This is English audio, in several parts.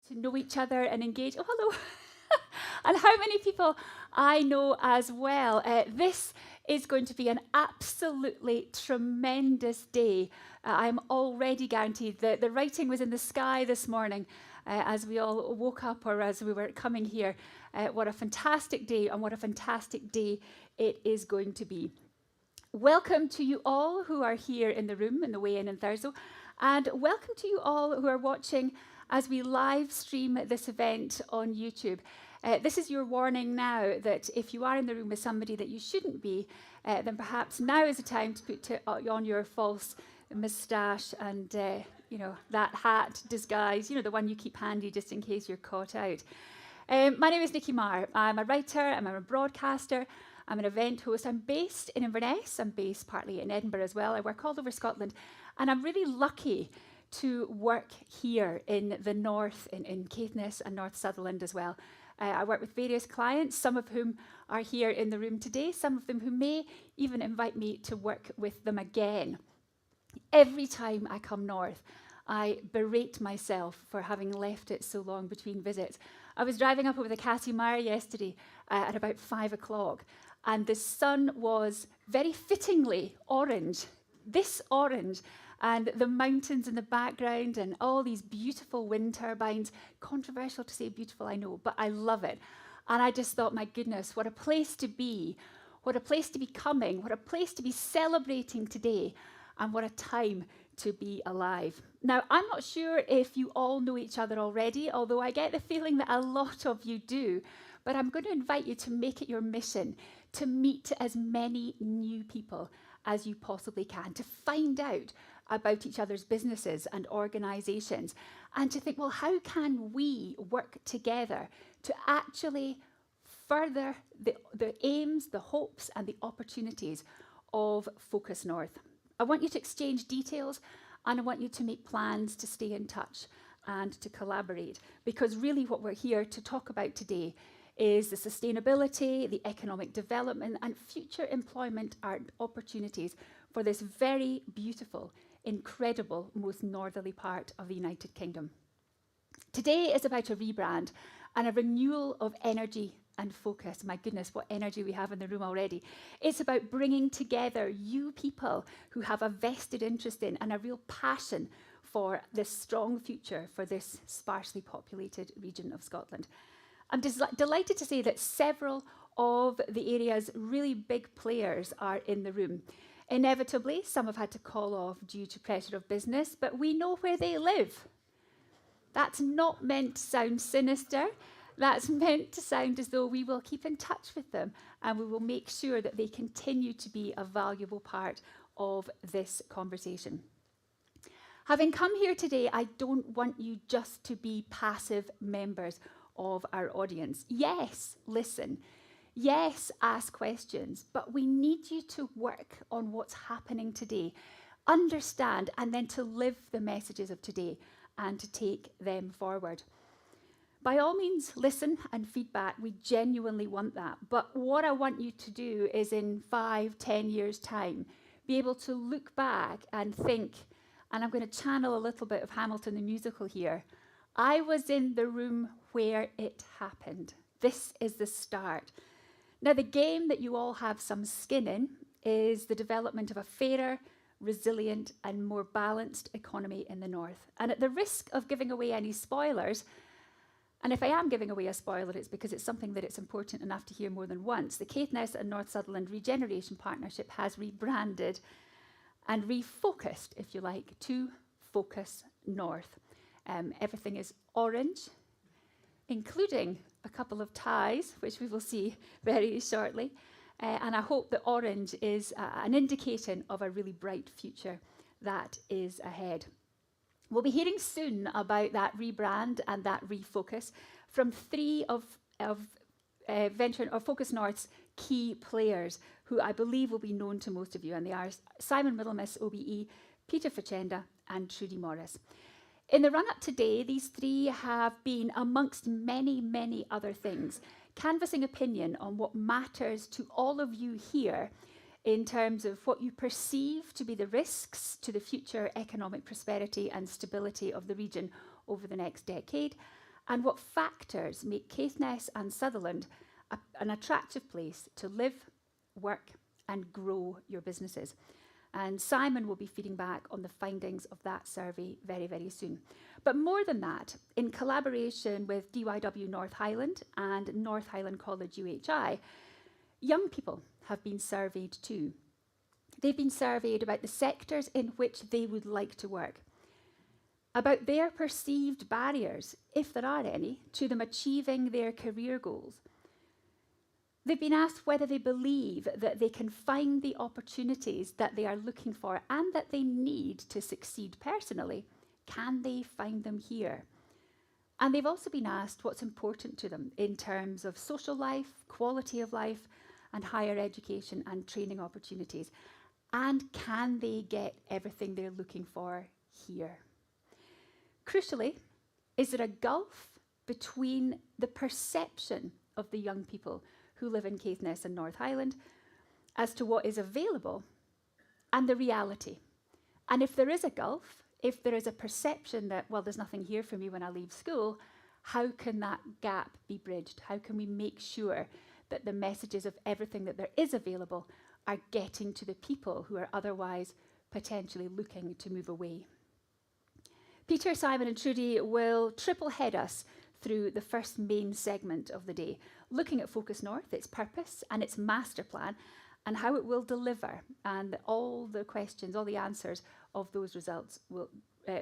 to know each other and engage. Oh, hello. And how many people I know as well. This is going to be an absolutely tremendous day. I'm already guaranteed that the writing was in the sky this morning as we all woke up or as we were coming here. What a fantastic day, and what a fantastic day it is going to be. Welcome to you all who are here in the room in the Way In Thurso, and welcome to you all who are watching as we live stream this event on YouTube. This is your warning now that if you are in the room with somebody that you shouldn't be, then perhaps now is the time to put on your false moustache and that hat disguise, the one you keep handy just in case you're caught out. My name is Nikki Marr. I'm a writer, I'm a broadcaster, I'm an event host. I'm based in Inverness. I'm based partly in Edinburgh as well. I work all over Scotland, and I'm really lucky to work here in the north, in Caithness and North Sutherland as well. I work with various clients, some of whom are here in the room today, some of them who may even invite me to work with them again. Every time I come north, I berate myself for having left it so long between visits. I was driving up over the Cassie yesterday at about 5 o'clock, and the sun was very fittingly orange, this orange, and the mountains in the background and all these beautiful wind turbines. Controversial to say beautiful, I know, but I love it. And I just thought, my goodness, what a place to be, what a place to be coming, what a place to be celebrating today, and what a time to be alive. Now, I'm not sure if you all know each other already, although I get the feeling that a lot of you do, but I'm going to invite you to make it your mission to meet as many new people as you possibly can, to find out about each other's businesses and organisations, and to think, well, how can we work together to actually further the aims, the hopes and the opportunities of Focus North. I want you to exchange details, and I want you to make plans to stay in touch and to collaborate, because really what we're here to talk about today is the sustainability, the economic development and future employment opportunities for this very beautiful, incredible, most northerly part of the United Kingdom. Today is about a rebrand and a renewal of energy and focus. My goodness, what energy we have in the room already. It's about bringing together you people who have a vested interest in and a real passion for this strong future for this sparsely populated region of Scotland. I'm delighted to say that several of the area's really big players are in the room. Inevitably, some have had to call off due to pressure of business, but we know where they live. That's not meant to sound sinister. That's meant to sound as though we will keep in touch with them and we will make sure that they continue to be a valuable part of this conversation. Having come here today, I don't want you just to be passive members of our audience. Yes, listen. Yes, ask questions, but we need you to work on what's happening today, understand, and then to live the messages of today and to take them forward. By all means, listen and feedback. We genuinely want that. But what I want you to do is in 5-10 years' time, be able to look back and think, and I'm going to channel a little bit of Hamilton the musical here. I was in the room where it happened. This is the start. Now, the game that you all have some skin in is the development of a fairer, resilient and more balanced economy in the north. And at the risk of giving away any spoilers, and if I am giving away a spoiler, it's because it's something that it's important enough to hear more than once. The Caithness and North Sutherland Regeneration Partnership has rebranded and refocused, if you like, to Focus North. Everything is orange, including a couple of ties, which we will see very shortly. And I hope that orange is an indication of a really bright future that is ahead. We'll be hearing soon about that rebrand and that refocus from three of Venture or Focus North's key players, who I believe will be known to most of you, and they are Simon Middlemiss, OBE, Peter Facenda and Trudy Morris. In the run-up today, these three have been, amongst many, many other things, canvassing opinion on what matters to all of you here in terms of what you perceive to be the risks to the future economic prosperity and stability of the region over the next decade, and what factors make Caithness and Sutherland an attractive place to live, work and grow your businesses. And Simon will be feeding back on the findings of that survey very, very soon. But more than that, in collaboration with DYW North Highland and North Highland College UHI, young people have been surveyed too. They've been surveyed about the sectors in which they would like to work, about their perceived barriers, if there are any, to them achieving their career goals. They've been asked whether they believe that they can find the opportunities that they are looking for and that they need to succeed personally. Can they find them here? And they've also been asked what's important to them in terms of social life, quality of life, and higher education and training opportunities. And can they get everything they're looking for here? Crucially, is there a gulf between the perception of the young people who live in Caithness and North Highland as to what is available and the reality? And if there is a gulf, if there is a perception that, well, there's nothing here for me when I leave school, how can that gap be bridged? How can we make sure that the messages of everything that there is available are getting to the people who are otherwise potentially looking to move away? Peter, Simon and Trudy will triple head us through the first main segment of the day, looking at Focus North, its purpose and its master plan, and how it will deliver, and all the questions, all the answers of those results,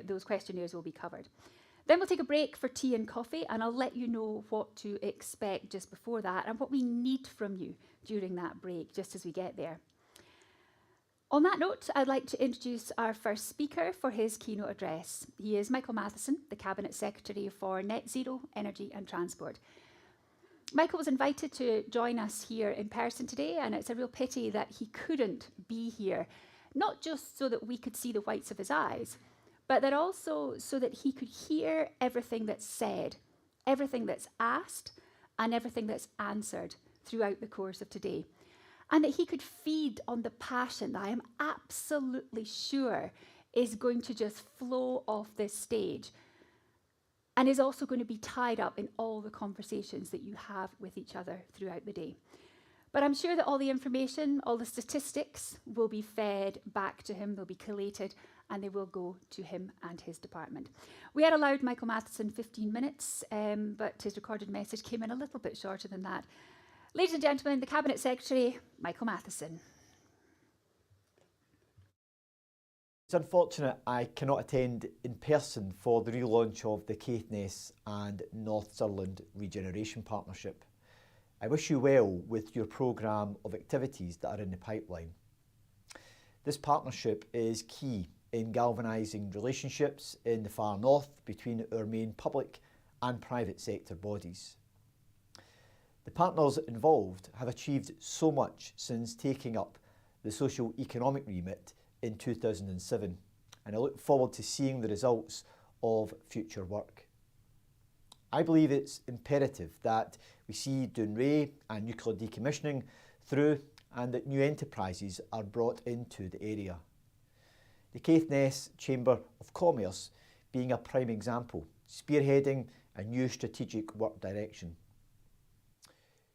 those questionnaires will be covered. Then we'll take a break for tea and coffee, and I'll let you know what to expect just before that and what we need from you during that break, just as we get there. On that note, I'd like to introduce our first speaker for his keynote address. He is Michael Matheson, the Cabinet Secretary for Net Zero, Energy and Transport. Michael was invited to join us here in person today, and it's a real pity that he couldn't be here, not just so that we could see the whites of his eyes, but that also so that he could hear everything that's said, everything that's asked, and everything that's answered throughout the course of today. And that he could feed on the passion that I am absolutely sure is going to just flow off this stage and is also going to be tied up in all the conversations that you have with each other throughout the day. But I'm sure that all the information, all the statistics will be fed back to him, they'll be collated, and they will go to him and his department. We had allowed Michael Matheson 15 minutes, but his recorded message came in a little bit shorter than that. Ladies and gentlemen, the Cabinet Secretary, Michael Matheson. It's unfortunate I cannot attend in person for the relaunch of the Caithness and North Sutherland Regeneration Partnership. I wish you well with your programme of activities that are in the pipeline. This partnership is key in galvanising relationships in the far north between our main public and private sector bodies. The partners involved have achieved so much since taking up the socio-economic remit in 2007, and I look forward to seeing the results of future work. I believe it's imperative that we see Dounreay and nuclear decommissioning through and that new enterprises are brought into the area. The Caithness Chamber of Commerce being a prime example, spearheading a new strategic work direction.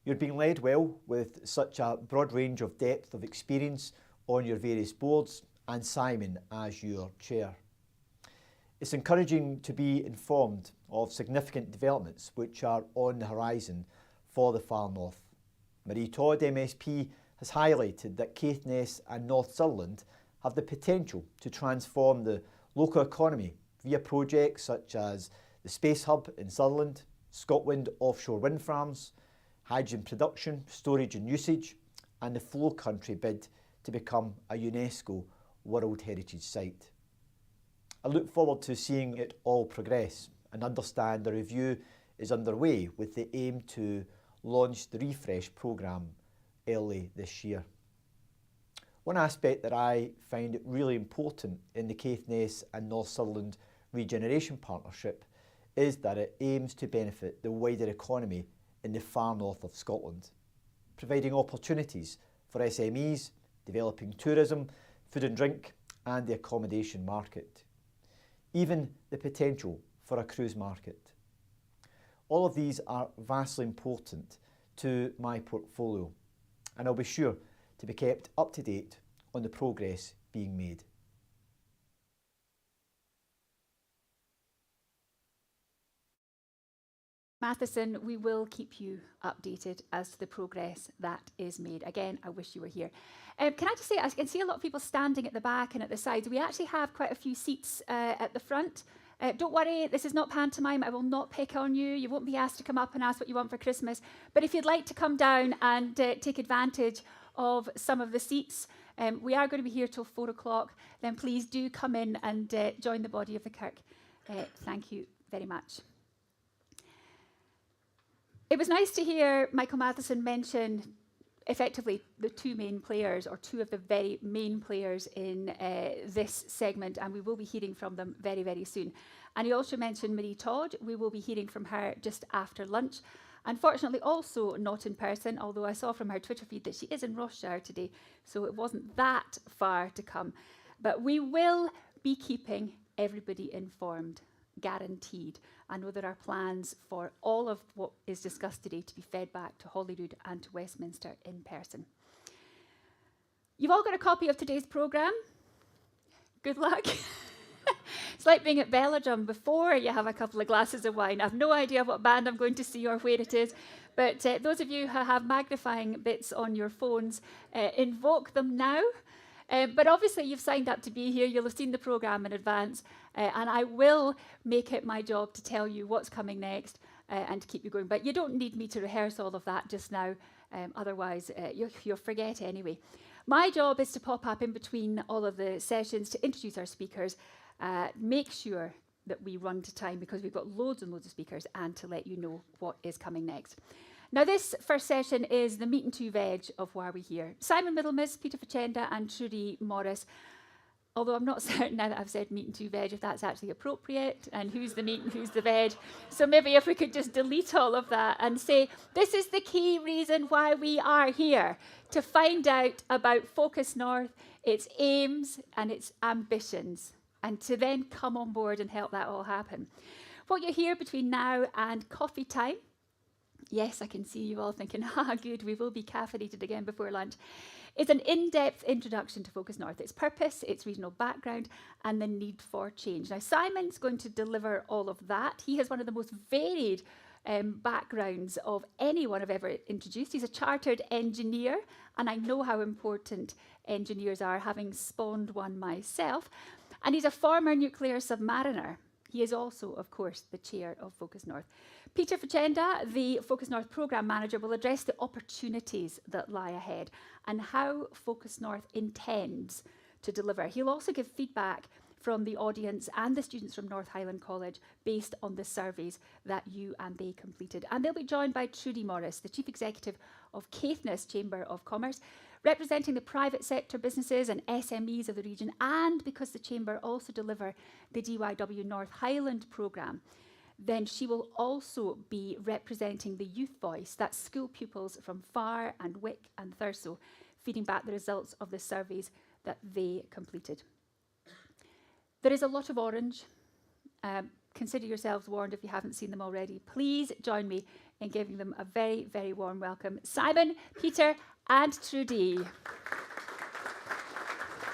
You're being led well with such a broad range of depth of experience on your various boards and Simon as your chair. It's encouraging to be informed of significant developments which are on the horizon for the far north. Marie Todd MSP has highlighted that Caithness and North Sutherland have the potential to transform the local economy via projects such as the Space Hub in Sutherland, Scotland offshore wind farms, hydrogen production, storage and usage, and the Flow Country bid to become a UNESCO World Heritage Site. I look forward to seeing it all progress and understand the review is underway with the aim to launch the refresh programme early this year. One aspect that I find really important in the Caithness and North Sutherland Regeneration Partnership is that it aims to benefit the wider economy in the far north of Scotland, providing opportunities for SMEs, developing tourism, food and drink, and the accommodation market. Even the potential for a cruise market. All of these are vastly important to my portfolio, and I'll be sure to be kept up to date on the progress being made. Matheson, we will keep you updated as to the progress that is made. Again, I wish you were here. Can I just say, I can see a lot of people standing at the back and at the sides. We actually have quite a few seats at the front. Don't worry, this is not pantomime. I will not pick on you. You won't be asked to come up and ask what you want for Christmas. But if you'd like to come down and take advantage of some of the seats, we are going to be here till 4 o'clock. Then please do come in and join the body of the Kirk. Thank you very much. It was nice to hear Michael Matheson mention effectively the two main players, or two of the very main players in this segment, and we will be hearing from them very, very soon. And he also mentioned Marie Todd. We will be hearing from her just after lunch. Unfortunately, also not in person, although I saw from her Twitter feed that she is in Rothschild today, so it wasn't that far to come. But we will be keeping everybody informed, guaranteed. I know there are plans for all of what is discussed today to be fed back to Holyrood and to Westminster in person. You've all got a copy of today's programme. Good luck. It's like being at Belladrum before you have a couple of glasses of wine. I have no idea what band I'm going to see or where it is, but those of you who have magnifying bits on your phones, invoke them now. But obviously you've signed up to be here, you'll have seen the programme in advance, and I will make it my job to tell you what's coming next and to keep you going. But you don't need me to rehearse all of that just now, otherwise you'll forget anyway. My job is to pop up in between all of the sessions to introduce our speakers, make sure that we run to time because we've got loads and loads of speakers, and to let you know what is coming next. Now, this first session is the meat and two veg of Why Are We Here? Simon Middlemiss, Peter Facenda and Trudy Morris. Although I'm not certain now that I've said meat and two veg if that's actually appropriate, and who's the meat and who's the veg. So maybe if we could just delete all of that and say, this is the key reason why we are here, to find out about Focus North, its aims and its ambitions, and to then come on board and help that all happen. What you hear between now and coffee time, yes, I can see you all thinking, good, we will be caffeinated again before lunch. It's an in-depth introduction to Focus North, its purpose, its regional background, and the need for change. Now, Simon's going to deliver all of that. He has one of the most varied backgrounds of anyone I've ever introduced. He's a chartered engineer, and I know how important engineers are, having spawned one myself. And he's a former nuclear submariner. He is also, of course, the chair of Focus North. Peter Facenda, the Focus North programme manager, will address the opportunities that lie ahead and how Focus North intends to deliver. He'll also give feedback from the audience and the students from North Highland College based on the surveys that you and they completed. And they'll be joined by Trudy Morris, the Chief Executive of Caithness Chamber of Commerce, representing the private sector businesses and SMEs of the region, and because the Chamber also deliver the DYW North Highland programme, then she will also be representing the youth voice, that's school pupils from Farr and Wick and Thurso, feeding back the results of the surveys that they completed. There is a lot of orange. Consider yourselves warned if you haven't seen them already. Please join me in giving them a very, very warm welcome. Simon, Peter, and Trudy.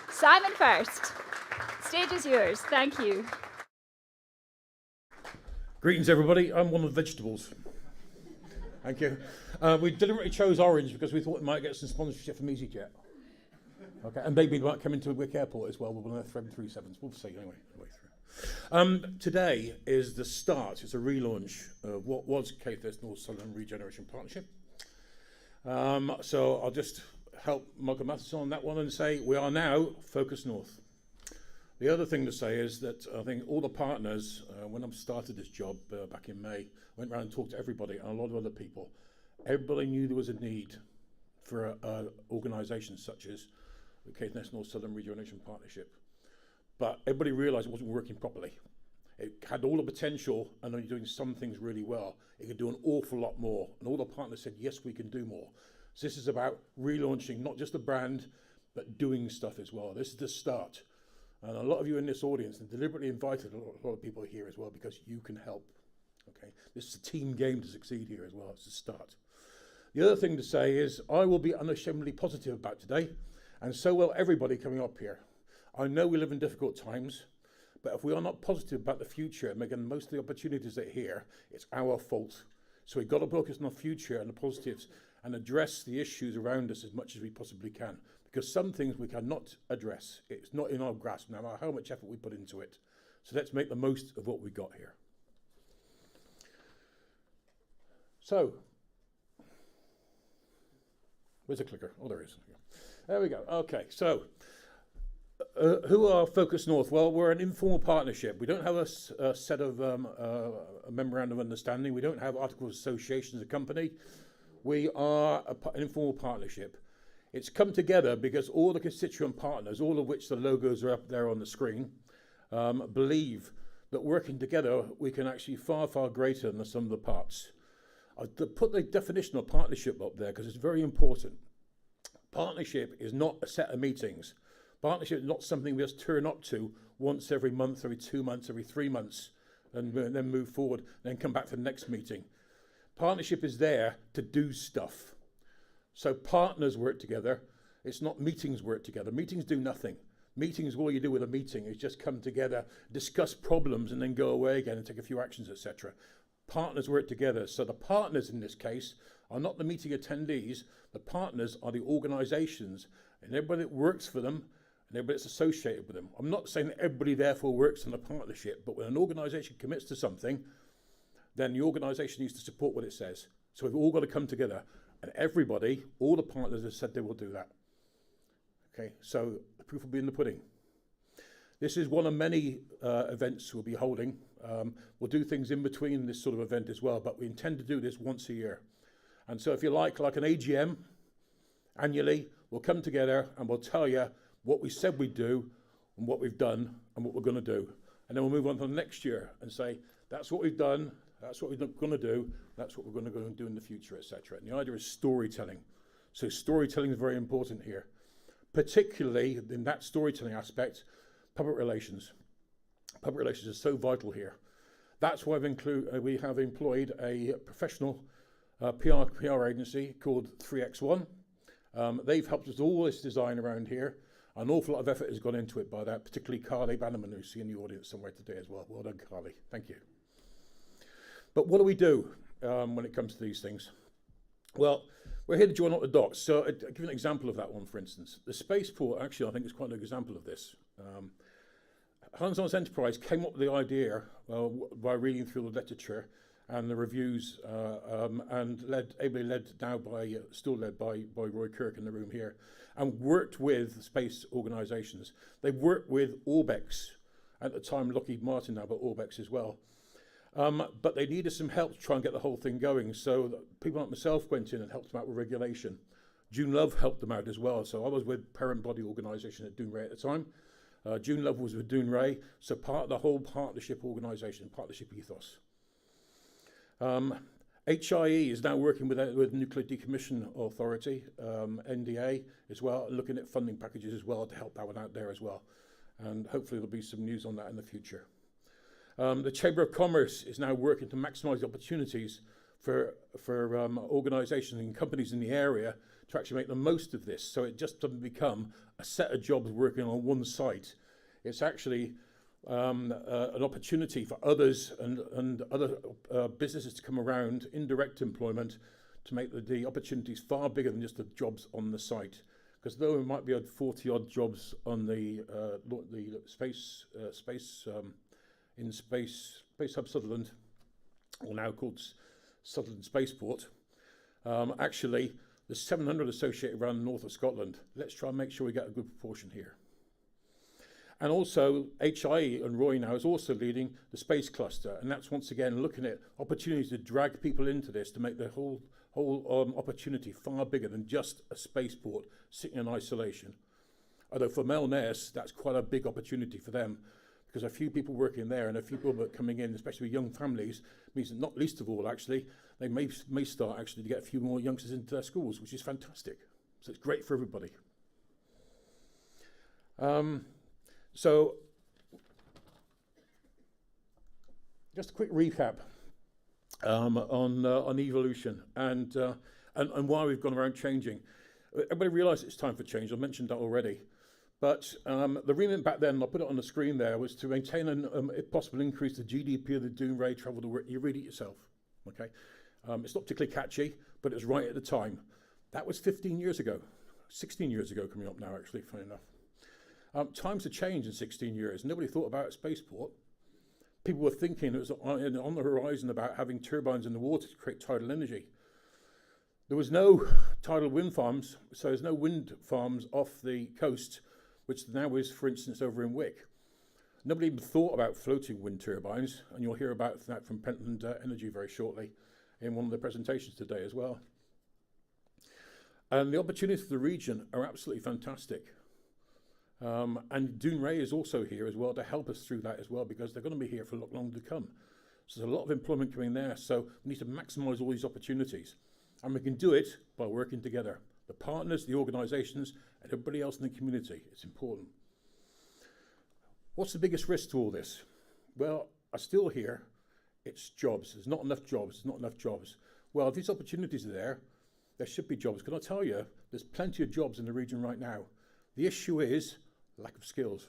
Simon first. Stage is yours. Thank you. Greetings, everybody. I'm one of the vegetables. Thank you. We deliberately chose orange because we thought we might get some sponsorship from EasyJet. Okay, and maybe we might come into Wick Airport as well with one of their 737s. We'll see anyway. Today is the start. It's a relaunch of what was Caithness North Southern Regeneration Partnership. So I'll just help Michael Matheson on that one and say we are now Focus North. The other thing to say is that I think all the partners, when I started this job back in May, went around and talked to everybody and a lot of other people. Everybody knew there was a need for an organisation such as the Caithness North Southern Regeneration Partnership. But everybody realised it wasn't working properly. It had all the potential and only doing some things really well. It could do an awful lot more. And all the partners said, yes, we can do more. So this is about relaunching not just the brand, but doing stuff as well. This is the start. And a lot of you in this audience, and deliberately invited a lot of people here as well because you can help. Okay, this is a team game to succeed here as well. It's a start. The other thing to say is I will be unashamedly positive about today, and so will everybody coming up here. I know we live in difficult times, but if we are not positive about the future and making the most of the opportunities that are here, it's our fault. So we've got to focus on the future and the positives and address the issues around us as much as we possibly can, because some things we cannot address. It's not in our grasp, no matter how much effort we put into it. So let's make the most of what we got here. So, where's the clicker? Oh, there it is. There we go. Okay, so who are Focus North? Well, we're an informal partnership. We don't have a set of a memorandum of understanding. We don't have articles of association as a company. We are an informal partnership. It's come together because all the constituent partners, all of which the logos are up there on the screen, believe that working together we can actually far, far greater than the sum of the parts. I've put the definition of partnership up there because it's very important. Partnership is not a set of meetings. Partnership is not something we just turn up to once every month, every 2 months, every 3 months, and then move forward, and then come back for the next meeting. Partnership is there to do stuff. So partners work together. It's not meetings work together. Meetings do nothing. Meetings, all you do with a meeting is just come together, discuss problems, and then go away again and take a few actions, etc. Partners work together. So the partners in this case are not the meeting attendees. The partners are the organisations and everybody that works for them and everybody that's associated with them. I'm not saying that everybody therefore works in a partnership, but when an organisation commits to something, then the organisation needs to support what it says. So we've all got to come together, and everybody, all the partners have said they will do that. Okay, so the proof will be in the pudding. This is one of many events we'll be holding. We'll do things in between this sort of event as well, but we intend to do this once a year. And so if you like an AGM, annually, we'll come together and we'll tell you what we said we'd do and what we've done and what we're going to do. And then we'll move on to the next year and say, that's what we've done, that's what we're going to do, that's what we're going to go and do in the future, etc. And the idea is storytelling. So storytelling is very important here, particularly in that storytelling aspect. Public relations. Public relations is so vital here. That's why we have employed a professional PR agency called 3x1. They've helped us all this design around here. An awful lot of effort has gone into it by that, particularly Carly Bannerman, who's in the audience somewhere today as well. Well done, Carly. Thank you. But what do we do when it comes to these things? Well, we're here to join up the dots. So I'll give you an example of that one, for instance. The spaceport, actually, I think is quite an example of this. Hans Enterprise came up with the idea by reading through the literature and the reviews, and still led by Roy Kirk in the room here, and worked with space organisations. They worked with Orbex, at the time Lockheed Martin now, but Orbex as well. But they needed some help to try and get the whole thing going. So people like myself went in and helped them out with regulation. June Love helped them out as well. So I was with parent body organisation at Doonray at the time. June Love was with Doonray, so part of the whole partnership organisation, partnership ethos. HIE is now working with Nuclear Decommission Authority, NDA as well, looking at funding packages as well to help that one out there as well. And hopefully there'll be some news on that in the future. The Chamber of Commerce is now working to maximise the opportunities for organisations and companies in the area to actually make the most of this. So it just doesn't become a set of jobs working on one site. It's actually an opportunity for others and other businesses to come around, indirect employment, to make the opportunities far bigger than just the jobs on the site. Because though there might be 40 odd jobs on the space Hub Sutherland, or now called Sutherland Spaceport, actually there's 700 associated around the north of Scotland. Let's try and make sure we get a good proportion here. And also HIE and Roy now is also leading the space cluster, and that's once again looking at opportunities to drag people into this to make the whole opportunity far bigger than just a spaceport sitting in isolation. Although for Melness, that's quite a big opportunity for them, because a few people working there and a few people coming in, especially young families, means that not least of all, actually, they may start actually to get a few more youngsters into their schools, which is fantastic. So it's great for everybody. So, just a quick recap. on evolution and why we've gone around changing. Everybody realises it's time for change. I mentioned that already. But the remit back then, I'll put it on the screen there, was to maintain and, if possible, increase the GDP of the Dounreay travel to work. You read it yourself, okay? It's not particularly catchy, but it was right at the time. That was 15 years ago, 16 years ago coming up now, actually, funny enough. Times have changed in 16 years. Nobody thought about a spaceport. People were thinking it was on the horizon about having turbines in the water to create tidal energy. There was no tidal wind farms, so there's no wind farms off the coast, which now is, for instance, over in Wick. Nobody even thought about floating wind turbines, and you'll hear about that from Pentland Energy very shortly in one of the presentations today as well. And the opportunities for the region are absolutely fantastic. And Dounreay is also here as well to help us through that as well, because they're going to be here for a lot longer to come. So there's a lot of employment coming there, so we need to maximise all these opportunities. And we can do it by working together. The partners, the organisations, and everybody else in the community. It's important. What's the biggest risk to all this? Well, I still hear it's jobs. There's not enough jobs. There's not enough jobs. Well, if these opportunities are there, there should be jobs. Can I tell you, there's plenty of jobs in the region right now. The issue is lack of skills.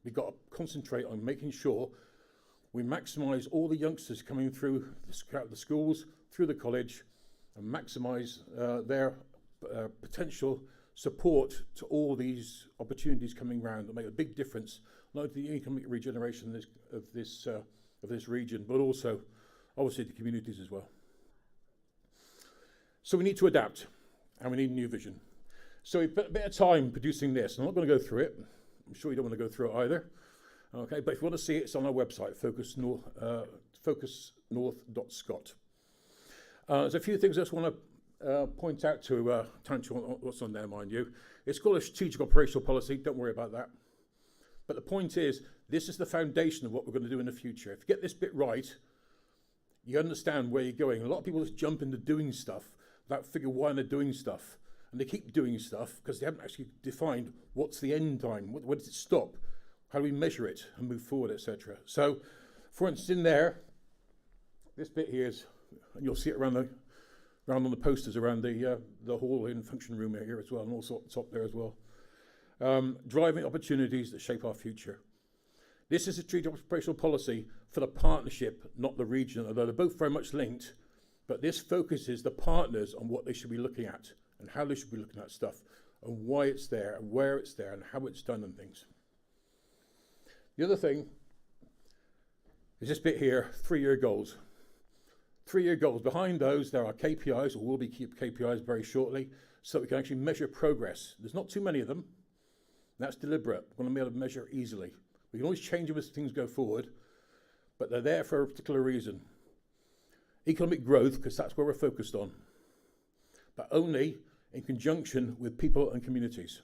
We've got to concentrate on making sure we maximise all the youngsters coming through the schools, through the college, and maximise their potential support to all these opportunities coming around that make a big difference, not only to the economic regeneration of this region, but also, obviously, the communities as well. So we need to adapt, and we need a new vision. So we put a bit of time producing this. I'm not going to go through it. I'm sure you don't want to go through it either. Okay, but if you want to see it, it's on our website, focusnorth.scot. There's a few things I just want to point out to what's on there, mind you. It's called a strategic operational policy. Don't worry about that. But the point is, this is the foundation of what we're going to do in the future. If you get this bit right, you understand where you're going. A lot of people just jump into doing stuff without figuring why they're doing stuff. And they keep doing stuff because they haven't actually defined what's the end time, where does it stop, how do we measure it and move forward, etc. So, for instance, in there, this bit here is, and you'll see it around on the posters around the hall in function room here as well, and also up top there as well. Driving opportunities that shape our future. This is a strategic operational policy for the partnership, not the region, although they're both very much linked, but this focuses the partners on what they should be looking at and how they should be looking at stuff and why it's there and where it's there and how it's done and things. The other thing is this bit here, 3-year goals. 3-year goals. Behind those, there are KPIs, or will be KPIs very shortly, so that we can actually measure progress. There's not too many of them. And that's deliberate. We want to be able to measure easily. We can always change them as things go forward, but they're there for a particular reason. Economic growth, because that's where we're focused on, but only in conjunction with people and communities.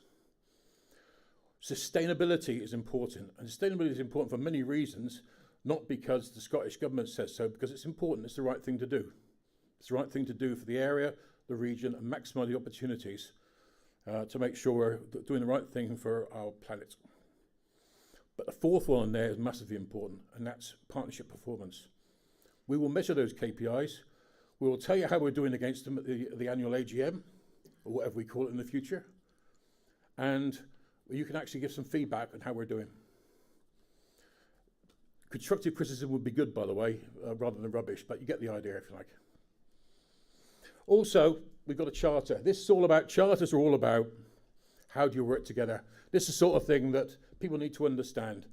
Sustainability is important, and sustainability is important for many reasons, not because the Scottish Government says so, because it's important, it's the right thing to do. It's the right thing to do for the area, the region, and maximise the opportunities to make sure we're doing the right thing for our planet. But the fourth one there is massively important, and that's partnership performance. We will measure those KPIs. We will tell you how we're doing against them at the annual AGM, or whatever we call it in the future. And you can actually give some feedback on how we're doing. Constructive criticism would be good, by the way, rather than rubbish, but you get the idea, if you like. Also, we've got a charter. This is all about, charters are all about how do you work together. This is the sort of thing that people need to understand.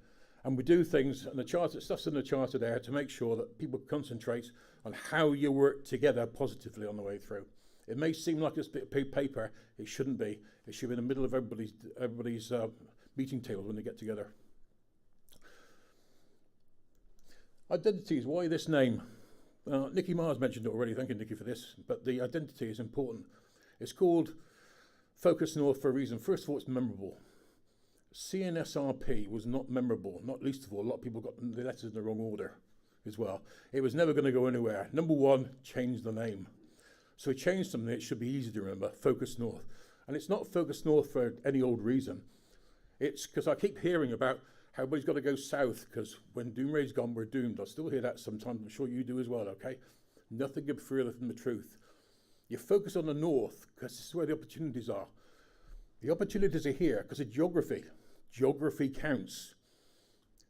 And we do things, and the charter, stuff's in the charter there to make sure that people concentrate on how you work together positively on the way through. It may seem like it's a bit of paper. It shouldn't be. It should be in the middle of everybody's meeting table when they get together. Identities, why this name? Nicky Mars mentioned it already, thank you Nicky for this, but the identity is important. It's called Focus North for a reason. First of all, it's memorable. CNSRP was not memorable, not least of all, a lot of people got the letters in the wrong order as well. It was never going to go anywhere. Number one, change the name. So we changed something that should be easy to remember, Focus North. And it's not Focus North for any old reason. It's because I keep hearing about Everybody's got to go south because when Doomray's gone, we're doomed. I still hear that sometimes. I'm sure you do as well, okay? Nothing could be further from the truth. You focus on the north because this is where the opportunities are. The opportunities are here because of geography. Geography counts.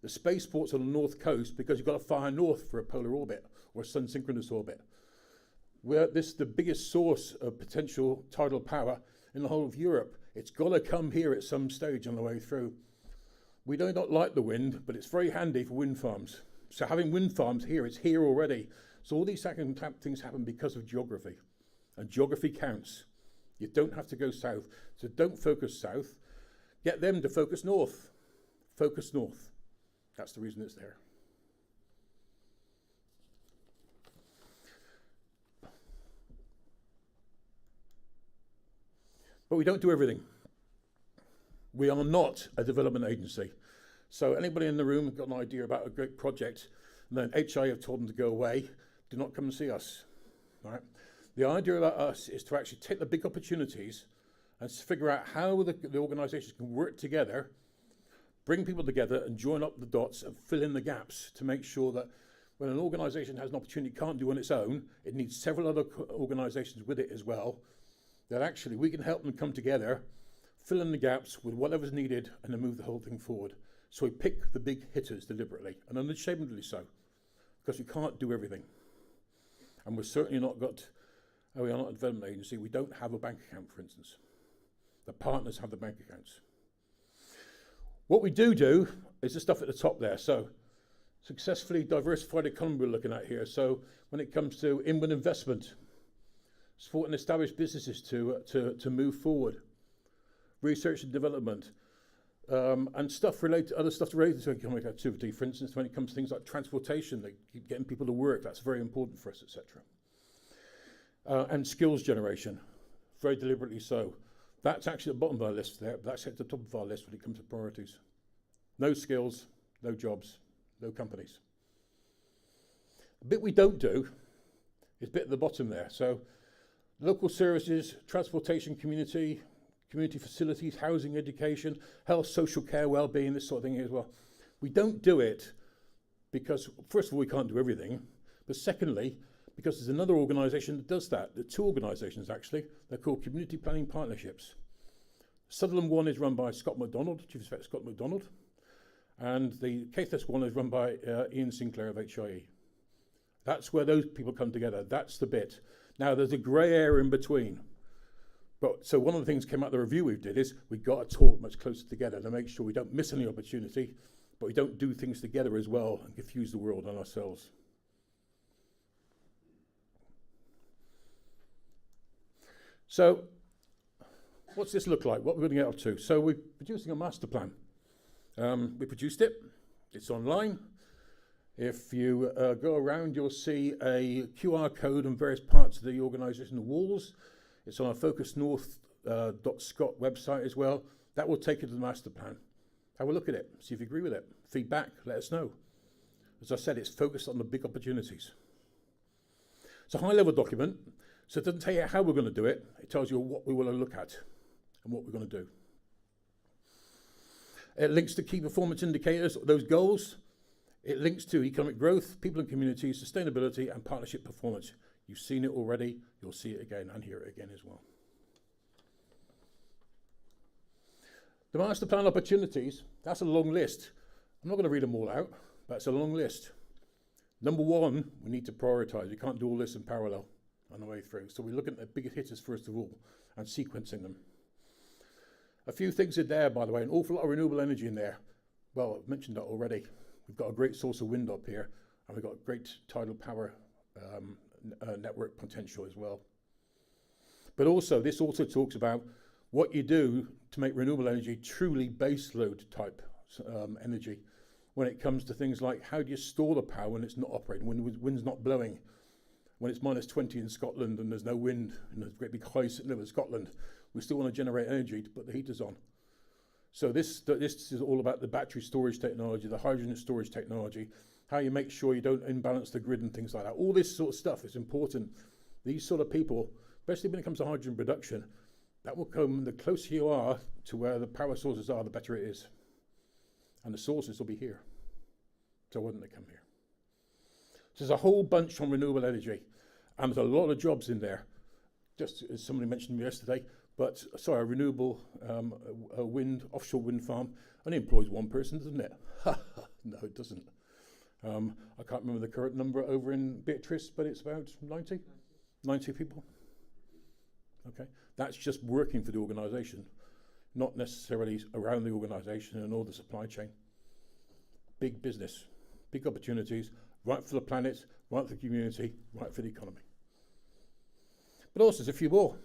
The spaceport's on the north coast because you've got to fire north for a polar orbit or a sun-synchronous orbit. Where this is the biggest source of potential tidal power in the whole of Europe. It's got to come here at some stage on the way through. We do not like the wind, but it's very handy for wind farms. So having wind farms here, it's here already. So all these things happen because of geography. And geography counts. You don't have to go south. So don't focus south. Get them to focus north. Focus north. That's the reason it's there. But we don't do everything. We are not a development agency. So anybody in the room got an idea about a great project, and then HI have told them to go away, do not come and see us. All right? The idea about us is to actually take the big opportunities and figure out how the organizations can work together, bring people together and join up the dots and fill in the gaps to make sure that when an organization has an opportunity it can't do on its own, it needs several other organizations with it as well, that actually we can help them come together, fill in the gaps with whatever's needed, and then move the whole thing forward. So we pick the big hitters deliberately, and unashamedly so, because we can't do everything. And we're certainly not we are not a development agency. We don't have a bank account, for instance. The partners have the bank accounts. What we do is the stuff at the top there. So successfully diversified economy we're looking at here. So when it comes to inward investment, supporting established businesses to move forward, research and development, and other stuff related to economic activity. For instance, when it comes to things like transportation, they keep getting people to work. That's very important for us, etc. And skills generation, very deliberately so. That's actually at the bottom of our list there, but that's at the top of our list when it comes to priorities. No skills, no jobs, no companies. The bit we don't do is a bit at the bottom there. So local services, transportation community facilities, housing, education, health, social care, well-being, this sort of thing as well. We don't do it because, first of all, we can't do everything, but secondly, because there's another organisation that does that. There are two organisations, actually. They're called Community Planning Partnerships. Sutherland one is run by Scott MacDonald, Chief Inspector Scott MacDonald, and the Caithness one is run by Ian Sinclair of HIE. That's where those people come together. That's the bit. Now, there's a grey area in between. But so one of the things came out of the review we did is we've got to talk much closer together to make sure we don't miss any opportunity, but we don't do things together as well and confuse the world and ourselves. So what's this look like? What we're going to get up to? So we're producing a master plan. We produced it. It's online. If you go around, you'll see a QR code on various parts of the organisation, the walls. It's on our focusnorth.scot website as well. That will take you to the master plan. Have a look at it, see if you agree with it. Feedback, let us know. As I said, it's focused on the big opportunities. It's a high-level document, so it doesn't tell you how we're going to do it. It tells you what we want to look at and what we're going to do. It links to key performance indicators, those goals. It links to economic growth, people and communities, sustainability, and partnership performance. You've seen it already, you'll see it again and hear it again as well. The master plan opportunities, that's a long list. I'm not going to read them all out, but it's a long list. Number one, we need to prioritise. We can't do all this in parallel on the way through. So we're looking at the biggest hitters first of all and sequencing them. A few things in there, by the way, an awful lot of renewable energy in there. Well, I've mentioned that already. We've got a great source of wind up here, and we've got great tidal power network potential as well. But also, this also talks about what you do to make renewable energy truly baseload type energy. When it comes to things like how do you store the power when it's not operating, when the wind's not blowing, when it's minus 20 in Scotland and there's no wind and there's a great big high sitting over Scotland, we still want to generate energy to put the heaters on. So this is all about the battery storage technology, the hydrogen storage technology, how you make sure you don't imbalance the grid and things like that. All this sort of stuff is important. These sort of people, especially when it comes to hydrogen production, that will come, the closer you are to where the power sources are, the better it is. and the sources will be here. So why wouldn't they come here? So there's a whole bunch on renewable energy, and there's a lot of jobs in there. Just as somebody mentioned yesterday, but sorry, a renewable offshore wind farm only employs one person, doesn't it? No, it doesn't. I can't remember the current number over in Beatrice, but it's about 90 people. Okay, that's just working for the organisation, not necessarily around the organisation and all the supply chain. Big business, big opportunities, right for the planet, right for the community, right for the economy. But also there's a few more.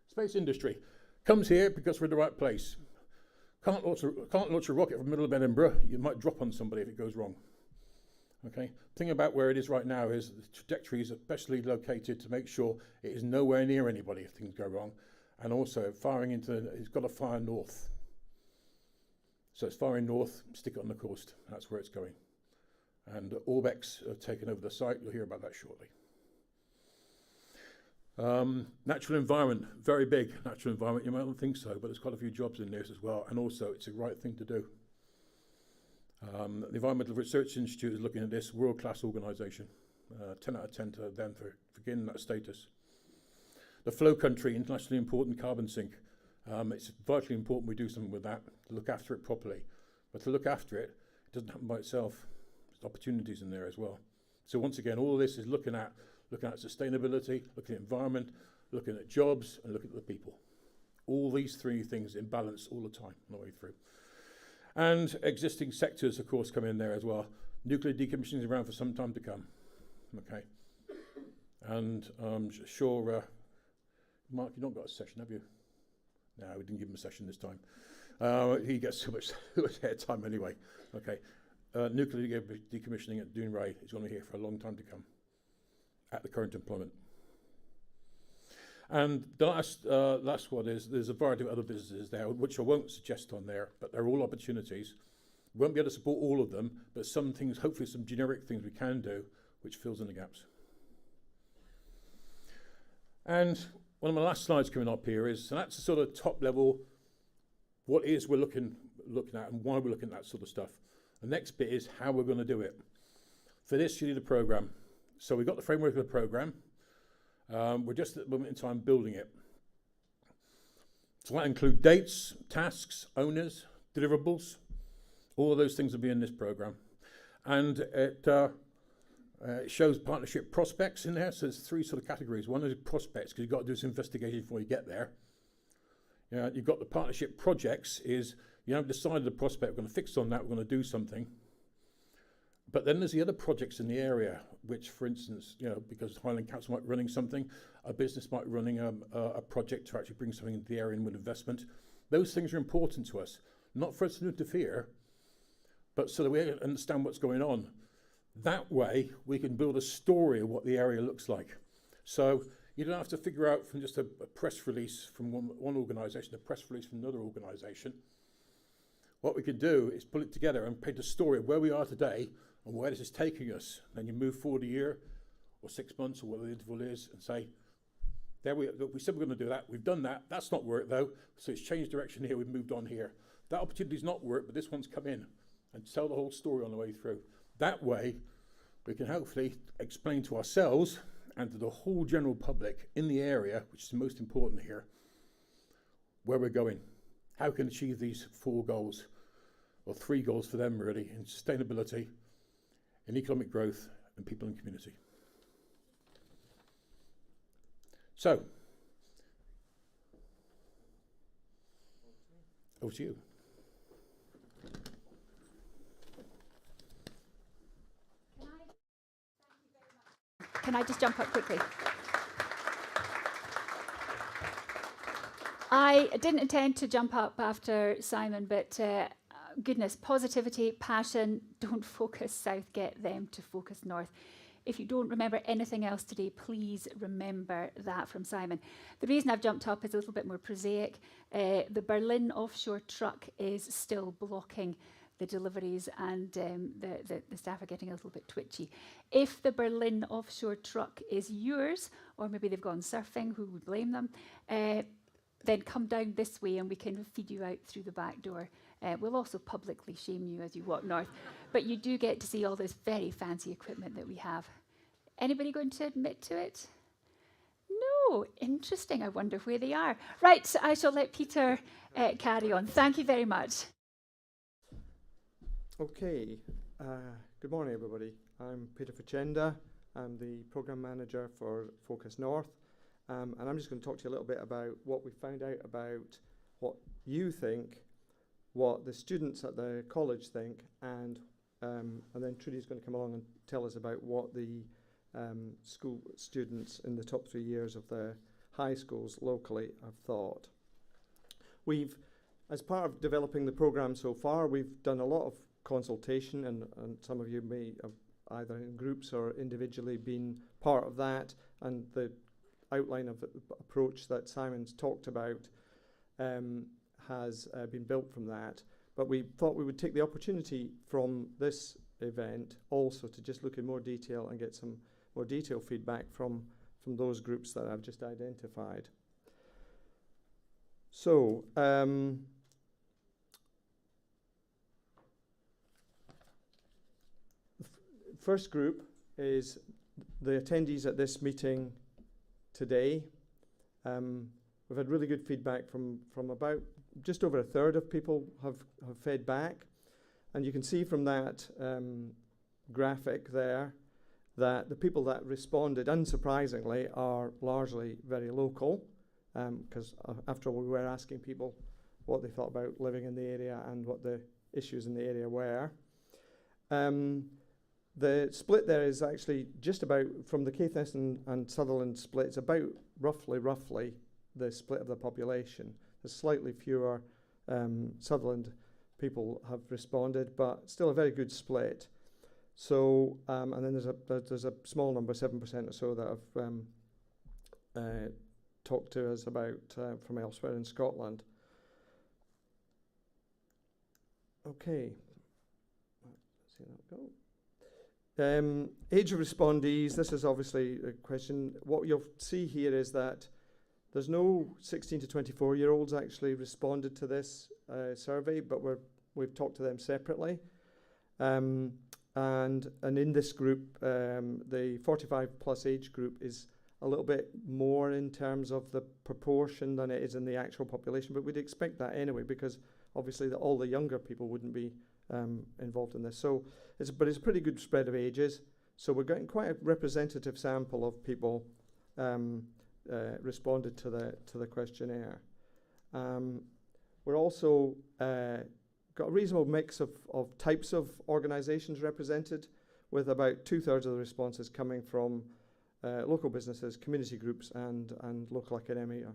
Space industry comes here because we're in the right place. Can't launch a rocket from the middle of Edinburgh. You might drop on somebody if it goes wrong. Okay. Thing about where it is right now is the trajectory is especially located to make sure it is nowhere near anybody if things go wrong, and also firing it's got to fire north. So it's firing north. Stick it on the coast. That's where it's going. And Orbex have taken over the site. You'll hear about that shortly. Natural environment, very big natural environment. You might not think so, but there's quite a few jobs in this as well, and also it's the right thing to do. The Environmental Research Institute is looking at this, world-class organisation. 10 out of 10 to them for getting that status. The flow country, internationally important carbon sink. It's vitally important we do something with that, to look after it properly. But to look after it, it doesn't happen by itself. There's opportunities in there as well. So once again, all of this is looking at sustainability, looking at environment, looking at jobs, and looking at the people. All these three things in balance all the time, all the way through. And existing sectors, of course, come in there as well. Nuclear decommissioning is around for some time to come. Okay. And I'm sure, Mark, you've not got a session, have you? No, we didn't give him a session this time. He gets so much airtime anyway. Okay. Nuclear decommissioning at Dounreay is going to be here for a long time to come at the current employment. And the last one is there's a variety of other businesses there, which I won't suggest on there, but they're all opportunities. We won't be able to support all of them, but some things, hopefully some generic things we can do, which fills in the gaps. And one of my last slides coming up here is, so that's the sort of top level, what it is we're looking at and why we're looking at that sort of stuff. The next bit is how we're going to do it. For this, you need a program. So we've got the framework of the program. We're just at the moment in time building it. So that include dates, tasks, owners, deliverables. All of those things will be in this program. And it shows partnership prospects in there. So there's three sort of categories. One is prospects, because you've got to do this investigation before you get there. You've got the partnership projects, is you haven't decided the prospect, we're going to fix on that, we're going to do something. But then there's the other projects in the area, which, for instance, because Highland Council might be running something, a business might be running a project to actually bring something into the area in with investment. Those things are important to us, not for us to interfere, but so that we understand what's going on. That way, we can build a story of what the area looks like. So you don't have to figure out from just a press release from one organisation, a press release from another organisation. What we can do is pull it together and paint a story of where we are today and where this is taking us. Then you move forward a year or 6 months or whatever the interval is and say, we said we're going to do that. We've done that. That's not worked though. So it's changed direction here. We've moved on here. That opportunity's not worked, but this one's come in, and tell the whole story on the way through. That way, we can hopefully explain to ourselves and to the whole general public in the area, which is the most important here, where we're going. How we can achieve these 4 goals, or 3 goals for them really, in sustainability, in economic growth, and people and community. So, over to you. Can I just jump up quickly? I didn't intend to jump up after Simon, but goodness, positivity, passion, don't focus south, get them to focus north. If you don't remember anything else today, please remember that from Simon. The reason I've jumped up is a little bit more prosaic. The Berlin offshore truck is still blocking the deliveries, and the staff are getting a little bit twitchy. If the Berlin offshore truck is yours, or maybe they've gone surfing, who would blame them, then come down this way and we can feed you out through the back door. We'll also publicly shame you as you walk north, but you do get to see all this very fancy equipment that we have. Anybody going to admit to it? No, interesting. I wonder where they are. Right, so I shall let Peter carry on. Thank you very much. Okay, good morning everybody. I'm Peter Facenda. I'm the Programme Manager for Focus North, and I'm just going to talk to you a little bit about what we found out about what you think, what the students at the college think, and then Trudy's going to come along and tell us about what the school students in the top 3 years of the high schools locally have thought. As part of developing the programme so far, we've done a lot of consultation, and some of you may have either in groups or individually been part of that, and the outline of the approach that Simon's talked about has been built from that. But we thought we would take the opportunity from this event also to just look in more detail and get some more detailed feedback from those groups that I've just identified. So, first group is the attendees at this meeting today. We've had really good feedback from about just over a third of people have fed back, and you can see from that graphic there that the people that responded, unsurprisingly, are largely very local, because after all, we were asking people what they thought about living in the area and what the issues in the area were. The split there is actually just about, from the Caithness and Sutherland split, it's about roughly the split of the population. There's slightly fewer Sutherland people have responded, but still a very good split. So, and then there's a small number, 7% or so, that have talked to us about from elsewhere in Scotland. Okay, let's see that go. Age of respondees, this is obviously a question. What you'll see here is that there's no 16 to 24-year-olds actually responded to this survey, but we've talked to them separately. And in this group, the 45 plus age group is a little bit more in terms of the proportion than it is in the actual population, but we'd expect that anyway, because obviously all the younger people wouldn't be involved in this. So, but it's a pretty good spread of ages. So we're getting quite a representative sample of people responded to the questionnaire. We're also got a reasonable mix of types of organisations represented, with about 2/3 of the responses coming from local businesses, community groups, and local academia.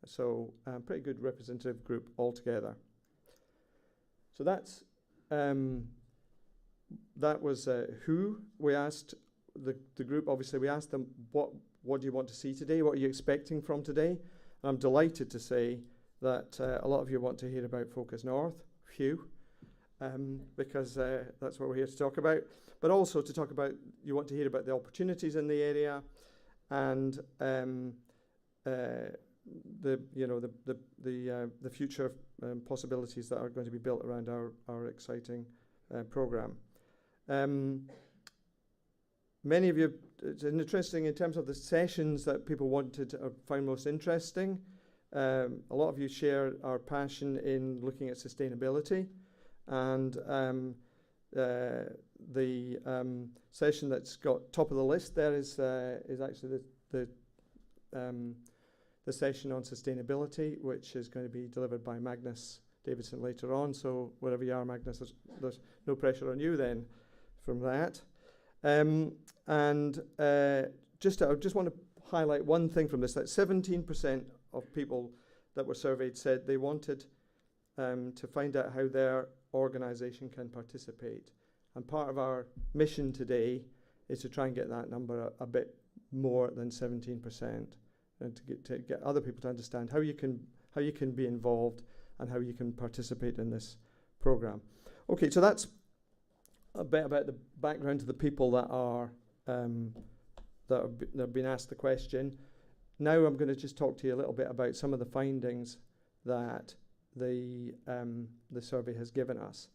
So pretty good representative group altogether. So that's that was who we asked the group. Obviously, we asked them what do you want to see today? What are you expecting from today? And I'm delighted to say that a lot of you want to hear about Focus North. Phew. Because that's what we're here to talk about, but also to talk about, you want to hear about the opportunities in the area, and the future possibilities that are going to be built around our exciting programme. Many of you, it's interesting in terms of the sessions that people wanted or found most interesting. A lot of you share our passion in looking at sustainability, and the session that's got top of the list there is actually the session on sustainability, which is going to be delivered by Magnus Davidson later on. So wherever you are, Magnus, there's no pressure on you then from that. I just want to highlight one thing from this, that 17% of people that were surveyed said they wanted to find out how their organisation can participate. And part of our mission today is to try and get that number a bit more than 17%, and to get other people to understand how you can be involved and how you can participate in this programme. Okay, so that's a bit about the background to the people that are that have been asked the question. Now I'm going to just talk to you a little bit about some of the findings that the survey has given us.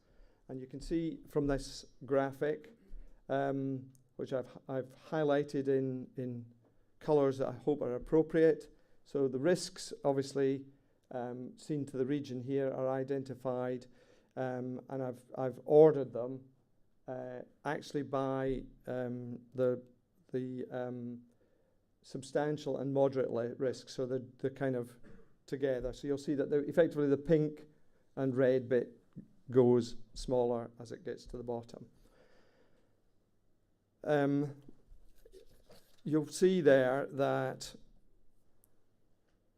And you can see from this graphic, which I've highlighted in colours that I hope are appropriate. So the risks, obviously, seen to the region here, are identified, and I've ordered them actually by the substantial and moderate risks. So they're kind of together. So you'll see that effectively the pink and red bit goes smaller as it gets to the bottom. You'll see there that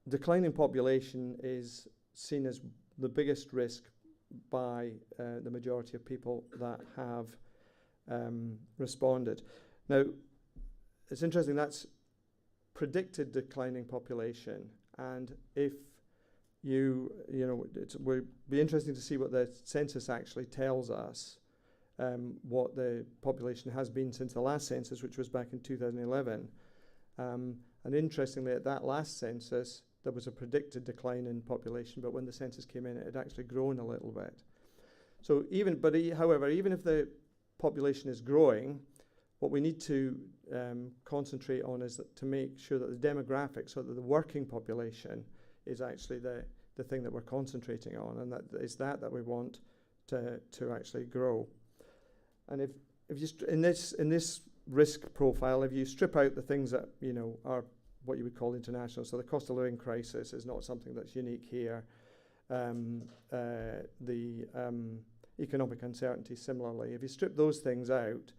declining population is seen as the biggest risk by the majority of people that have responded. Now, it's interesting, that's predicted declining population, and if it would be interesting to see what the census actually tells us, what the population has been since the last census, which was back in 2011. And interestingly, at that last census, there was a predicted decline in population, but when the census came in, it had actually grown a little bit. So however, even if the population is growing, what we need to concentrate on is to make sure that the demographics, so that the working population is actually the thing that we're concentrating on, and that is that we want to actually grow. And if you in this risk profile, if you strip out the things that are what you would call international, so the cost of living crisis is not something that's unique here. The economic uncertainty, similarly, if you strip those things out,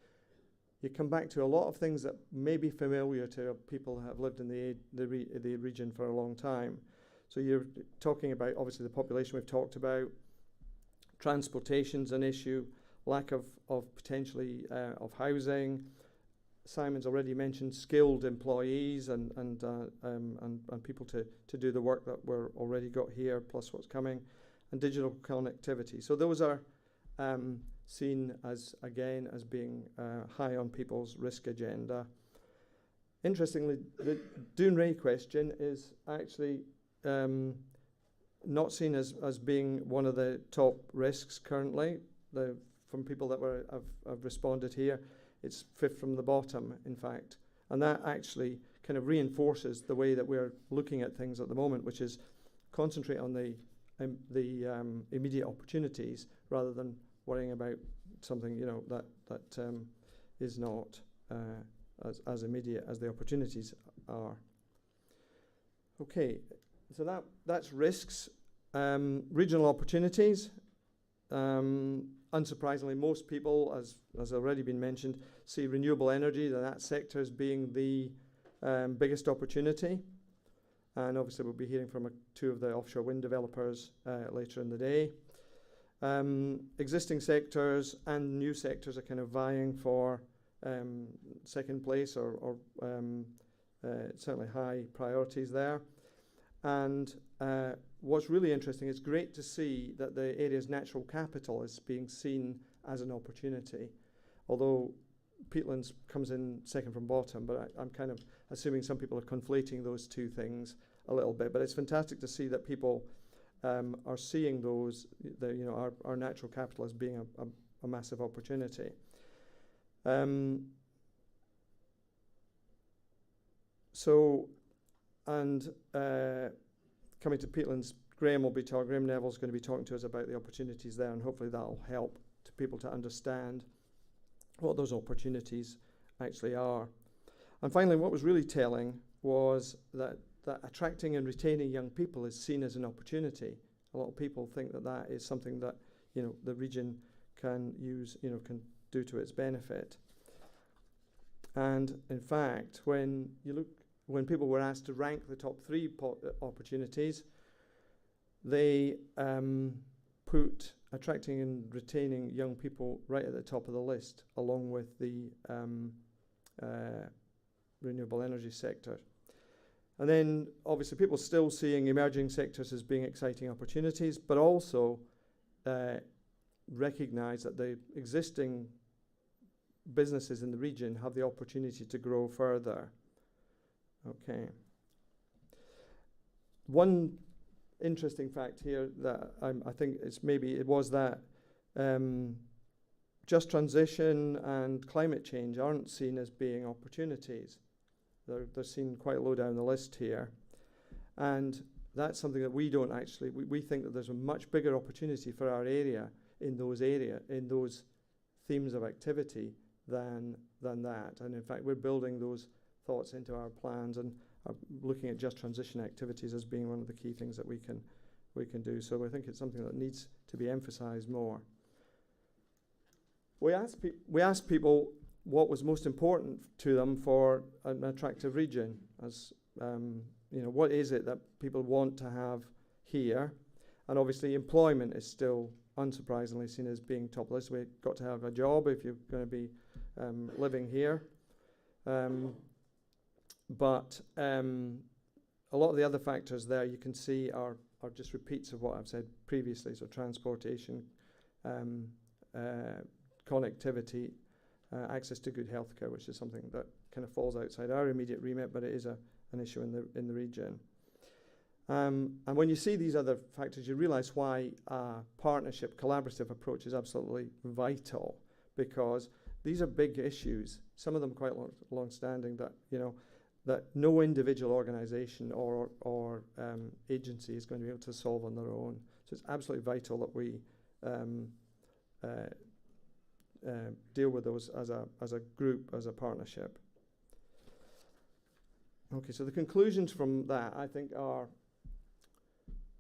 you come back to a lot of things that may be familiar to people who have lived in the region for a long time. So you're talking about, obviously, the population we've talked about. Transportation's an issue, lack of potentially of housing. Simon's already mentioned skilled employees and people to do the work that we're already got here, plus what's coming, and digital connectivity. So those are seen as being high on people's risk agenda. Interestingly, the Doon-Ray question is actually not seen as being one of the top risks currently. From people that have responded here, it's fifth from the bottom, in fact. And that actually kind of reinforces the way that we're looking at things at the moment, which is concentrate on the immediate opportunities rather than worrying about something that is not as immediate as the opportunities are. Okay, so that's risks. Regional opportunities. Unsurprisingly, most people, as already been mentioned, see renewable energy, that sector, as being the biggest opportunity. And obviously we'll be hearing from two of the offshore wind developers later in the day. Existing sectors and new sectors are kind of vying for second place or certainly high priorities there. And what's really interesting, it's great to see that the area's natural capital is being seen as an opportunity. Although peatlands comes in second from bottom, but I'm kind of assuming some people are conflating those two things a little bit. But it's fantastic to see that people are seeing our natural capital as being a massive opportunity. Coming to peatlands, Graham Neville's going to be talking to us about the opportunities there, and hopefully that'll help to people to understand what those opportunities actually are. And finally, what was really telling was that attracting and retaining young people is seen as an opportunity. A lot of people think that is something that the region can use, can do to its benefit. And in fact, when people were asked to rank the top three opportunities, they put attracting and retaining young people right at the top of the list, along with the renewable energy sector. And then obviously people still seeing emerging sectors as being exciting opportunities, but also recognise that the existing businesses in the region have the opportunity to grow further. Okay. One interesting fact here that I think it was that just transition and climate change aren't seen as being opportunities. They're seen quite low down the list here. And that's something that we don't actually, we think that there's a much bigger opportunity for our area in those themes of activity than that. And in fact, we're building those thoughts into our plans and are looking at just transition activities as being one of the key things that we can do. So I think it's something that needs to be emphasized more. We asked people what was most important to them for an attractive region. As what is it that people want to have here? And obviously, employment is still unsurprisingly seen as being top list. We've got to have a job if you're going to be living here. But a lot of the other factors there you can see are just repeats of what I've said previously. So transportation, connectivity, access to good healthcare, which is something that kind of falls outside our immediate remit, but it is an issue in the region. And when you see these other factors, you realise why a partnership, collaborative approach is absolutely vital, because these are big issues. Some of them quite long-standing that no individual organisation or agency is going to be able to solve on their own. So it's absolutely vital that we deal with those as a group, as a partnership. Okay, so the conclusions from that, I think, are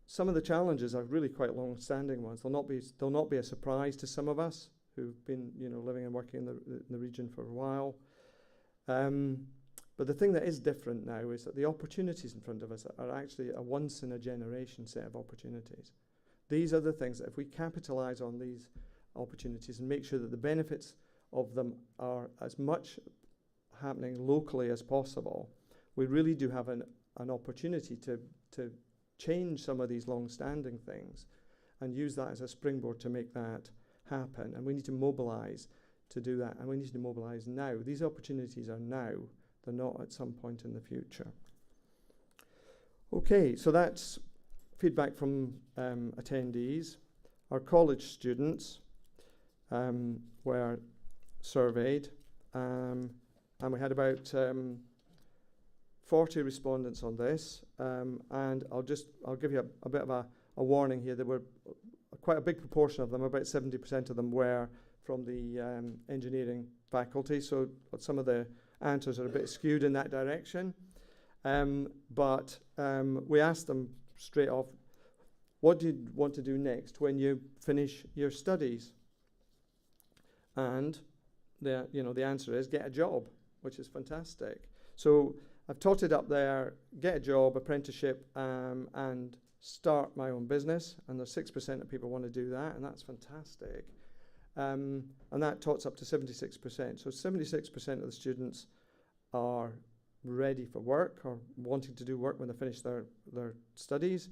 some of the challenges are really quite long-standing ones. They'll not be a surprise to some of us who've been, living and working in the region for a while. But the thing that is different now is that the opportunities in front of us are actually a once-in-a-generation set of opportunities. These are the things that if we capitalise on these opportunities and make sure that the benefits of them are as much happening locally as possible, we really do have an opportunity to change some of these long-standing things and use that as a springboard to make that happen. And we need to mobilise to do that, and we need to mobilise now. These opportunities are now. They're not at some point in the future. Okay, so that's feedback from attendees. Our college students were surveyed, and we had about 40 respondents on this. And I'll give you a bit of a warning here. There were quite a big proportion of them, about 70% of them were from the engineering faculty. So some of the answers are a bit skewed in that direction. But we asked them straight off, what do you want to do next when you finish your studies? And the answer is get a job, which is fantastic. So I've totted up there, get a job, apprenticeship, and start my own business. And there's 6% of people want to do that, and that's fantastic. And that tots up to 76%. So 76% of the students are ready for work or wanting to do work when they finish their studies.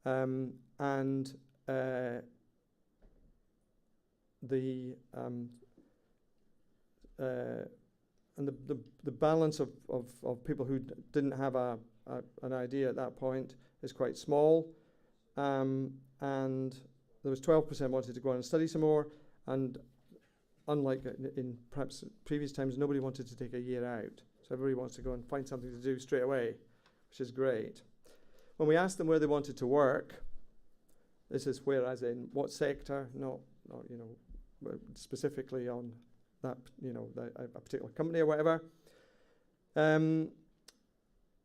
And the balance of people who didn't have an idea at that point is quite small. And there was 12% wanted to go on and study some more, and unlike in perhaps previous times, nobody wanted to take a year out. So everybody wants to go and find something to do straight away, which is great. When we asked them where they wanted to work, this is where, as in what sector, not specifically on that, a particular company or whatever.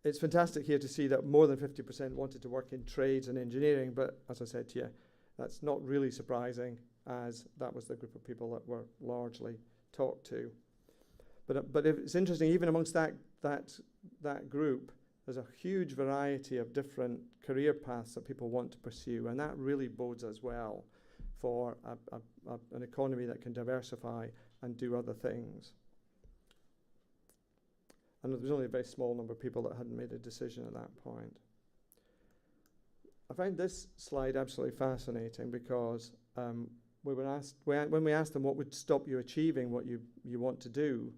It's fantastic here to see that more than 50% wanted to work in trades and engineering, but as I said to you, that's not really surprising, as that was the group of people that were largely talked to. But it's interesting, even amongst that group, there's a huge variety of different career paths that people want to pursue, and that really bodes as well for an economy that can diversify and do other things. And there was only a very small number of people that hadn't made a decision at that point. I find this slide absolutely fascinating because when we asked them what would stop you achieving what you want to do,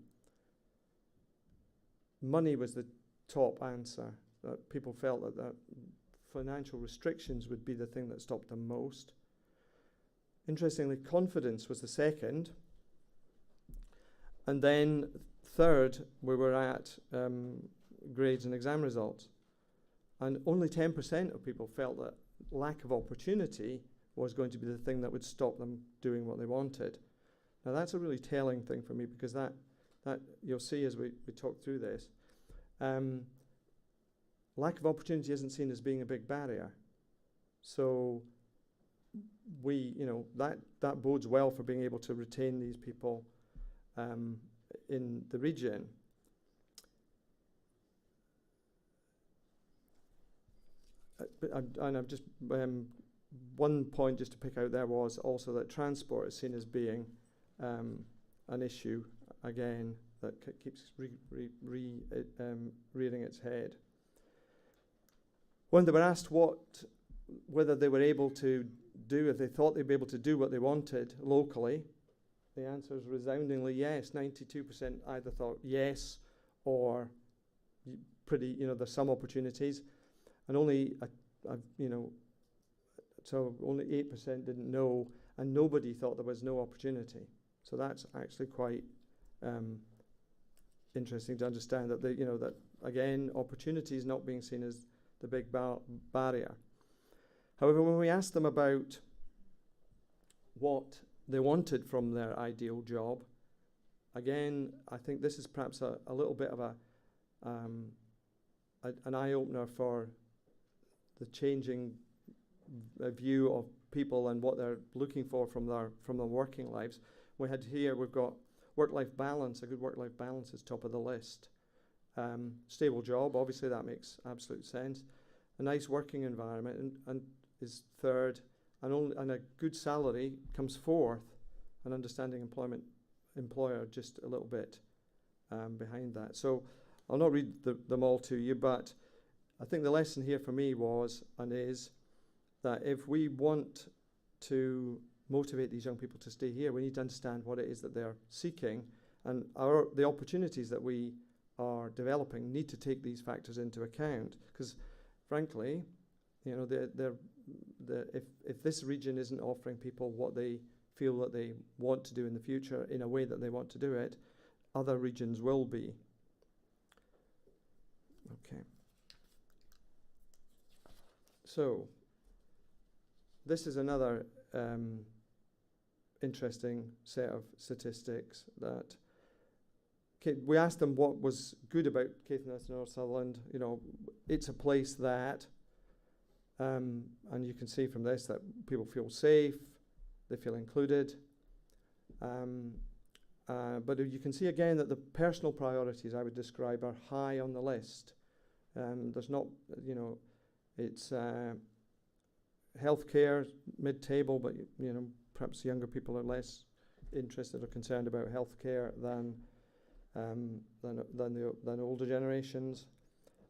money was the top answer. That people felt that financial restrictions would be the thing that stopped them most. Interestingly, confidence was the second. And then third, we were at grades and exam results. And only 10% of people felt that lack of opportunity was going to be the thing that would stop them doing what they wanted. Now that's a really telling thing for me, because that you'll see as we talk through this. Lack of opportunity isn't seen as being a big barrier. So that bodes well for being able to retain these people in the region. And I've just one point just to pick out there was also that transport is seen as being an issue again that keeps rearing its head. When they were asked whether they were able to do, if they thought they'd be able to do what they wanted locally, the answer is resoundingly yes. 92% either thought yes or there's some opportunities, and only so only 8% didn't know, and nobody thought there was no opportunity. So that's actually quite interesting to understand that that again, opportunity is not being seen as the big barrier. However, when we asked them about what they wanted from their ideal job, again, I think this is perhaps a little bit of an eye-opener for the changing view of people and what they're looking for from their working lives. We've got work-life balance. A good work-life balance is top of the list. Stable job, obviously that makes absolute sense. A nice working environment and is third, and a good salary comes fourth. An understanding employer just a little bit behind that. So I'll not read them all to you, but I think the lesson here for me was and is that if we want to motivate these young people to stay here, we need to understand what it is that they're seeking, and the opportunities that we are developing need to take these factors into account. Because frankly, if this region isn't offering people what they feel that they want to do in the future in a way that they want to do it, other regions will be. Okay. So this is another interesting set of statistics that we asked them what was good about Caithness, North Sutherland. It's a place that, and you can see from this that people feel safe, they feel included. But you can see again that the personal priorities I would describe are high on the list. There's not, it's healthcare mid-table, but perhaps younger people are less interested or concerned about healthcare than older generations.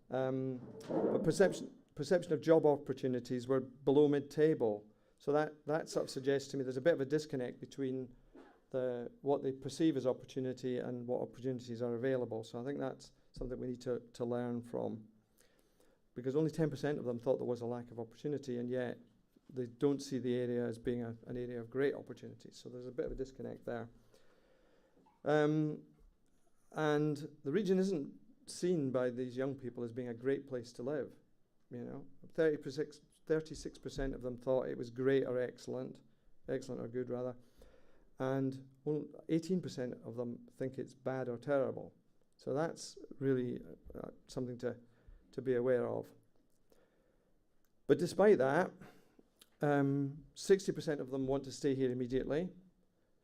But perception of job opportunities were below mid-table. So that sort of suggests to me there's a bit of a disconnect between what they perceive as opportunity and what opportunities are available. So I think that's something we need to learn from. Because only 10% of them thought there was a lack of opportunity, and yet they don't see the area as being an area of great opportunities. So there's a bit of a disconnect there. And the region isn't seen by these young people as being a great place to live. 36% of them thought it was great or excellent or good rather, and 18% of them think it's bad or terrible. So that's really something to be aware of. But despite that, 60% of them want to stay here immediately,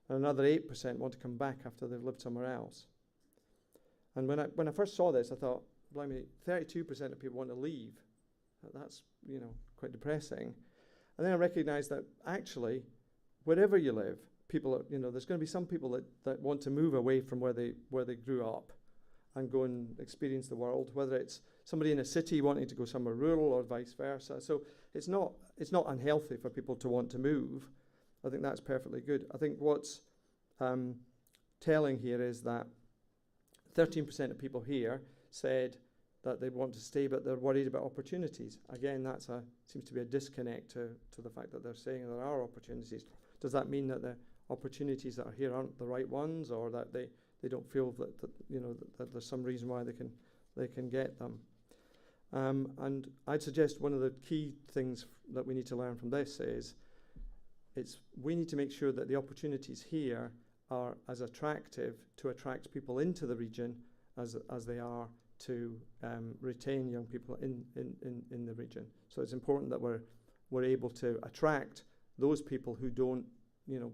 and another 8% want to come back after they've lived somewhere else. And when I first saw this, I thought, blimey, 32% of people want to leave. That's quite depressing. And then I recognised that actually, wherever you live, people are, there's going to be some people that want to move away from where they grew up and go and experience the world, whether it's somebody in a city wanting to go somewhere rural or vice versa. So it's not unhealthy for people to want to move. I think that's perfectly good. I think what's telling here is that 13% of people here said that they want to stay, but they're worried about opportunities. Again, seems to be a disconnect to the fact that they're saying there are opportunities. Does that mean that the opportunities that are here aren't the right ones, or that they don't feel that there's some reason why they can get them? And I'd suggest one of the key things that we need to learn from this is we need to make sure that the opportunities here are as attractive to attract people into the region as they are to retain young people in the region. So it's important that we're able to attract those people who don't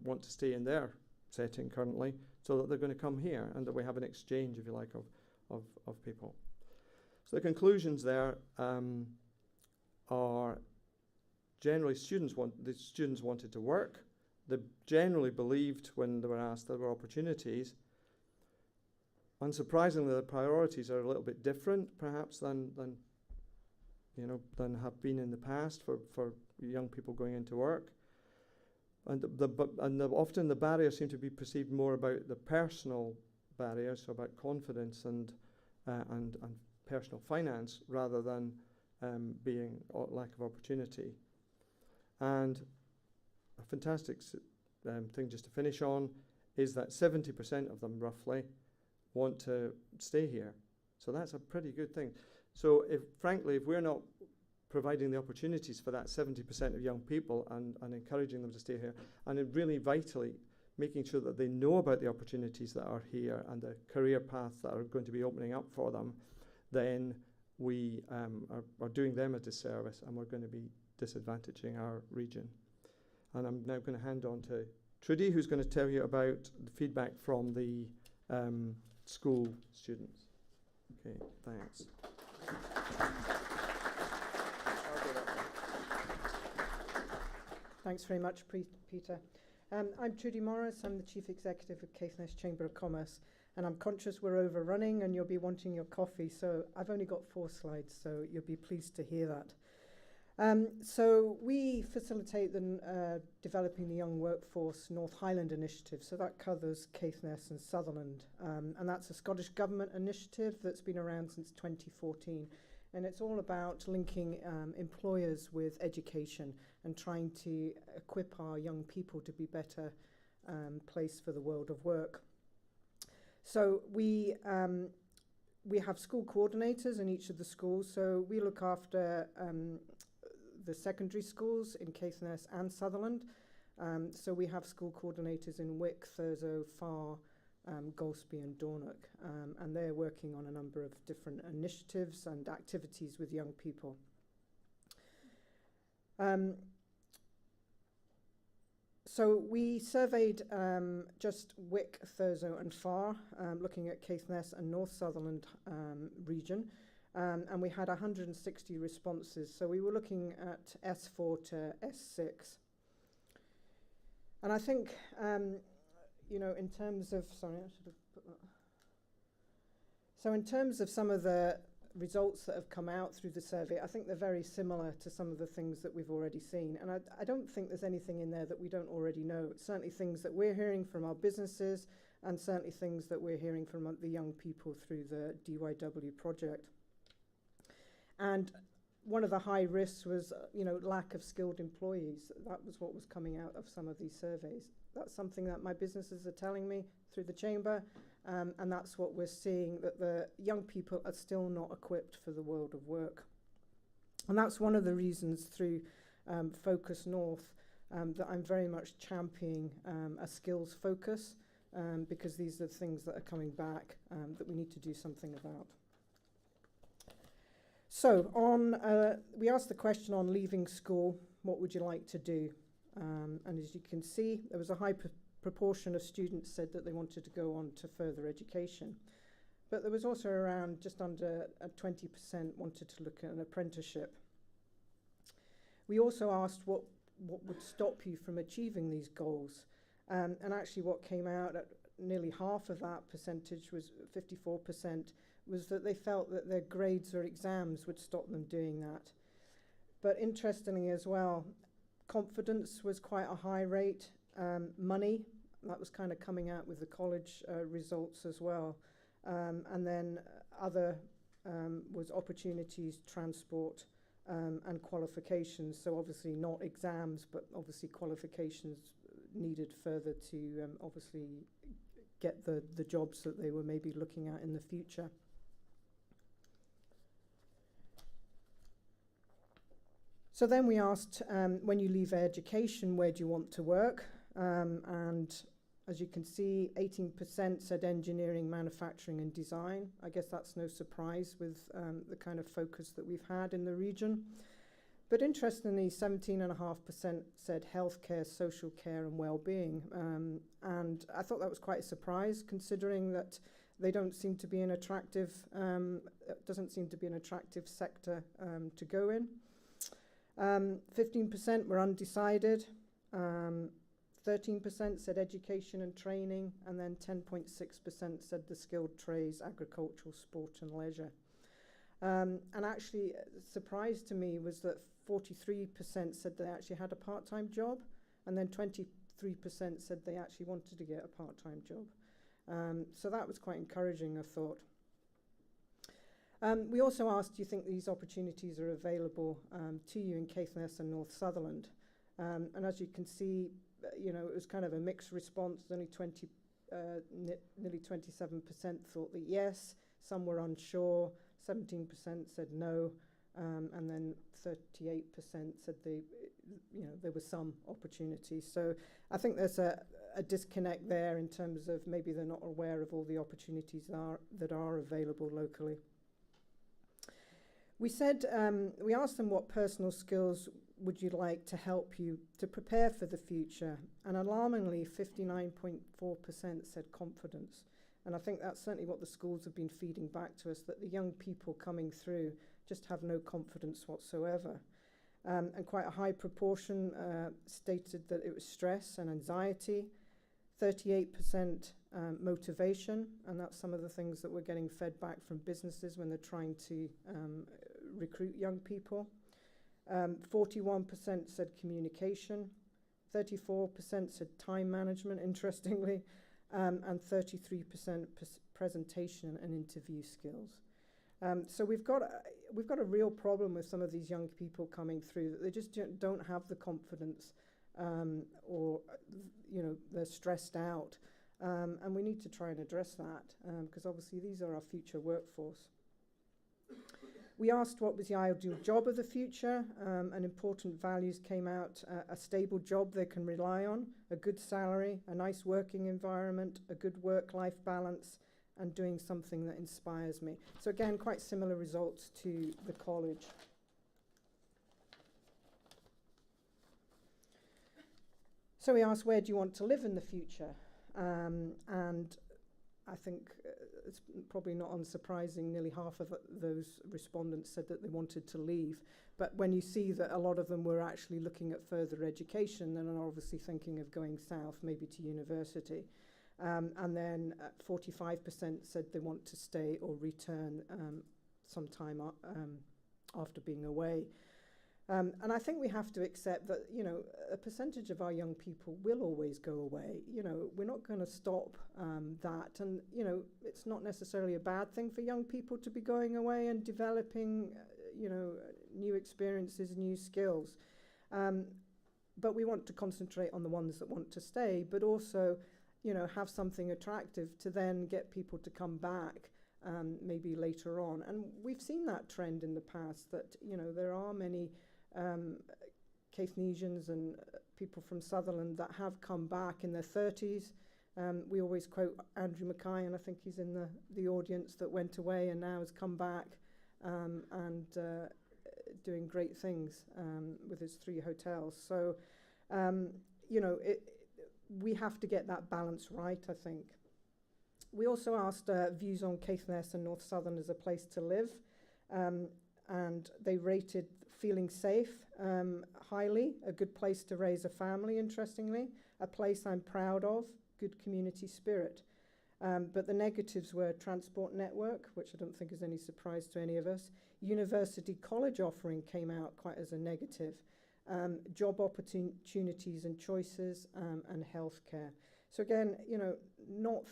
want to stay in their setting currently, so that they're going to come here, and that we have an exchange, if you like, of people. So the conclusions there are generally the students wanted to work. They generally believed when they were asked there were opportunities. Unsurprisingly, the priorities are a little bit different, perhaps, than have been in the past for young people going into work. And often the barriers seem to be perceived more about the personal barriers, so about confidence and personal finance, rather than being lack of opportunity. And a fantastic thing just to finish on is that 70% of them roughly want to stay here. So that's a pretty good thing. So frankly, if we're not providing the opportunities for that 70% of young people and encouraging them to stay here, and really vitally making sure that they know about the opportunities that are here and the career paths that are going to be opening up for them, then we are doing them a disservice, and we're going to be disadvantaging our region. And I'm now going to hand on to Trudy, who's going to tell you about the feedback from the school students. Okay, thanks. Thanks very much, Peter. I'm Trudy Morris. I'm the Chief Executive of Caithness Chamber of Commerce, and I'm conscious we're overrunning and you'll be wanting your coffee, so I've only got 4 slides, so you'll be pleased to hear that. So we facilitate the developing the young workforce North Highland initiative. So that covers Caithness and Sutherland, and that's a Scottish Government initiative that's been around since 2014. And it's all about linking employers with education and trying to equip our young people to be better placed for the world of work. So we have school coordinators in each of the schools. So we look after the secondary schools in Caithness and Sutherland. So we have school coordinators in Wick, Thurso, Farr, Golspie and Dornoch, and they're working on a number of different initiatives and activities with young people. So we surveyed just Wick, Thurso and Farr, looking at Caithness and North Sutherland region, and we had 160 responses. So we were looking at S4 to S6. And I think in terms of, sorry, I should have put that. So in terms of some of the results that have come out through the survey, I think they're very similar to some of the things that we've already seen. And I don't think there's anything in there that we don't already know. It's certainly things that we're hearing from our businesses, and certainly things that we're hearing from the young people through the DYW project. And one of the high risks was, lack of skilled employees. That was what was coming out of some of these surveys. That's something that my businesses are telling me through the chamber, and that's what we're seeing, that the young people are still not equipped for the world of work. And that's one of the reasons through Focus North that I'm very much championing a skills focus, because these are things that are coming back that we need to do something about. So we asked the question on leaving school, what would you like to do? And as you can see, there was a high proportion of students said that they wanted to go on to further education. But there was also around just under 20% wanted to look at an apprenticeship. We also asked what would stop you from achieving these goals. And actually what came out at nearly half of that percentage, was 54%, was that they felt that their grades or exams would stop them doing that. But interestingly as well, confidence was quite a high rate. Money, that was kind of coming out with the college results as well. And then other was opportunities, transport, and qualifications. So obviously not exams, but obviously qualifications needed further to obviously get the jobs that they were maybe looking at in the future. So then we asked, when you leave education, where do you want to work? And as you can see, 18% said engineering, manufacturing and design. I guess that's no surprise with the kind of focus that we've had in the region. But interestingly, 17.5% said healthcare, social care and well-being. And I thought that was quite a surprise, considering that they don't seem to be an attractive, it doesn't seem to be an attractive sector to go in. 15% were undecided. 13% said education and training, and then 10.6% said the skilled trades, agricultural, sport and leisure. And actually, a surprise to me was that 43% said they actually had a part-time job, and then 23% said they actually wanted to get a part-time job. So that was quite encouraging, I thought. We also asked, do you think these opportunities are available to you in Caithness and North Sutherland? And as you can see, you know, it was kind of a mixed response. Only nearly 27% thought that yes, some were unsure, 17% said no, and then 38% said there was some opportunity. So I think there's a disconnect there in terms of maybe they're not aware of all the opportunities that are available locally. We said, we asked them what personal skills would you like to help you to prepare for the future, and alarmingly 59.4% said confidence. And I think that's certainly what the schools have been feeding back to us, that the young people coming through just have no confidence whatsoever. And quite a high proportion stated that it was stress and anxiety, 38% motivation, and that's some of the things that we're getting fed back from businesses when they're trying to recruit young people. 41% said communication, 34% said time management, interestingly, and 33% presentation and interview skills. So we've got a real problem with some of these young people coming through, that they just don't have the confidence, or they're stressed out, and we need to try and address that, because obviously these are our future workforce. We asked what was the ideal job of the future, and important values came out: a stable job they can rely on, a good salary, a nice working environment, a good work-life balance, and doing something that inspires me. So again, quite similar results to the college. So we asked, where do you want to live in the future? And I think it's probably not unsurprising, nearly half of those respondents said that they wanted to leave. But when you see that a lot of them were actually looking at further education, then are obviously thinking of going south, maybe to university. And then 45% said they want to stay or return sometime after being away. And I think we have to accept that, a percentage of our young people will always go away. We're not going to stop that. And, it's not necessarily a bad thing for young people to be going away and developing, new experiences, new skills. But we want to concentrate on the ones that want to stay, but also, have something attractive to then get people to come back maybe later on. And we've seen that trend in the past, that, there are many Caithnesians and people from Sutherland that have come back in their 30s. We always quote Andrew Mackay, and I think he's in the audience, that went away and now has come back and doing great things with his 3 hotels. So, we have to get that balance right, I think. We also asked views on Caithness and North Southern as a place to live, and they rated feeling safe highly, a good place to raise a family, interestingly, a place I'm proud of, good community spirit. But the negatives were transport network, which I don't think is any surprise to any of us. University college offering came out quite as a negative. Job opportunities and choices, and healthcare. So again, not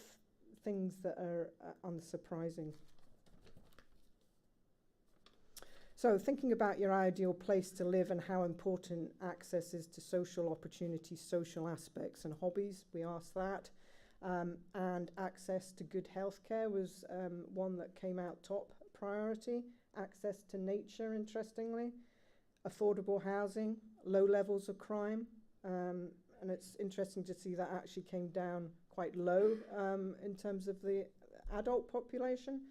things that are unsurprising. So thinking about your ideal place to live and how important access is to social opportunities, social aspects and hobbies, we asked that. And access to good healthcare was one that came out top priority. Access to nature, interestingly. Affordable housing, low levels of crime. And it's interesting to see that actually came down quite low in terms of the adult population.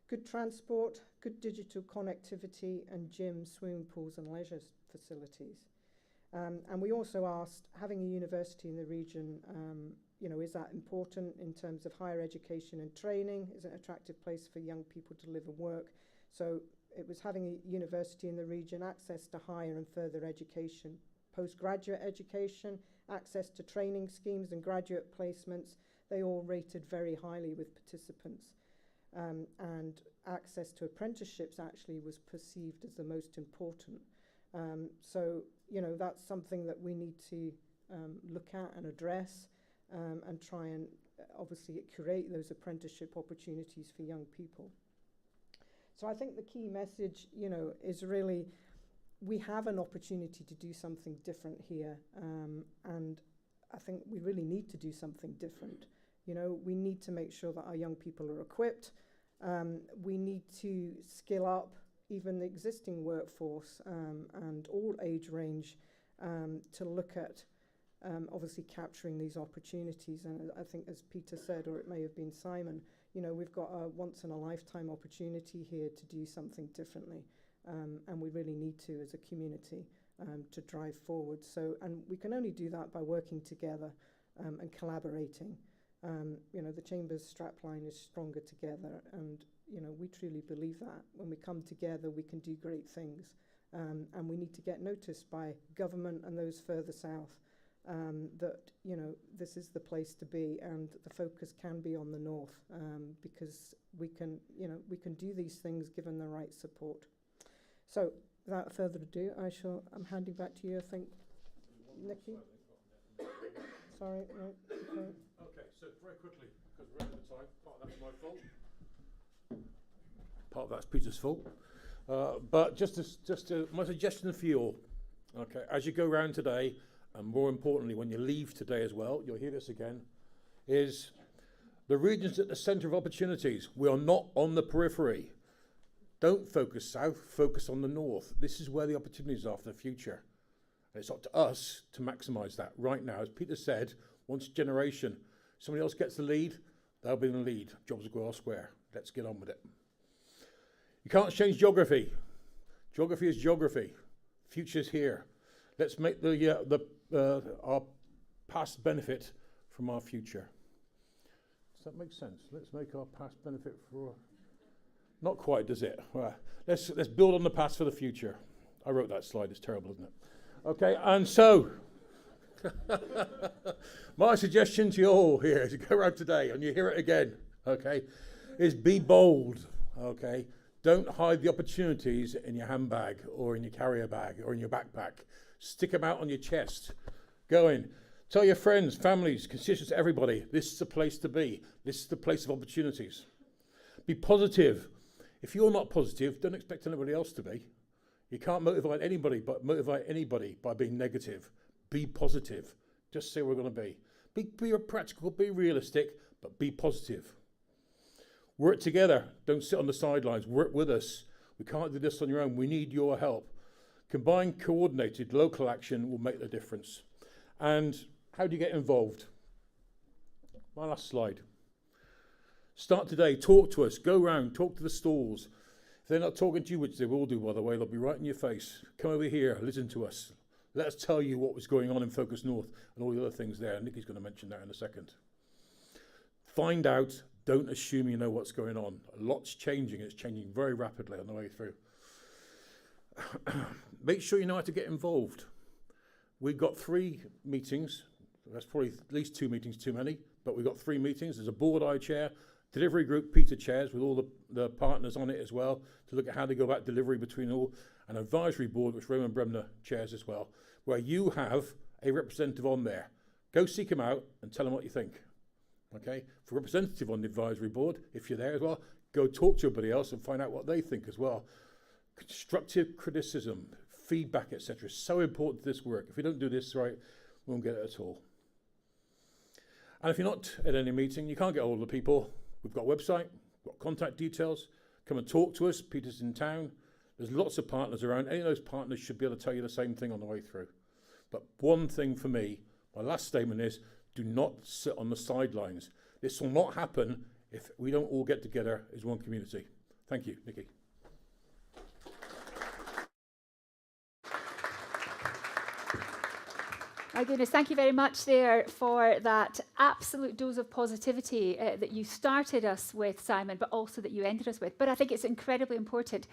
Good transport, good digital connectivity, and gyms, swimming pools and leisure facilities. And we also asked, having a university in the region, is that important in terms of higher education and training? Is it an attractive place for young people to live and work? So it was having a university in the region, access to higher and further education, postgraduate education, access to training schemes and graduate placements. They all rated very highly with participants. And access to apprenticeships actually was perceived as the most important. So, that's something that we need to look at and address and try and obviously curate those apprenticeship opportunities for young people. So I think the key message, is really we have an opportunity to do something different here. And I think we really need to do something different. We need to make sure that our young people are equipped. We need to skill up even the existing workforce and all age range to look at obviously capturing these opportunities. And I think, as Peter said, or it may have been Simon, we've got a once in a lifetime opportunity here to do something differently. And we really need to as a community to drive forward. So, and we can only do that by working together and collaborating. The Chamber's strapline is stronger together, and we truly believe that when we come together we can do great things, and we need to get noticed by government and those further south that this is the place to be, and the focus can be on the north, because we can do these things given the right support. So without further ado, I'm handing back to you, I think, Nikki. Sorry, no, okay. Okay, so very quickly, because we're out of time, part of that's my fault. Part of that's Peter's fault. But just my suggestion for you all, okay, as you go around today, and more importantly, when you leave today as well, you'll hear this again, is the region's at the centre of opportunities. We are not on the periphery. Don't focus south, focus on the north. This is where the opportunities are for the future. And it's up to us to maximise that right now. As Peter said, once a generation, somebody else gets the lead, they'll be in the lead. Jobs will go elsewhere. Let's get on with it. You can't change geography. Geography is geography. Future's here. Let's make our past benefit from our future. Does that make sense? Let's make our past benefit for... Not quite, does it? Well, let's build on the past for the future. I wrote that slide. It's terrible, isn't it? Okay, and so... my suggestion to you all here as you go around today, and you hear it again, okay, is be bold, okay? Don't hide the opportunities in your handbag or in your carrier bag or in your backpack. Stick them out on your chest. Go in. Tell your friends, families, constituents, everybody, this is the place to be. This is the place of opportunities. Be positive. If you're not positive, don't expect anybody else to be. You can't motivate anybody by being negative. Be positive. Just say we're going to be. Be practical, be realistic, but be positive. Work together. Don't sit on the sidelines. Work with us. We can't do this on your own. We need your help. Combined, coordinated, local action will make the difference. And how do you get involved? My last slide. Start today. Talk to us. Go round. Talk to the stalls. If they're not talking to you, which they will do, by the way, they'll be right in your face. Come over here. Listen to us. Let us tell you what was going on in Focus North and all the other things there. Nikki's going to mention that in a second. Find out. Don't assume you know what's going on. A lot's changing. It's changing very rapidly on the way through. Make sure you know how to get involved. We've got 3 meetings. That's probably at least 2 meetings too many, but we've got 3 meetings. There's a board I chair, delivery group Peter chairs with all the partners on it as well to look at how to go about delivery between all, an advisory board which Roman Bremner chairs as well, where you have a representative on there. Go seek him out and tell him what you think. Okay, for representative on the advisory board, if you're there as well, go talk to everybody else and find out what they think as well. Constructive criticism, feedback, etc. is so important to this work. If we don't do this right, we won't get it at all. And if you're not at any meeting, you can't get hold of the people. We've got a website, we've got contact details. Come and talk to us. Peter's in town. There's lots of partners around. Any of those partners should be able to tell you the same thing on the way through. But one thing for me, my last statement is, do not sit on the sidelines. This will not happen if we don't all get together as one community. Thank you, Nikki. My goodness, thank you very much there for that absolute dose of positivity that you started us with, Simon, but also that you ended us with. But I think it's incredibly important,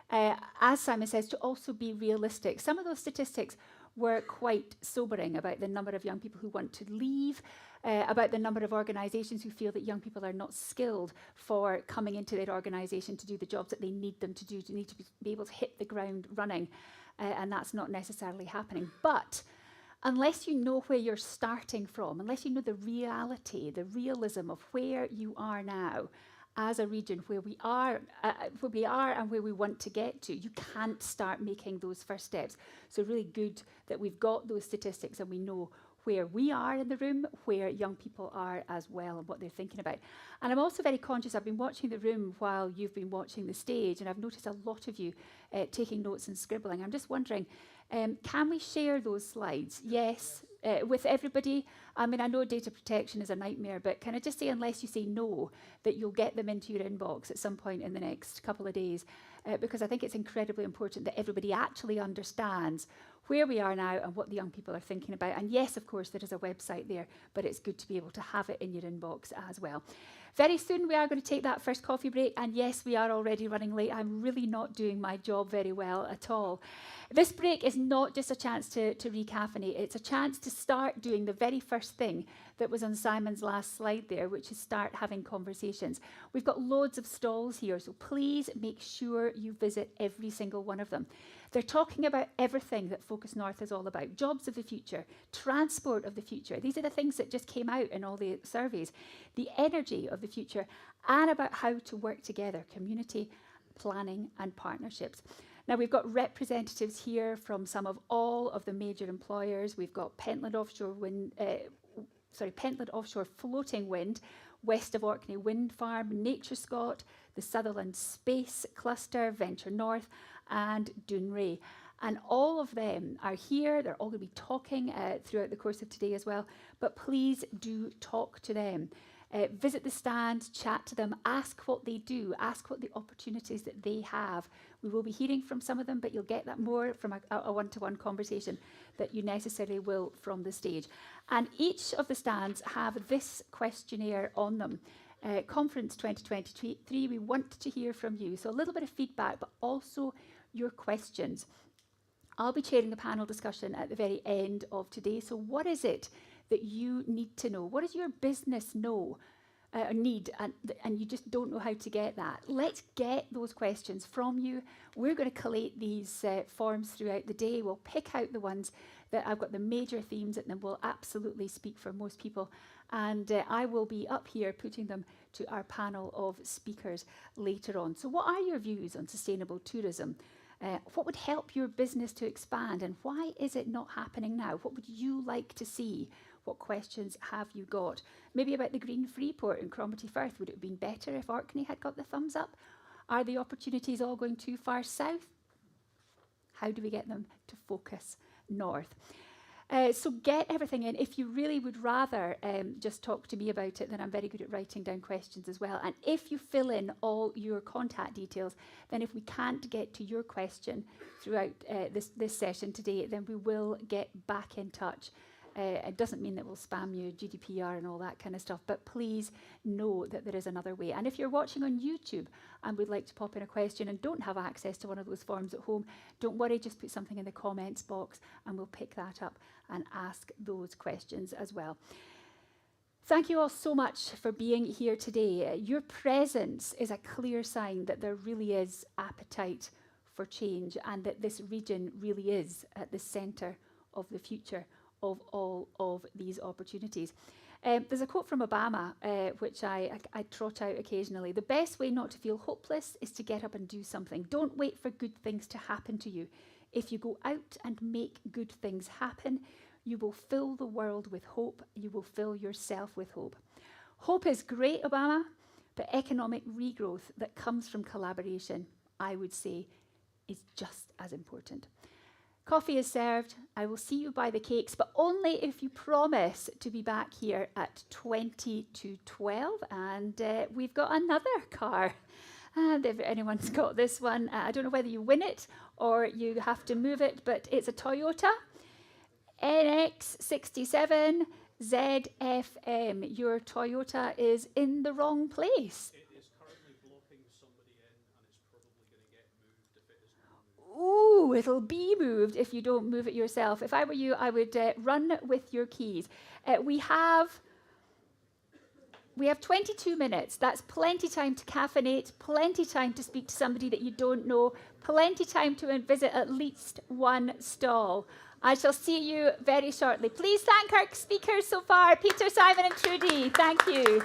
as Simon says, to also be realistic. Some of those statistics were quite sobering about the number of young people who want to leave, about the number of organisations who feel that young people are not skilled for coming into their organisation to do the jobs that they need them to do, to need to be able to hit the ground running, and that's not necessarily happening. But unless you know where you're starting from, unless you know the reality, the realism of where you are now as a region, where we are and where we want to get to, you can't start making those first steps. So really good that we've got those statistics and we know where we are in the room, where young people are as well, and what they're thinking about. And I'm also very conscious, I've been watching the room while you've been watching the stage, and I've noticed a lot of you taking notes and scribbling. I'm just wondering, can we share those slides? Yes, with everybody. I mean, I know data protection is a nightmare, but can I just say, unless you say no, that you'll get them into your inbox at some point in the next couple of days, because I think it's incredibly important that everybody actually understands where we are now and what the young people are thinking about. And yes, of course, there is a website there, but it's good to be able to have it in your inbox as well. Very soon we are going to take that first coffee break, and yes, we are already running late. I'm really not doing my job very well at all. This break is not just a chance to recaffeinate, it's a chance to start doing the very first thing that was on Simon's last slide there, which is start having conversations. We've got loads of stalls here, so please make sure you visit every single one of them. They're talking about everything that Focus North is all about. Jobs of the future, transport of the future. These are the things that just came out in all the surveys. The energy of the future, and about how to work together, community, planning and partnerships. Now we've got representatives here from all of the major employers. We've got Pentland Offshore Floating Wind, West of Orkney Wind Farm, Nature Scott, the Sutherland Space Cluster, Venture North and Dounreay. And all of them are here. They're all going to be talking throughout the course of today as well. But please do talk to them. Visit the stand, chat to them, ask what they do, ask what the opportunities that they have. We will be hearing from some of them, but you'll get that more from a one-to-one conversation that you necessarily will from the stage. And each of the stands have this questionnaire on them. Conference 2023, we want to hear from you. So a little bit of feedback, but also your questions. I'll be chairing the panel discussion at the very end of today. So what is it that you need to know? What does your business need, and you just don't know how to get that? Let's get those questions from you. We're going to collate these forms throughout the day. We'll pick out the ones that I've got the major themes in them will absolutely speak for most people. And I will be up here putting them to our panel of speakers later on. So what are your views on sustainable tourism? What would help your business to expand, and why is it not happening now? What would you like to see? What questions have you got? Maybe about the Green Freeport in Cromarty Firth. Would it have been better if Orkney had got the thumbs up? Are the opportunities all going too far south? How do we get them to focus north? So get everything in. If you really would rather just talk to me about it, then I'm very good at writing down questions as well. And if you fill in all your contact details, then if we can't get to your question throughout this session today, then we will get back in touch. It doesn't mean that we'll spam you, GDPR and all that kind of stuff, but please know that there is another way. And if you're watching on YouTube and would like to pop in a question and don't have access to one of those forms at home, don't worry, just put something in the comments box and we'll pick that up and ask those questions as well. Thank you all so much for being here today. Your presence is a clear sign that there really is appetite for change and that this region really is at the centre of the future of all of these opportunities. There's a quote from Obama, which I trot out occasionally. The best way not to feel hopeless is to get up and do something. Don't wait for good things to happen to you. If you go out and make good things happen, you will fill the world with hope. You will fill yourself with hope. Hope is great, Obama, but economic regrowth that comes from collaboration, I would say, is just as important. Coffee is served. I will see you by the cakes, but only if you promise to be back here at 20 to 12. And we've got another car. And if anyone's got this one, I don't know whether you win it or you have to move it, but it's a Toyota NX67 ZFM. Your Toyota is in the wrong place. It is currently blocking somebody in and it's probably going to get moved if it isn't moved. Ooh, it'll be moved if you don't move it yourself. If I were you, I would run with your keys. We have 22 minutes. That's plenty time to caffeinate, plenty time to speak to somebody that you don't know, plenty time to visit at least one stall. I shall see you very shortly. Please thank our speakers so far, Peter, Simon and Trudy. Thank you.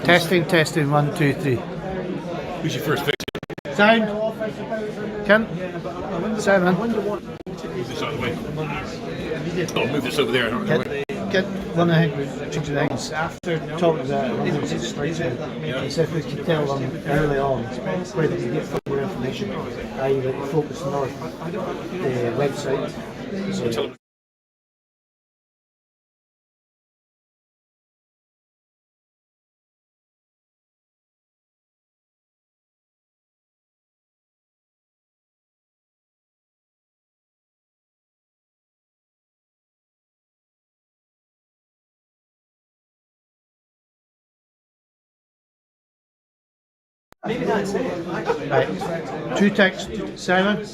Testing, 1, 2, 3. Who's your first victim? Sound. Kent. Simon. Move this out of the way. Oh, move this over there. Kent. One of the things after talking to that, it strikes me. As if we could tell them early on where they could get more information, i.e. like Focus North, the website. So, right. 2 text, Simon.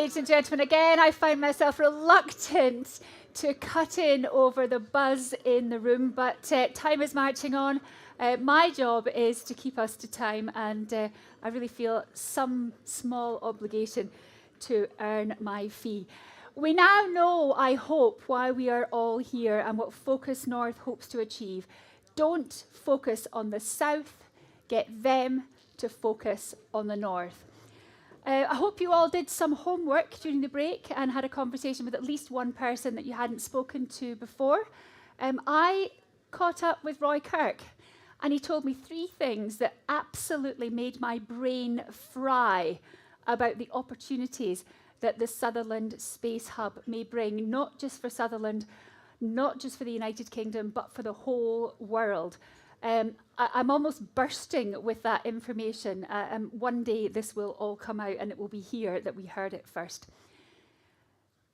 Ladies and gentlemen, again, I find myself reluctant to cut in over the buzz in the room, but time is marching on. My job is to keep us to time, and I really feel some small obligation to earn my fee. We now know, I hope, why we are all here and what Focus North hopes to achieve. Don't focus on the south, get them to focus on the north. I hope you all did some homework during the break and had a conversation with at least one person that you hadn't spoken to before. I caught up with Roy Kirk, and he told me 3 things that absolutely made my brain fry about the opportunities that the Sutherland Space Hub may bring, not just for Sutherland, not just for the United Kingdom, but for the whole world. I'm almost bursting with that information. One day this will all come out and it will be here that we heard it first.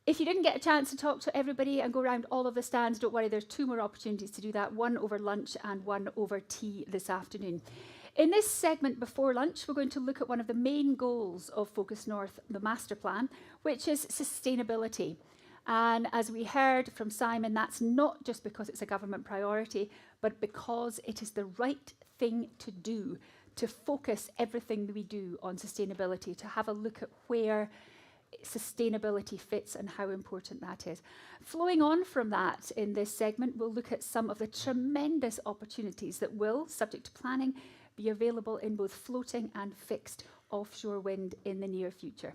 If you didn't get a chance to talk to everybody and go around all of the stands, don't worry, there's 2 more opportunities to do that, one over lunch and one over tea this afternoon. In this segment before lunch, we're going to look at one of the main goals of Focus North, the master plan, which is sustainability. And as we heard from Simon, that's not just because it's a government priority, but because it is the right thing to do, to focus everything that we do on sustainability, to have a look at where sustainability fits and how important that is. Flowing on from that in this segment, we'll look at some of the tremendous opportunities that will, subject to planning, be available in both floating and fixed offshore wind in the near future.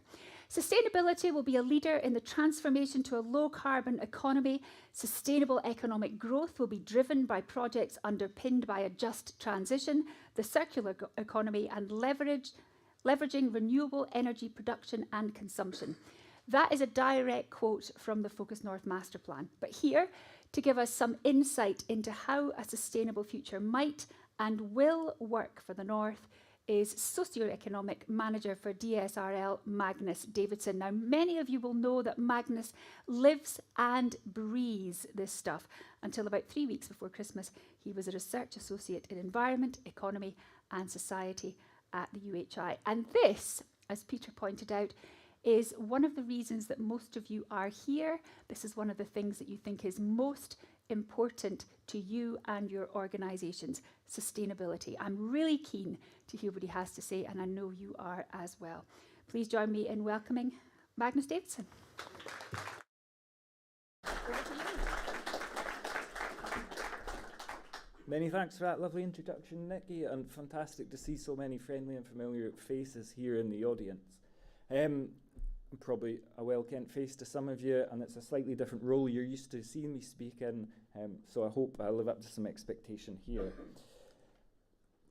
Sustainability will be a leader in the transformation to a low-carbon economy. Sustainable economic growth will be driven by projects underpinned by a just transition, the circular economy, and leveraging renewable energy production and consumption. That is a direct quote from the Focus North Master Plan. But here, to give us some insight into how a sustainable future might and will work for the North, is Socioeconomic Manager for DSRL, Magnus Davidson. Now, many of you will know that Magnus lives and breathes this stuff. Until about 3 weeks before Christmas, he was a Research Associate in Environment, Economy and Society at the UHI. And this, as Peter pointed out, is one of the reasons that most of you are here. This is one of the things that you think is most important to you and your organisations, sustainability. I'm really keen to hear what he has to say, and I know you are as well. Please join me in welcoming Magnus Davidson. Over to you. Many thanks for that lovely introduction, Nikki, and fantastic to see so many friendly and familiar faces here in the audience. I'm probably a well-kent face to some of you, and it's a slightly different role you're used to seeing me speak in, so I hope I live up to some expectation here.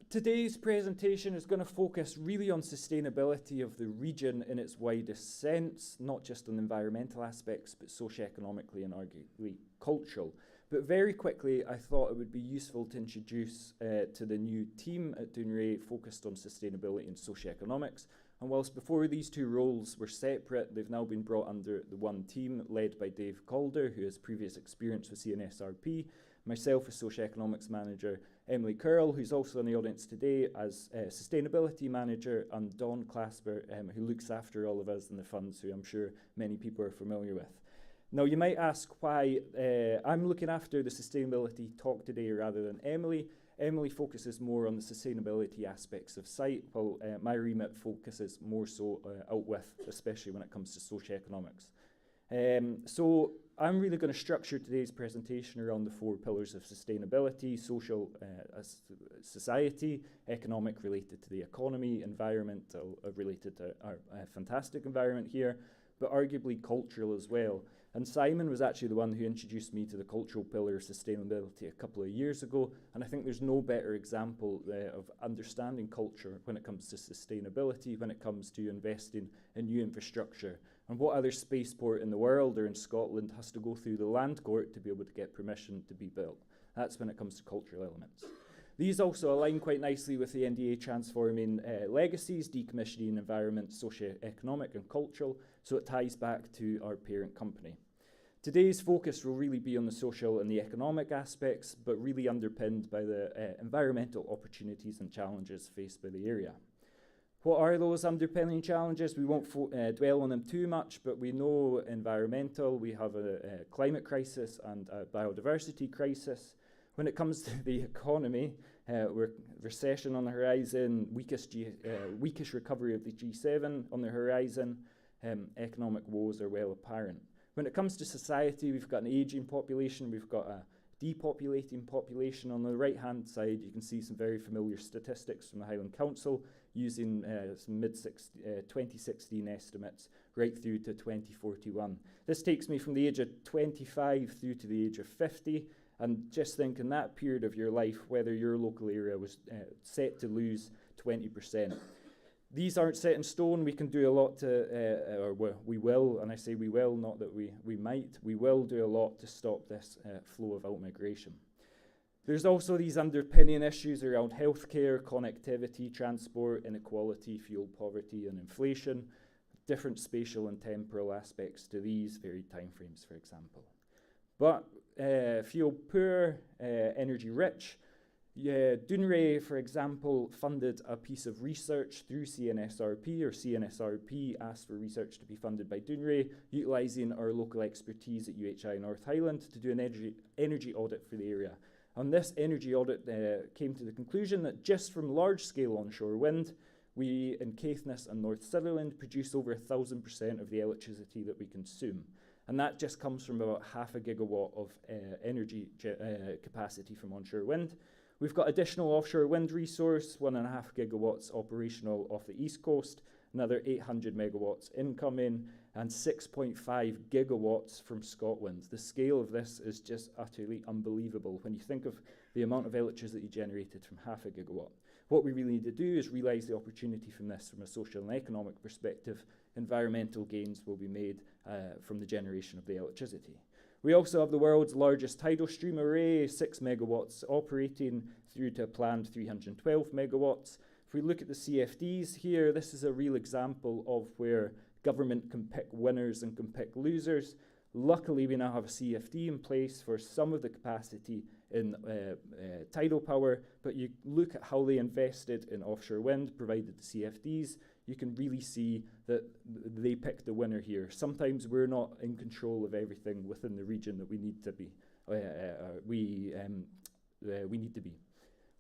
Today's presentation is going to focus really on sustainability of the region in its widest sense, not just on environmental aspects, but socio-economically and arguably cultural. But very quickly, I thought it would be useful to introduce to the new team at Dounreay focused on sustainability and socioeconomics. And whilst before these 2 roles were separate, they've now been brought under the one team led by Dave Calder, who has previous experience with CNSRP, myself as Socioeconomics Manager, Emily Curl, who's also in the audience today as Sustainability Manager, and Dawn Clasper, who looks after all of us in the funds, who I'm sure many people are familiar with. Now, you might ask why I'm looking after the sustainability talk today rather than Emily. Emily focuses more on the sustainability aspects of site, while my remit focuses more so out with, especially when it comes to socioeconomics. So I'm really going to structure today's presentation around the 4 pillars of sustainability: social, society, economic related to the economy, environmental related to our fantastic environment here, but arguably cultural as well. And Simon was actually the one who introduced me to the cultural pillar of sustainability a couple of years ago, and I think there's no better example of understanding culture when it comes to sustainability, when it comes to investing in new infrastructure. And what other spaceport in the world or in Scotland has to go through the land court to be able to get permission to be built? That's when it comes to cultural elements. These also align quite nicely with the NDA transforming legacies, decommissioning environment, socio-economic and cultural, so it ties back to our parent company. Today's focus will really be on the social and the economic aspects, but really underpinned by the environmental opportunities and challenges faced by the area. What are those underpinning challenges? We won't dwell on them too much, but we know environmental, we have a climate crisis and a biodiversity crisis. When it comes to the economy, we're recession on the horizon, weakish recovery of the G7 on the horizon, economic woes are well apparent. When it comes to society, we've got an ageing population, we've got a depopulating population. On the right-hand side, you can see some very familiar statistics from the Highland Council using some mid-2016 estimates right through to 2041. This takes me from the age of 25 through to the age of 50, and just think in that period of your life whether your local area was set to lose 20%. These aren't set in stone. We can do a lot to, we will, and I say we will, not that we might, we will do a lot to stop this flow of out-migration. There's also these underpinning issues around healthcare, connectivity, transport, inequality, fuel poverty, and inflation. Different spatial and temporal aspects to these varied timeframes, for example. But fuel poor, energy rich. Dunray, for example, funded a piece of research through CNSRP, or CNSRP asked for research to be funded by Dunray, utilising our local expertise at UHI North Highland to do an energy audit for the area. And this energy audit came to the conclusion that just from large-scale onshore wind, we in Caithness and North Sutherland produce over 1,000% of the electricity that we consume. And that just comes from about 0.5 gigawatt of energy capacity from onshore wind. We've got additional offshore wind resource, 1.5 gigawatts operational off the east coast, another 800 megawatts incoming, and 6.5 gigawatts from Scotland. The scale of this is just utterly unbelievable when you think of the amount of electricity generated from 0.5 gigawatt. What we really need to do is realise the opportunity from this from a social and economic perspective. Environmental gains will be made from the generation of the electricity. We also have the world's largest tidal stream array, 6 megawatts operating through to a planned 312 megawatts. If we look at the CFDs here, this is a real example of where government can pick winners and can pick losers. Luckily, we now have a CFD in place for some of the capacity in tidal power, but you look at how they invested in offshore wind, provided the CFDs, you can really see that they picked the winner here. Sometimes we're not in control of everything within the region that we need to be. We need to be.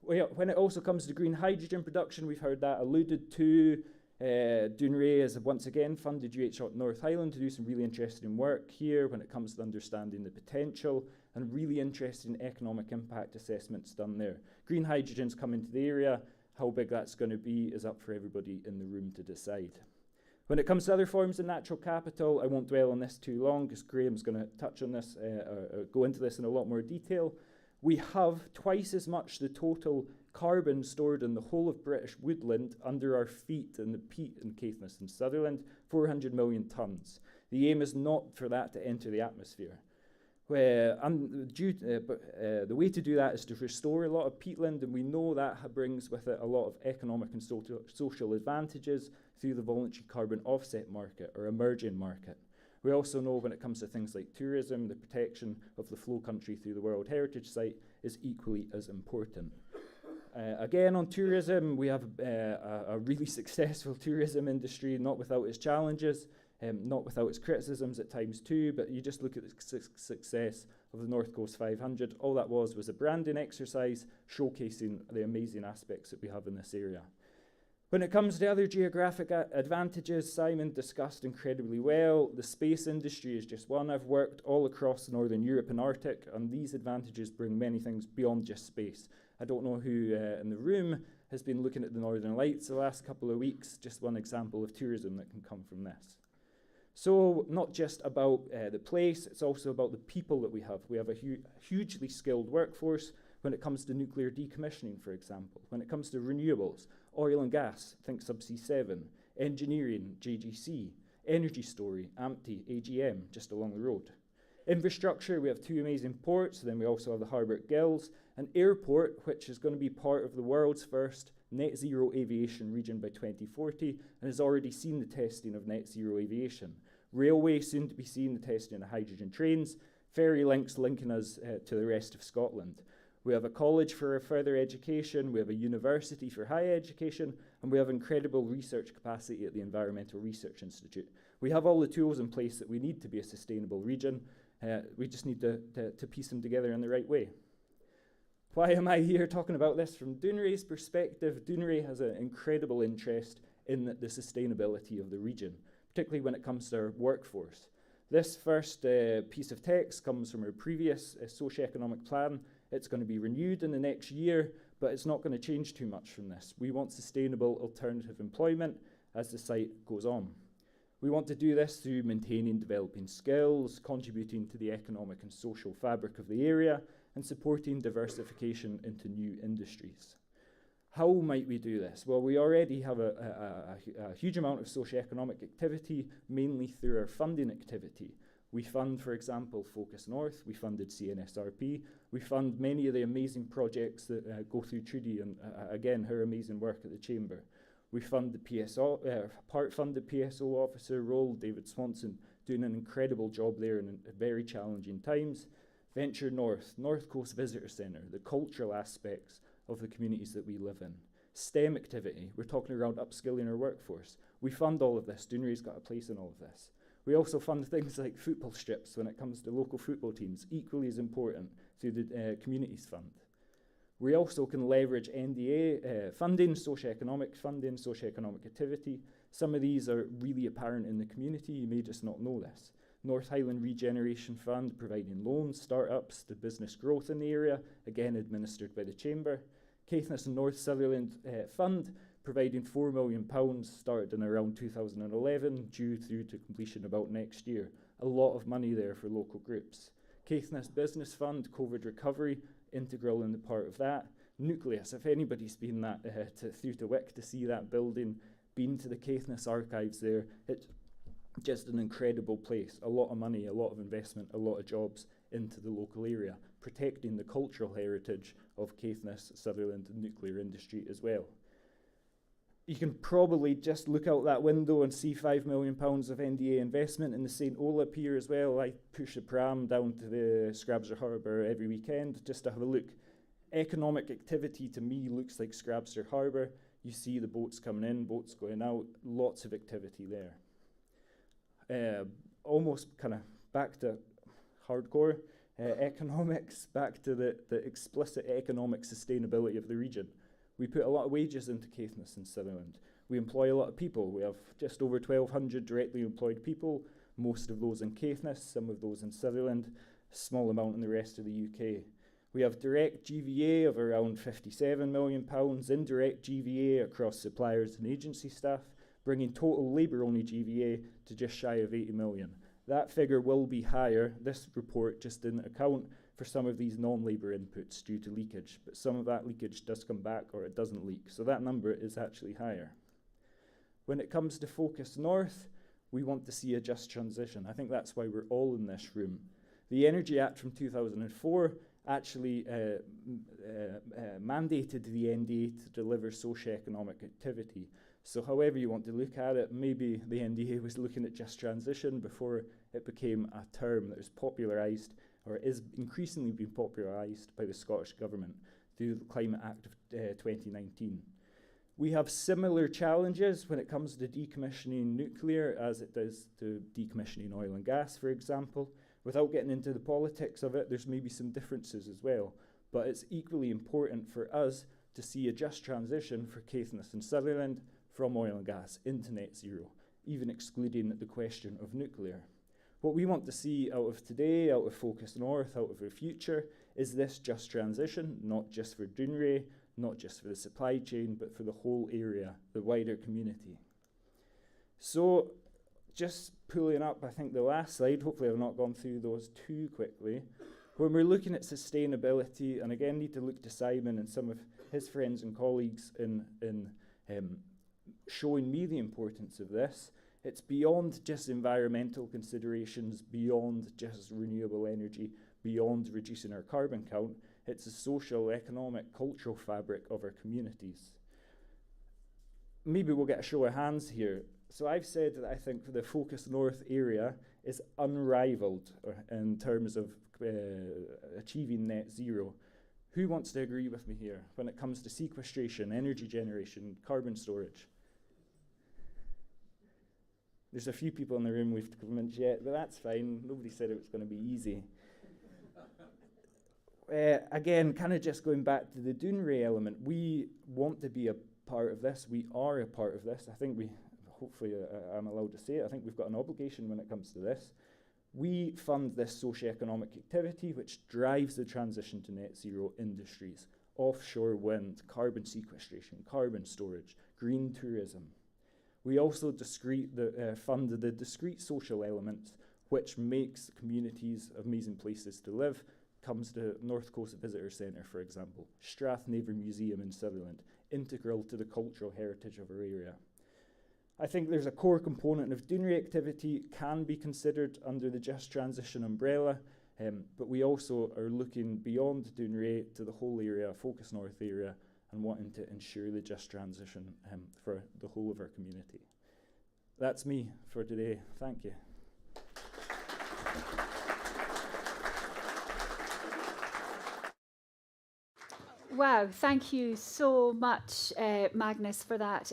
Well, when it also comes to green hydrogen production, we've heard that alluded to. Dunray has once again funded UHI North Highland to do some really interesting work here when it comes to understanding the potential and really interesting economic impact assessments done there. Green hydrogen's come into the area. How big that's going to be is up for everybody in the room to decide. When it comes to other forms of natural capital, I won't dwell on this too long because Graham's going to touch on this, go into this in a lot more detail. We have twice as much the total carbon stored in the whole of British woodland under our feet in the peat in Caithness and Sutherland, 400 million tonnes. The aim is not for that to enter the atmosphere. The way to do that is to restore a lot of peatland, and we know that brings with it a lot of economic and social advantages through the voluntary carbon offset market or emerging market. We also know when it comes to things like tourism, the protection of the flow country through the World Heritage Site is equally as important. Again, on tourism, we have a really successful tourism industry, not without its challenges, not without its criticisms at times too, but you just look at the success of the North Coast 500. All that was a branding exercise showcasing the amazing aspects that we have in this area. When it comes to other geographic advantages, Simon discussed incredibly well. The space industry is just one. I've worked all across Northern Europe and Arctic, and these advantages bring many things beyond just space. I don't know who in the room has been looking at the Northern Lights the last couple of weeks. Just one example of tourism that can come from this. So not just about the place, it's also about the people that we have. We have a hugely skilled workforce when it comes to nuclear decommissioning, for example. When it comes to renewables, oil and gas, think Subsea 7, engineering, JGC, energy story, AMPTI, AGM, just along the road. Infrastructure, we have 2 amazing ports, then we also have the harbour at Gills, an airport which is going to be part of the world's first net zero aviation region by 2040 and has already seen the testing of net zero aviation. Railway soon to be seen the testing of hydrogen trains, ferry links linking us to the rest of Scotland. We have a college for further education, we have a university for higher education, and we have incredible research capacity at the Environmental Research Institute. We have all the tools in place that we need to be a sustainable region. We just need to piece them together in the right way. Why am I here talking about this? From Dounreay's perspective, Dounreay has an incredible interest in the sustainability of the region, particularly when it comes to our workforce. This first piece of text comes from our previous socio-economic plan. It's going to be renewed in the next year, but it's not going to change too much from this. We want sustainable alternative employment as the site goes on. We want to do this through maintaining developing skills, contributing to the economic and social fabric of the area, and supporting diversification into new industries. How might we do this? Well, we already have a huge amount of socio-economic activity, mainly through our funding activity. We fund, for example, Focus North, we funded CNSRP, we fund many of the amazing projects that go through Trudy and, again, her amazing work at the Chamber. We fund the PSO, part-fund the PSO officer role, David Swanson doing an incredible job there in very challenging times. Venture North, North Coast Visitor Centre, the cultural aspects of the communities that we live in. STEM activity, we're talking around upskilling our workforce. We fund all of this, Dounreay's got a place in all of this. We also fund things like football strips when it comes to local football teams, equally as important through the Communities Fund. We also can leverage NDA funding, socio-economic activity. Some of these are really apparent in the community, you may just not know this. North Highland Regeneration Fund providing loans, startups to business growth in the area, again administered by the Chamber. Caithness and North Sutherland Fund providing £4 million, started in around 2011, due through to completion about next year. A lot of money there for local groups. Caithness Business Fund, COVID recovery, integral in the part of that. Nucleus, if anybody's been that through to Wick to see that building, been to the Caithness archives there, it's just an incredible place. A lot of money, a lot of investment, a lot of jobs into the local area, protecting the cultural heritage of Caithness, Sutherland nuclear industry as well. You can probably just look out that window and see £5 million of NDA investment in the St. Olaf here as well. I push a pram down to the Scrabster Harbour every weekend just to have a look. Economic activity to me looks like Scrabster Harbour. You see the boats coming in, boats going out, lots of activity there. Almost kind of back to hardcore economics, back to the explicit economic sustainability of the region. We put a lot of wages into Caithness and Sutherland. We employ a lot of people. We have just over 1,200 directly employed people, most of those in Caithness, some of those in Sutherland, a small amount in the rest of the UK. We have direct GVA of around £57 million, indirect GVA across suppliers and agency staff, bringing total labour-only GVA to just shy of 80 million. That figure will be higher. This report just didn't account for some of these non-labour inputs due to leakage, but some of that leakage does come back or it doesn't leak, so that number is actually higher. When it comes to Focus North, we want to see a just transition. I think that's why we're all in this room. The Energy Act from 2004 actually mandated the NDA to deliver socio-economic activity. So however you want to look at it, maybe the NDA was looking at just transition before it became a term that was popularised, or is increasingly being popularised by the Scottish Government through the Climate Act of 2019. We have similar challenges when it comes to decommissioning nuclear as it does to decommissioning oil and gas, for example. Without getting into the politics of it, there's maybe some differences as well, but it's equally important for us to see a just transition for Caithness and Sutherland from oil and gas into net zero, even excluding the question of nuclear. What we want to see out of today, out of Focus North, out of our future, is this just transition, not just for Dounreay, not just for the supply chain, but for the whole area, the wider community. So, just pulling up, I think, the last slide, hopefully I've not gone through those too quickly. When we're looking at sustainability, and again need to look to Simon and some of his friends and colleagues in showing me the importance of this, it's beyond just environmental considerations, beyond just renewable energy, beyond reducing our carbon count. It's a social, economic, cultural fabric of our communities. Maybe we'll get a show of hands here. So I've said that I think the Focus North area is unrivaled in terms of achieving net zero. Who wants to agree with me here when it comes to sequestration, energy generation, carbon storage? There's a few people in the room we've convinced yet, but that's fine. Nobody said it was going to be easy. Again, kind of just going back to the Dounreay element, we want to be a part of this. We are a part of this. I think we, hopefully I'm allowed to say it, I think we've got an obligation when it comes to this. We fund this socio-economic activity which drives the transition to net zero industries, offshore wind, carbon sequestration, carbon storage, green tourism. We also fund the discrete social elements which makes communities amazing places to live. Comes to North Coast Visitor Centre, for example, Strathnaver Museum in Sutherland, integral to the cultural heritage of our area. I think there's a core component of Dounreay activity can be considered under the Just Transition umbrella, but we also are looking beyond Dounreay to the whole area, Focus North area, and wanting to ensure the just transition for the whole of our community. That's me for today. Thank you. Wow, thank you so much, Magnus, for that.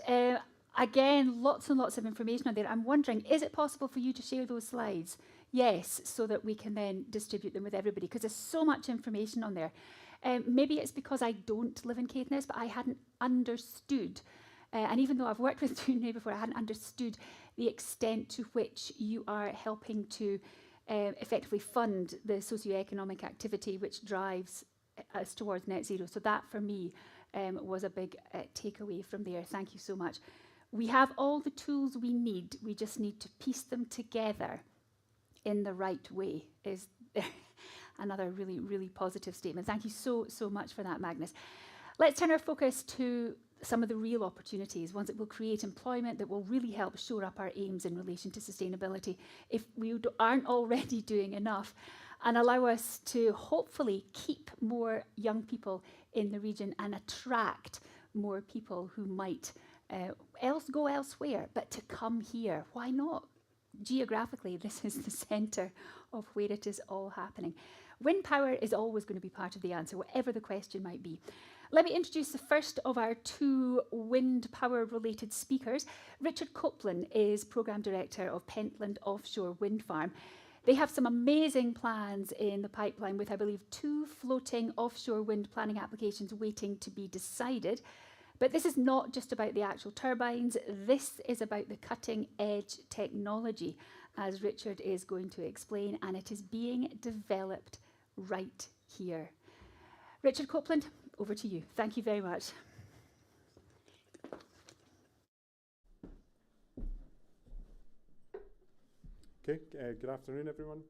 Again, lots and lots of information on there. I'm wondering, is it possible for you to share those slides? Yes, so that we can then distribute them with everybody, because there's so much information on there. Maybe it's because I don't live in Caithness, but I hadn't understood, and even though I've worked with Dounreay before, I hadn't understood the extent to which you are helping to effectively fund the socio-economic activity which drives us towards net zero. So that for me was a big takeaway from there. Thank you so much. We have all the tools we need. We just need to piece them together in the right way, is another really, really positive statement. Thank you so much for that, Magnus. Let's turn our focus to some of the real opportunities, ones that will create employment, that will really help shore up our aims in relation to sustainability if we aren't already doing enough, and allow us to hopefully keep more young people in the region and attract more people who might go elsewhere, but to come here. Why not? Geographically, this is the centre of where it is all happening. Wind power is always going to be part of the answer, whatever the question might be. Let me introduce the first of our two wind power related speakers. Richard Copeland is Programme Director of Pentland Offshore Wind Farm. They have some amazing plans in the pipeline with, I believe, 2 floating offshore wind planning applications waiting to be decided. But this is not just about the actual turbines, this is about the cutting edge technology, as Richard is going to explain, and it is being developed right here. Richard Copeland, over to you. Thank you very much. Okay, good afternoon, everyone.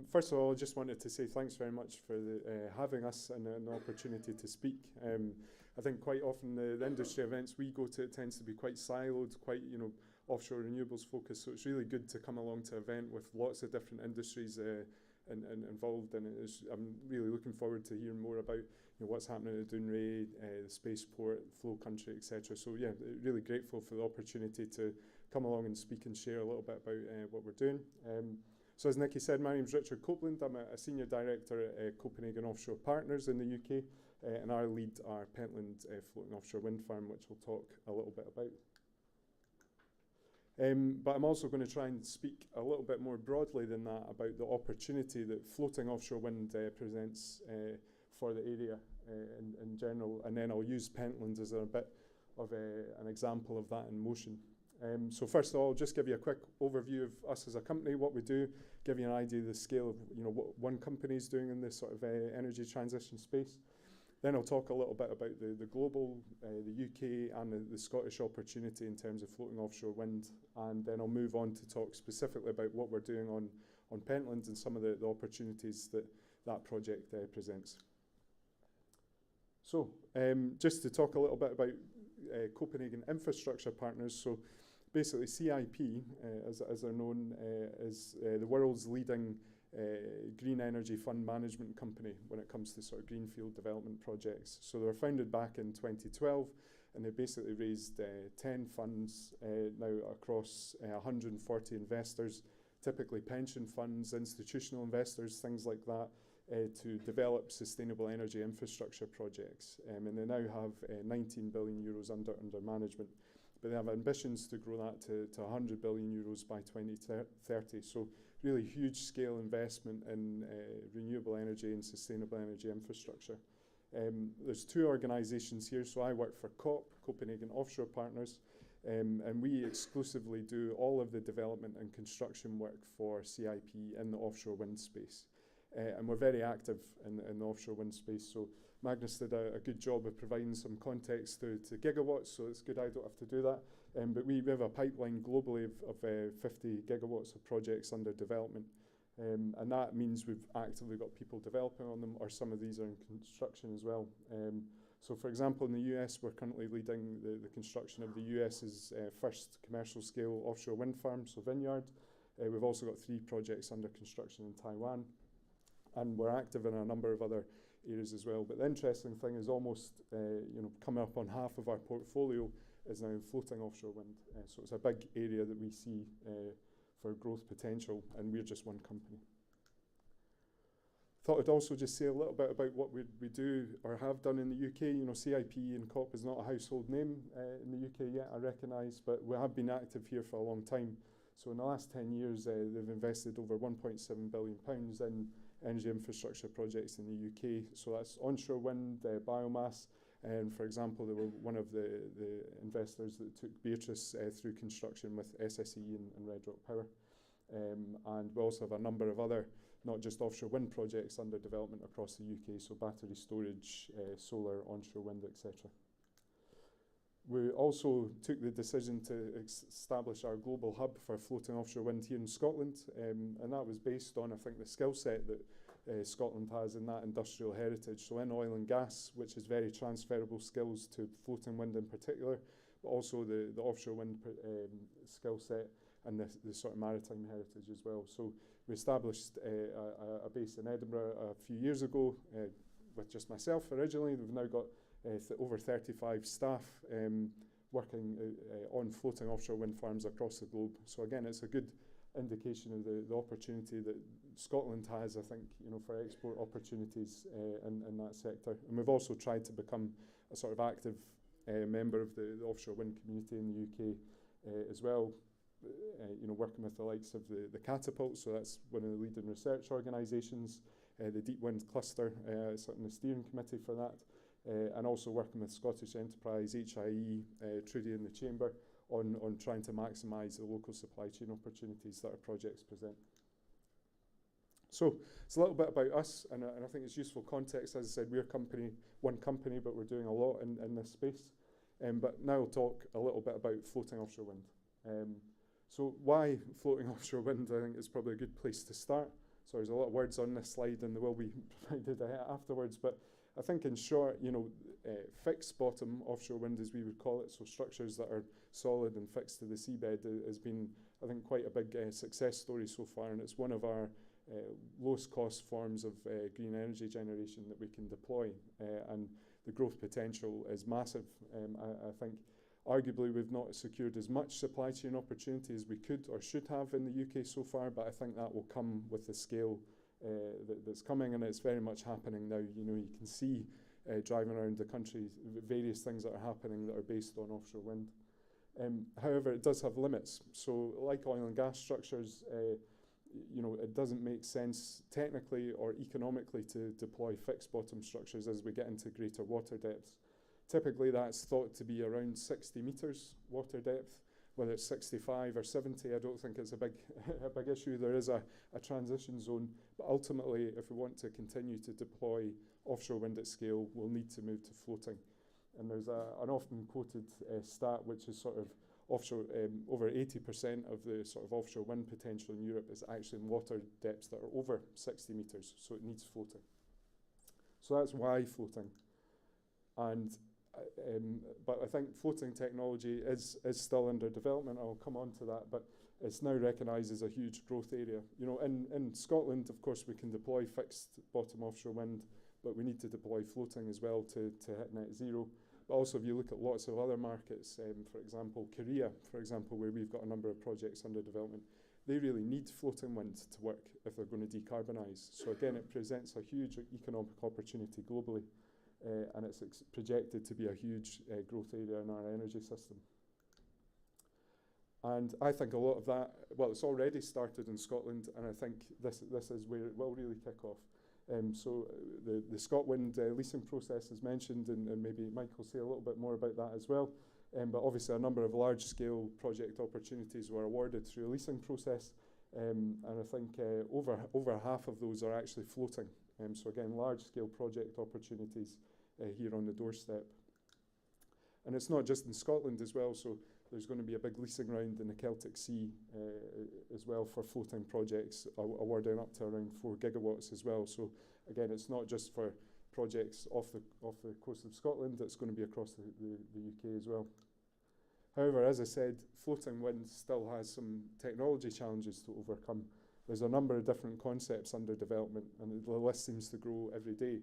First of all, I just wanted to say thanks very much for having us and an opportunity to speak. I think quite often the industry events we go to, it tends to be quite siloed, quite offshore renewables focused. So it's really good to come along to an event with lots of different industries and involved in it. I'm really looking forward to hearing more about what's happening at Dounreay, the spaceport, flow country, etc. So yeah, really grateful for the opportunity to come along and speak and share a little bit about what we're doing. So as Nikki said, my name's Richard Copeland. I'm a Senior Director at Copenhagen Offshore Partners in the UK, and I lead our Pentland floating offshore wind farm, which we'll talk a little bit about. But I'm also going to try and speak a little bit more broadly than that about the opportunity that floating offshore wind presents for the area in general, and then I'll use Pentland as a bit of an example of that in motion. So first of all, I'll just give you a quick overview of us as a company, what we do, give you an idea of the scale of what one company is doing in this sort of energy transition space. Then I'll talk a little bit about the global, the UK and the Scottish opportunity in terms of floating offshore wind, and then I'll move on to talk specifically about what we're doing on Pentland and some of the opportunities that project presents. So just to talk a little bit about Copenhagen Infrastructure Partners. So basically CIP, as they're known, is the world's leading green energy fund management company when it comes to sort of greenfield development projects. So they were founded back in 2012, and they basically raised 10 funds now across 140 investors, typically pension funds, institutional investors, things like that, to develop sustainable energy infrastructure projects. And they now have 19 billion euros under management. But they have ambitions to grow that to 100 billion euros by 2030. So really huge scale investment in renewable energy and sustainable energy infrastructure. There's two organisations here. So I work for COP, Copenhagen Offshore Partners, and we exclusively do all of the development and construction work for CIP in the offshore wind space. And we're very active in the offshore wind space. So Magnus did a good job of providing some context to gigawatts, so it's good I don't have to do that. But we have a pipeline globally of 50 gigawatts of projects under development. And that means we've actively got people developing on them, or some of these are in construction as well. So for example, in the US, we're currently leading the construction of the US's first commercial scale offshore wind farm, so Vineyard. We've also got 3 projects under construction in Taiwan. And we're active in a number of other areas as well. But the interesting thing is almost coming up on half of our portfolio is now in floating offshore wind. So it's a big area that we see for growth potential, and we're just one company. Thought I'd also just say a little bit about what we do or have done in the UK. You know, CIP and COP is not a household name in the UK yet, I recognise, but we have been active here for a long time. So in the last 10 years, they've invested over £1.7 billion in energy infrastructure projects in the UK. So that's onshore wind, biomass, and for example, they were one of the investors that took Beatrice through construction with SSE and Red Rock Power. And we also have a number of other, not just offshore wind projects under development across the UK, so battery storage, solar, onshore wind, etc. We also took the decision to establish our global hub for floating offshore wind here in Scotland, and that was based on, I think, the skill set that Scotland has in that industrial heritage. So in oil and gas, which is very transferable skills to floating wind in particular, but also the offshore wind skill set and the sort of maritime heritage as well. So we established a base in Edinburgh a few years ago with just myself originally. We've now got over 35 staff working on floating offshore wind farms across the globe. So again, it's a good indication of the opportunity that Scotland has, I think, for export opportunities in that sector. And we've also tried to become a sort of active member of the offshore wind community in the UK as well. Working with the likes of the Catapult, so that's one of the leading research organisations, the Deep Wind Cluster, sort of the steering committee for that. And also working with Scottish Enterprise, HIE, Trudy and the Chamber on trying to maximise the local supply chain opportunities that our projects present. So it's a little bit about us, and I think it's useful context. As I said, we're one company, but we're doing a lot in this space. But now I'll talk a little bit about floating offshore wind. So why floating offshore wind, I think, is probably a good place to start. So there's a lot of words on this slide, and they will be provided afterwards, but I think in short, fixed bottom offshore wind, as we would call it, so structures that are solid and fixed to the seabed, has been, I think, quite a big success story so far, and it's one of our lowest cost forms of green energy generation that we can deploy, and the growth potential is massive. I think arguably we've not secured as much supply chain opportunity as we could or should have in the UK so far, but I think that will come with the scale that's coming, and it's very much happening now. You can see driving around the country various things that are happening that are based on offshore wind. However, it does have limits. So like oil and gas structures, it doesn't make sense technically or economically to deploy fixed bottom structures as we get into greater water depths. Typically that's thought to be around 60 metres water depth. Whether it's 65 or 70, I don't think it's a big issue. There is a transition zone, but ultimately, if we want to continue to deploy offshore wind at scale, we'll need to move to floating. And there's an often quoted stat, which is sort of offshore, over 80% of the sort of offshore wind potential in Europe is actually in water depths that are over 60 metres, so it needs floating. So that's why floating. And but I think floating technology is still under development. I'll come on to that, but it's now recognised as a huge growth area. In Scotland, of course, we can deploy fixed bottom offshore wind, but we need to deploy floating as well to hit net zero. But also, if you look at lots of other markets, for example, Korea, for example, where we've got a number of projects under development, they really need floating wind to work if they're going to decarbonise. So again, it presents a huge economic opportunity globally, and it's projected to be a huge growth area in our energy system. And I think a lot of that, well, it's already started in Scotland, and I think this is where it will really kick off. So the ScotWind leasing process is mentioned, and maybe Mike will say a little bit more about that as well. But obviously a number of large-scale project opportunities were awarded through a leasing process, and I think over half of those are actually floating. So again, large-scale project opportunities here on the doorstep. And it's not just in Scotland as well, so there's going to be a big leasing round in the Celtic Sea as well for floating projects, awarding up to around 4 gigawatts as well. So again, it's not just for projects off the coast of Scotland, it's going to be across the UK as well. However, as I said, floating wind still has some technology challenges to overcome. There's a number of different concepts under development, and the list seems to grow every day.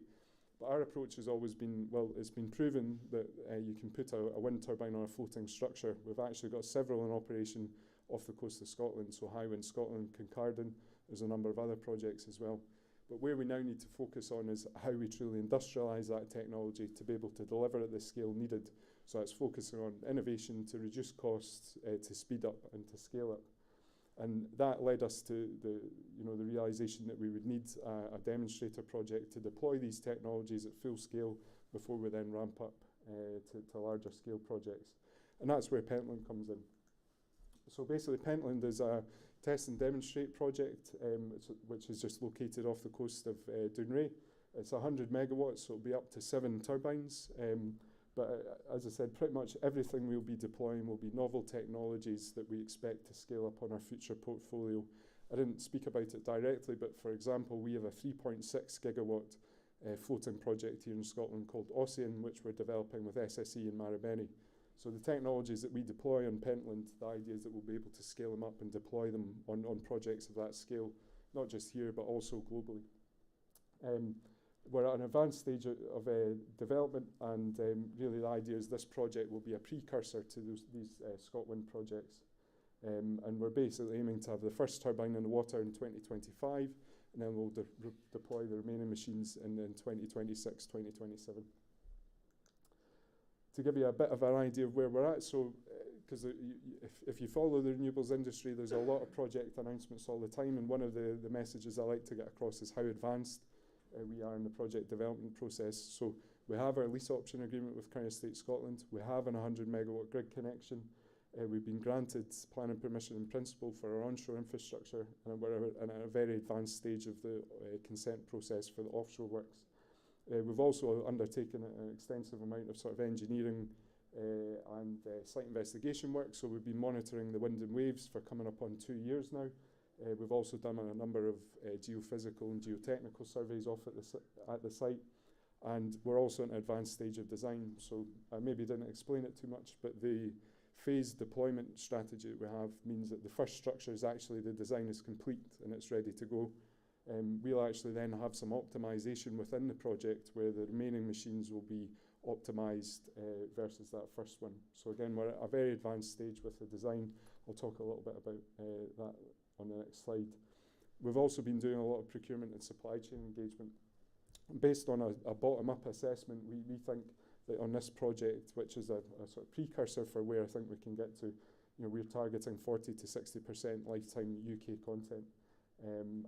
But our approach has always been, well, it's been proven that you can put a wind turbine on a floating structure. We've actually got several in operation off the coast of Scotland, so Highwind Scotland, Kincardine, there's a number of other projects as well. But where we now need to focus on is how we truly industrialise that technology to be able to deliver at the scale needed. So it's focusing on innovation to reduce costs, to speed up and to scale up. And that led us to the realisation that we would need a demonstrator project to deploy these technologies at full scale before we then ramp up to larger scale projects. And that's where Pentland comes in. So basically Pentland is a test and demonstrate project which is just located off the coast of Dounreay. It's 100 megawatts, so it'll be up to 7 turbines. But as I said, pretty much everything we'll be deploying will be novel technologies that we expect to scale up on our future portfolio. I didn't speak about it directly, but for example, we have a 3.6 gigawatt floating project here in Scotland called Ossian, which we're developing with SSE in Maribeni. So the technologies that we deploy on Pentland, the idea is that we'll be able to scale them up and deploy them on projects of that scale, not just here, but also globally. We're at an advanced stage of development, and really the idea is this project will be a precursor to these ScotWind projects. And we're basically aiming to have the first turbine in the water in 2025, and then we'll deploy the remaining machines in 2026, 2027. To give you a bit of an idea of where we're at, so because if you follow the renewables industry, there's a lot of project announcements all the time, and one of the messages I like to get across is how advanced we are in the project development process. So we have our lease option agreement with Crown Estate Scotland. We have an 100 megawatt grid connection. We've been granted planning permission in principle for our onshore infrastructure, and we're in a very advanced stage of the consent process for the offshore works. We've also undertaken an extensive amount of sort of engineering and site investigation work. So we've been monitoring the wind and waves for coming up on 2 years now. We've also done a number of geophysical and geotechnical surveys off at the site, and we're also in an advanced stage of design. So I maybe didn't explain it too much, but the phased deployment strategy that we have means that the first structure is actually, the design is complete and it's ready to go. We'll actually then have some optimization within the project where the remaining machines will be optimized versus that first one. So again, we're at a very advanced stage with the design. I'll talk a little bit about that on the next slide. We've also been doing a lot of procurement and supply chain engagement. Based on a bottom-up assessment, we think that on this project, which is a sort of precursor for where I think we can get to, we're targeting 40 to 60% lifetime UK content.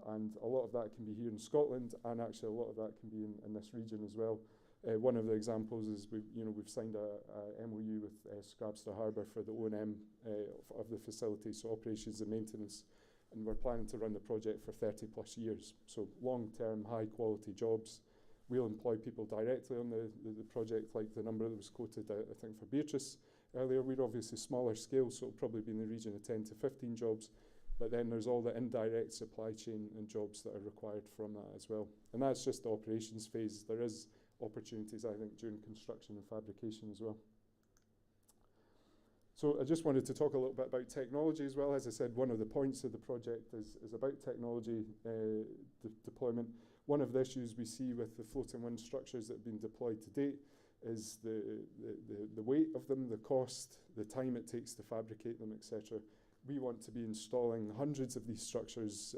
And a lot of that can be here in Scotland, and actually a lot of that can be in this region as well. One of the examples is we've signed a MOU with Scrabster Harbour for the O&M of the facility, so operations and maintenance. And we're planning to run the project for 30 plus years. So long-term, high-quality jobs. We'll employ people directly on the project, like the number that was quoted, I think, for Beatrice earlier. We're obviously smaller scale, so it'll probably be in the region of 10 to 15 jobs. But then there's all the indirect supply chain and jobs that are required from that as well. And that's just the operations phase. There is opportunities, I think, during construction and fabrication as well. So I just wanted to talk a little bit about technology as well. As I said, one of the points of the project is about technology deployment. One of the issues we see with the floating wind structures that have been deployed to date is the weight of them, the cost, the time it takes to fabricate them, etc. we want to be installing hundreds of these structures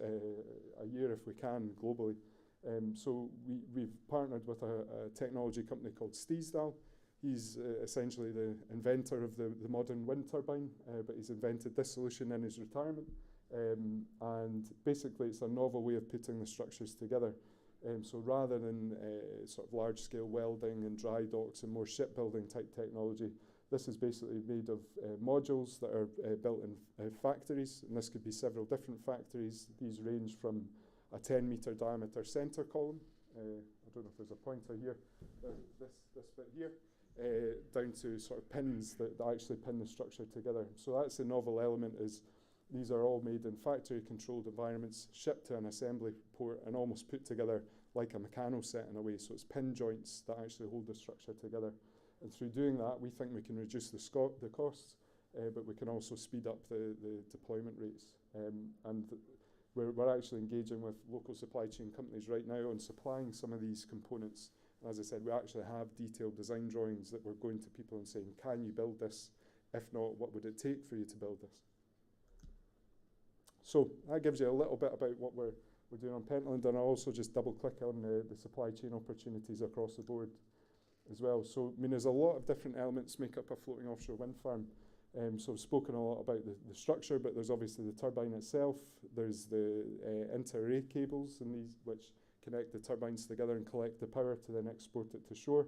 a year if we can globally. So we've partnered with a technology company called Steesdal. He's essentially the inventor of the modern wind turbine, but he's invented this solution in his retirement. And basically it's a novel way of putting the structures together. So rather than sort of large-scale welding and dry docks and more shipbuilding type technology, this is basically made of modules that are built in factories, and this could be several different factories. These range from a 10-metre diameter centre column, I don't know if there's a pointer here, this bit here, down to sort of pins that actually pin the structure together. So that's the novel element, is these are all made in factory-controlled environments, shipped to an assembly port and almost put together like a mechano set in a way. So it's pin joints that actually hold the structure together. And through doing that, we think we can reduce the costs, but we can also speed up the deployment rates. We're actually engaging with local supply chain companies right now on supplying some of these components. And as I said, we actually have detailed design drawings that we're going to people and saying, can you build this? If not, what would it take for you to build this? So that gives you a little bit about what we're doing on Pentland, and I'll also just double click on the supply chain opportunities across the board as well. So, I mean, there's a lot of different elements make up a floating offshore wind farm. So I've spoken a lot about the structure, but there's obviously the turbine itself. There's the inter-array cables, and these which connect the turbines together and collect the power to then export it to shore.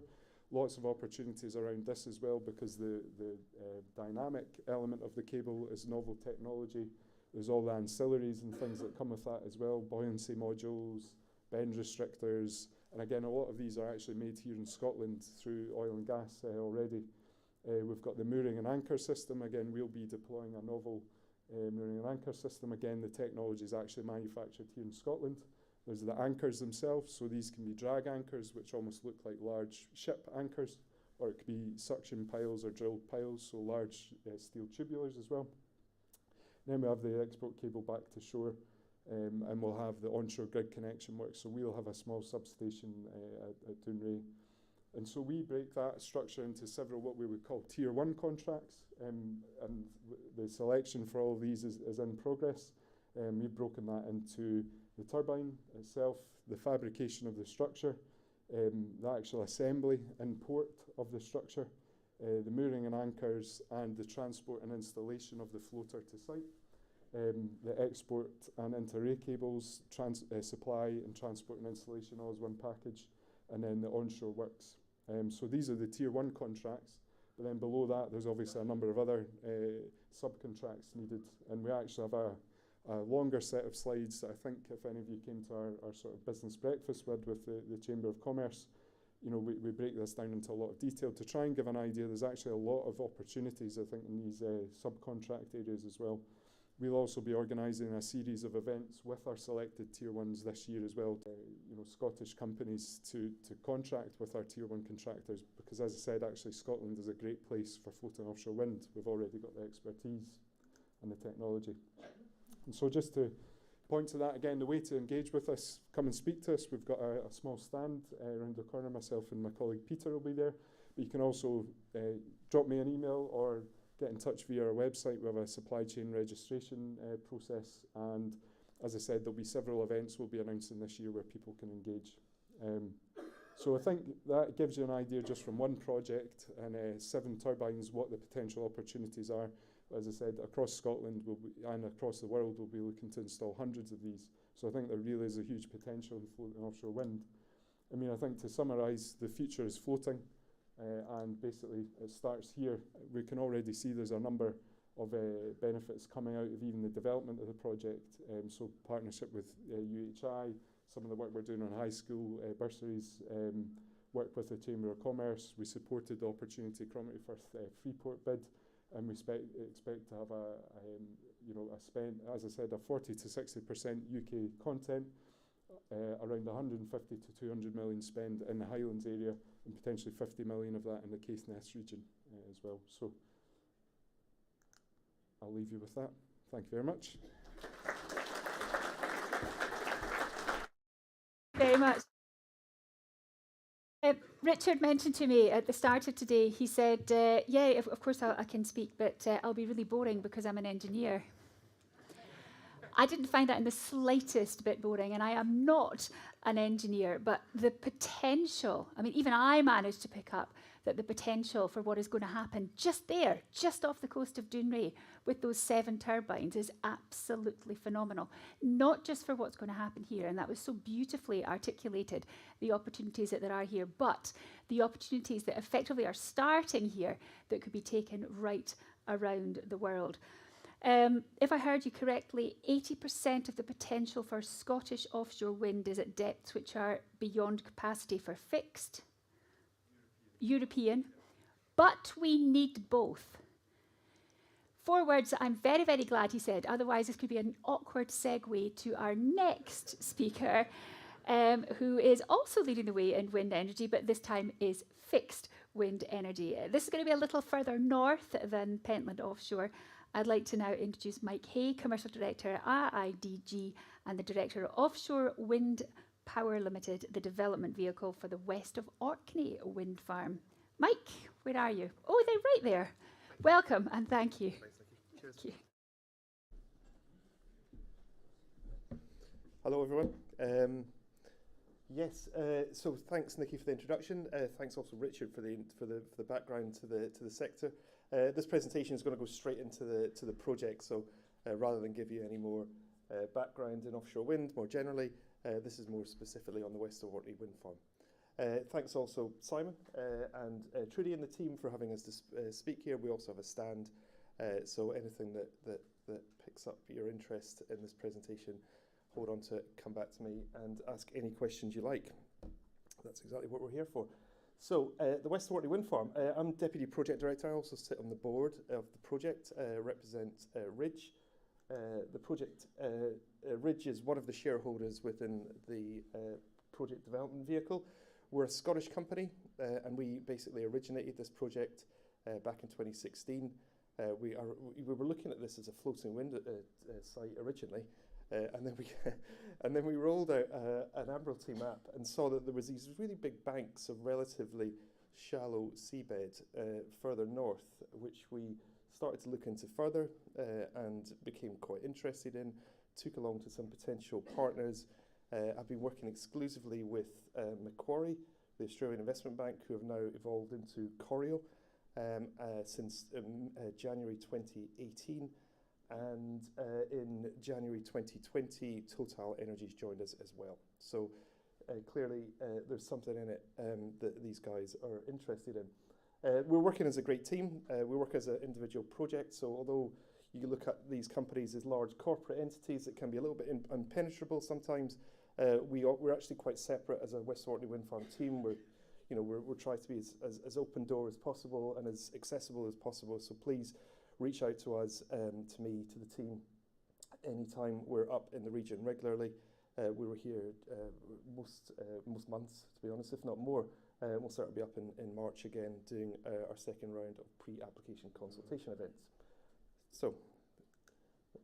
Lots of opportunities around this as well, because the dynamic element of the cable is novel technology. There's all the ancillaries and things that come with that as well, buoyancy modules, bend restrictors, and again, a lot of these are actually made here in Scotland through oil and gas already. We've got the mooring and anchor system. Again, we'll be deploying a novel mooring and anchor system. Again, the technology is actually manufactured here in Scotland. There's the anchors themselves, so these can be drag anchors, which almost look like large ship anchors, or it could be suction piles or drilled piles, so large steel tubulars as well. Then we have the export cable back to shore, and we'll have the onshore grid connection work. So we'll have a small substation at Dounreay. And so we break that structure into several what we would call tier 1 contracts, and the selection for all of these is in progress. We've broken that into the turbine itself, the fabrication of the structure, the actual assembly and port of the structure, the mooring and anchors, and the transport and installation of the floater to site. The export and inter-array cables, supply and transport and installation all as one package, and then the onshore works. So these are the tier 1 contracts, but then below that there's obviously a number of other subcontracts needed, and we actually have a longer set of slides that I think if any of you came to our sort of business breakfast with the Chamber of Commerce, you know, we break this down into a lot of detail to try and give an idea. There's actually a lot of opportunities, I think, in these subcontract areas as well. We'll also be organising a series of events with our selected tier 1s this year as well, you know, Scottish companies to contract with our tier 1 contractors, because as I said, actually Scotland is a great place for floating offshore wind. We've already got the expertise and the technology. And so just to point to that again, the way to engage with us, come and speak to us. We've got a small stand around the corner. Myself and my colleague Peter will be there. But you can also drop me an email or get in touch via our website. We have a supply chain registration process, and as I said, there'll be several events we'll be announcing this year where people can engage. So I think that gives you an idea just from one project and 7 turbines what the potential opportunities are. As I said, across Scotland and across the world, we'll be looking to install hundreds of these. So I think there really is a huge potential in floating offshore wind. I mean, I think to summarise, the future is floating, and basically it starts here. We can already see there's a number of benefits coming out of even the development of the project. So partnership with UHI, some of the work we're doing on high school bursaries, work with the Chamber of Commerce. We supported the Opportunity Economy First Freeport bid. And we expect to have a spend, as I said, a 40 to 60% UK content, around 150 to 200 million spend in the Highlands area, and potentially 50 million of that in the Caithness region as well. So I'll leave you with that. Thank you very much. Very much. Richard mentioned to me at the start of today, he said, yeah, of course I can speak, but I'll be really boring because I'm an engineer. I didn't find that in the slightest bit boring, and I am not an engineer, but the potential, I mean, even I managed to pick up that the potential for what is going to happen just there, just off the coast of Dounreay, with those 7 turbines is absolutely phenomenal. Not just for what's going to happen here, and that was so beautifully articulated, the opportunities that there are here, but the opportunities that effectively are starting here that could be taken right around the world. If I heard you correctly, 80% of the potential for Scottish offshore wind is at depths which are beyond capacity for fixed European, but we need both. 4 words that I'm very, very glad he said, otherwise this could be an awkward segue to our next speaker, who is also leading the way in wind energy, but this time is fixed wind energy. This is going to be a little further north than Pentland Offshore. I'd like to now introduce Mike Hay, Commercial Director at IDG and the Director of Offshore Wind Power Limited, the development vehicle for the west of Orkney wind farm. Mike, where are you? Oh, they're right there. Welcome and thank you. Cheers. Thank you. Hello, everyone. So thanks, Nikki, for the introduction. Thanks also, Richard, for the background to the sector. This presentation is going to go straight into the project. So rather than give you any more background in offshore wind more generally, this is more specifically on the West of Orkney wind farm. Thanks also Simon and Trudy and the team for having us to speak here. We also have a stand, so anything that picks up your interest in this presentation, hold on to it, come back to me and ask any questions you like. That's exactly what we're here for. So the West of Orkney wind farm, I'm Deputy Project Director. I also sit on the board of the project, represent Ridge. The project, Ridge is one of the shareholders within the project development vehicle. We're a Scottish company, and we basically originated this project back in 2016. We were looking at this as a floating wind site originally, and then we rolled out an Admiralty map and saw that there was these really big banks of relatively shallow seabed further north, which we started to look into further and became quite interested in. Took along to some potential partners. I've been working exclusively with Macquarie, the Australian Investment Bank, who have now evolved into Corio since January 2018. And in January 2020, Total Energies joined us as well. So clearly there's something in it that these guys are interested in. We're working as a great team. We work as an individual project. So although you look at these companies as large corporate entities that can be a little bit impenetrable sometimes, we're actually quite separate as a West Orkney wind farm team. We're trying to be as open door as possible and as accessible as possible. So please reach out to us, to me, to the team, anytime. We're up in the region regularly. We were here most months, to be honest, if not more. We'll certainly be up in March again doing our second round of pre-application consultation events. So,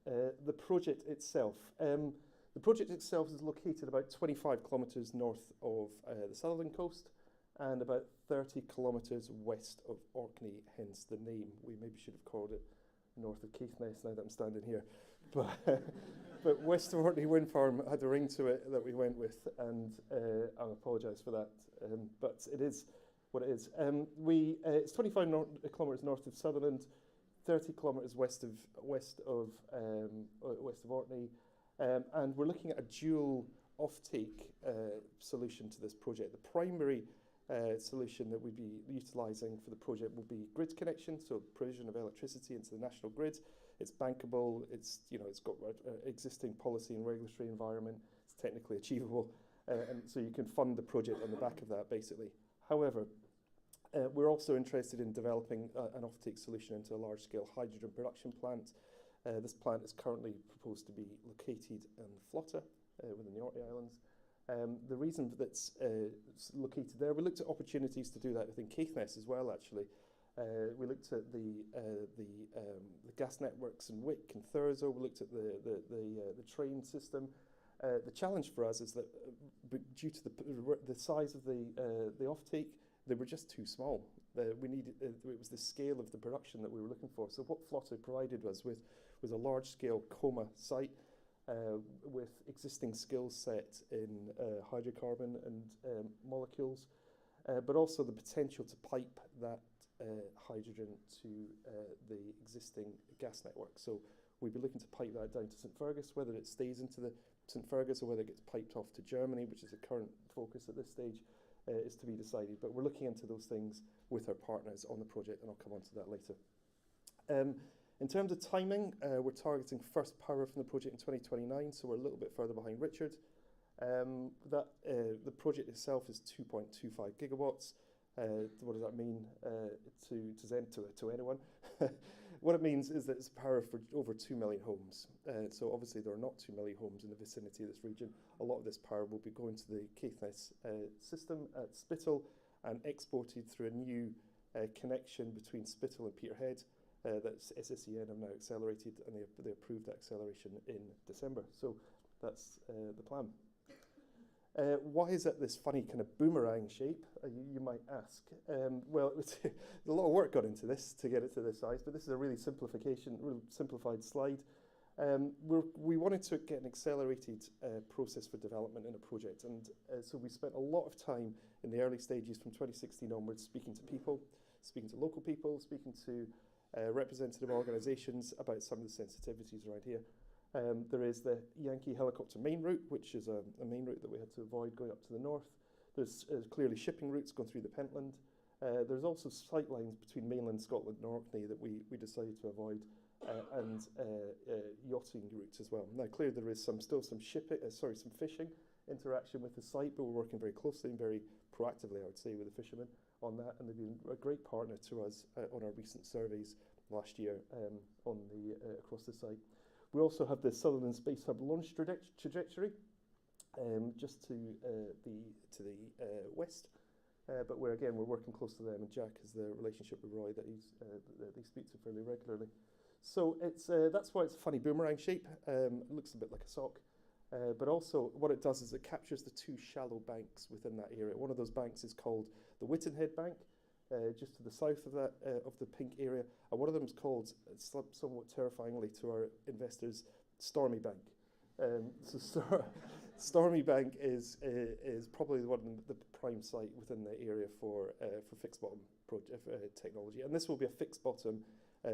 the project itself. The project itself is located about 25 kilometres north of the Sutherland coast and about 30 kilometres west of Orkney, hence the name. We maybe should have called it North of Caithness now that I'm standing here. But West of Orkney wind farm had a ring to it that we went with, and I apologise for that. But it is what it is. It's 25 kilometres north of Sutherland, 30 kilometres west of Orkney, and we're looking at a dual offtake solution to this project. The primary solution that we'd be utilising for the project will be grid connection, so provision of electricity into the national grid. It's bankable. It's got existing policy and regulatory environment. It's technically achievable, and so you can fund the project on the back of that, basically. However, we're also interested in developing an offtake solution into a large-scale hydrogen production plant. This plant is currently proposed to be located in Flotta, within the Orkney Islands. The reason that's located there, we looked at opportunities to do that within Caithness as well, actually. We looked at the gas networks in Wick and Thurso. We looked at the train system. The challenge for us is that due to the size of the offtake, they were just too small. We needed it was the scale of the production that we were looking for. So what Flotta provided us with was a large-scale coma site, with existing skill set in hydrocarbon and molecules, but also the potential to pipe that hydrogen to the existing gas network. So we'd be looking to pipe that down to St Fergus, whether it stays into the St Fergus or whether it gets piped off to Germany, which is the current focus at this stage, is to be decided. But we're looking into those things with our partners on the project, and I'll come on to that later. In terms of timing, we're targeting first power from the project in 2029, so we're a little bit further behind Richard. The project itself is 2.25 gigawatts. What does that mean to anyone? What it means is that it's power for over 2 million homes. So obviously there are not 2 million homes in the vicinity of this region. A lot of this power will be going to the Caithness system at Spittal and exported through a new connection between Spittal and Peterhead. That's SSEN have now accelerated, and they approved that acceleration in December. So that's the plan. Why is it this funny kind of boomerang shape, you might ask? Well, there's a lot of work gone into this to get it to this size, but this is a really simplified slide. We wanted to get an accelerated process for development in a project, and so we spent a lot of time in the early stages from 2016 onwards speaking to people, speaking to local people, speaking to representative organisations about some of the sensitivities around here. There is the Yankee helicopter main route, which is a main route that we had to avoid going up to the north. There's clearly shipping routes going through the Pentland. There's also sight lines between mainland Scotland and Orkney that we decided to avoid, and yachting routes as well. Now, clearly there is still some fishing interaction with the site, but we're working very closely and very proactively, I would say, with the fishermen on that, and they've been a great partner to us on our recent surveys last year across the site. We also have the Sutherland Space Hub launch trajectory, just to the west, but we're working close to them, and Jack has the relationship with Roy that they speak to fairly regularly. So that's why it's a funny boomerang shape. It looks a bit like a sock, but also what it does is it captures the two shallow banks within that area. One of those banks is called the Whittenhead Bank, just to the south of that of the pink area, and one of them is called, somewhat terrifyingly to our investors, Stormy Bank. Stormy Bank is probably the prime site within the area for fixed bottom technology, and this will be a fixed bottom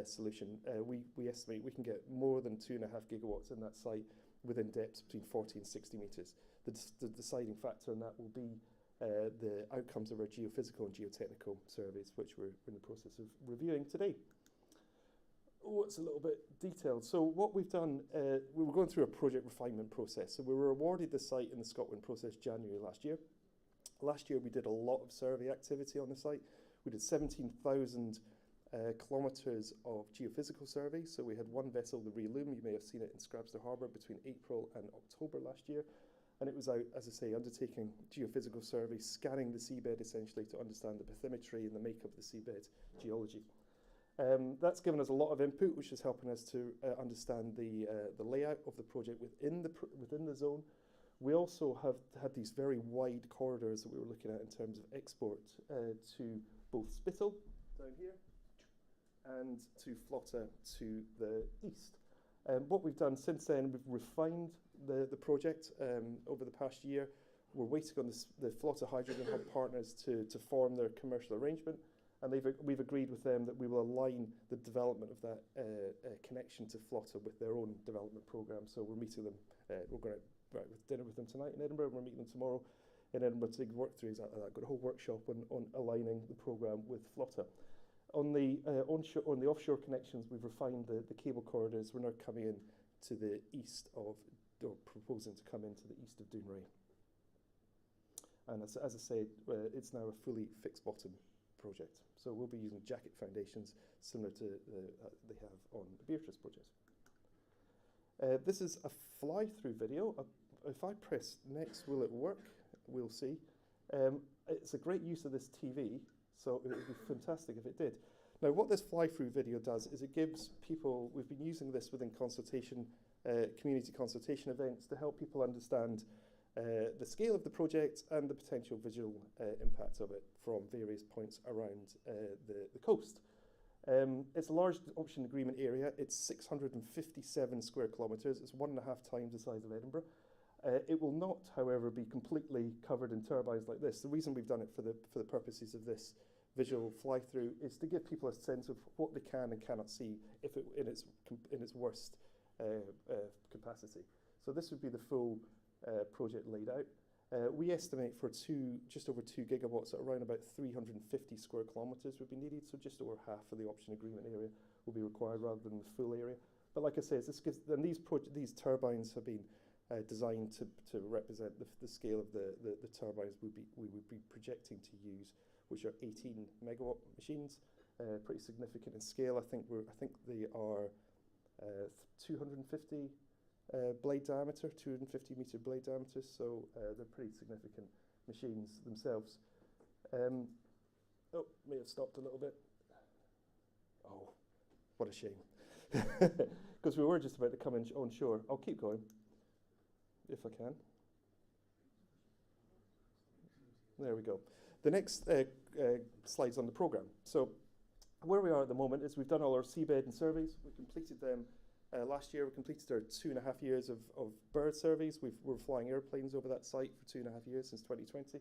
solution. We estimate we can get more than 2.5 gigawatts in that site within depths between 40 and 60 metres. The deciding factor in that will be the outcomes of our geophysical and geotechnical surveys, which we're in the process of reviewing today. It's a little bit detailed. So what we've done, we were going through a project refinement process. So we were awarded the site in the Scotland process January last year. Last year we did a lot of survey activity on the site. We did 17,000 kilometres of geophysical surveys. So we had one vessel, the Reloom, you may have seen it in Scrabster Harbour between April and October last year. And it was out, as I say, undertaking geophysical surveys, scanning the seabed essentially to understand the bathymetry and the makeup of the seabed geology. That's given us a lot of input, which is helping us to understand the layout of the project within the zone. We also have had these very wide corridors that we were looking at in terms of export to both Spittal, down here, and to Flotta to the east. What we've done since then, we've refined the project over the past year. We're waiting on the Flotta Hydrogen Hub partners to form their commercial arrangement, and we've agreed with them that we will align the development of that connection to Flotta with their own development programme. So we're meeting them, we're going to dinner with them tonight in Edinburgh, we're meeting them tomorrow in Edinburgh to work through exactly that. Got a whole workshop on aligning the programme with Flotta. On the offshore connections, we've refined the cable corridors. We're now coming in to the east of, or proposing to come into the east of Dounreay. And as I say, it's now a fully fixed bottom project. So we'll be using jacket foundations similar to they have on the Beatrice project. This is a fly-through video. If I press next, will it work? We'll see. It's a great use of this TV, so it would be fantastic if it did. Now, what this fly-through video does is it gives people, we've been using this within consultation, community consultation events to help people understand the scale of the project and the potential visual impact of it from various points around the coast. It's a large option agreement area. It's 657 square kilometres. It's 1.5 times the size of Edinburgh. It will not, however, be completely covered in turbines like this. The reason we've done it for the purposes of this visual fly-through is to give people a sense of what they can and cannot see if in its worst capacity. So this would be the full project laid out. We estimate for just over 2 gigawatts at around about 350 square kilometres would be needed, so just over half of the option agreement area will be required rather than the full area. But like I say, these turbines have been designed to represent the scale of the turbines we would be projecting to use, which are 18 megawatt machines, pretty significant in scale. I think they are 250 blade diameter, 250 meter blade diameter, so they're pretty significant machines themselves. May have stopped a little bit. Oh, what a shame. Because we were just about to come on shore. I'll keep going, if I can. There we go. The next slide's on the programme. So where we are at the moment is we've done all our seabed and surveys. We completed them last year. We completed our 2.5 years of bird surveys. We're flying airplanes over that site for 2.5 years since 2020.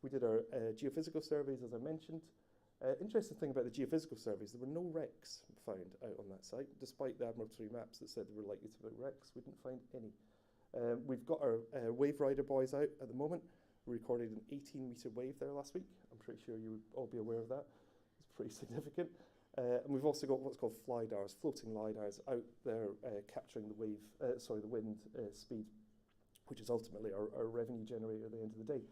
We did our geophysical surveys, as I mentioned. Interesting thing about the geophysical surveys, there were no wrecks found out on that site, despite the Admiralty maps that said there were likely to be wrecks. We didn't find any. We've got our wave rider boys out at the moment. We recorded an 18-metre wave there last week. I'm pretty sure you would all be aware of that. It's pretty significant. And we've also got what's called flydars, floating lidars, out there capturing the wind speed, which is ultimately our revenue generator at the end of the day.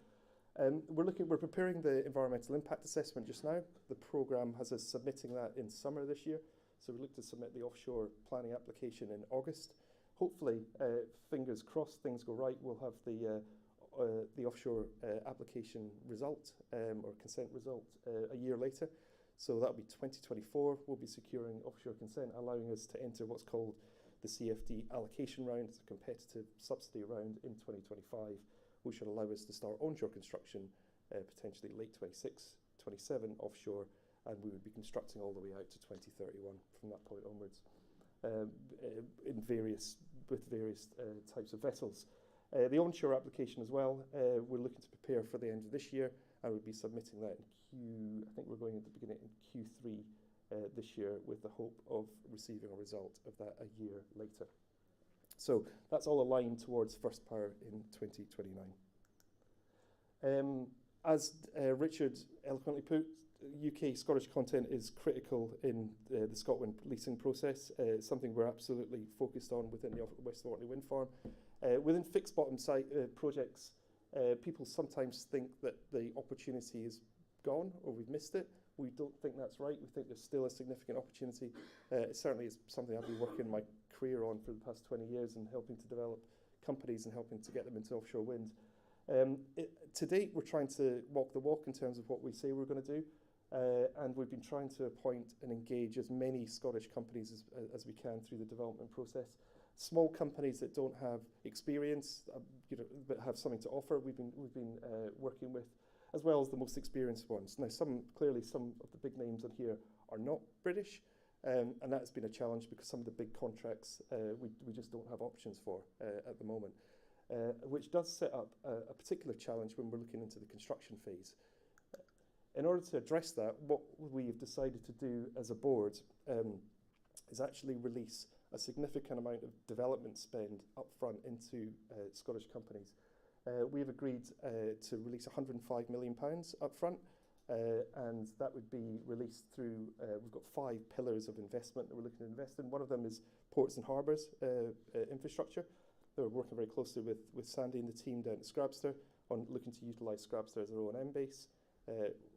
We're preparing the environmental impact assessment just now. The programme has us submitting that in summer this year. So we look to submit the offshore planning application in August. Hopefully, fingers crossed, things go right, we'll have the offshore application result or consent result a year later. So that'll be 2024. We'll be securing offshore consent, allowing us to enter what's called the CFD allocation round. It's a competitive subsidy round in 2025, which will allow us to start onshore construction potentially late 26, 27 offshore, and we would be constructing all the way out to 2031 from that point onwards with various types of vessels. The onshore application as well, we're looking to prepare for the end of this year, and we'll be submitting that in I think we're going at the beginning in Q3 this year, with the hope of receiving a result of that a year later. So that's all aligned towards first power in 2029. As Richard eloquently put, UK Scottish content is critical in the Scotland leasing process. It's something we're absolutely focused on within the West Orkney Wind Farm. Within fixed bottom site projects, people sometimes think that the opportunity is gone or we've missed it. We don't think that's right. We think there's still a significant opportunity. It certainly is something I've been working my career on for the past 20 years and helping to develop companies and helping to get them into offshore wind. To date, we're trying to walk the walk in terms of what we say we're going to do. And we've been trying to appoint and engage as many Scottish companies as we can through the development process. Small companies that don't have experience, but have something to offer, we've been working with, as well as the most experienced ones. Now, clearly some of the big names on here are not British, and that's been a challenge because some of the big contracts we just don't have options for at the moment, which does set up a particular challenge when we're looking into the construction phase. In order to address that, what we've decided to do as a board is actually release a significant amount of development spend upfront into Scottish companies. We've agreed to release £105 million upfront, and that would be released through, we've got 5 pillars of investment that we're looking to invest in. One of them is ports and harbours infrastructure. We're working very closely with Sandy and the team down at Scrabster on looking to utilise Scrabster as our O&M base.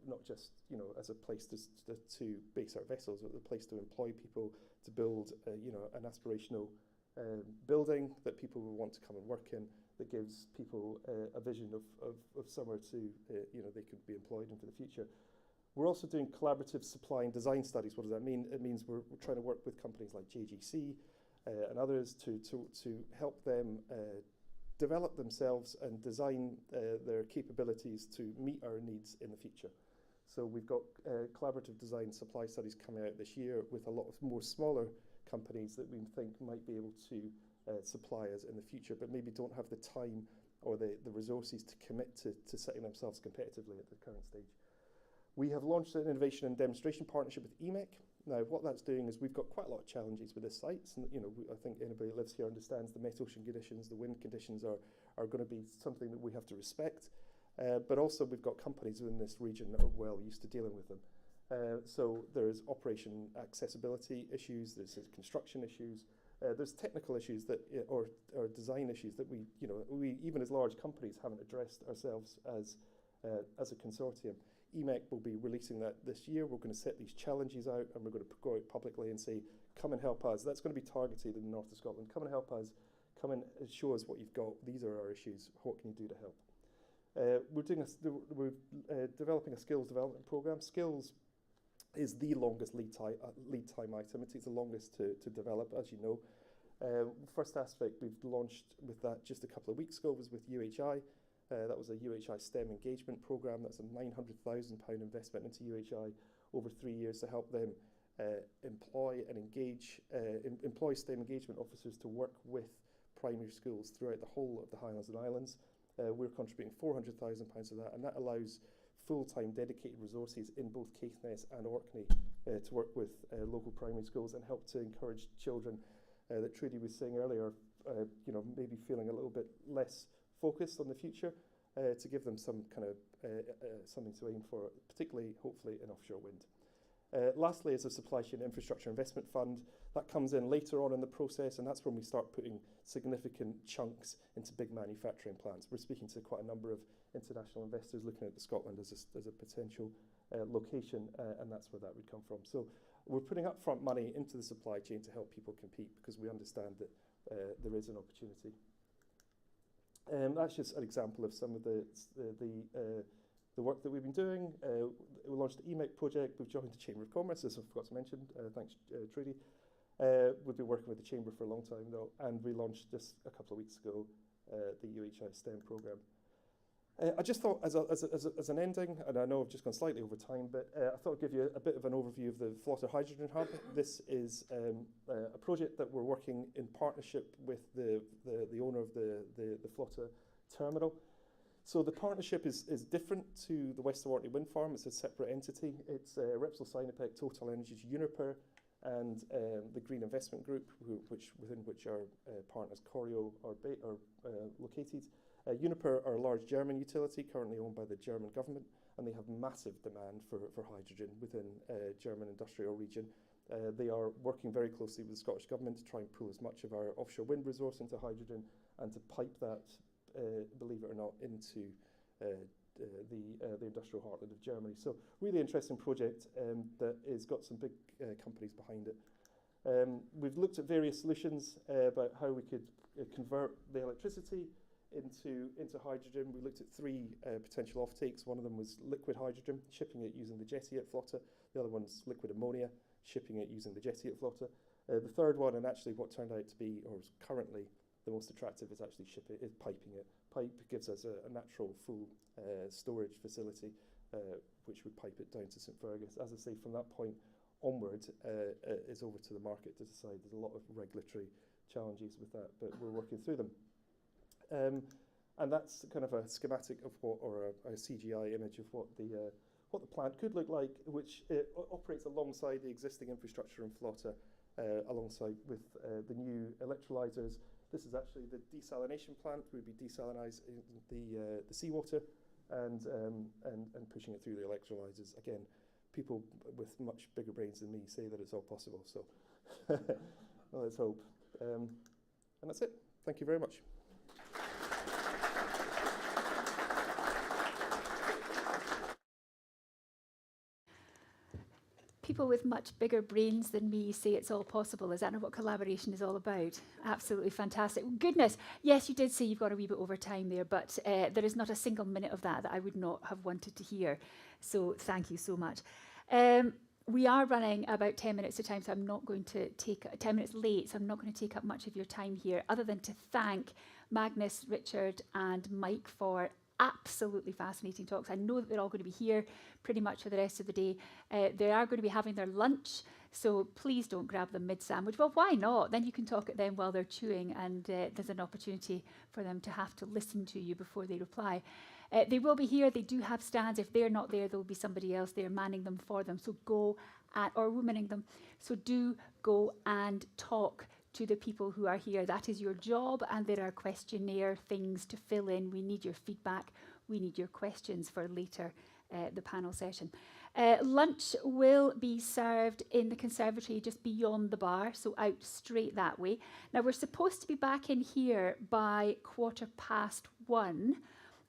Not just as a place to base our vessels, but a place to employ people, to build an aspirational building that people will want to come and work in, that gives people a vision of somewhere to they could be employed in for the future. We're also doing collaborative supply and design studies. What does that mean? It means we're trying to work with companies like JGC and others to help them develop themselves and design their capabilities to meet our needs in the future. So we've got collaborative design supply studies coming out this year with a lot of more smaller companies that we think might be able to supply us in the future, but maybe don't have the time or the resources to commit to setting themselves competitively at the current stage. We have launched an innovation and demonstration partnership with EMEC. Now, what that's doing is we've got quite a lot of challenges with this site. And, you know, I think anybody that lives here understands the met-ocean conditions, the wind conditions are going to be something that we have to respect. But also we've got companies within this region that are well used to dealing with them. So there's operation accessibility issues, there's construction issues, there's technical issues that, or design issues that we even as large companies haven't addressed ourselves as a consortium. EMEC will be releasing that this year. We're going to set these challenges out and we're going to go out publicly and say, come and help us. That's going to be targeted in the north of Scotland. Come and help us. Come and show us what you've got. These are our issues. What can you do to help? We're developing a skills development program. Skills is the longest lead time item. It takes the longest to develop, as you know. First aspect we've launched with that just a couple of weeks ago was with UHI. That was a UHI STEM engagement program. That's a £900,000 investment into UHI over 3 years to help them employ STEM engagement officers to work with primary schools throughout the whole of the Highlands and Islands. We're contributing £400,000 of that, and that allows full-time dedicated resources in both Caithness and Orkney to work with local primary schools and help to encourage children that Trudy was saying earlier, maybe feeling a little bit less focused on the future, to give them some kind of something to aim for, particularly, hopefully, in offshore wind. Lastly is a supply chain infrastructure investment fund. That comes in later on in the process, and that's when we start putting significant chunks into big manufacturing plants. We're speaking to quite a number of international investors looking at Scotland as a potential location, and that's where that would come from. So we're putting upfront money into the supply chain to help people compete because we understand that there is an opportunity. That's just an example of some of the work that we've been doing. We launched the EMEC project. We've joined the Chamber of Commerce, as I forgot to mention. Thanks, Trudy. We've been working with the Chamber for a long time, though, and we launched just a couple of weeks ago the UHI STEM programme. I just thought, as an ending, and I know I've just gone slightly over time, but I thought I'd give you a bit of an overview of the Flotter Hydrogen Hub. This is a project that we're working in partnership with the owner of the Flotter terminal. So the partnership is different to the West of Orkney Wind Farm. It's a separate entity. It's Repsol Sinopec, Total Energies, Uniper, and the Green Investment Group, within which our partners Corio are located. Uniper are a large German utility currently owned by the German government, and they have massive demand for hydrogen within German industrial region. They are working very closely with the Scottish Government to try and pull as much of our offshore wind resource into hydrogen and to pipe that, believe it or not, into the industrial heartland of Germany. So really interesting project that has got some big companies behind it. We've looked at various solutions about how we could convert the electricity into hydrogen. We looked at three potential offtakes. One of them was liquid hydrogen, shipping it using the jetty at Flotter. The other one's liquid ammonia, shipping it using the jetty at Flotter. The third one, and actually what turned out to be, or is currently the most attractive, is actually piping it. Pipe gives us a natural full storage facility, which would pipe it down to St Fergus. As I say, from that point onward, is over to the market to decide. There's a lot of regulatory challenges with that, but we're working through them. And that's kind of a schematic of what, or a CGI image of what the plant could look like, which operates alongside the existing infrastructure in Flotter, alongside with the new electrolyzers. This is actually the desalination plant. We'd be desalinizing the seawater and pushing it through the electrolyzers. Again, people with much bigger brains than me say that it's all possible. So well, let's hope. And that's it. Thank you very much. People with much bigger brains than me say it's all possible. Is that not what collaboration is all about? Absolutely fantastic. Goodness, yes, you did say you've got a wee bit over time there, but there is not a single minute of that I would not have wanted to hear. So thank you so much. We are running about 10 minutes to time, so I'm not going to take 10 minutes late, so I'm not going to take up much of your time here, other than to thank Magnus, Richard, and Mike for absolutely fascinating talks. I know that they're all going to be here pretty much for the rest of the day. They are going to be having their lunch, so please don't grab them mid-sandwich. Well, why not? Then you can talk at them while they're chewing, and there's an opportunity for them to have to listen to you before they reply. They will be here. They do have stands. If they're not there, there will be somebody else there manning them for them. So go or womaning them. So do go and talk to the people who are here. That is your job, and there are questionnaire things to fill in. We need your feedback. We need your questions for later the panel session. Lunch will be served in the conservatory just beyond the bar, so out straight that way. Now, we're supposed to be back in here by 1:15.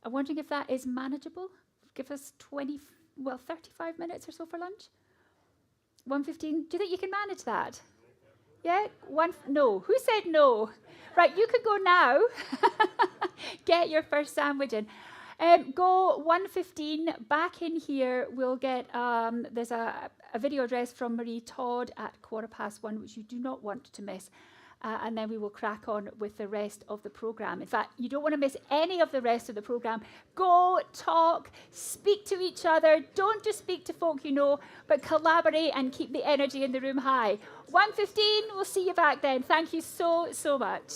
I'm wondering if that is manageable. Give us 35 minutes or so for lunch. 1:15. Do you think you can manage that? Yeah? No. Who said no? Right, you could go now. Get your first sandwich in. Go 1:15, back in here. We'll get, there's a video address from Marie Todd at 1:15, which you do not want to miss. And then we will crack on with the rest of the programme. In fact, you don't want to miss any of the rest of the programme. Go, talk, speak to each other. Don't just speak to folk you know, but collaborate and keep the energy in the room high. 1:15, we'll see you back then. Thank you so, so much.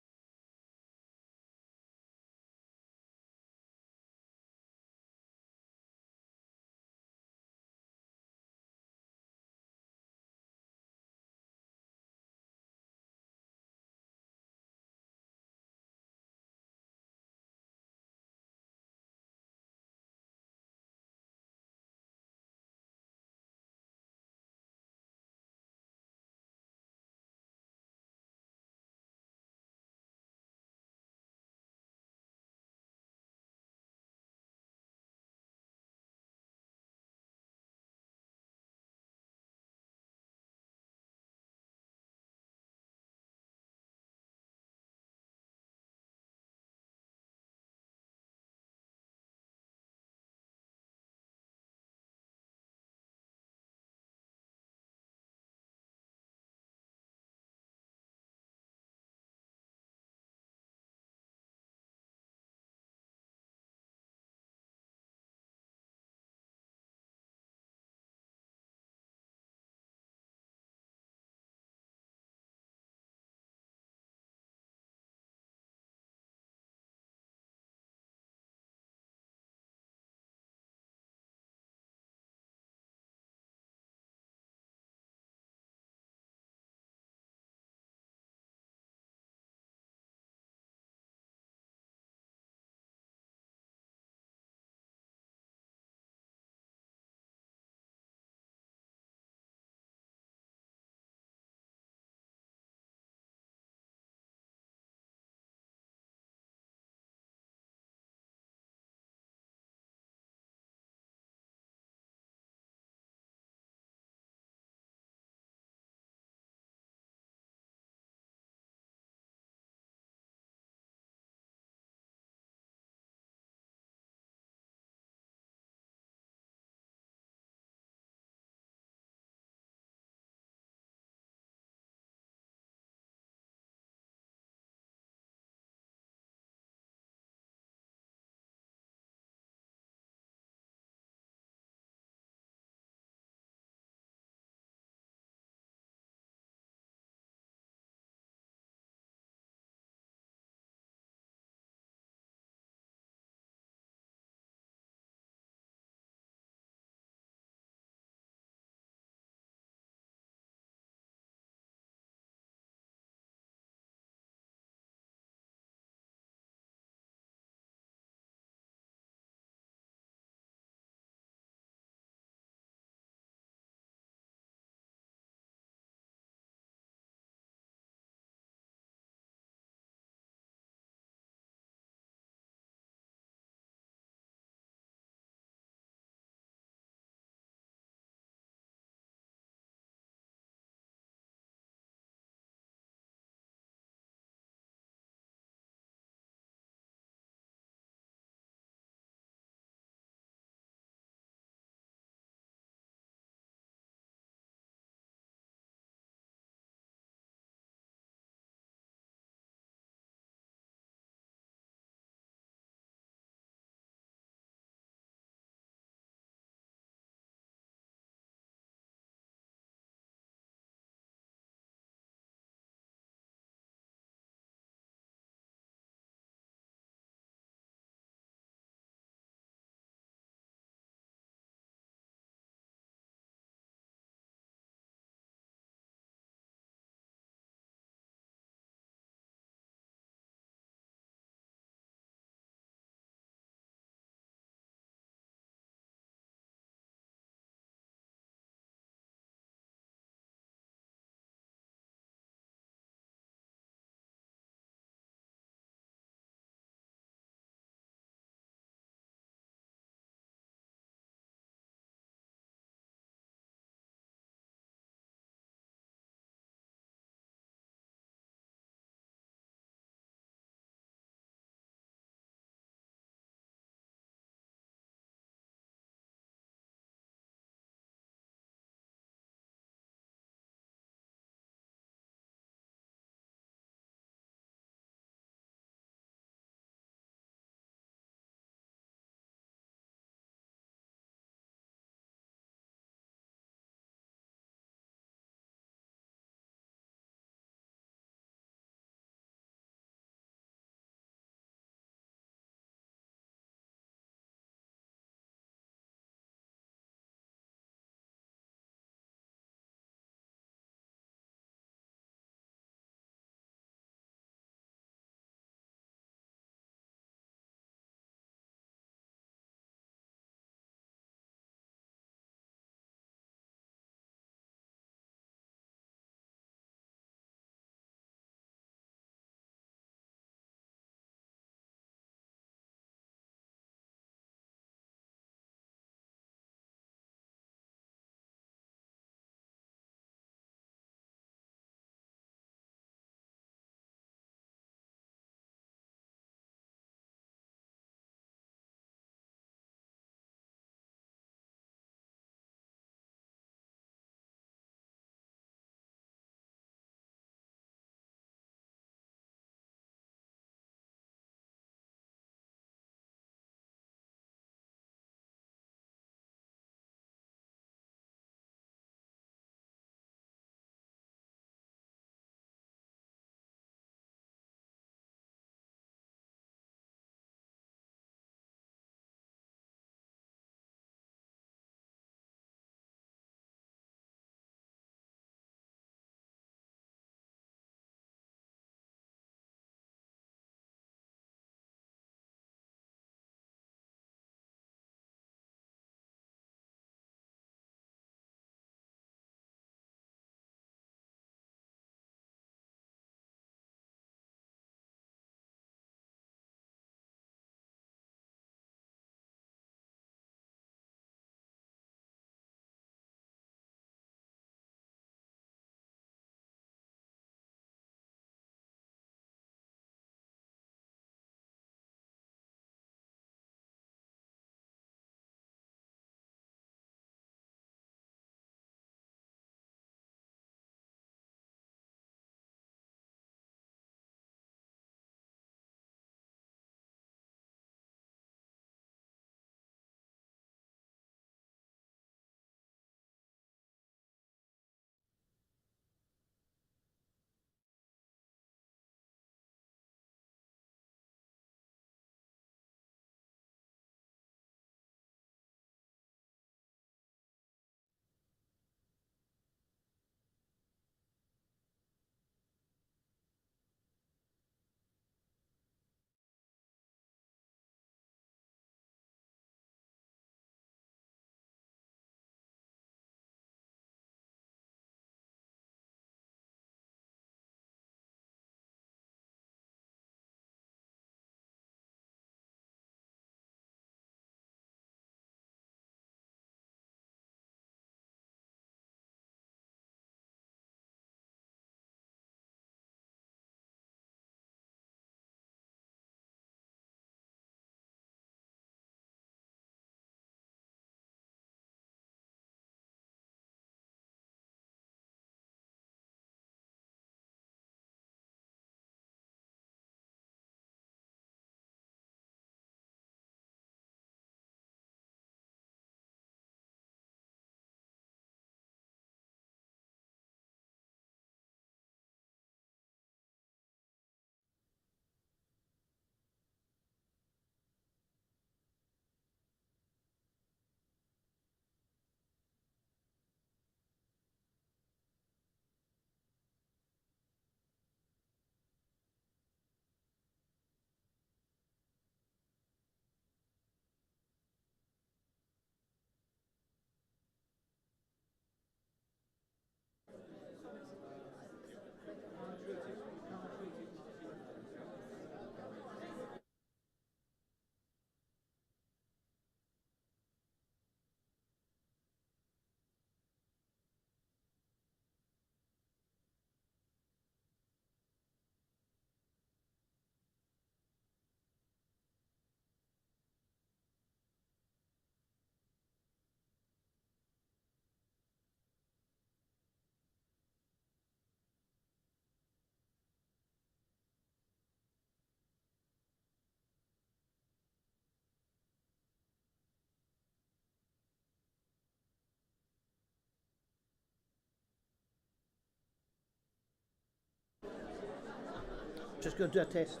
Just going to do a test.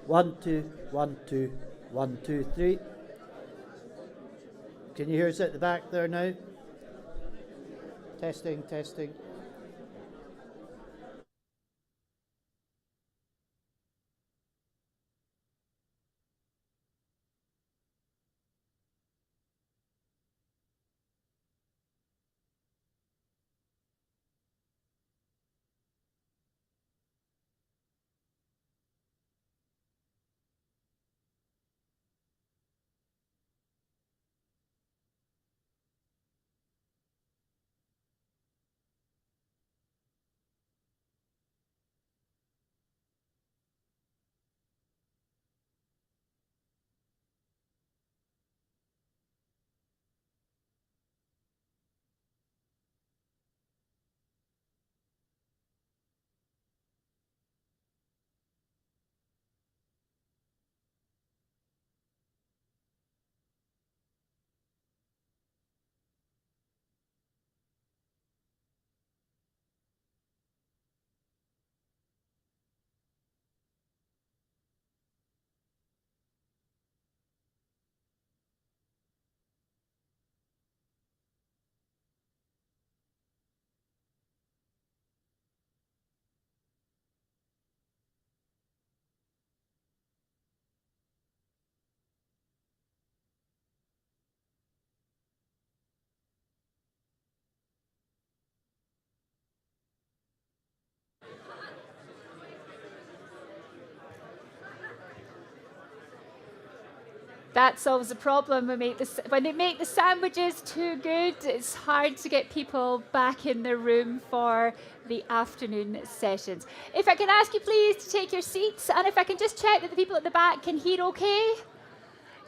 1, 2, 1, 2, 1, 2, 3. Can you hear us at the back there now? Testing, testing. That solves the problem. When they make the sandwiches too good, it's hard to get people back in the room for the afternoon sessions. If I can ask you please to take your seats, and if I can just check that the people at the back can hear okay.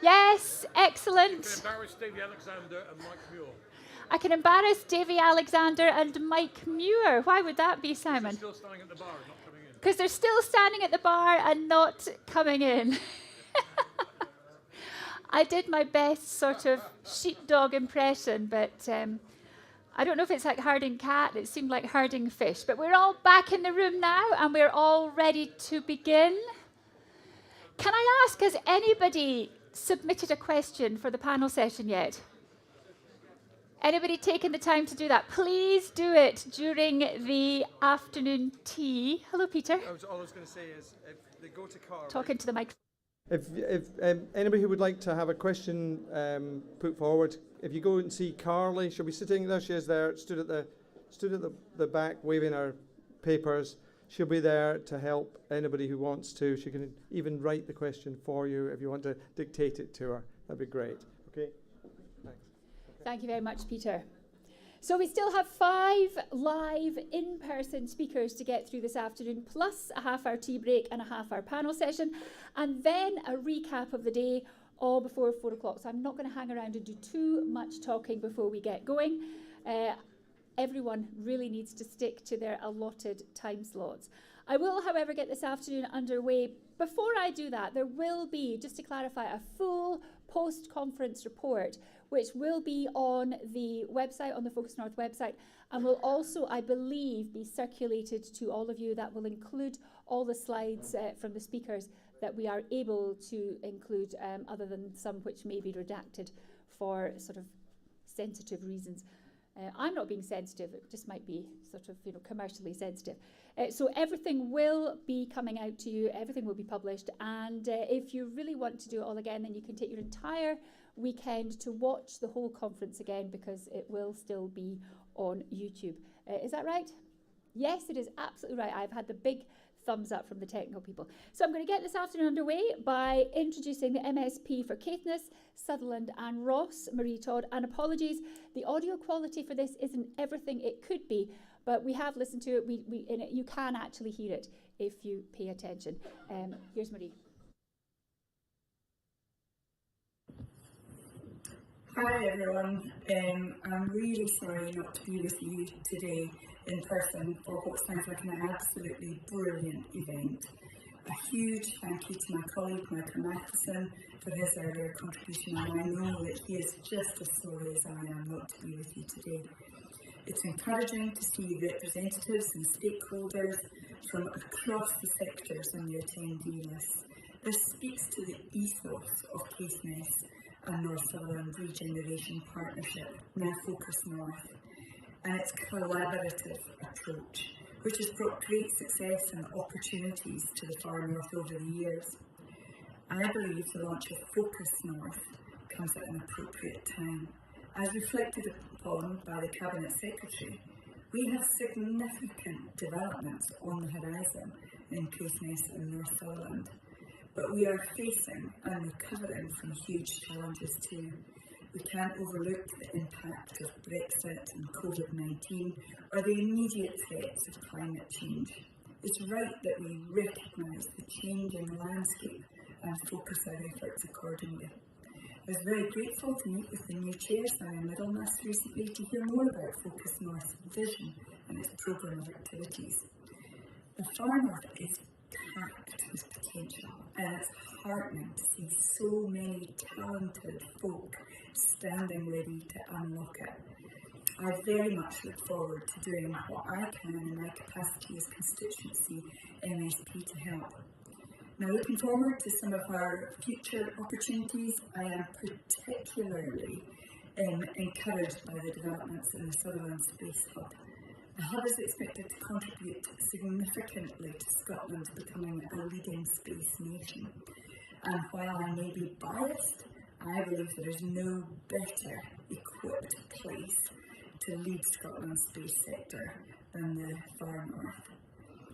Yes, excellent. I can embarrass Davy Alexander and Mike Muir. I can embarrass Davy Alexander and Mike Muir. Why would that be, Simon? They're still standing at the bar and not coming in. Because they're still standing at the bar and not coming in. I did my best sort of sheepdog impression, but I don't know if it's like herding cat. It seemed like herding fish. But we're all back in the room now, and we're all ready to begin. Can I ask, has anybody submitted a question for the panel session yet? Anybody taken the time to do that? Please do it during the afternoon tea. Hello, Peter. All I was going to say is, if they go to Carl... Talking to the microphone. If anybody who would like to have a question put forward, if you go and see Carly, she'll be sitting there. She is there, stood at the back, waving her papers. She'll be there to help anybody who wants to. She can even write the question for you if you want to dictate it to her. That'd be great. Okay. Thanks. Thank you very much, Peter. So we still have 5 live in-person speakers to get through this afternoon, plus a half-hour tea break and a half-hour panel session, and then a recap of the day all before 4 o'clock. So I'm not going to hang around and do too much talking before we get going. Everyone really needs to stick to their allotted time slots. I will, however, get this afternoon underway. Before I do that, there will be, just to clarify, a full post-conference report which will be on the website, on the Focus North website, and will also, I believe, be circulated to all of you. That will include all the slides from the speakers that we are able to include, other than some which may be redacted for sort of sensitive reasons. I'm not being sensitive, it just might be sort of, commercially sensitive. So everything will be coming out to you, everything will be published, and if you really want to do it all again, then you can take your entire weekend to watch the whole conference again, because it will still be on YouTube. Is that right? Yes, it is absolutely right. I've had the big thumbs up from the technical people. So I'm going to get this afternoon underway by introducing the MSP for Caithness, Sutherland and Ross, Marie Todd, and apologies, the audio quality for this isn't everything it could be, but we have listened to it. You can actually hear it if you pay attention. Here's Marie. Hi everyone, I'm really sorry not to be with you today in person for what sounds like an absolutely brilliant event. A huge thank you to my colleague Michael Matheson for his earlier contribution, and I know that he is just as sorry as I am not to be with you today. It's encouraging to see representatives and stakeholders from across the sectors on the attendee list. This speaks to the ethos of Caithness and North Sutherland Regeneration Partnership, now Focus North, and its collaborative approach, which has brought great success and opportunities to the Far North over the years. I believe the launch of Focus North comes at an appropriate time. As reflected upon by the Cabinet Secretary, we have significant developments on the horizon in Caithness and North Sutherland, but we are facing and recovering from huge challenges too. We can't overlook the impact of Brexit and COVID-19 or the immediate threats of climate change. It's right that we recognise the changing landscape and focus our efforts accordingly. I was very grateful to meet with the new chair, Simon Middlemass, recently to hear more about Focus North's vision and its programme of activities. The Far North is packed with potential, and it's heartening to see so many talented folk standing ready to unlock it. I very much look forward to doing what I can in my capacity as constituency MSP to help. Now, looking forward to some of our future opportunities, I am particularly encouraged by the developments in the Sutherland Space Hub. The hub is expected to contribute significantly to Scotland becoming a leading space nation. And while I may be biased, I believe there is no better equipped place to lead Scotland's space sector than the Far North.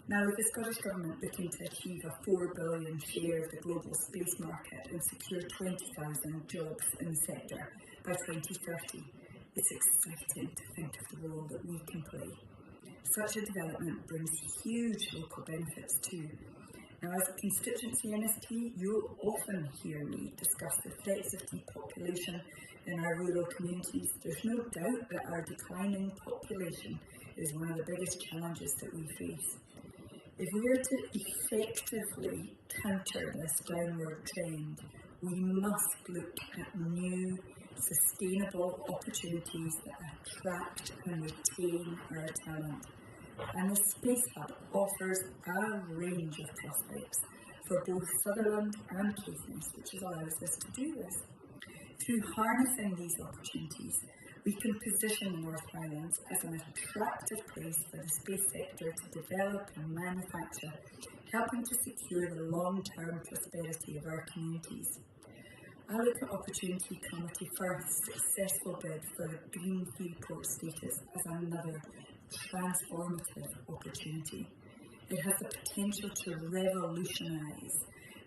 Now, with the Scottish Government looking to achieve a $4 billion share of the global space market and secure 20,000 jobs in the sector by 2030, it's exciting to think of the role that we can play. Such a development brings huge local benefits too. Now, as a constituency MSP, you'll often hear me discuss the threats of depopulation in our rural communities. There's no doubt that our declining population is one of the biggest challenges that we face. If we are to effectively counter this downward trend, we must look at new, sustainable opportunities that attract and retain our talent. And the Space Hub offers a range of prospects for both Sutherland and Caithness, which allows us to do this. Through harnessing these opportunities, we can position the North Highlands as an attractive place for the space sector to develop and manufacture, helping to secure the long-term prosperity of our communities. I look at Opportunity Committee Firth's successful bid for a green freeport status as another transformative opportunity. It has the potential to revolutionise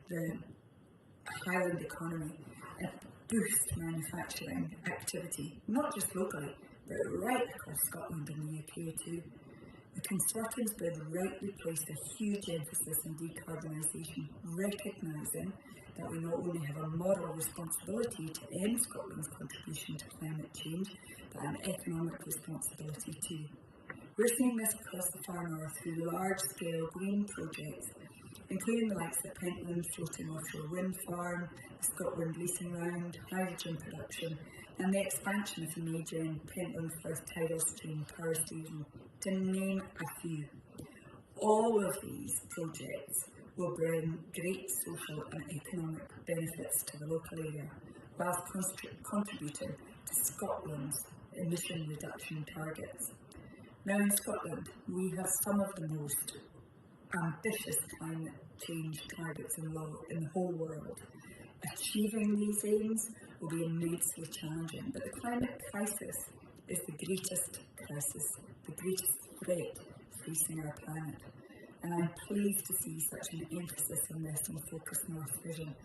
the Highland economy and boost manufacturing activity, not just locally, but right across Scotland and the UK too. The consortium's bid rightly placed a huge emphasis on decarbonisation, recognising that we not only have a moral responsibility to end Scotland's contribution to climate change, but an economic responsibility too. We're seeing this across the Far North through large-scale green projects, including the likes of Pentland Floating Offshore Wind Farm, the ScotWind Leasing Round, hydrogen production, and the expansion of the Maygen Pentland Firth Tidal Stream Power Station, to name a few. All of these projects will bring great social and economic benefits to the local area, whilst contributing to Scotland's emission reduction targets. Now in Scotland, we have some of the most ambitious climate change targets in the whole world. Achieving these aims will be immensely challenging, but the climate crisis is the greatest crisis, the greatest threat facing our planet. And I'm pleased to see such an emphasis on this in Focus North Vision,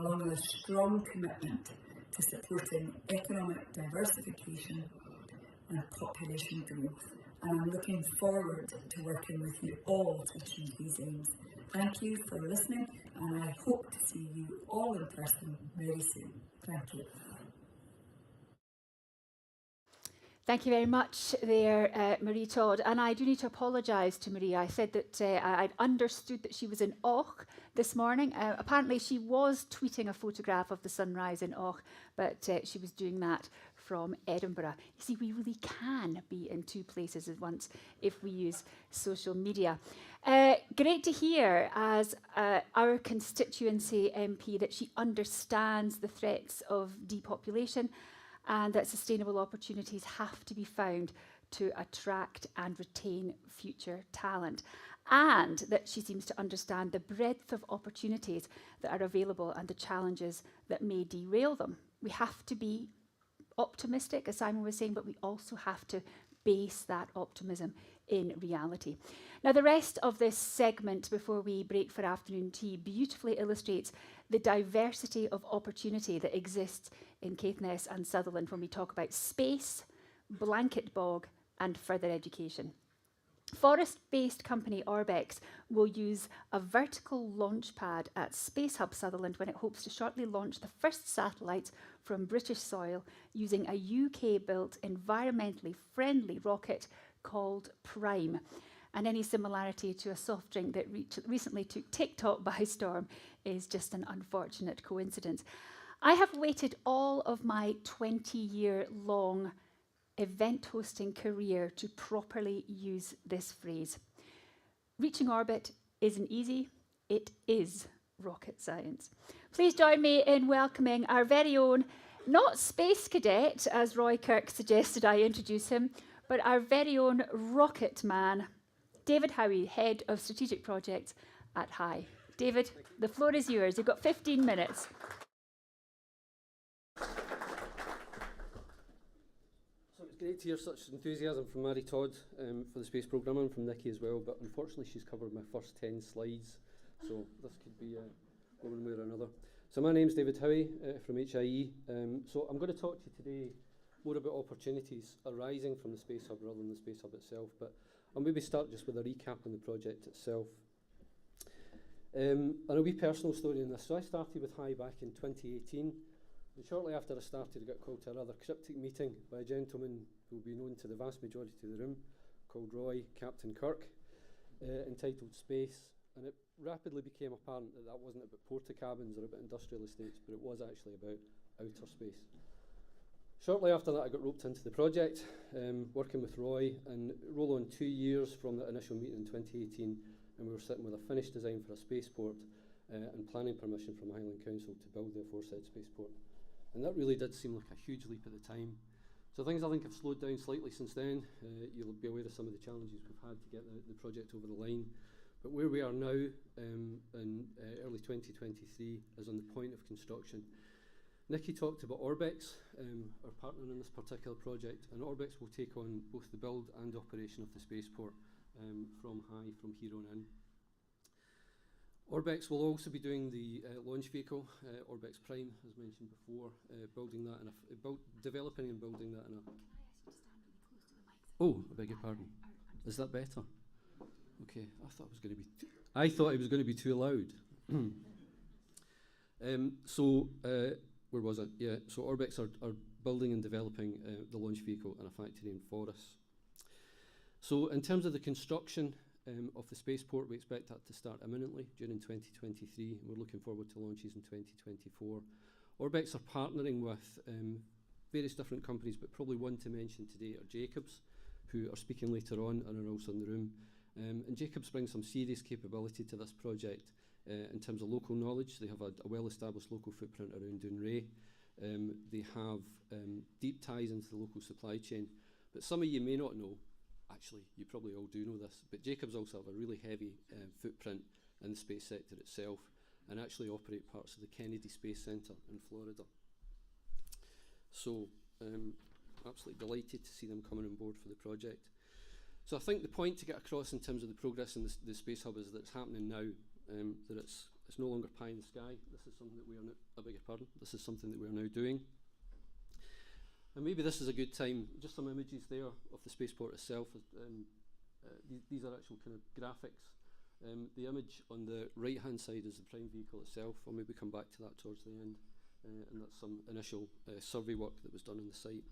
along with a strong commitment to supporting economic diversification and population growth. And I'm looking forward to working with you all to achieve these aims. Thank you for listening, and I hope to see you all in person very soon. Thank you. Thank you very much there, Marie Todd. And I do need to apologise to Marie. I said that I'd understood that she was in Och this morning. Apparently she was tweeting a photograph of the sunrise in Och, but she was doing that from Edinburgh. You see, we really can be in two places at once if we use social media. Great to hear, as our constituency MP, that she understands the threats of depopulation and that sustainable opportunities have to be found to attract and retain future talent, and that she seems to understand the breadth of opportunities that are available and the challenges that may derail them. We have to be optimistic, as Simon was saying, but we also have to base that optimism in reality. Now, the rest of this segment, before we break for afternoon tea, beautifully illustrates the diversity of opportunity that exists in Caithness and Sutherland when we talk about space, blanket bog, and further education. Forest-based company Orbex will use a vertical launch pad at Space Hub Sutherland when it hopes to shortly launch the first satellites from British soil using a UK-built environmentally friendly rocket called Prime. And any similarity to a soft drink that recently took TikTok by storm is just an unfortunate coincidence. I have waited all of my 20-year-long event hosting career to properly use this phrase. Reaching orbit isn't easy, it is rocket science. Please join me in welcoming our very own, not space cadet, as Roy Kirk suggested I introduce him, but our very own rocket man, David Howie, Head of Strategic Projects at HAI. David, the floor is yours. You've got 15 minutes. So it's great to hear such enthusiasm from Mary Todd for the space programme, and from Nikki as well, but unfortunately she's covered my first 10 slides, so this could be one way or another. So my name's David Howie from HIE. So I'm going to talk to you today more about opportunities arising from the Space Hub rather than the Space Hub itself, but I'll maybe start just with a recap on the project itself. And a wee personal story in this. So I started with HAI back in 2018, and shortly after I started I got called to a rather cryptic meeting by a gentleman who will be known to the vast majority of the room, called Roy Captain Kirk, entitled Space, and it rapidly became apparent that that wasn't about porta cabins or about industrial estates, but it was actually about outer space. Shortly after that I got roped into the project, working with Roy, and roll on 2 years from the initial meeting in 2018, and we were sitting with a finished design for a spaceport and planning permission from Highland Council to build the aforesaid spaceport. And that really did seem like a huge leap at the time. So things I think have slowed down slightly since then. You'll be aware of some of the challenges we've had to get the project over the line. But where we are now in early 2023 is on the point of construction. Nikki talked about Orbex, our partner in this particular project, and Orbex will take on both the build and operation of the spaceport from HAI from here on in. Orbex will also be doing the launch vehicle, Orbex Prime, as mentioned before, building that and developing and building that in a. Oh, I beg your pardon. Is that better? Okay, I thought it was going to be. I thought it was going to be too loud. Where was it? Yeah. So Orbex are building and developing the launch vehicle in a factory in Forres. So in terms of the construction of the spaceport, we expect that to start imminently during 2023, and we're looking forward to launches in 2024. Orbex are partnering with various different companies, but probably one to mention today are Jacobs, who are speaking later on and are also in the room. And Jacobs brings some serious capability to this project in terms of local knowledge. They have a well-established local footprint around Dounreay. They have deep ties into the local supply chain. But some of you may not know, actually you probably all do know this, but Jacobs also have a really heavy footprint in the space sector itself, and actually operate parts of the Kennedy Space Centre in Florida. So absolutely delighted to see them coming on board for the project. So I think the point to get across in terms of the progress in the Space Hub is that it's happening now, that it's no longer pie in the sky. This is something that we are now, I beg your pardon, this is something that we are now doing. And maybe this is a good time, just some images there of the spaceport itself. These are actual kind of graphics. The image on the right hand side is the prime vehicle itself. I'll maybe come back to that towards the end. And that's some initial survey work that was done on the site.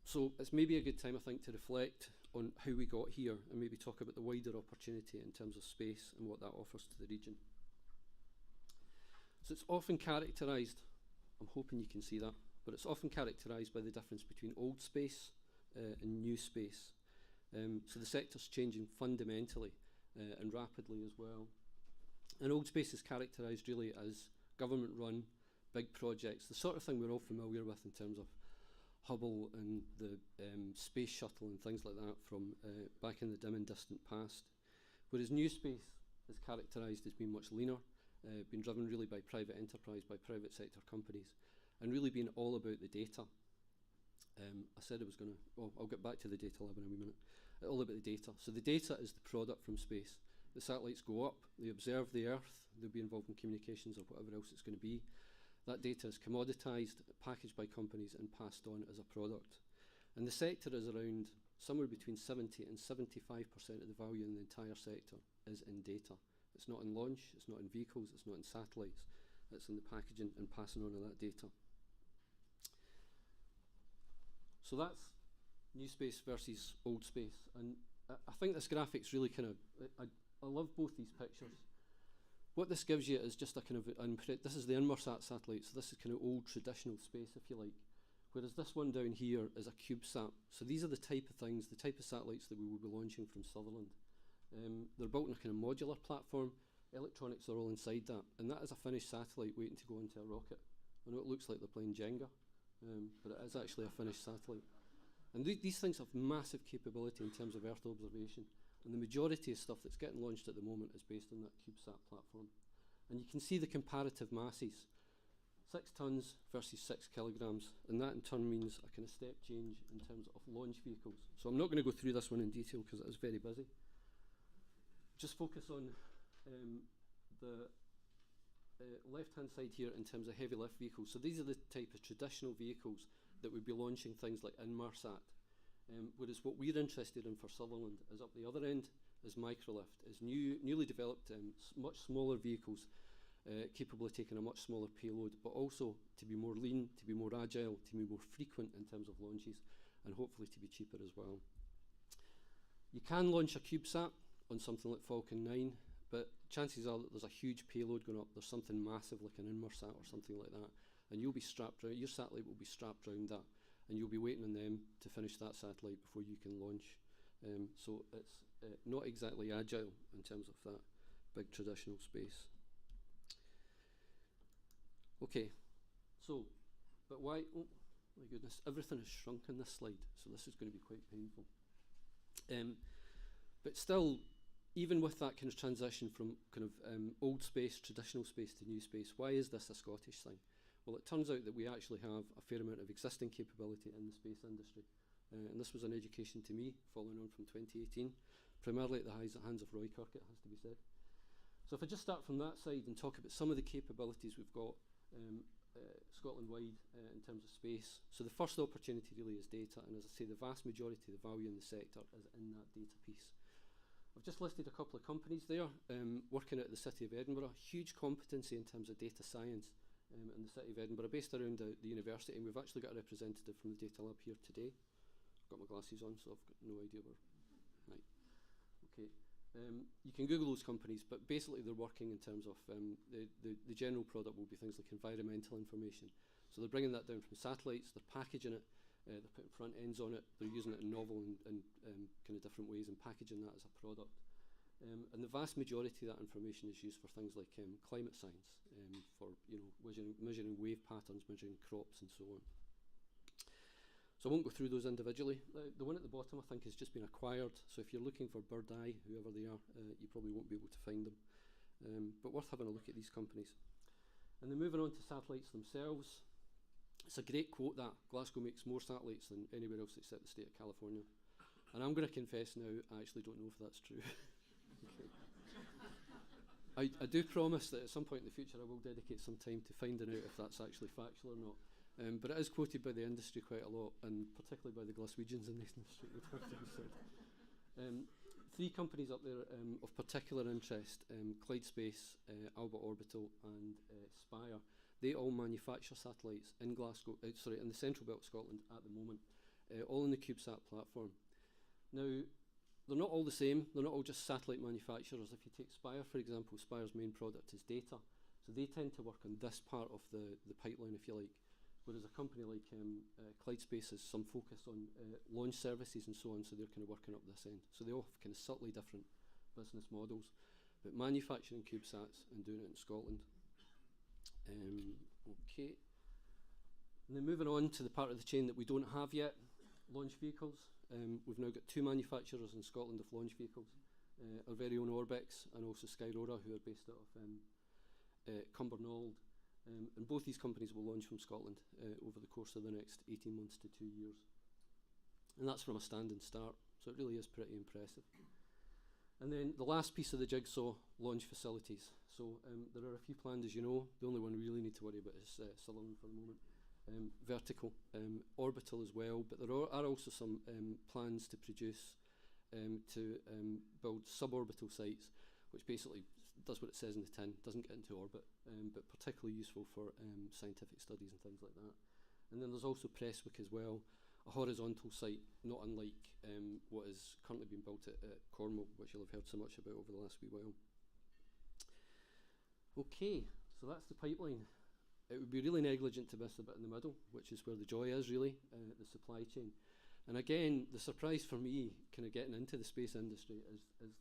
So it's maybe a good time, I think, to reflect on how we got here and maybe talk about the wider opportunity in terms of space and what that offers to the region. So it's often characterised I'm hoping you can see that, but it's often characterised by the difference between old space and new space. So the sector's changing fundamentally and rapidly as well. And old space is characterised really as government-run big projects, the sort of thing we're all familiar with in terms of Hubble and the space shuttle and things like that from back in the dim and distant past. Whereas new space is characterised as being much leaner, being driven really by private enterprise, by private sector companies, and really being all about the data. I said I was going to, well, I'll get back to the data lab in a wee minute. All about the data. So the data is the product from space. The satellites go up, they observe the Earth, they'll be involved in communications or whatever else it's going to be. That data is commoditised, packaged by companies and passed on as a product. And the sector is around somewhere between 70 and 75% of the value in the entire sector is in data. It's not in launch, it's not in vehicles, it's not in satellites, it's in the packaging and passing on of that data. So that's new space versus old space. And I think this graphic's really kind of, I love both these pictures. What this gives you is just a kind of, this is the Inmarsat satellite, so this is kind of old traditional space, if you like. Whereas this one down here is a CubeSat. So these are the type of things, the type of satellites that we will be launching from Sutherland. They're built on a kind of modular platform. Electronics are all inside that. And that is a finished satellite waiting to go into a rocket. I know it looks like they're playing Jenga, but it is actually a finished satellite. And these things have massive capability in terms of Earth observation. And the majority of stuff that's getting launched at the moment is based on that CubeSat platform. And you can see the comparative masses. 6 tons versus 6 kilograms, and that in turn means a kind of step change in terms of launch vehicles. So I'm not going to go through this one in detail because it is very busy. Just focus on the left-hand side here in terms of heavy lift vehicles. So these are the type of traditional vehicles that would be launching things like Inmarsat. Whereas what we're interested in for Sutherland is up the other end, is microlift, is newly developed much smaller vehicles capable of taking a much smaller payload, but also to be more lean, to be more agile, to be more frequent in terms of launches, and hopefully to be cheaper as well. You can launch a CubeSat on something like Falcon 9, but chances are that there's a huge payload going up, there's something massive like an Inmarsat or something like that, and you'll be strapped around, your satellite will be strapped around that, and you'll be waiting on them to finish that satellite before you can launch. So it's not exactly agile in terms of that big traditional space. Okay, so, but why, oh my goodness, everything has shrunk in this slide, so this is going to be quite painful. But still, even with that kind of transition from kind of old space, traditional space to new space, why is this a Scottish thing? Well, it turns out that we actually have a fair amount of existing capability in the space industry. And this was an education to me, following on from 2018, primarily at the hands of Roy Kirk, it has to be said. So if I just start from that side and talk about some of the capabilities we've got Scotland-wide in terms of space. So the first opportunity really is data, and as I say, the vast majority of the value in the sector is in that data piece. I've just listed a couple of companies there working at the City of Edinburgh, huge competency in terms of data science in the City of Edinburgh, based around the university, and we've actually got a representative from the Data Lab here today. I've got my glasses on, so I've got no idea where. Right. Okay. You can Google those companies, but basically they're working in terms of the general product will be things like environmental information. So they're bringing that down from satellites, they're packaging it, they're putting front ends on it, they're using it in novel and kind of different ways and packaging that as a product. And the vast majority of that information is used for things like climate science, for measuring wave patterns, measuring crops and so on. So I won't go through those individually. The one at the bottom I think has just been acquired, so if you're looking for Bird Eye, whoever they are, you probably won't be able to find them. But worth having a look at these companies. And then moving on to satellites themselves, it's a great quote that Glasgow makes more satellites than anywhere else except the state of California. And I'm going to confess now, I actually don't know if that's true. Okay. I do promise that at some point in the future I will dedicate some time to finding out if that's actually factual or not. But it is quoted by the industry quite a lot, and particularly by the Glaswegians in the industry, it would have to be said. 3 companies up there of particular interest, Clyde Space, Alba Orbital and Spire. They all manufacture satellites in Glasgow, in the central belt of Scotland at the moment, all in the CubeSat platform. Now, they're not all the same, they're not all just satellite manufacturers. If you take Spire, for example, Spire's main product is data. So they tend to work on this part of the pipeline, if you like, whereas a company like Clyde Space has some focus on launch services and so on, so they're kind of working up this end. So they all have kind of subtly different business models, but manufacturing CubeSats and doing it in Scotland. Okay. And then moving on to the part of the chain that we don't have yet, launch vehicles. We've now got 2 manufacturers in Scotland of launch vehicles, our very own Orbex and also Skyrora, who are based out of Cumbernauld. And both these companies will launch from Scotland over the course of the next 18 months to 2 years. And that's from a standing start, so it really is pretty impressive. And then the last piece of the jigsaw, launch facilities. So there are a few planned, as you know. The only one we really need to worry about is Sutherland for the moment. Vertical, orbital as well, but there are also some plans to produce, to build suborbital sites, which basically does what it says in the tin, doesn't get into orbit, but particularly useful for scientific studies and things like that. And then there's also Prestwick as well, a horizontal site, not unlike what is currently being built at Cornwall, which you'll have heard so much about over the last wee while. Okay, so that's the pipeline. It would be really negligent to miss the bit in the middle, which is where the joy is really, the supply chain. And again, the surprise for me, kind of getting into the space industry, is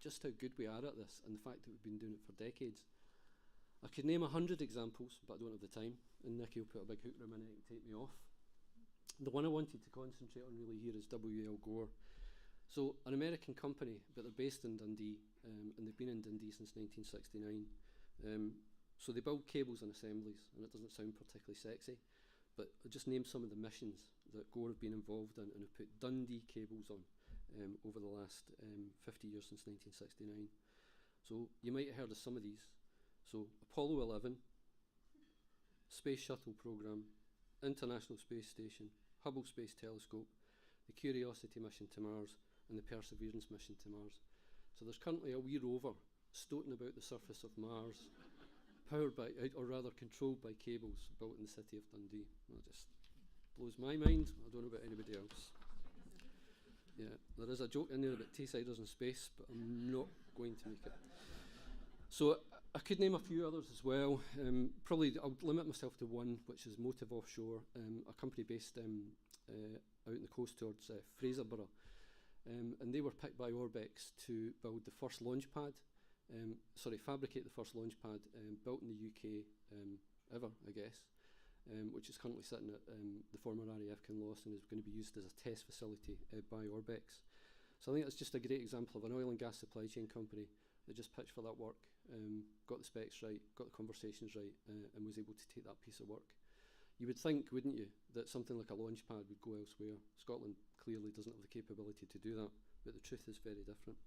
just how good we are at this, and the fact that we've been doing it for decades. I could name 100 examples, but I don't have the time, and Nicky will put a big hook room in it and take me off. The one I wanted to concentrate on really here is W.L. Gore. So, an American company, but they're based in Dundee, and they've been in Dundee since 1969. So they build cables and assemblies, and it doesn't sound particularly sexy, but I'll just name some of the missions that Gore have been involved in and have put Dundee cables on over the last 50 years since 1969. So you might have heard of some of these. So Apollo 11, Space Shuttle Program, International Space Station, Hubble Space Telescope, the Curiosity mission to Mars, and the Perseverance mission to Mars. So there's currently a wee rover stoating about the surface of Mars, powered by, or rather controlled by cables built in the city of Dundee. That just blows my mind. I don't know about anybody else. Yeah, there is a joke in there about T-siders in space, but I'm not going to make it. So I could name a few others as well. Probably I'll limit myself to one, which is Motive Offshore, a company based out in the coast towards Fraserburgh. And they were picked by Orbex to build the first launch pad. Fabricate the first launch pad built in the UK ever, I guess, which is currently sitting at the former RAF Kinloss and is going to be used as a test facility by Orbex. So I think that's just a great example of an oil and gas supply chain company that just pitched for that work, got the specs right, got the conversations right, and was able to take that piece of work. You would think, wouldn't you, that something like a launch pad would go elsewhere. Scotland clearly doesn't have the capability to do that, but the truth is very different.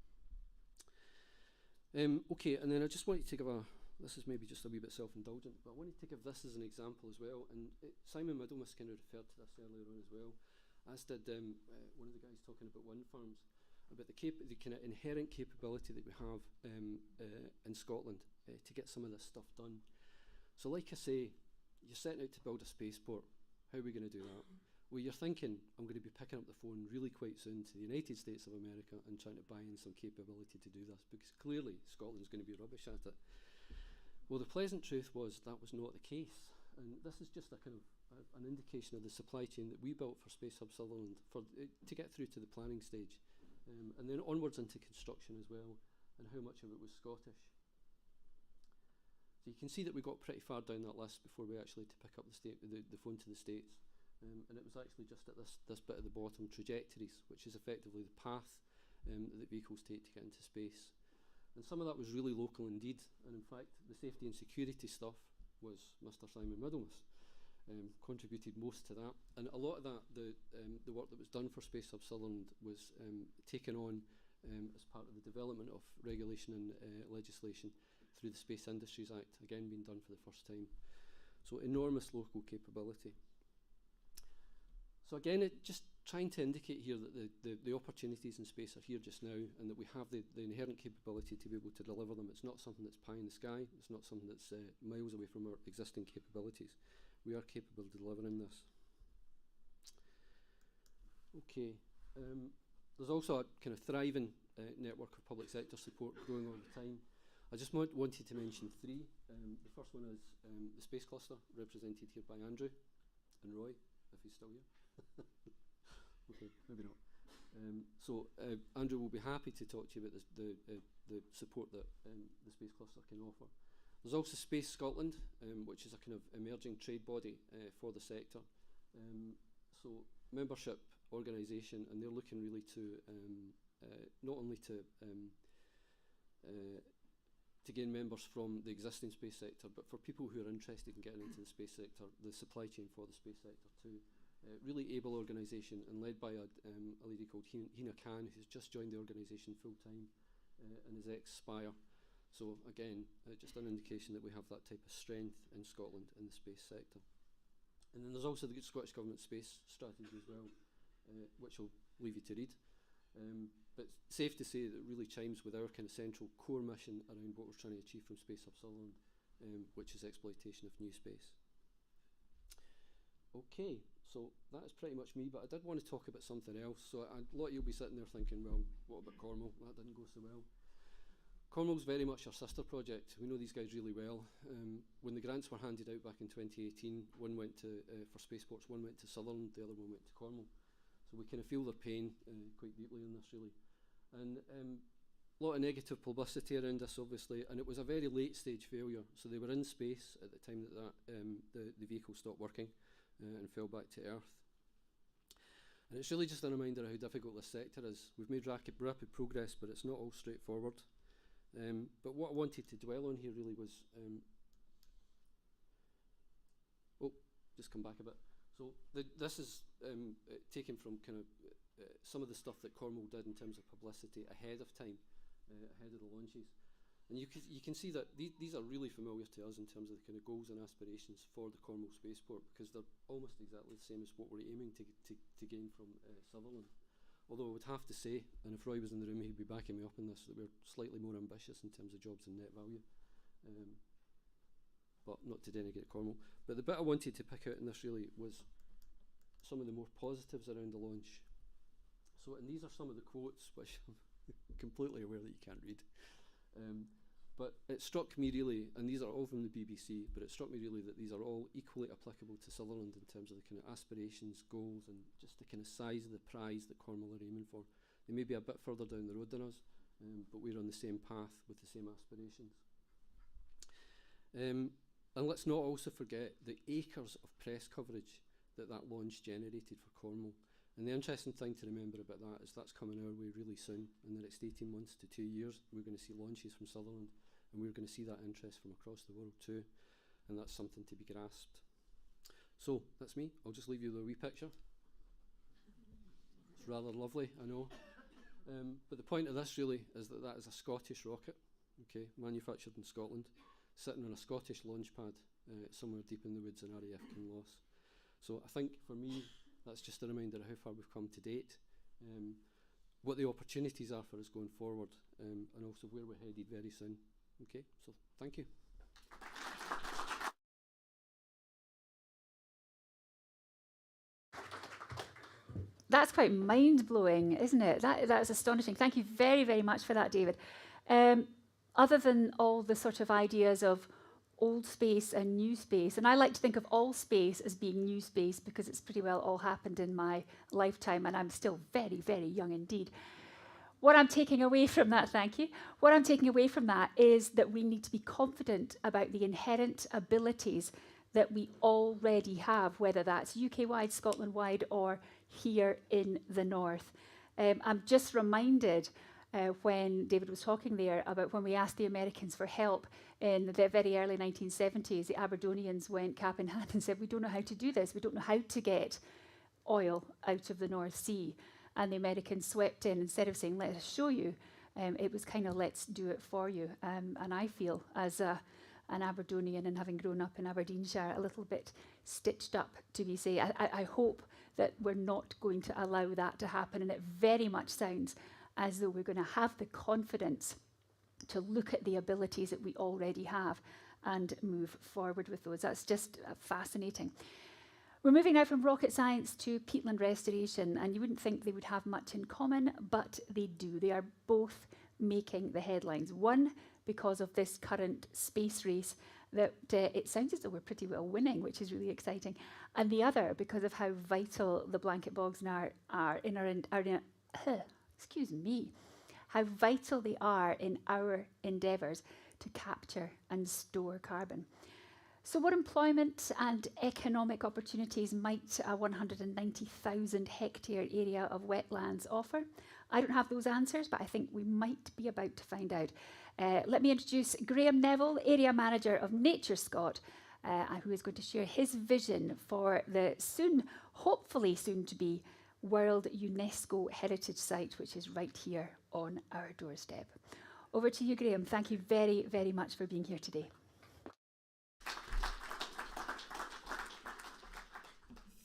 Okay, and then I just wanted to give this is maybe just a wee bit self-indulgent, but I wanted to give this as an example as well, and Simon Middlemas kind of referred to this earlier on as well, as did one of the guys talking about wind farms, about the kind of inherent capability that we have in Scotland to get some of this stuff done. So like I say, you're setting out to build a spaceport. How are we going to do that? Well, you're thinking, I'm going to be picking up the phone really quite soon to the United States of America and trying to buy in some capability to do this, because clearly Scotland's going to be rubbish at it. Well, the pleasant truth was that was not the case. And this is just a kind of an indication of the supply chain that we built for Space Hub Sutherland to get through to the planning stage. And then onwards into construction as well, and how much of it was Scottish. So you can see that we got pretty far down that list before we actually had to pick up the phone to the States. And it was actually just at this bit at the bottom, trajectories, which is effectively the path that the vehicles take to get into space. And some of that was really local indeed, and in fact the safety and security stuff was Mr. Simon Middlemas. Contributed most to that, and a lot of that, the work that was done for Space Hub Sutherland was taken on as part of the development of regulation and legislation through the Space Industries Act, again being done for the first time. So enormous local capability. So again, just trying to indicate here that the opportunities in space are here just now, and that we have the inherent capability to be able to deliver them. It's not something that's pie in the sky. It's not something that's miles away from our existing capabilities. We are capable of delivering this. Okay, there's also a kind of thriving network of public sector support growing all the time. I just wanted to mention three. The first one is the Space Cluster, represented here by Andrew and Roy, if he's still here. Okay, maybe not. Andrew will be happy to talk to you about the support that the Space Cluster can offer. There's also Space Scotland, which is a kind of emerging trade body for the sector. So membership organisation, and they're looking really to not only to gain members from the existing space sector, but for people who are interested in getting into the space sector, the supply chain for the space sector too. Really able organisation, and led by a lady called Hina Khan, who's just joined the organisation full time and is ex-Spire. So again, just an indication that we have that type of strength in Scotland in the space sector. And then there's also the Scottish Government Space Strategy as well, which I'll leave you to read. But safe to say that it really chimes with our kind of central core mission around what we're trying to achieve from Space Hub Sutherland, which is exploitation of new space. Okay, so that is pretty much me, but I did want to talk about something else. So a lot of you'll be sitting there thinking, well, what about Cornwall? That didn't go so well. Cornwall's very much our sister project. We know these guys really well. When the grants were handed out back in 2018, one went to, for spaceports, one went to Sutherland, the other one went to Cornwall. So we kind of feel their pain quite deeply on this, really. And a lot of negative publicity around this, obviously, and it was a very late stage failure. So they were in space at the time that the vehicle stopped working and fell back to Earth. And it's really just a reminder of how difficult this sector is. We've made rapid progress, but it's not all straightforward. But what I wanted to dwell on here really was, just come back a bit. So this is taken from kind of some of the stuff that Cornwall did in terms of publicity ahead of time, ahead of the launches. And you can see that these are really familiar to us in terms of the kind of goals and aspirations for the Cornwall Spaceport, because they're almost exactly the same as what we're aiming to gain from Sutherland. Although I would have to say, and if Roy was in the room, he'd be backing me up on this, that we're slightly more ambitious in terms of jobs and net value. But not to denigrate Cornwall. But the bit I wanted to pick out in this really was some of the more positives around the launch. So, and these are some of the quotes, which I'm completely aware that you can't read. But it struck me really, and these are all from the BBC, but it struck me really that these are all equally applicable to Sutherland in terms of the kind of aspirations, goals, and just the kind of size of the prize that Cornwall are aiming for. They may be a bit further down the road than us, but we're on the same path with the same aspirations. And let's not also forget the acres of press coverage that launch generated for Cornwall. And the interesting thing to remember about that is that's coming our way really soon. In the next 18 months to 2 years, we're going to see launches from Sutherland, and we're going to see that interest from across the world too. And that's something to be grasped. So that's me. I'll just leave you with a wee picture. It's rather lovely, I know. But the point of this really is that is a Scottish rocket, okay, manufactured in Scotland, sitting on a Scottish launch pad somewhere deep in the woods in RAF Kinloss. So I think for me, that's just a reminder of how far we've come to date, what the opportunities are for us going forward, and also where we're headed very soon. Okay, so thank you. That's quite mind-blowing, isn't it? That's astonishing. Thank you very, very much for that, David. Other than all the sort of ideas of old space and new space, and I like to think of all space as being new space because it's pretty well all happened in my lifetime, and I'm still very, very young indeed. What I'm taking away from that, thank you, what I'm taking away from that is that we need to be confident about the inherent abilities that we already have, whether that's UK-wide, Scotland-wide, or here in the north. I'm just reminded when David was talking there about when we asked the Americans for help in the very early 1970s, the Aberdonians went cap in hand and said, we don't know how to do this. We don't know how to get oil out of the North Sea. And the Americans swept in, instead of saying, let us show you, it was kind of, let's do it for you. And I feel, as an Aberdonian and having grown up in Aberdeenshire, a little bit stitched up, to be say. I hope that we're not going to allow that to happen. And it very much sounds as though we're going to have the confidence to look at the abilities that we already have and move forward with those. That's just fascinating. We're moving now from rocket science to peatland restoration, and you wouldn't think they would have much in common, but they do. They are both making the headlines. One, because of this current space race that it sounds as though we're pretty well winning, which is really exciting. And the other, because of how vital the blanket bogs are in excuse me, how vital they are in our endeavours to capture and store carbon. So what employment and economic opportunities might a 190,000 hectare area of wetlands offer? I don't have those answers, but I think we might be about to find out. Let me introduce Graham Neville, Area Manager of Nature Scot, who is going to share his vision for the hopefully soon to be, World UNESCO Heritage Site, which is right here on our doorstep. Over to you, Graham. Thank you very, very much for being here today.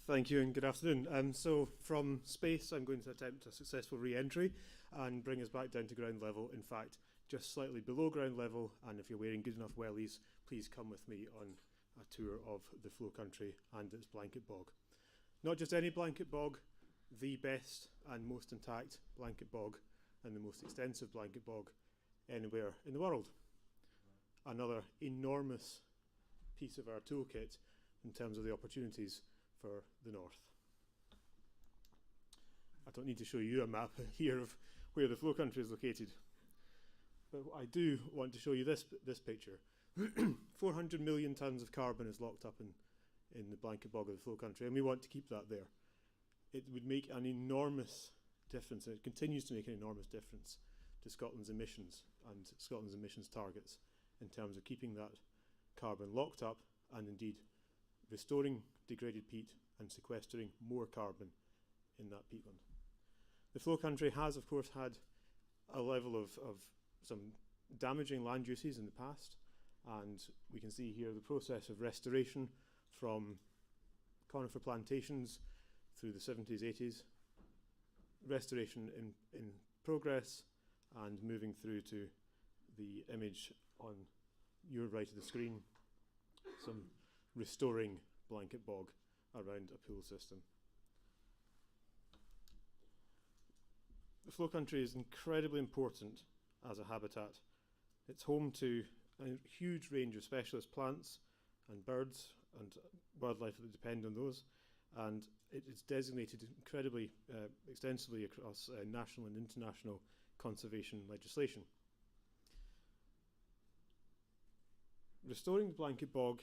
Thank you and good afternoon. So from space, I'm going to attempt a successful re-entry and bring us back down to ground level. In fact, just slightly below ground level. And if you're wearing good enough wellies, please come with me on a tour of the flow country and its blanket bog. Not just any blanket bog, the best and most intact blanket bog and the most extensive blanket bog anywhere in the world. Another enormous piece of our toolkit in terms of the opportunities for the north. I don't need to show you a map here of where the flow country is located, but I do want to show you this picture. 400 million tonnes of carbon is locked up in the blanket bog of the flow country, and we want to keep that there. It would make an enormous difference, and it continues to make an enormous difference to Scotland's emissions and Scotland's emissions targets in terms of keeping that carbon locked up and indeed restoring degraded peat and sequestering more carbon in that peatland. The flow country has, of course, had a level of some damaging land uses in the past, and we can see here the process of restoration from conifer plantations through the 70s, 80s, restoration in progress, and moving through to the image on your right of the screen, some restoring blanket bog around a pool system. The flow country is incredibly important as a habitat. It's home to a huge range of specialist plants and birds and wildlife that depend on those, and it is designated incredibly extensively across national and international conservation legislation. Restoring the blanket bog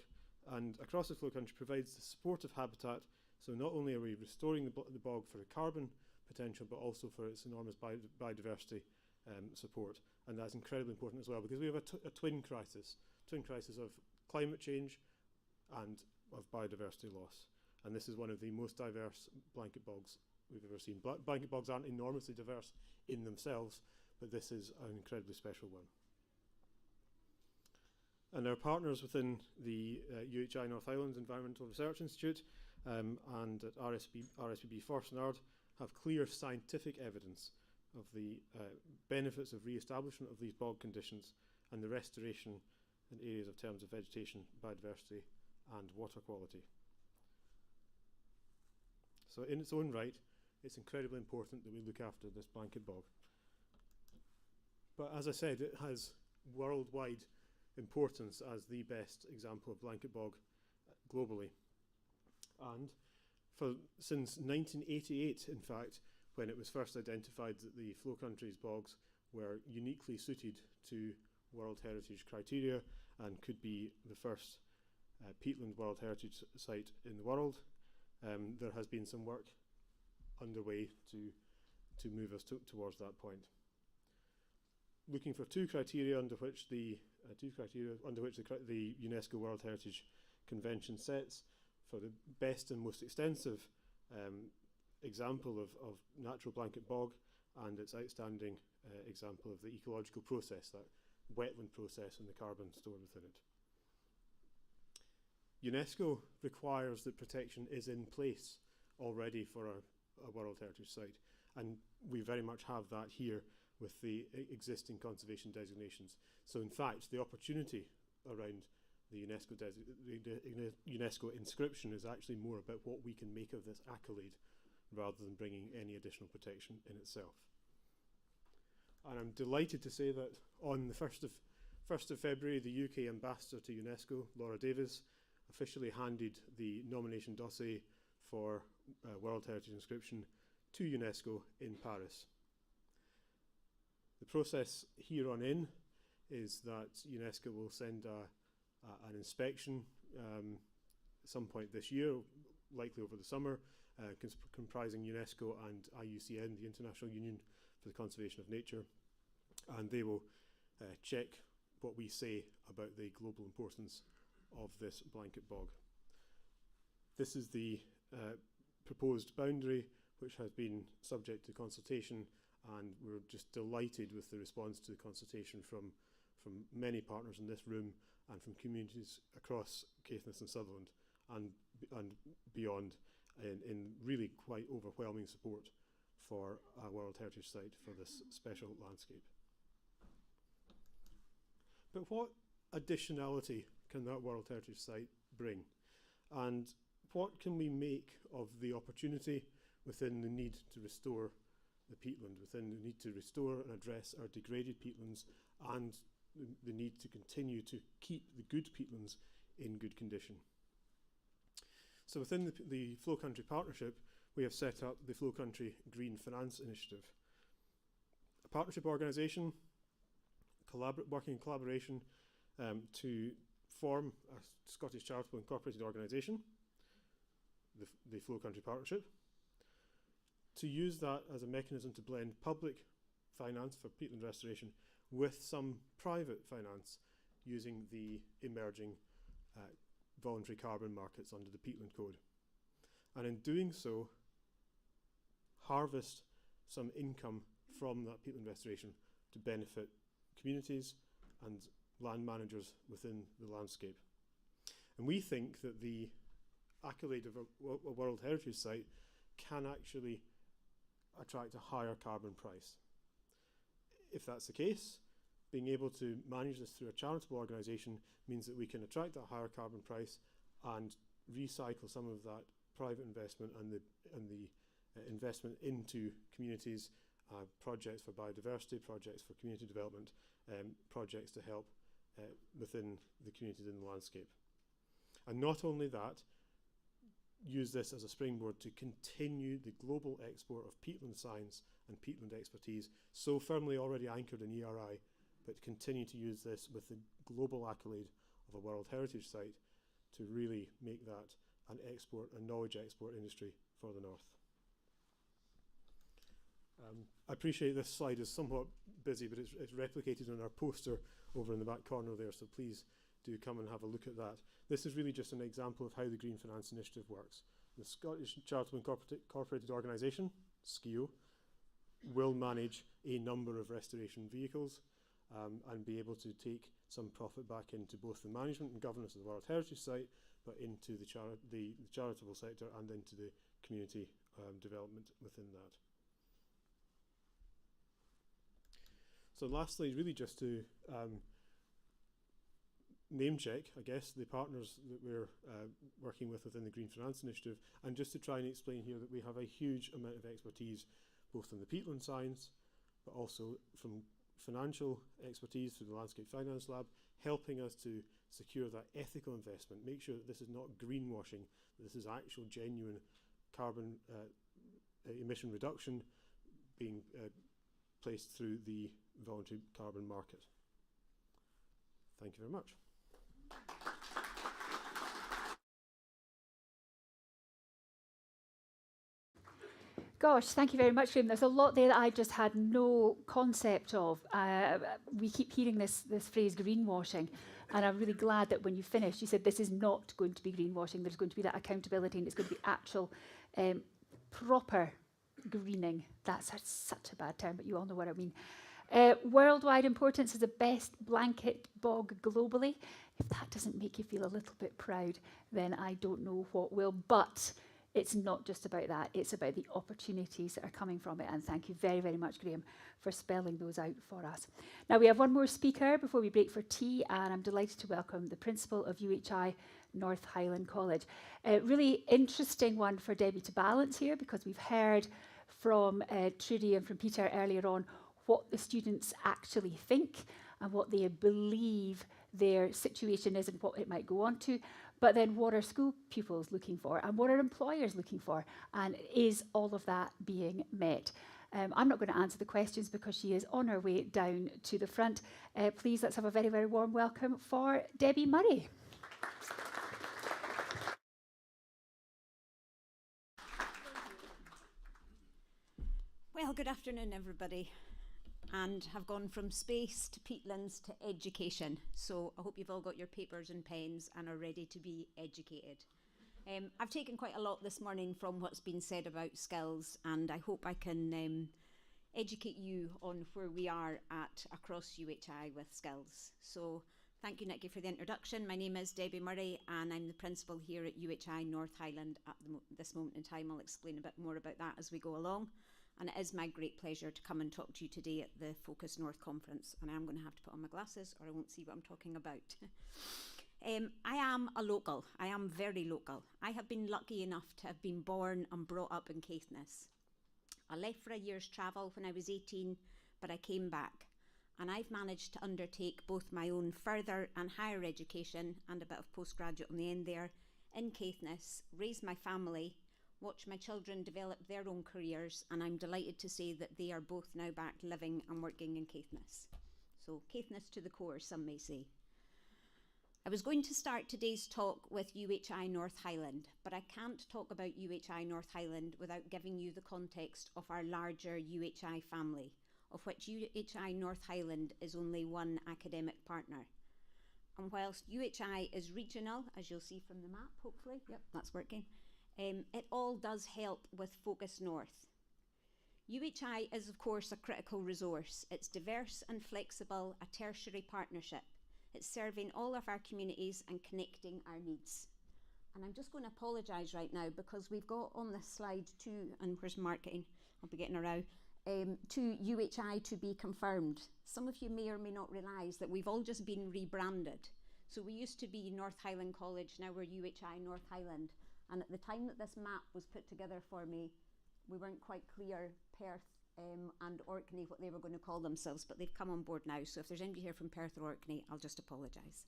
and across the flow country provides the supportive habitat, so not only are we restoring the bog for the carbon potential, but also for its enormous biodiversity support, and that's incredibly important as well, because we have a twin crisis of climate change and of biodiversity loss, and this is one of the most diverse blanket bogs we've ever seen. Blanket bogs aren't enormously diverse in themselves, but this is an incredibly special one. And our partners within the UHI North Islands Environmental Research Institute and at RSPB Forest and Ard have clear scientific evidence of the benefits of re-establishment of these bog conditions and the restoration in areas of terms of vegetation, biodiversity and water quality. So in its own right, it's incredibly important that we look after this blanket bog. But as I said, it has worldwide importance as the best example of blanket bog globally. And since 1988, in fact, when it was first identified that the flow country's bogs were uniquely suited to World Heritage criteria and could be the first peatland World Heritage site in the world, there has been some work underway to move us towards that point. Looking for two criteria under which the UNESCO World Heritage Convention sets for the best and most extensive example of natural blanket bog and its outstanding example of the ecological process, that wetland process and the carbon stored within it. UNESCO requires that protection is in place already for a World Heritage site, and we very much have that here with the existing conservation designations. So in fact, the opportunity around the UNESCO inscription is actually more about what we can make of this accolade rather than bringing any additional protection in itself. And I'm delighted to say that on the 1st of February, the UK ambassador to UNESCO, Laura Davis, officially handed the nomination dossier for World Heritage Inscription to UNESCO in Paris. The process here on in is that UNESCO will send an inspection some point this year, likely over the summer, comprising UNESCO and IUCN, the International Union for the Conservation of Nature, and they will check what we say about the global importance of this blanket bog. This is the proposed boundary, which has been subject to consultation, and we're just delighted with the response to the consultation from many partners in this room and from communities across Caithness and Sutherland and beyond, in really quite overwhelming support for a World Heritage Site for this special landscape. But what additionality can that World Heritage Site bring? And what can we make of the opportunity within the need to restore the peatland, within the need to restore and address our degraded peatlands, and the need to continue to keep the good peatlands in good condition? So within the Flow Country Partnership, we have set up the Flow Country Green Finance Initiative, a partnership organisation working in collaboration to form a Scottish charitable incorporated organisation, the Flow Country Partnership, to use that as a mechanism to blend public finance for peatland restoration with some private finance using the emerging voluntary carbon markets under the Peatland Code. And in doing so, harvest some income from that peatland restoration to benefit communities and land managers within the landscape. And we think that the accolade of a World Heritage Site can actually attract a higher carbon price. If that's the case, being able to manage this through a charitable organisation means that we can attract that higher carbon price and recycle some of that private investment and the investment into communities, projects for biodiversity, projects for community development, projects to help within the communities in the landscape. And not only that, use this as a springboard to continue the global export of peatland science and peatland expertise, so firmly already anchored in ERI, but continue to use this with the global accolade of a World Heritage Site to really make that an export, a knowledge export industry for the North. I appreciate this slide is somewhat busy, but it's replicated on our poster over in the back corner there, so please do come and have a look at that. This is really just an example of how the Green Finance Initiative works. The Scottish Charitable Incorporated Organisation, SCIO, will manage a number of restoration vehicles and be able to take some profit back into both the management and governance of the World Heritage Site, but into the charitable sector and into the community development within that. So lastly, really just to name check, I guess, the partners that we're working with within the Green Finance Initiative, and just to try and explain here that we have a huge amount of expertise, both in the peatland science, but also from financial expertise through the Landscape Finance Lab, helping us to secure that ethical investment, make sure that this is not greenwashing, that this is actual genuine carbon emission reduction being placed through the voluntary carbon market. Thank you very much. Gosh, thank you very much, Graham. There's a lot there that I just had no concept of. We keep hearing this phrase greenwashing, and I'm really glad that when you finished, you said this is not going to be greenwashing. There's going to be that accountability, and it's going to be actual proper greening. That's such a bad term, but you all know what I mean. Worldwide importance is the best blanket bog globally. If that doesn't make you feel a little bit proud, then I don't know what will. But it's not just about that. It's about the opportunities that are coming from it. And thank you very, very much, Graham, for spelling those out for us. Now, we have one more speaker before we break for tea, and I'm delighted to welcome the principal of UHI North Highland College. A really interesting one for Debbie to balance here, because we've heard from Trudy and from Peter earlier on what the students actually think and what they believe their situation is and what it might go on to, but then what are school pupils looking for and what are employers looking for, and is all of that being met? I'm not going to answer the questions because she is on her way down to the front. Please let's have a very, very warm welcome for Debbie Murray. Well, good afternoon, everybody. And have gone from space to peatlands to education. So I hope you've all got your papers and pens and are ready to be educated. I've taken quite a lot this morning from what's been said about skills, and I hope I can educate you on where we are at across UHI with skills. So thank you, Nikki, for the introduction. My name is Debbie Murray, and I'm the principal here at UHI North Highland at this moment in time. I'll explain a bit more about that as we go along. And it is my great pleasure to come and talk to you today at the Focus North Conference. And I'm going to have to put on my glasses or I won't see what I'm talking about. I am a local. I am very local. I have been lucky enough to have been born and brought up in Caithness. I left for a year's travel when I was 18, but I came back. And I've managed to undertake both my own further and higher education and a bit of postgraduate on the end there in Caithness, raise my family, watch my children develop their own careers, and I'm delighted to say that they are both now back living and working in Caithness. So Caithness to the core, some may say. I was going to start today's talk with UHI North Highland, but I can't talk about UHI North Highland without giving you the context of our larger UHI family, of which UHI North Highland is only one academic partner. And whilst UHI is regional, as you'll see from the map, hopefully, yep, that's working, it all does help with Focus North. UHI is, of course, a critical resource. It's diverse and flexible, a tertiary partnership. It's serving all of our communities and connecting our needs. And I'm just going to apologise right now because we've got on this slide and where's marketing? I'll be getting a row. To UHI to be confirmed. Some of you may or may not realise that we've all just been rebranded. So we used to be North Highland College, now we're UHI North Highland. And at the time that this map was put together for me, we weren't quite clear, Perth and Orkney, what they were going to call themselves, but they've come on board now. So if there's anybody here from Perth or Orkney, I'll just apologise.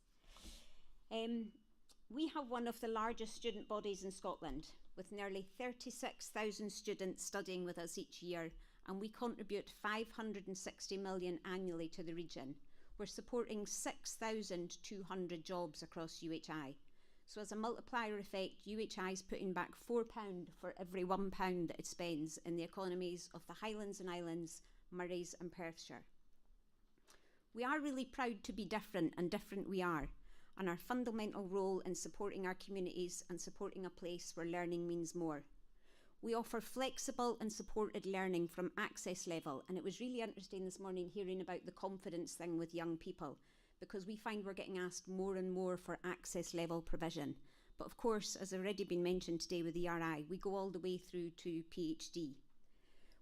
We have one of the largest student bodies in Scotland, with nearly 36,000 students studying with us each year, and we contribute 560 million annually to the region. We're supporting 6,200 jobs across UHI. So as a multiplier effect, UHI is putting back £4 for every £1 that it spends in the economies of the Highlands and Islands, Murrays and Perthshire. We are really proud to be different, and different we are, and our fundamental role in supporting our communities and supporting a place where learning means more. We offer flexible and supported learning from access level, and it was really interesting this morning hearing about the confidence thing with young people, because we find we're getting asked more and more for access level provision. But of course, as already been mentioned today with ERI, we go all the way through to PhD.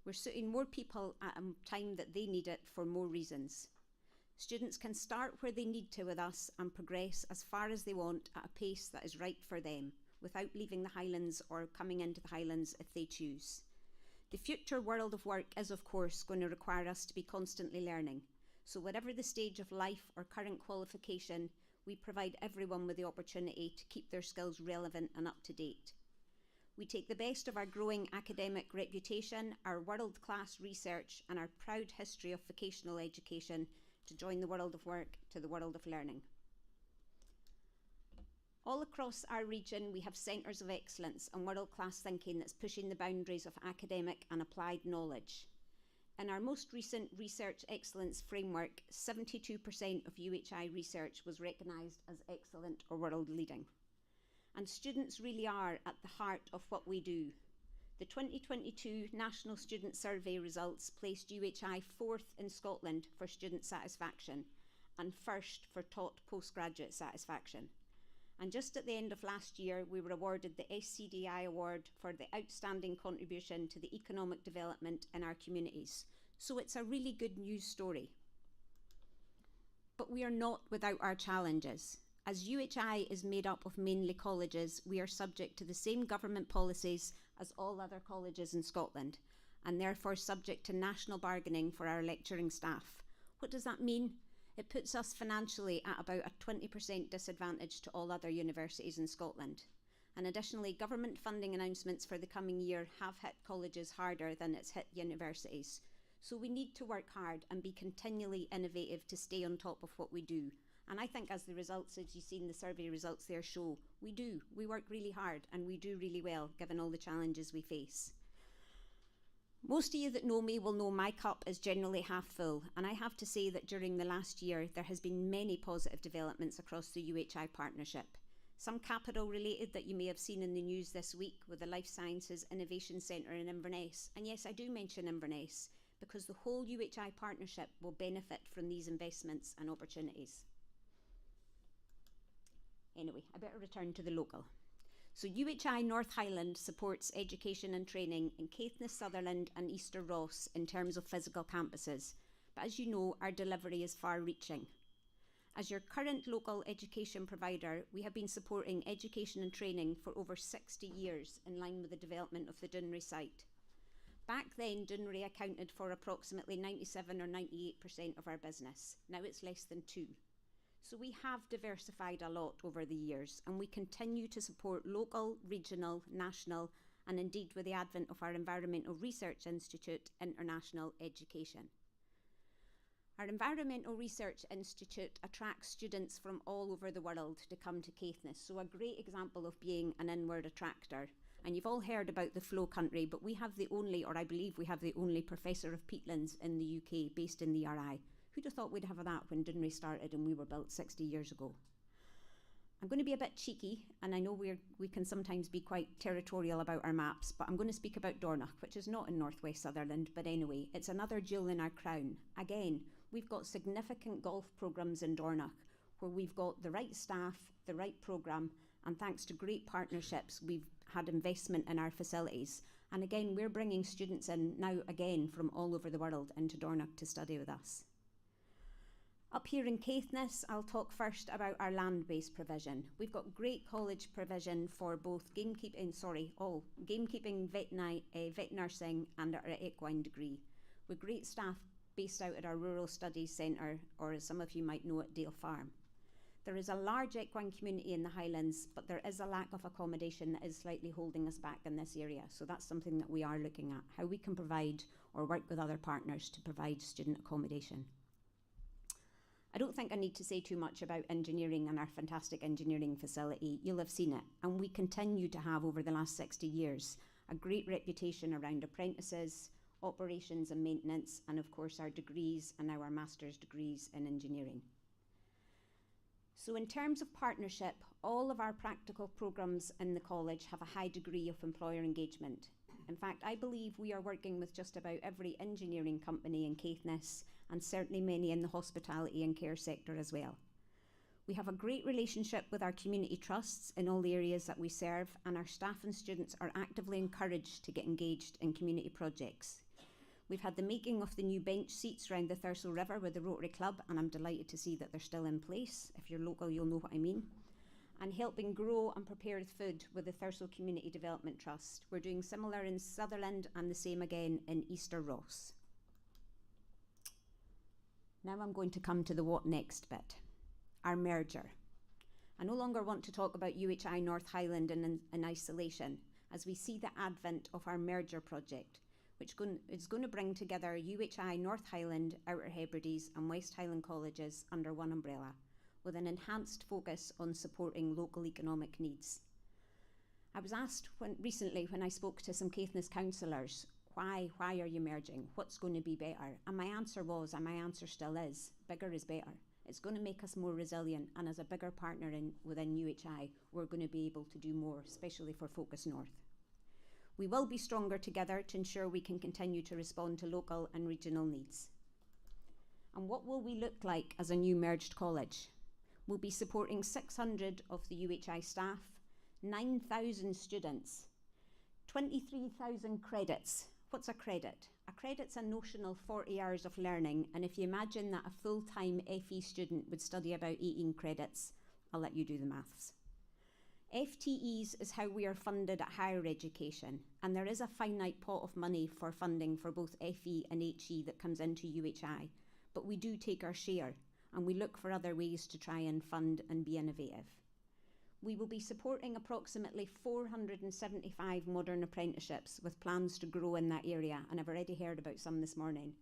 We're suiting more people at a time that they need it for more reasons. Students can start where they need to with us and progress as far as they want at a pace that is right for them, without leaving the Highlands or coming into the Highlands if they choose. The future world of work is, of course, going to require us to be constantly learning. So whatever the stage of life or current qualification, we provide everyone with the opportunity to keep their skills relevant and up to date. We take the best of our growing academic reputation, our world-class research, and our proud history of vocational education to join the world of work to the world of learning. All across our region, we have centres of excellence and world-class thinking that's pushing the boundaries of academic and applied knowledge. In our most recent Research Excellence Framework, 72% of UHI research was recognised as excellent or world-leading. And students really are at the heart of what we do. The 2022 National Student Survey results placed UHI 4th in Scotland for student satisfaction and 1st for taught postgraduate satisfaction. And just at the end of last year, we were awarded the SCDI Award for the outstanding contribution to the economic development in our communities. So it's a really good news story. But we are not without our challenges. As UHI is made up of mainly colleges, we are subject to the same government policies as all other colleges in Scotland. and therefore subject to national bargaining for our lecturing staff. What does that mean? It puts us financially at about a 20% disadvantage to all other universities in Scotland. And additionally, government funding announcements for the coming year have hit colleges harder than it's hit universities. So we need to work hard and be continually innovative to stay on top of what we do. And I think as the results, as you've seen the survey results there show, we do. We work really hard and we do really well given all the challenges we face. Most of you that know me will know my cup is generally half full, and I have to say that during the last year there has been many positive developments across the UHI partnership. Some capital related that you may have seen in the news this week with the Life Sciences Innovation Centre in Inverness. And yes, I do mention Inverness because the whole UHI partnership will benefit from these investments and opportunities. Anyway, I better return to the local. So UHI North Highland supports education and training in Caithness, Sutherland and Easter Ross in terms of physical campuses. But as you know, our delivery is far-reaching. As your current local education provider, we have been supporting education and training for over 60 years in line with the development of the Dunray site. Back then, Dunray accounted for approximately 97 or 98% of our business. Now it's less than 2%. So we have diversified a lot over the years, and we continue to support local, regional, national, and indeed with the advent of our Environmental Research Institute, international education. Our Environmental Research Institute attracts students from all over the world to come to Caithness, so a great example of being an inward attractor. And you've all heard about the Flow Country, but we have the only, or I believe we have the only Professor of Peatlands in the UK based in the RI. Who'd have thought we'd have that when Dunray started and we were built 60 years ago? I'm going to be a bit cheeky, and I know we can sometimes be quite territorial about our maps, but I'm going to speak about Dornoch, which is not in northwest Sutherland, but anyway, it's another jewel in our crown. Again, we've got significant golf programmes in Dornoch, where we've got the right staff, the right programme, and thanks to great partnerships, we've had investment in our facilities. And again, we're bringing students in now again from all over the world into Dornoch to study with us. Up here in Caithness, I'll talk first about our land-based provision. We've got great college provision for both gamekeeping, vet nursing and our equine degree, with great staff based out at our Rural Studies Centre, or as some of you might know, at Dale Farm. There is a large equine community in the Highlands, but there is a lack of accommodation that is slightly holding us back in this area. So that's something that we are looking at, how we can provide or work with other partners to provide student accommodation. I don't think I need to say too much about engineering and our fantastic engineering facility. You'll have seen it, and we continue to have over the last 60 years a great reputation around apprentices, operations and maintenance, and of course our degrees and now our master's degrees in engineering. So in terms of partnership, all of our practical programmes in the college have a high degree of employer engagement. In fact, I believe we are working with just about every engineering company in Caithness, and certainly many in the hospitality and care sector as well. We have a great relationship with our community trusts in all the areas that we serve, and our staff and students are actively encouraged to get engaged in community projects. We've had the making of the new bench seats around the Thurso River with the Rotary Club, and I'm delighted to see that they're still in place. If you're local, you'll know what I mean. And helping grow and prepare food with the Thurso Community Development Trust. We're doing similar in Sutherland and the same again in Easter Ross. Now I'm going to come to the what next bit, our merger. I no longer want to talk about UHI North Highland in isolation, as we see the advent of our merger project, which is going to bring together UHI North Highland, Outer Hebrides and West Highland colleges under one umbrella, with an enhanced focus on supporting local economic needs. I was asked recently when I spoke to some Caithness councillors, why are you merging? What's going to be better? And my answer was, and my answer still is, bigger is better. It's going to make us more resilient, and as a bigger partner within UHI, we're going to be able to do more, especially for Focus North. We will be stronger together to ensure we can continue to respond to local and regional needs. And what will we look like as a new merged college? We'll be supporting 600 of the UHI staff, 9,000 students, 23,000 credits. What's a credit? A credit's a notional 40 hours of learning, and if you imagine that a full-time FE student would study about 18 credits, I'll let you do the maths. FTEs is how we are funded at higher education, and there is a finite pot of money for funding for both FE and HE that comes into UHI, but we do take our share, and we look for other ways to try and fund and be innovative. We will be supporting approximately 475 modern apprenticeships with plans to grow in that area, and I've already heard about some this morning,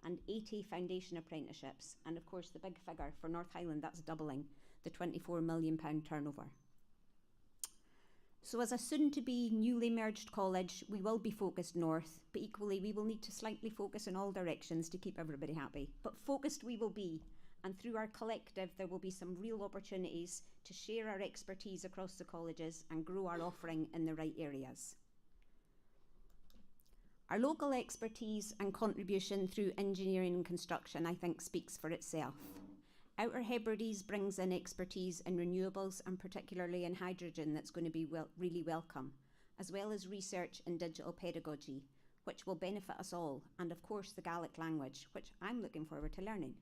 and 80 foundation apprenticeships, and of course the big figure for North Highland, that's doubling the £24 million turnover. So as a soon-to-be newly merged college, we will be focused north, but equally we will need to slightly focus in all directions to keep everybody happy. But focused we will be, and through our collective there will be some real opportunities to share our expertise across the colleges and grow our offering in the right areas. Our local expertise and contribution through engineering and construction, I think, speaks for itself. Outer Hebrides brings in expertise in renewables and particularly in hydrogen that's going to be really welcome, as well as research in digital pedagogy, which will benefit us all, and of course the Gaelic language, which I'm looking forward to learning.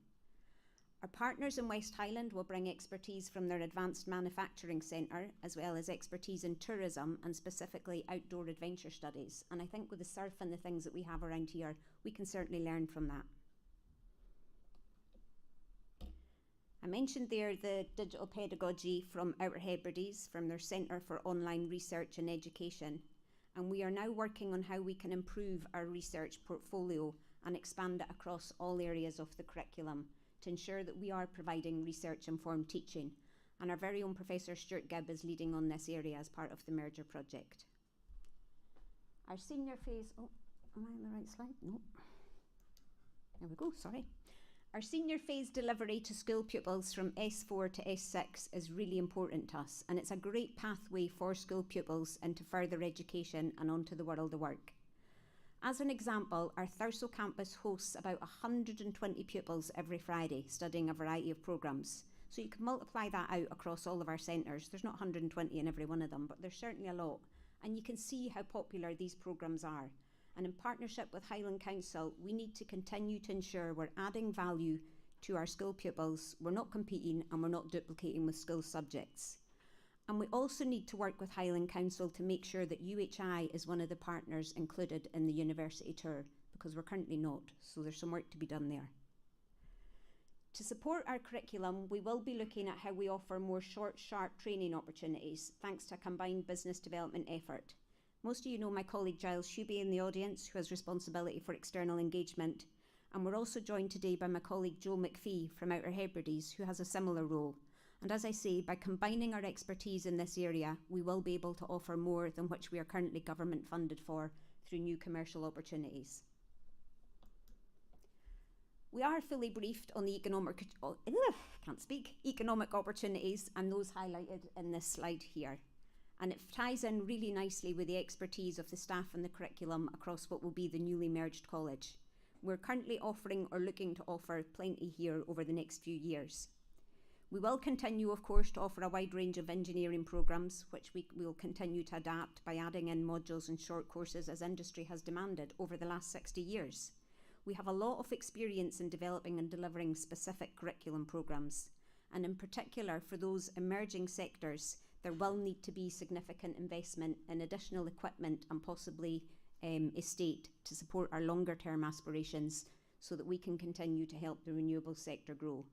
Our partners in West Highland will bring expertise from their Advanced Manufacturing Centre, as well as expertise in tourism and specifically outdoor adventure studies. And I think with the surf and the things that we have around here, we can certainly learn from that. I mentioned there the digital pedagogy from Outer Hebrides, from their Centre for Online Research and Education. And we are now working on how we can improve our research portfolio and expand it across all areas of the curriculum to ensure that we are providing research-informed teaching. And our very own Professor Stuart Gibb is leading on this area as part of the merger project. Our senior phase, oh, am I on the right slide? No. There we go, sorry. Our senior phase delivery to school pupils from S4 to S6 is really important to us, and it's a great pathway for school pupils into further education and onto the world of work. As an example, our Thurso campus hosts about 120 pupils every Friday studying a variety of programmes. So you can multiply that out across all of our centres. There's not 120 in every one of them, but there's certainly a lot. And you can see how popular these programmes are. And in partnership with Highland Council, we need to continue to ensure we're adding value to our school pupils, we're not competing and we're not duplicating with school subjects. And we also need to work with Highland Council to make sure that UHI is one of the partners included in the university tour, because we're currently not, so there's some work to be done there. To support our curriculum, we will be looking at how we offer more short, sharp training opportunities, thanks to a combined business development effort. Most of you know my colleague Giles Shuby in the audience, who has responsibility for external engagement, and we're also joined today by my colleague Joe McPhee from Outer Hebrides, who has a similar role. And as I say, by combining our expertise in this area, we will be able to offer more than which we are currently government funded for through new commercial opportunities. We are fully briefed on the economic opportunities, and those highlighted in this slide here. And it ties in really nicely with the expertise of the staff and the curriculum across what will be the newly merged college. We're currently offering or looking to offer plenty here over the next few years. We will continue, of course, to offer a wide range of engineering programmes, which we will continue to adapt by adding in modules and short courses as industry has demanded over the last 60 years. We have a lot of experience in developing and delivering specific curriculum programmes, and in particular for those emerging sectors, there will need to be significant investment in additional equipment and possibly estate to support our longer term aspirations so that we can continue to help the renewable sector grow.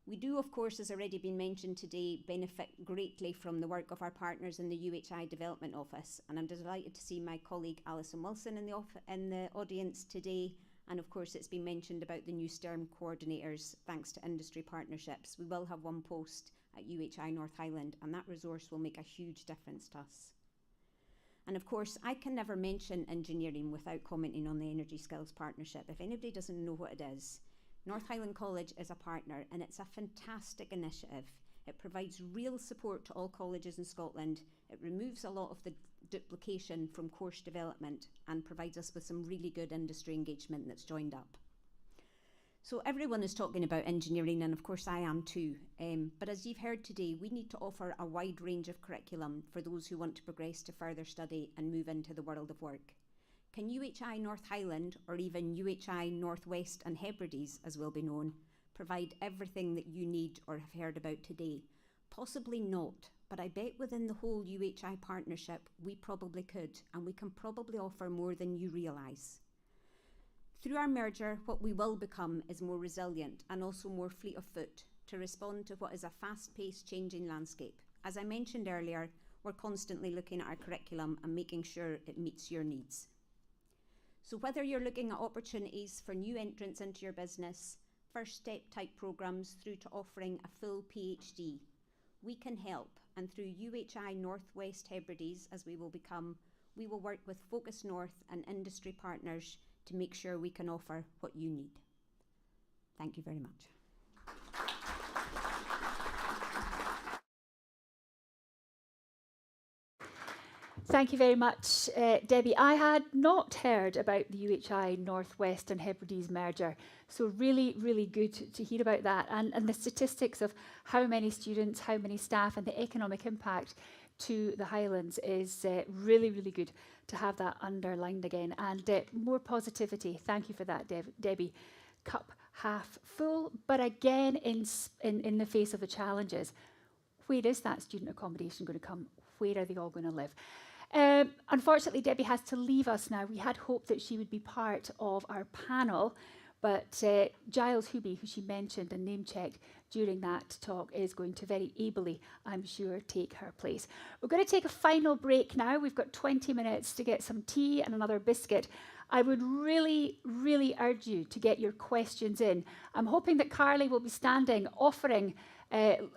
We do, of course, as already been mentioned today, benefit greatly from the work of our partners in the UHI Development Office, and I'm delighted to see my colleague Alison Wilson in the audience today, and of course it's been mentioned about the new STERM coordinators thanks to industry partnerships. We will have one post at UHI North Highland, and that resource will make a huge difference to us. And of course, I can never mention engineering without commenting on the Energy Skills Partnership. If anybody doesn't know what it is, North Highland College is a partner, and it's a fantastic initiative. It provides real support to all colleges in Scotland. It removes a lot of the duplication from course development and provides us with some really good industry engagement that's joined up. So everyone is talking about engineering, and of course I am too. But as you've heard today, we need to offer a wide range of curriculum for those who want to progress to further study and move into the world of work. Can UHI North Highland, or even UHI North West and Hebrides, as will be known, provide everything that you need or have heard about today? Possibly not, but I bet within the whole UHI partnership we probably could, and we can probably offer more than you realise. Through our merger, what we will become is more resilient and also more fleet of foot to respond to what is a fast-paced changing landscape. As I mentioned earlier, we're constantly looking at our curriculum and making sure it meets your needs. So whether you're looking at opportunities for new entrants into your business, first step type programmes through to offering a full PhD, we can help, and through UHI Northwest Hebrides, as we will become, we will work with Focus North and industry partners to make sure we can offer what you need. Thank you very much. Thank you very much, Debbie. I had not heard about the UHI Northwest and Hebrides merger, so really, really good to hear about that, and the statistics of how many students, how many staff, and the economic impact to the Highlands is really, really good to have that underlined again, and more positivity. Thank you for that, Debbie. Cup half full, but again, in the face of the challenges, where is that student accommodation going to come? Where are they all going to live? Unfortunately, Debbie has to leave us now. We had hoped that she would be part of our panel, but Giles Hooby, who she mentioned and name-checked during that talk, is going to very ably, I'm sure, take her place. We're going to take a final break now. We've got 20 minutes to get some tea and another biscuit. I would really, really urge you to get your questions in. I'm hoping that Carly will be standing, offering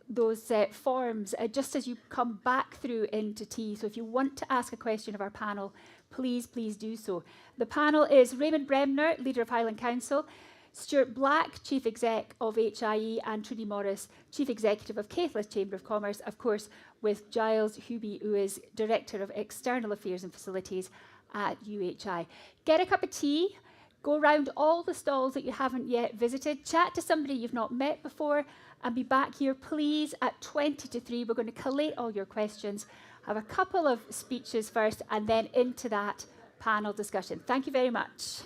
those forms just as you come back through into tea. So if you want to ask a question of our panel, please do so. The panel is Raymond Bremner, Leader of Highland Council, Stuart Black, Chief Exec of HIE, and Trudy Morris, Chief Executive of Caithness Chamber of Commerce, of course, with Giles Hooby, who is Director of External Affairs and Facilities at UHI. Get a cup of tea, go around all the stalls that you haven't yet visited, chat to somebody you've not met before, and be back here, please, at 20 to 3. We're going to collate all your questions, have a couple of speeches first, and then into that panel discussion. Thank you very much.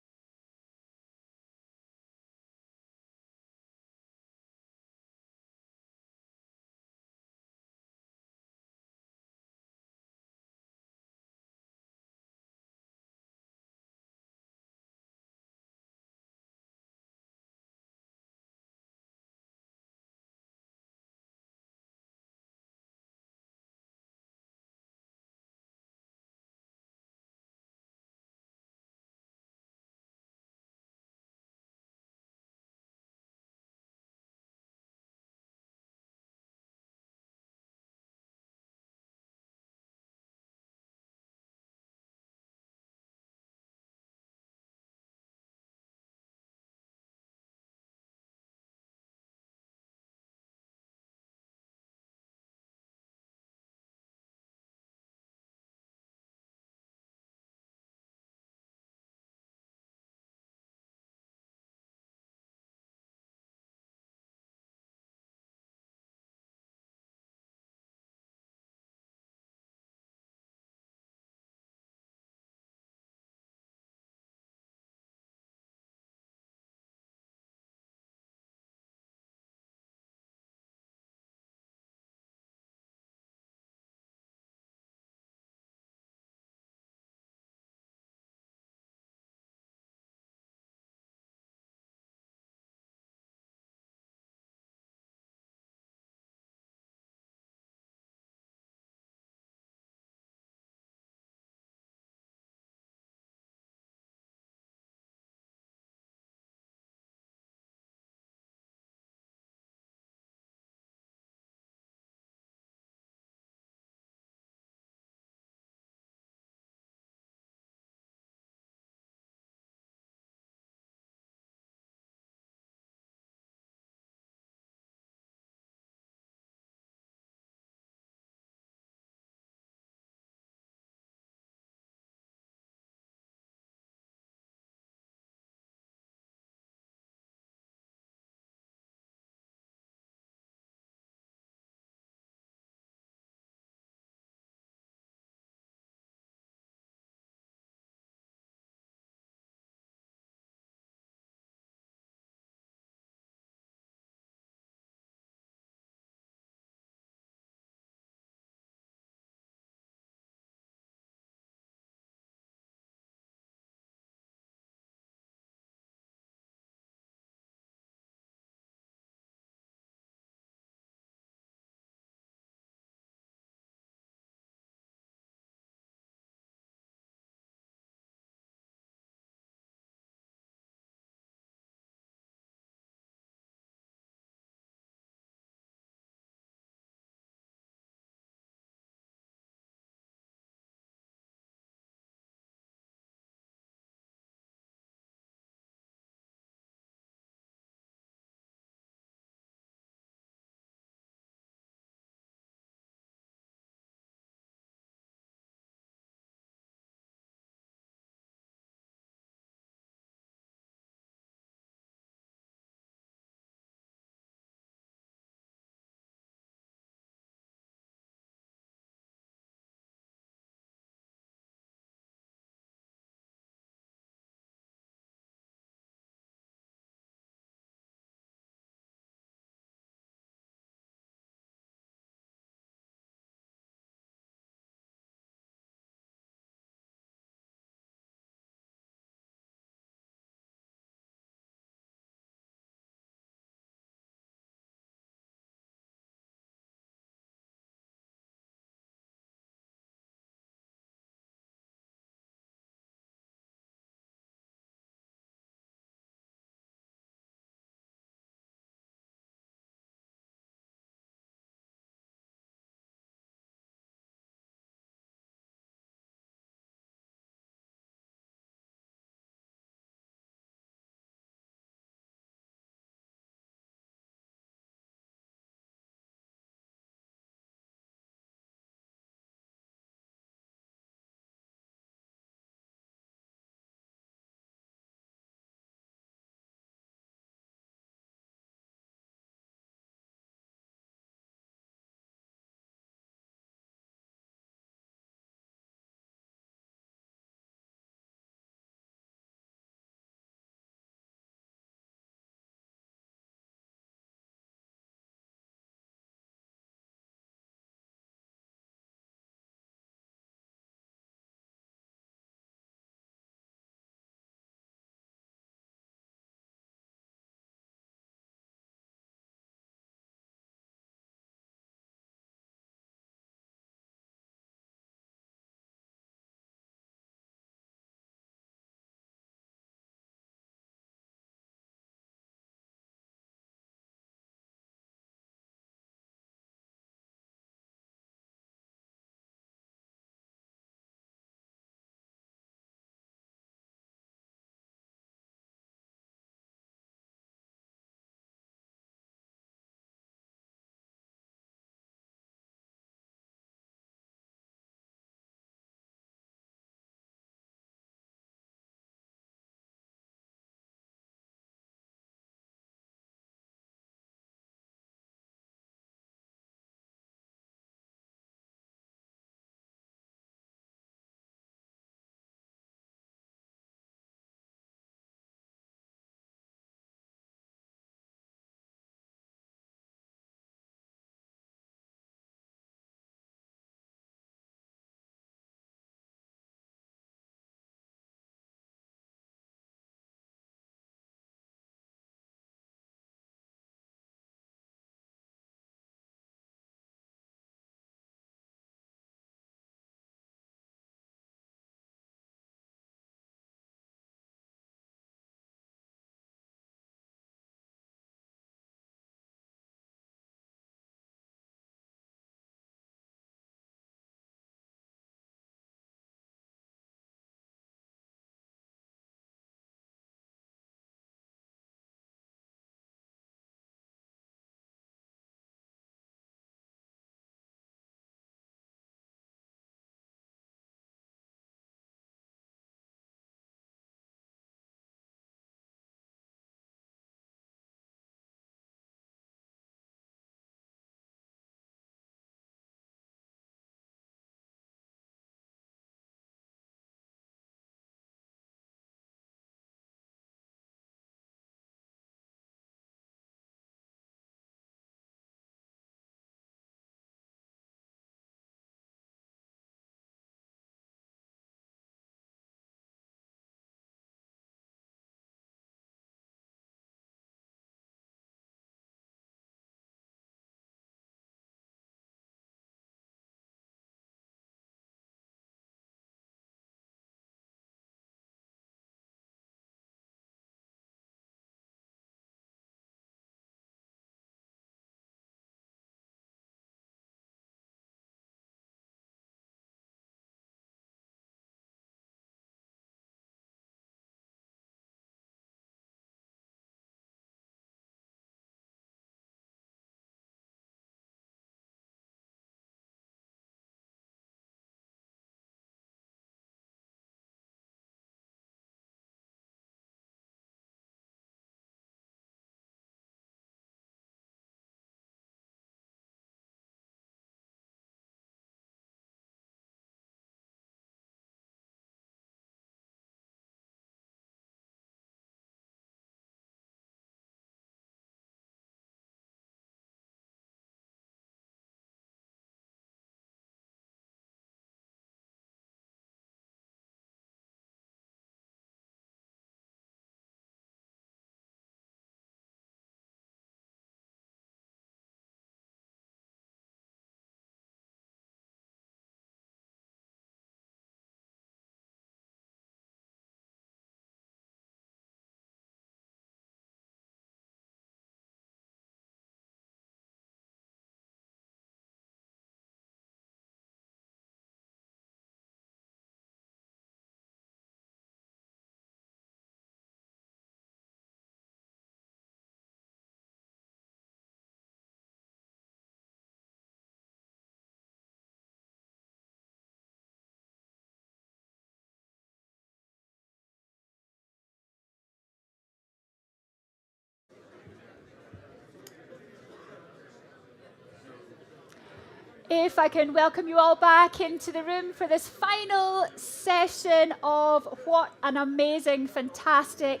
If I can welcome you all back into the room for this final session of what an amazing, fantastic,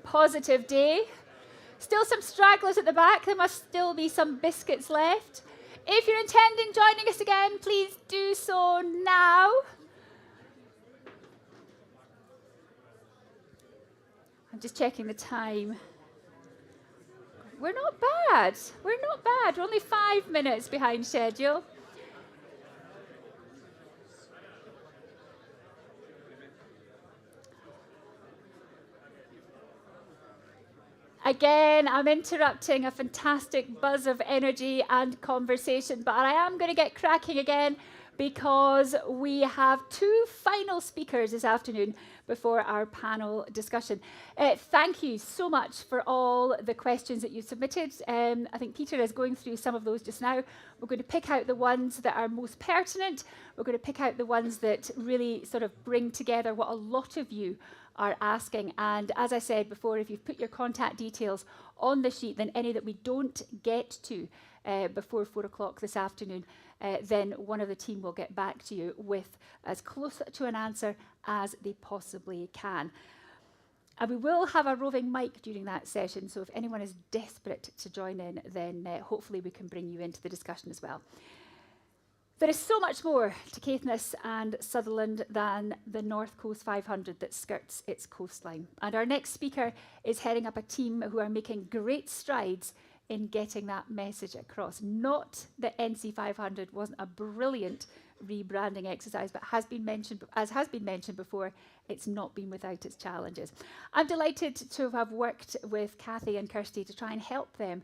positive day. Still some stragglers at the back. There must still be some biscuits left. If you're intending joining us again, please do so now. I'm just checking the time. We're not bad. We're not bad. We're only 5 minutes behind schedule. Again, I'm interrupting a fantastic buzz of energy and conversation, but I am going to get cracking again because we have 2 final speakers this afternoon before our panel discussion. Thank you so much for all the questions that you submitted. I think Peter is going through some of those just now. We're going to pick out the ones that are most pertinent. We're going to pick out the ones that really sort of bring together what a lot of you are asking. And as I said before, if you've put your contact details on the sheet, then any that we don't get to before 4 o'clock this afternoon, then one of the team will get back to you with as close to an answer as they possibly can. And we will have a roving mic during that session, so if anyone is desperate to join in, then hopefully we can bring you into the discussion as well. There is so much more to Caithness and Sutherland than the North Coast 500 that skirts its coastline. And our next speaker is heading up a team who are making great strides in getting that message across. Not that NC 500 wasn't a brilliant rebranding exercise, but as has been mentioned before, it's not been without its challenges. I'm delighted to have worked with Kathy and Kirsty to try and help them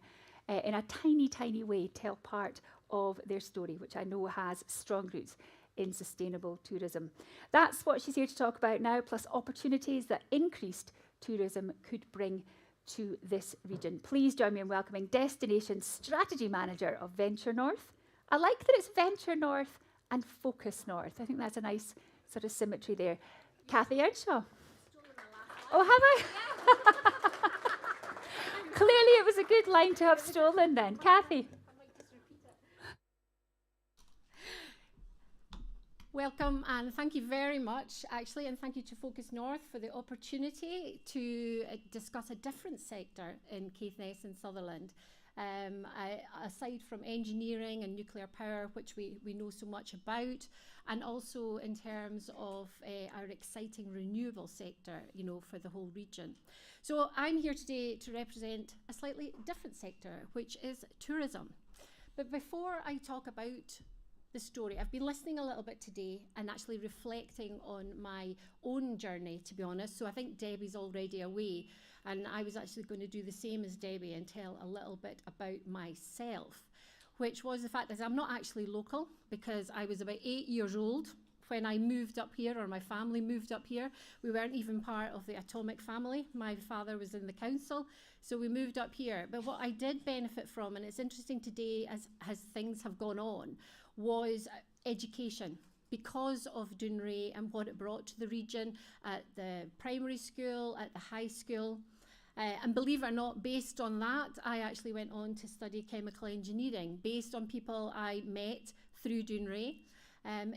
in a tiny, tiny way tell part of their story, which I know has strong roots in sustainable tourism. That's what she's here to talk about now, plus opportunities that increased tourism could bring to this region. Please join me in welcoming Destination Strategy Manager of Venture North. I like that it's Venture North and Focus North. I think that's a nice sort of symmetry there. Kathy Earnshaw. Oh, have I? Clearly it was a good line to have stolen then. Kathy. Welcome and thank you very much, actually, and thank you to Focus North for the opportunity to discuss a different sector in Caithness and Sutherland. Aside from engineering and nuclear power, which we know so much about, and also in terms of our exciting renewable sector, for the whole region. So I'm here today to represent a slightly different sector, which is tourism. But before I talk about the story, I've been listening a little bit today and actually reflecting on my own journey, to be honest. So I think Debbie's already away, and I was actually going to do the same as Debbie and tell a little bit about myself, which was the fact that I'm not actually local, because I was about 8 years old when I moved up here, or my family moved up here. We weren't even part of the Atomic family. My father was in the council, so we moved up here. But what I did benefit from, and it's interesting today as things have gone on, was education, because of Dounreay and what it brought to the region at the primary school, at the high school. And believe it or not, based on that, I actually went on to study chemical engineering, based on people I met through Dounreay.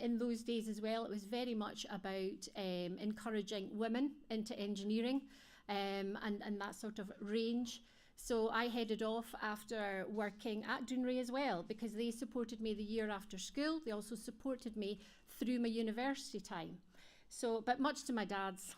In those days as well, it was very much about encouraging women into engineering and that sort of range. So I headed off after working at Dounreay as well, because they supported me the year after school. They also supported me through my university time. So, but much to my dad's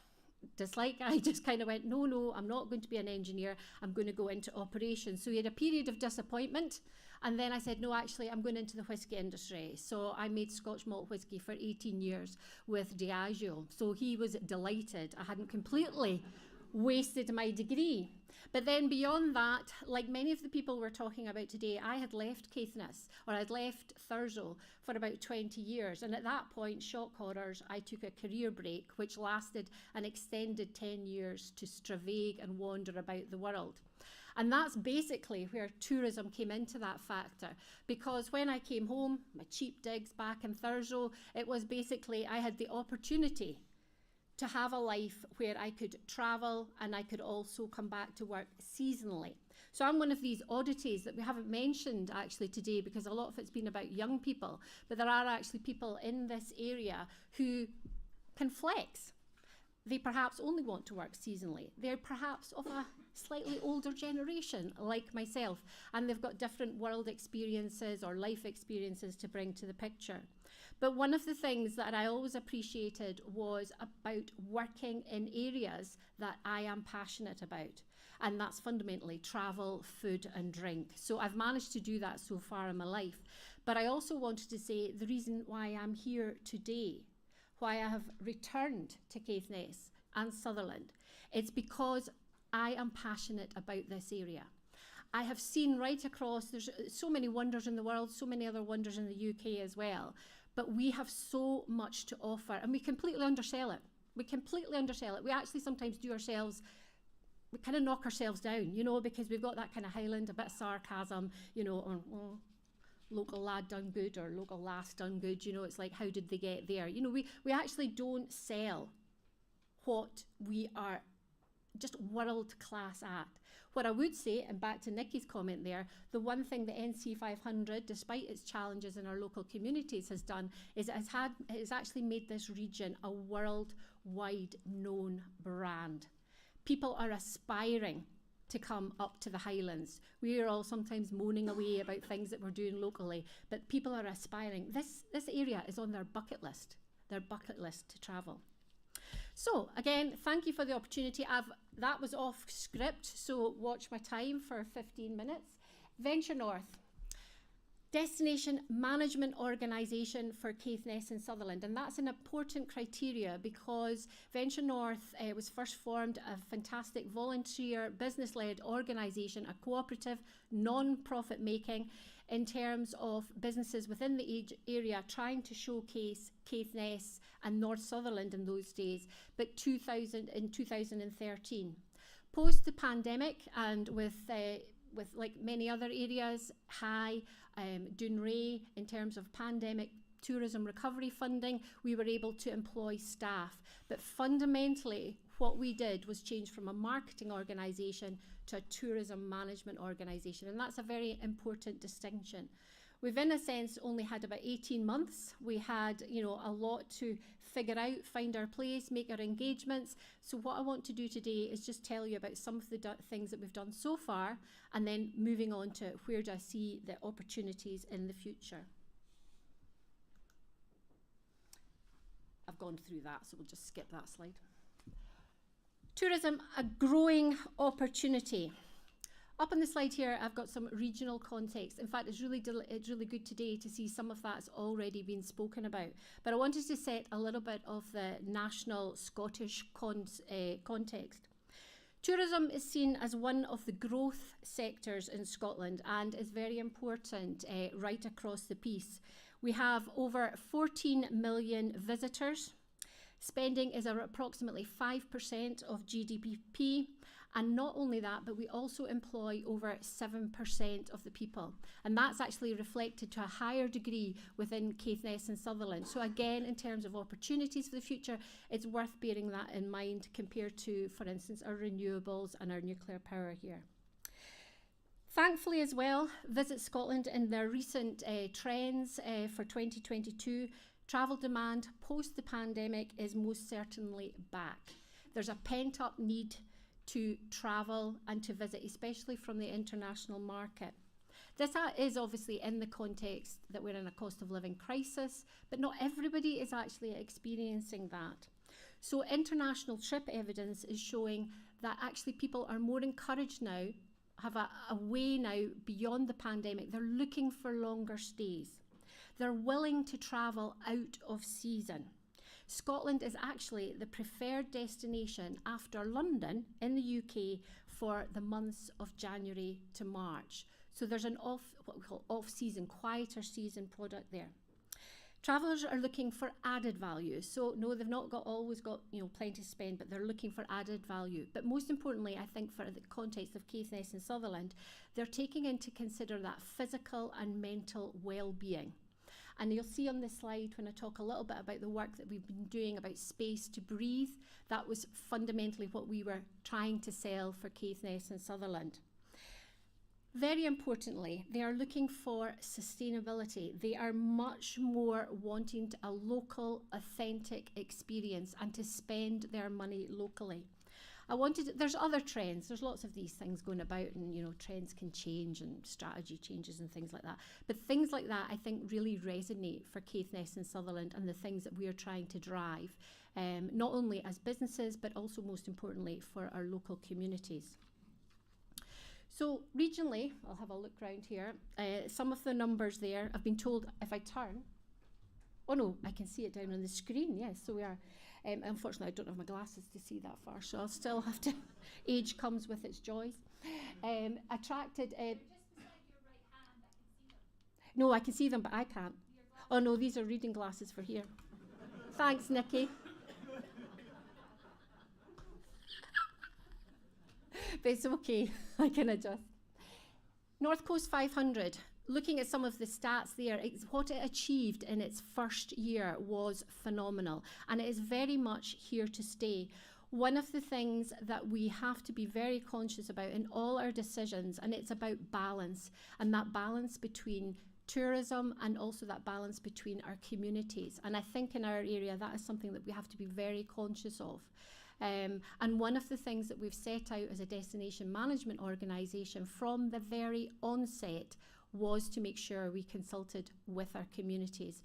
dislike, I just kind of went, no, I'm not going to be an engineer. I'm going to go into operations. So he had a period of disappointment. And then I said, no, actually, I'm going into the whisky industry. So I made Scotch malt whisky for 18 years with Diageo. So he was delighted. I hadn't completely wasted my degree. But then beyond that, like many of the people we're talking about today, I had left Caithness, or I'd left Thurso for about 20 years. And at that point, shock horrors, I took a career break, which lasted an extended 10 years to stravaig and wander about the world. And that's basically where tourism came into that factor, because when I came home, my cheap digs back in Thurso, it was basically I had the opportunity to have a life where I could travel and I could also come back to work seasonally. So I'm one of these oddities that we haven't mentioned actually today, because a lot of it's been about young people, but there are actually people in this area who can flex. They perhaps only want to work seasonally. They're perhaps of a slightly older generation like myself, and they've got different world experiences or life experiences to bring to the picture. But one of the things that I always appreciated was about working in areas that I am passionate about. And that's fundamentally travel, food and drink. So I've managed to do that so far in my life. But I also wanted to say the reason why I'm here today, why I have returned to Caithness and Sutherland, it's because I am passionate about this area. I have seen right across, there's so many wonders in the world, so many other wonders in the UK as well, but we have so much to offer and we completely undersell it. We completely undersell it. We actually sometimes do ourselves, we kind of knock ourselves down, you know, because we've got that kind of Highland, a bit of sarcasm, you know, on, oh, local lad done good or local lass done good, you know, it's like, how did they get there? You know, we actually don't sell what we are just world class at. What I would say, and back to Nikki's comment there, the one thing the NC 500, despite its challenges in our local communities, has done is it has actually made this region a worldwide known brand. People are aspiring to come up to the Highlands. We are all sometimes moaning away about things that we're doing locally, but people are aspiring. This area is on their bucket list to travel. So again, thank you for the opportunity. That was off script, so watch my time for 15 minutes. Venture North, destination management organisation for Caithness and Sutherland, and that's an important criteria because Venture North was first formed a fantastic volunteer business-led organisation, a cooperative, non-profit making in terms of businesses within the area trying to showcase Caithness and North Sutherland in those days, but in 2013. Post the pandemic and with like many other areas, Dunray, in terms of pandemic tourism recovery funding, we were able to employ staff. But fundamentally, what we did was change from a marketing organisation to a tourism management organisation, and that's a very important distinction. We've, in a sense, only had about 18 months. We had, you know, a lot to figure out, find our place, make our engagements. So what I want to do today is just tell you about some of the things that we've done so far, and then moving on to where do I see the opportunities in the future. I've gone through that, so we'll just skip that slide. Tourism, a growing opportunity. Up on the slide here, I've got some regional context. In fact, it's really good today to see some of that's already been spoken about. But I wanted to set a little bit of the national Scottish context. Tourism is seen as one of the growth sectors in Scotland and is very important right across the piece. We have over 14 million visitors. Spending is approximately 5% of GDP. And not only that, but we also employ over 7% of the people. And that's actually reflected to a higher degree within Caithness and Sutherland. So again, in terms of opportunities for the future, it's worth bearing that in mind compared to, for instance, our renewables and our nuclear power here. Thankfully as well, Visit Scotland in their recent trends for 2022, travel demand post the pandemic is most certainly back. There's a pent-up need to travel and to visit, especially from the international market. This is obviously in the context that we're in a cost of living crisis, but not everybody is actually experiencing that. So international trip evidence is showing that actually people are more encouraged now, have a way now beyond the pandemic. They're looking for longer stays. They're willing to travel out of season. Scotland is actually the preferred destination after London in the UK for the months of January to March. So there's an what we call off-season, quieter season product there. Travellers are looking for added value. So no, they've not always got plenty to spend, but they're looking for added value. But most importantly, I think for the context of Caithness and Sutherland, they're taking into consider that physical and mental well-being. And you'll see on this slide when I talk a little bit about the work that we've been doing about space to breathe, that was fundamentally what we were trying to sell for Caithness and Sutherland. Very importantly, they are looking for sustainability. They are much more wanting a local, authentic experience and to spend their money locally. There's other trends. There's lots of these things going about, and you know, trends can change and strategy changes and things like that. But things like that, I think, really resonate for Caithness and Sutherland and the things that we are trying to drive, not only as businesses, but also most importantly for our local communities. So regionally, I'll have a look round here. Some of the numbers there, I've been told if I turn, oh no, I can see it down on the screen, yes, so we are. Unfortunately, I don't have my glasses to see that far, so I'll still have to, age comes with its joys. Attracted, no, I can see them, but I can't. Oh no, these are reading glasses for here. Thanks, Nikki. But it's okay, I can adjust. North Coast 500, looking at some of the stats there, what it achieved in its first year was phenomenal, and it is very much here to stay. One of the things that we have to be very conscious about in all our decisions, and it's about balance, and that balance between tourism and also that balance between our communities. And I think in our area that is something that we have to be very conscious of. And one of the things that we've set out as a destination management organisation from the very onset was to make sure we consulted with our communities.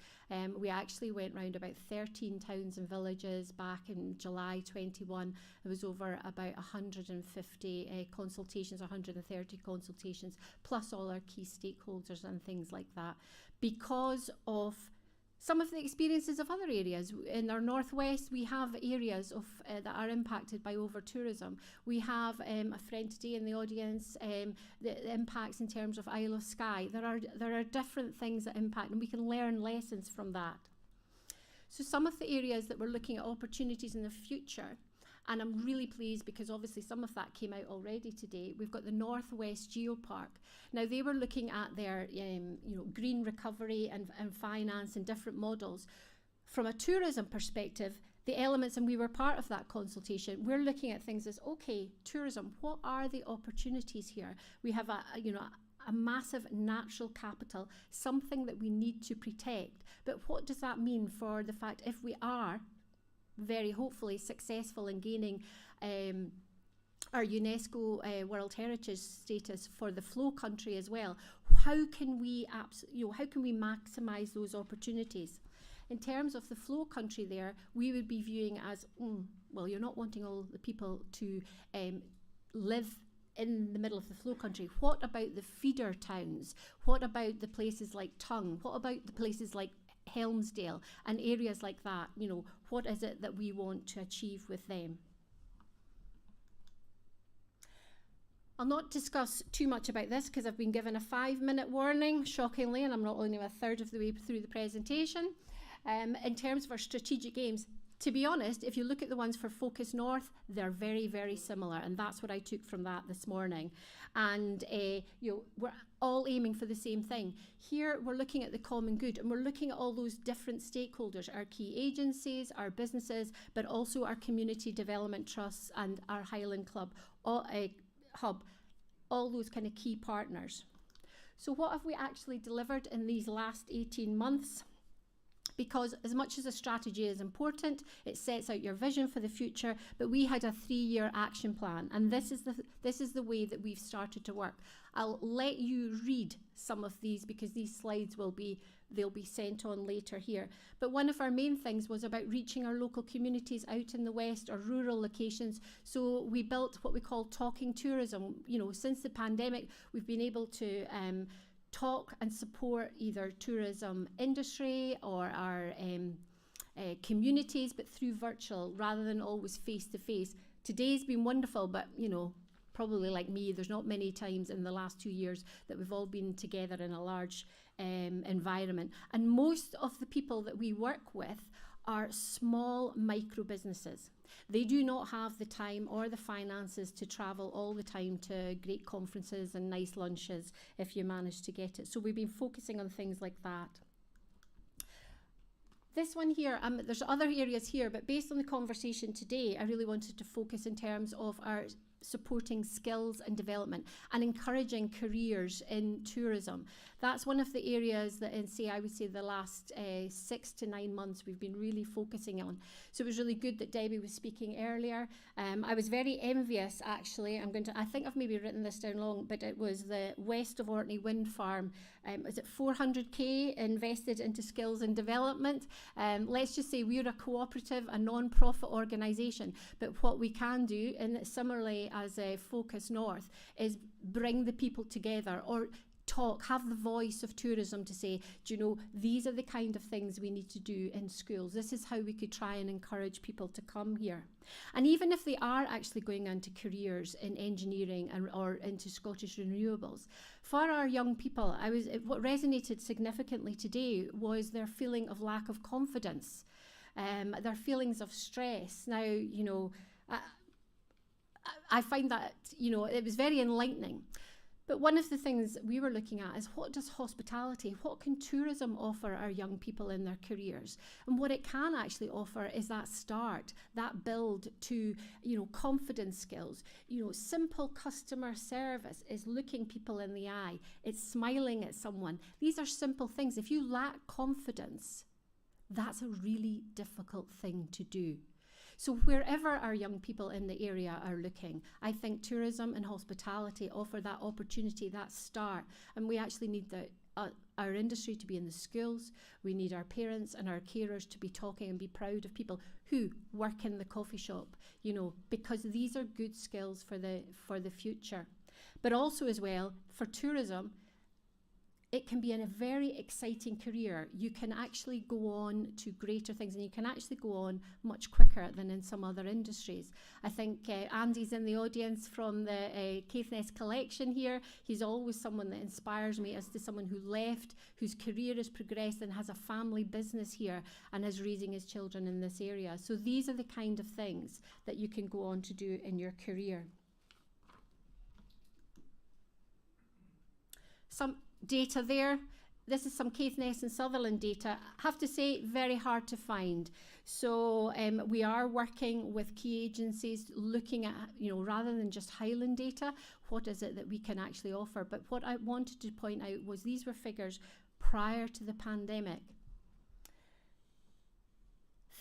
We actually went round about 13 towns and villages back in July 21. There was over about 150 consultations, 130 consultations, plus all our key stakeholders and things like that, because of some of the experiences of other areas. In our northwest, we have areas of that are impacted by over-tourism. We have a friend today in the audience, the impacts in terms of Isle of Skye. There are different things that impact, and we can learn lessons from that. So some of the areas that we're looking at opportunities in the future, and I'm really pleased because obviously some of that came out already today. We've got the Northwest Geopark. Now they were looking at their green recovery and finance and different models. From a tourism perspective, the elements, and we were part of that consultation, we're looking at things as, okay, tourism, what are the opportunities here? We have a massive natural capital, something that we need to protect. But what does that mean for the fact if we are very hopefully successful in gaining our UNESCO World Heritage status for the flow country as well? How can we maximise those opportunities? In terms of the flow country there, we would be viewing as, well, you're not wanting all the people to live in the middle of the flow country. What about the feeder towns? What about the places like Tongue? What about the places like Helmsdale and areas like that? What is it that we want to achieve with them? I'll not discuss too much about this because I've been given a 5-minute warning, shockingly, and I'm not only a third of the way through the presentation. In terms of our strategic aims, to be honest, if you look at the ones for Focus North, they're very, very similar, and that's what I took from that this morning. And we're all aiming for the same thing. Here, we're looking at the common good, and we're looking at all those different stakeholders, our key agencies, our businesses, but also our community development trusts and our Highland Club hub, all those kind of key partners. So what have we actually delivered in these last 18 months? Because as much as a strategy is important, it sets out your vision for the future, but we had a 3-year action plan, and this is the way that we've started to work. I'll let you read some of these because these slides they'll be sent on later here. But one of our main things was about reaching our local communities out in the west or rural locations. So we built what we call talking tourism. Since the pandemic, we've been able to talk and support either tourism industry or our communities, but through virtual rather than always face to face. Today's been wonderful, but probably like me, there's not many times in the last 2 years that we've all been together in a large environment. And most of the people that we work with are small micro businesses. They do not have the time or the finances to travel all the time to great conferences and nice lunches if you manage to get it. So we've been focusing on things like that. This one here, there's other areas here, but based on the conversation today, I really wanted to focus in terms of our supporting skills and development and encouraging careers in tourism. That's one of the areas that I would say the last 6 to 9 months we've been really focusing on. So it was really good that Debbie was speaking earlier. I was very envious, actually. I think I've maybe written this down wrong, but it was the West of Orkney Wind Farm. Is it 400k invested into skills and development? Let's just say we're a cooperative, a non-profit organisation, but what we can do, and similarly as Focus North, is bring the people together or have the voice of tourism to say, do you know, these are the kind of things we need to do in schools. This is how we could try and encourage people to come here. And even if they are actually going into careers in engineering or into Scottish renewables, for our young people, what resonated significantly today was their feeling of lack of confidence, their feelings of stress. Now, you know, I find that, you know, it was very enlightening. But one of the things we were looking at is what does hospitality, what can tourism offer our young people in their careers? And what it can actually offer is that start, that build to, you know, confidence skills. You know, simple customer service is looking people in the eye. It's smiling at someone. These are simple things. If you lack confidence, that's a really difficult thing to do. So wherever our young people in the area are looking, I think tourism and hospitality offer that opportunity, that start. And we actually need our industry to be in the schools. We need our parents and our carers to be talking and be proud of people who work in the coffee shop, you know, because these are good skills for the future. But also as well, for tourism, it can be in a very exciting career. You can actually go on to greater things, and you can actually go on much quicker than in some other industries. I think Andy's in the audience from the Caithness collection here. He's always someone that inspires me as to someone who left, whose career has progressed and has a family business here and is raising his children in this area. So these are the kind of things that you can go on to do in your career. Some data there. This is some Caithness and Sutherland data. I have to say, very hard to find. So we are working with key agencies looking at, you know, rather than just Highland data, what is it that we can actually offer? But what I wanted to point out was these were figures prior to the pandemic.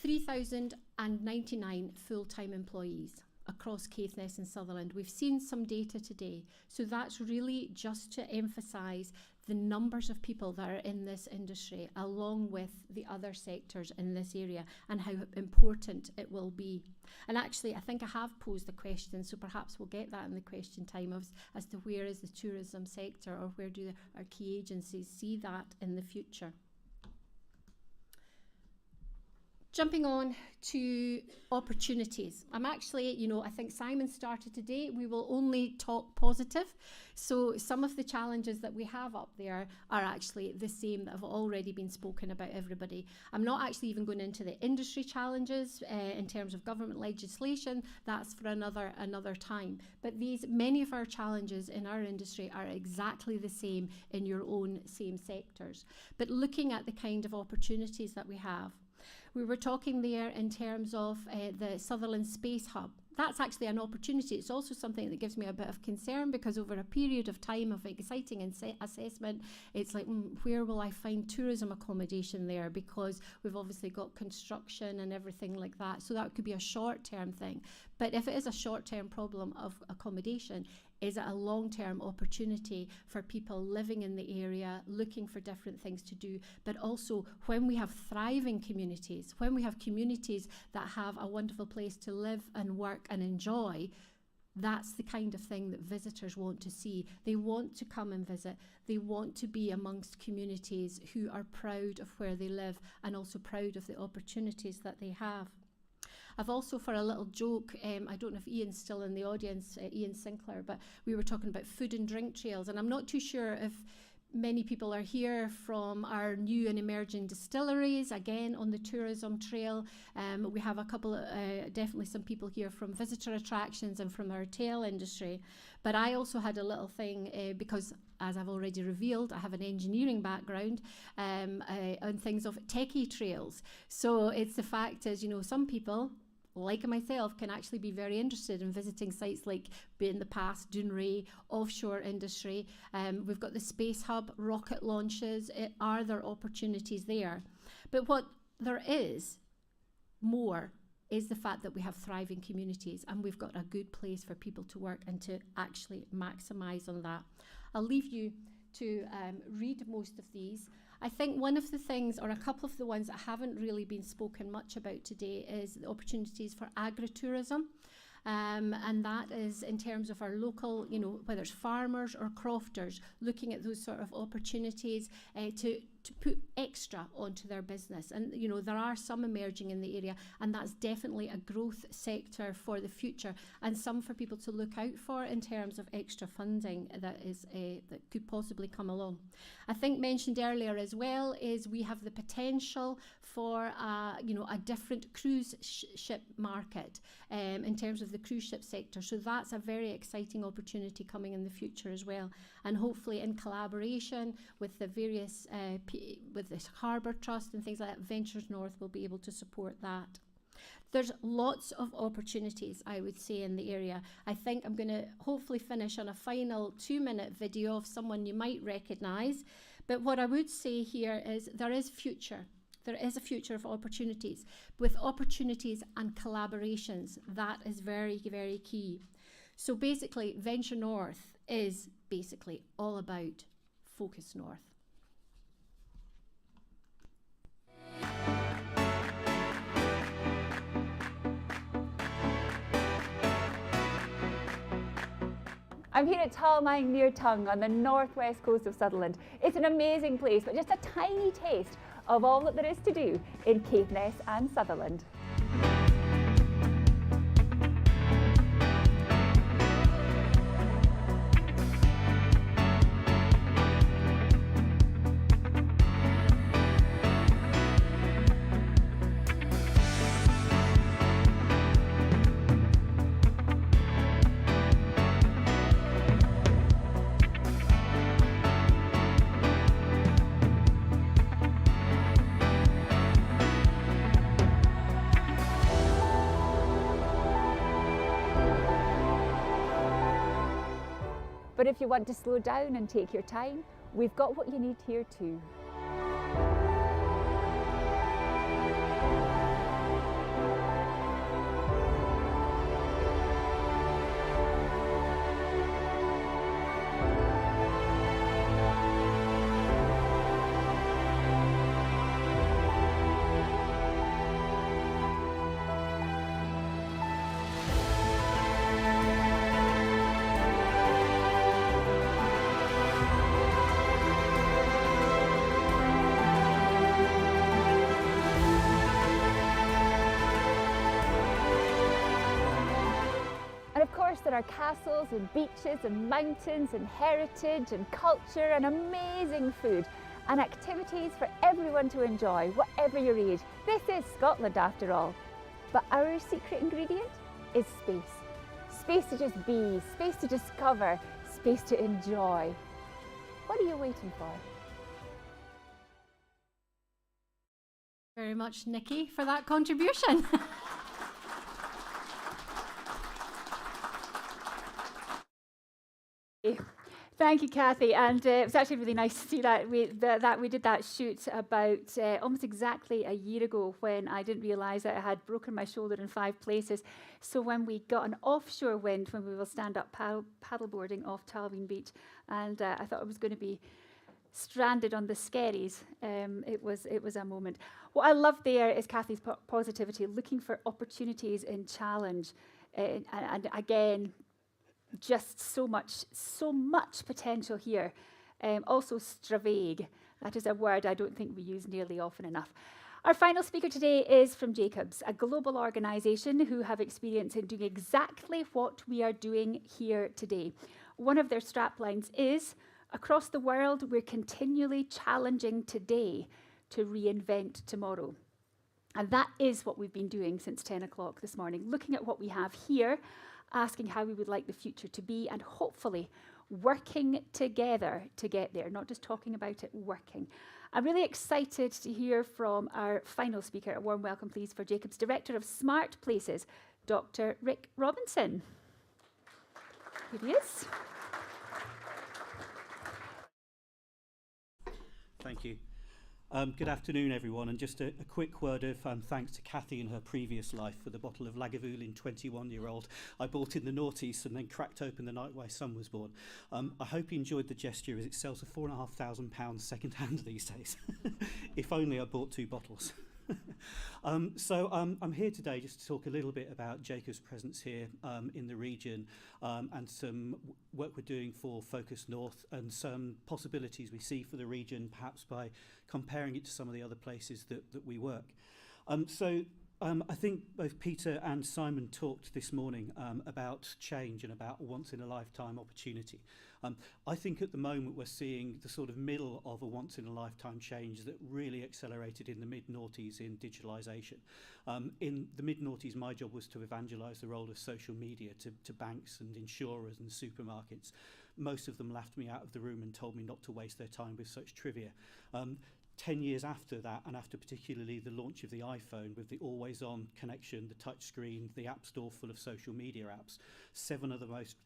3,099 full-time employees across Caithness and Sutherland. We've seen some data today. So that's really just to emphasise the numbers of people that are in this industry, along with the other sectors in this area, and how important it will be. And actually, I think I have posed a question, so perhaps we'll get that in the question time as to where is the tourism sector, or where do our key agencies see that in the future. Jumping on to opportunities. I'm actually, you know, I think Simon started today. We will only talk positive. So some of the challenges that we have up there are actually the same that have already been spoken about everybody. I'm not actually even going into the industry challenges in terms of government legislation. That's for another time. But many of our challenges in our industry are exactly the same in your own same sectors. But looking at the kind of opportunities that we have, we were talking there in terms of the Sutherland Space Hub. That's actually an opportunity. It's also something that gives me a bit of concern, because over a period of time of exciting assessment, it's like, where will I find tourism accommodation there? Because we've obviously got construction and everything like that. So that could be a short-term thing. But if it is a short-term problem of accommodation, is it a long-term opportunity for people living in the area, looking for different things to do? But also, when we have thriving communities, when we have communities that have a wonderful place to live and work and enjoy, that's the kind of thing that visitors want to see. They want to come and visit. They want to be amongst communities who are proud of where they live and also proud of the opportunities that they have. I've also, for a little joke, I don't know if Ian's still in the audience, Ian Sinclair, but we were talking about food and drink trails, and I'm not too sure if many people are here from our new and emerging distilleries, again on the tourism trail. We have a couple, definitely some people here from visitor attractions and from our hotel industry. But I also had a little thing, because as I've already revealed, I have an engineering background on things of techie trails. So it's the fact is, you know, some people, like myself, can actually be very interested in visiting sites like in the past, Dounreay, offshore industry. We've got the Space Hub, rocket launches. Are there opportunities there? But what there is more is the fact that we have thriving communities and we've got a good place for people to work and to actually maximise on that. I'll leave you to read most of these. I think one of the things, or a couple of the ones that haven't really been spoken much about today, is the opportunities for agritourism. And that is in terms of our local, you know, whether it's farmers or crofters, looking at those sort of opportunities to put extra onto their business. And, you know, there are some emerging in the area, and that's definitely a growth sector for the future, and some for people to look out for in terms of extra funding that could possibly come along. I think mentioned earlier as well is we have the potential for, you know, a different cruise ship market in terms of the cruise ship sector. So that's a very exciting opportunity coming in the future as well. And hopefully in collaboration with the various, with the Harbour Trust and things like that, Ventures North will be able to support that. There's lots of opportunities, I would say, in the area. I think I'm going to hopefully finish on a final 2-minute video of someone you might recognise. But what I would say here is there is future. There is a future of opportunities. With opportunities and collaborations, that is very, very key. So basically, Venture North is basically all about Focus North. I'm here at Talmine near Tongue on the northwest coast of Sutherland. It's an amazing place, but just a tiny taste of all that there is to do in Caithness and Sutherland. But if you want to slow down and take your time, we've got what you need here too. There are castles and beaches and mountains and heritage and culture and amazing food and activities for everyone to enjoy, whatever your age. This is Scotland after all. But our secret ingredient is space. Space to just be, space to discover, space to enjoy. What are you waiting for? Very much, Nikki, for that contribution. Thank you, Kathy, and it was actually really nice to see that we did that shoot about almost exactly a year ago when I didn't realise that I had broken my shoulder in 5 places. So when we got an offshore wind, when we will stand up paddleboarding off Talween Beach, and I thought I was going to be stranded on the Skerries, it was a moment. What I love there is Kathy's positivity, looking for opportunities in challenge, and again, just so much potential here. Also stravaig, that is a word I don't think we use nearly often enough. Our final speaker today is from Jacobs, a global organisation who have experience in doing exactly what we are doing here today. One of their straplines is, across the world, we're continually challenging today to reinvent tomorrow. And that is what we've been doing since 10 o'clock this morning, looking at what we have here, asking how we would like the future to be, and hopefully working together to get there, not just talking about it, working. I'm really excited to hear from our final speaker. A warm welcome, please, for Jacobs Director of Smart Places, Dr. Rick Robinson. Here he is. Thank you. Good afternoon, everyone, and just a quick word of thanks to Cathy in her previous life for the bottle of Lagavulin 21-year-old I bought in the noughties and then cracked open the night my son was born. I hope you enjoyed the gesture, as it sells for £4,500 second hand these days. If only I bought 2 bottles. I'm here today just to talk a little bit about Jacob's presence here in the region and some work we're doing for Focus North and some possibilities we see for the region, perhaps by comparing it to some of the other places that we work. I think both Peter and Simon talked this morning about change and about a once-in-a-lifetime opportunity. I think at the moment we're seeing the sort of middle of a once-in-a-lifetime change that really accelerated in the mid-noughties in digitalisation. In the mid-noughties, my job was to evangelise the role of social media to banks and insurers and supermarkets. Most of them laughed me out of the room and told me not to waste their time with such trivia. 10 years after that, and after particularly the launch of the iPhone with the always-on connection, the touch screen, the App Store full of social media apps, 7 of the most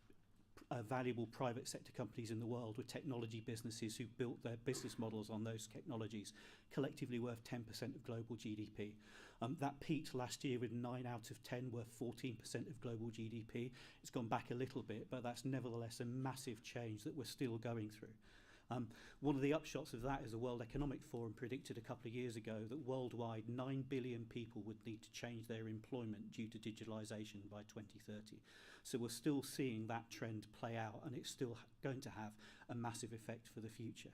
valuable private sector companies in the world were technology businesses who built their business models on those technologies, collectively worth 10% of global GDP. That peaked last year with 9 out of 10 worth 14% of global GDP. It's gone back a little bit, but that's nevertheless a massive change that we're still going through. One of the upshots of that is the World Economic Forum predicted a couple of years ago that worldwide 9 billion people would need to change their employment due to digitalisation by 2030. So we're still seeing that trend play out, and it's still going to have a massive effect for the future.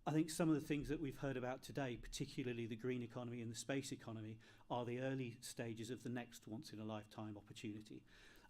I think some of the things that we've heard about today, particularly the green economy and the space economy, are the early stages of the next once-in-a-lifetime opportunity.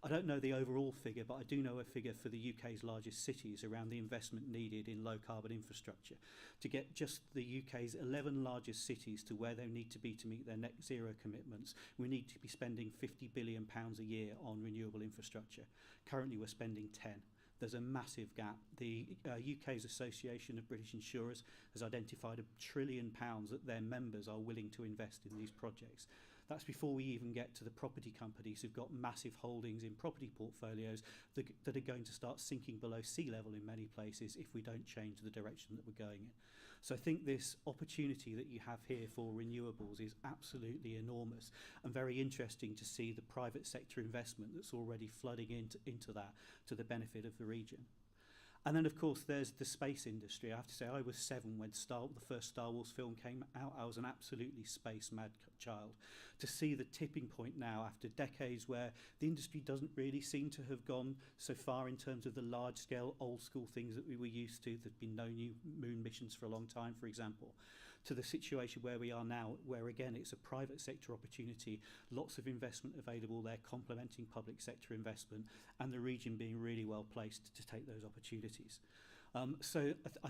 I don't know the overall figure, but I do know a figure for the UK's largest cities around the investment needed in low-carbon infrastructure. To get just the UK's 11 largest cities to where they need to be to meet their net zero commitments, we need to be spending £50 billion a year on renewable infrastructure. Currently, we're spending 10. There's a massive gap. The UK's Association of British Insurers has identified £1 trillion that their members are willing to invest in these projects. That's before we even get to the property companies who've got massive holdings in property portfolios that are going to start sinking below sea level in many places if we don't change the direction that we're going in. So I think this opportunity that you have here for renewables is absolutely enormous, and very interesting to see the private sector investment that's already flooding into that to the benefit of the region. And then, of course, there's the space industry. I have to say, I was 7 when the first Star Wars film came out. I was an absolutely space-mad child. To see the tipping point now, after decades where the industry doesn't really seem to have gone so far in terms of the large-scale, old-school things that we were used to. There've been no new moon missions for a long time, for example. To the situation where we are now, where again it's a private sector opportunity, lots of investment available there, complementing public sector investment, and the region being really well placed to take those opportunities. I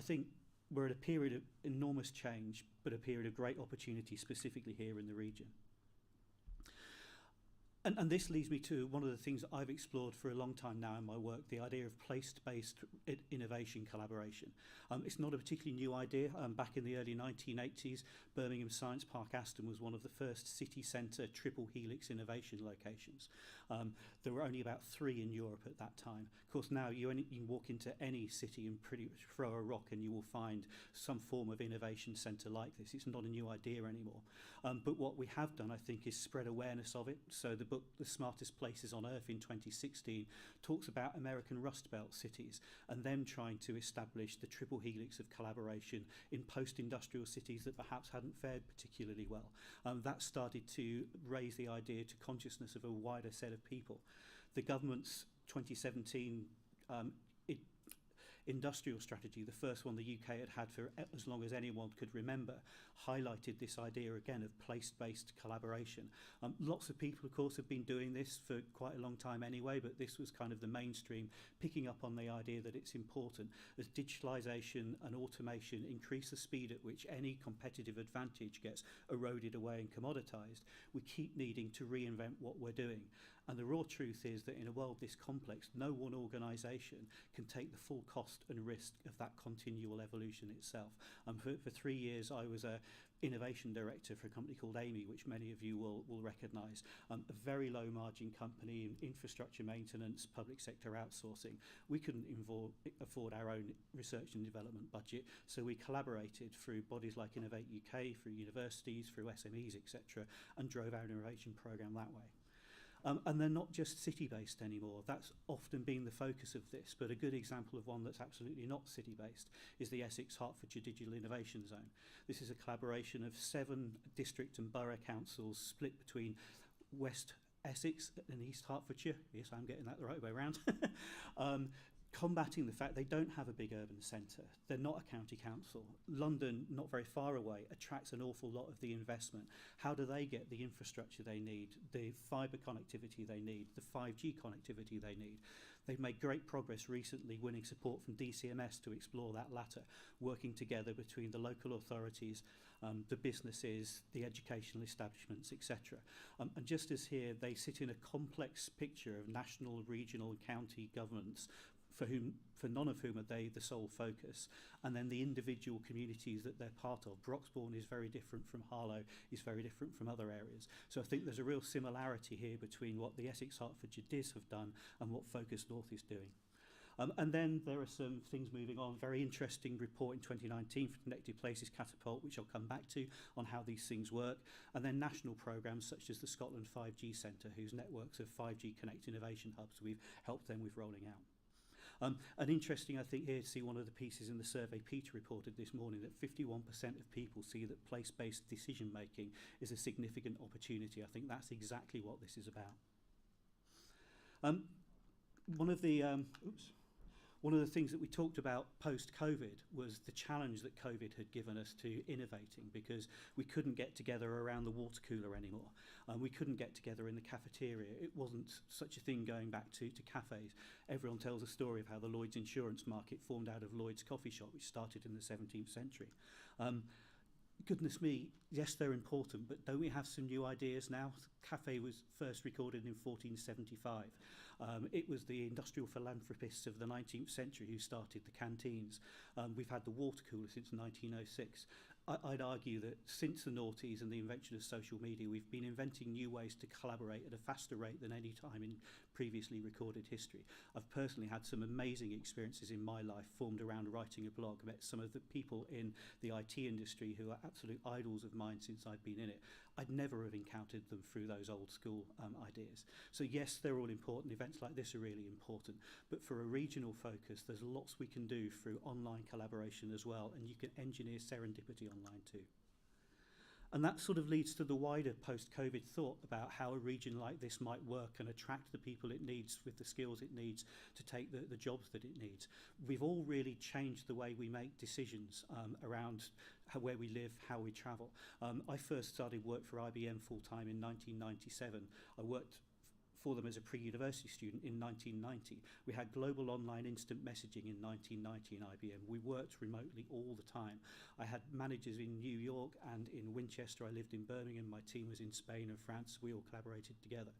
think we're at a period of enormous change, but a period of great opportunity specifically here in the region. And this leads me to one of the things that I've explored for a long time now in my work, the idea of place-based innovation collaboration. It's not a particularly new idea. Back in the early 1980s, Birmingham Science Park Aston was one of the first city centre triple helix innovation locations. There were only about 3 in Europe at that time. Of course, now you can walk into any city and pretty much throw a rock and you will find some form of innovation centre like this. It's not a new idea anymore. But what we have done, I think, is spread awareness of it. So the book, The Smartest Places on Earth in 2016, talks about American Rust Belt cities and them trying to establish the triple helix of collaboration in post-industrial cities that perhaps hadn't fared particularly well. That started to raise the idea to consciousness of a wider set of people. The government's 2017 industrial strategy, the first one the UK had for as long as anyone could remember, highlighted this idea again of place-based collaboration. Lots of people, of course, have been doing this for quite a long time anyway, but this was kind of the mainstream, picking up on the idea that it's important. As digitalisation and automation increase the speed at which any competitive advantage gets eroded away and commoditised, we keep needing to reinvent what we're doing. And the raw truth is that in a world this complex, no one organisation can take the full cost and risk of that continual evolution itself. For 3 years, I was a innovation director for a company called Amy, which many of you will recognise. A very low margin company in infrastructure maintenance, public sector outsourcing. We couldn't afford our own research and development budget, so we collaborated through bodies like Innovate UK, through universities, through SMEs, etc., and drove our innovation programme that way. And they're not just city-based anymore. That's often been the focus of this, but a good example of one that's absolutely not city-based is the Essex-Hertfordshire Digital Innovation Zone. This is a collaboration of 7 district and borough councils split between West Essex and East Hertfordshire. Yes, I'm getting that the right way around. Combating the fact they don't have a big urban centre. They're not a county council. London, not very far away, attracts an awful lot of the investment. How do they get the infrastructure they need, the fibre connectivity they need, the 5G connectivity they need? They've made great progress recently winning support from DCMS to explore that latter, working together between the local authorities, the businesses, the educational establishments, etc. And just as here, they sit in a complex picture of national, regional and county governments for none of whom are they the sole focus, and then the individual communities that they're part of. Broxbourne is very different from Harlow, is very different from other areas. So I think there's a real similarity here between what the Essex-Hertfordshire DIS have done and what Focus North is doing. And then there are some things moving on. Very interesting report in 2019 for Connected Places Catapult, which I'll come back to, on how these things work. And then national programmes such as the Scotland 5G Centre, whose networks of 5G Connect Innovation Hubs we've helped them with rolling out. And interesting, I think, here to see one of the pieces in the survey Peter reported this morning, that 51% of people see that place-based decision-making is a significant opportunity. I think that's exactly what this is about. One of the things that we talked about post-COVID was the challenge that COVID had given us to innovating, because we couldn't get together around the water cooler anymore. We couldn't get together in the cafeteria. It wasn't such a thing going back to cafes. Everyone tells a story of how the Lloyd's insurance market formed out of Lloyd's coffee shop, which started in the 17th century. Goodness me, yes, they're important, but don't we have some new ideas now? Cafe was first recorded in 1475. It was the industrial philanthropists of the 19th century who started the canteens. We've had the water cooler since 1906. I'd argue that since the noughties and the invention of social media, we've been inventing new ways to collaborate at a faster rate than any time in previously recorded history. I've personally had some amazing experiences in my life formed around writing a blog. I met some of the people in the IT industry who are absolute idols of mine since I've been in it. I'd never have encountered them through those old school ideas. So yes, they're all important. Events like this are really important. But for a regional focus, there's lots we can do through online collaboration as well, and you can engineer serendipity online too. And that sort of leads to the wider post-COVID thought about how a region like this might work and attract the people it needs with the skills it needs to take the jobs that it needs. We've all really changed the way we make decisions around where we live, how we travel. I first started work for IBM full-time in 1997. I worked for them as a pre-university student in 1990. We had global online instant messaging in 1990 in IBM. We worked remotely all the time. I had managers in New York and in Winchester. I lived in Birmingham. My team was in Spain and France. We all collaborated together.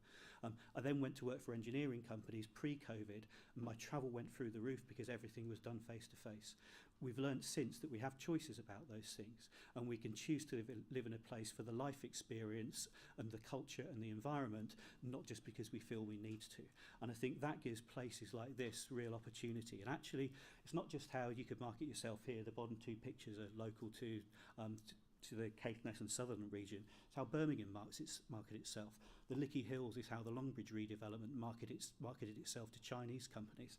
I then went to work for engineering companies pre-COVID, and my travel went through the roof because everything was done face-to-face. We've learned since that we have choices about those things, and we can choose to live in a place for the life experience and the culture and the environment, not just because we feel we need to. And I think that gives places like this real opportunity. And actually, it's not just how you could market yourself here. The bottom two pictures are local to the Caithness and Sutherland region. It's how Birmingham market itself. The Lickey Hills is how the Longbridge redevelopment marketed itself to Chinese companies.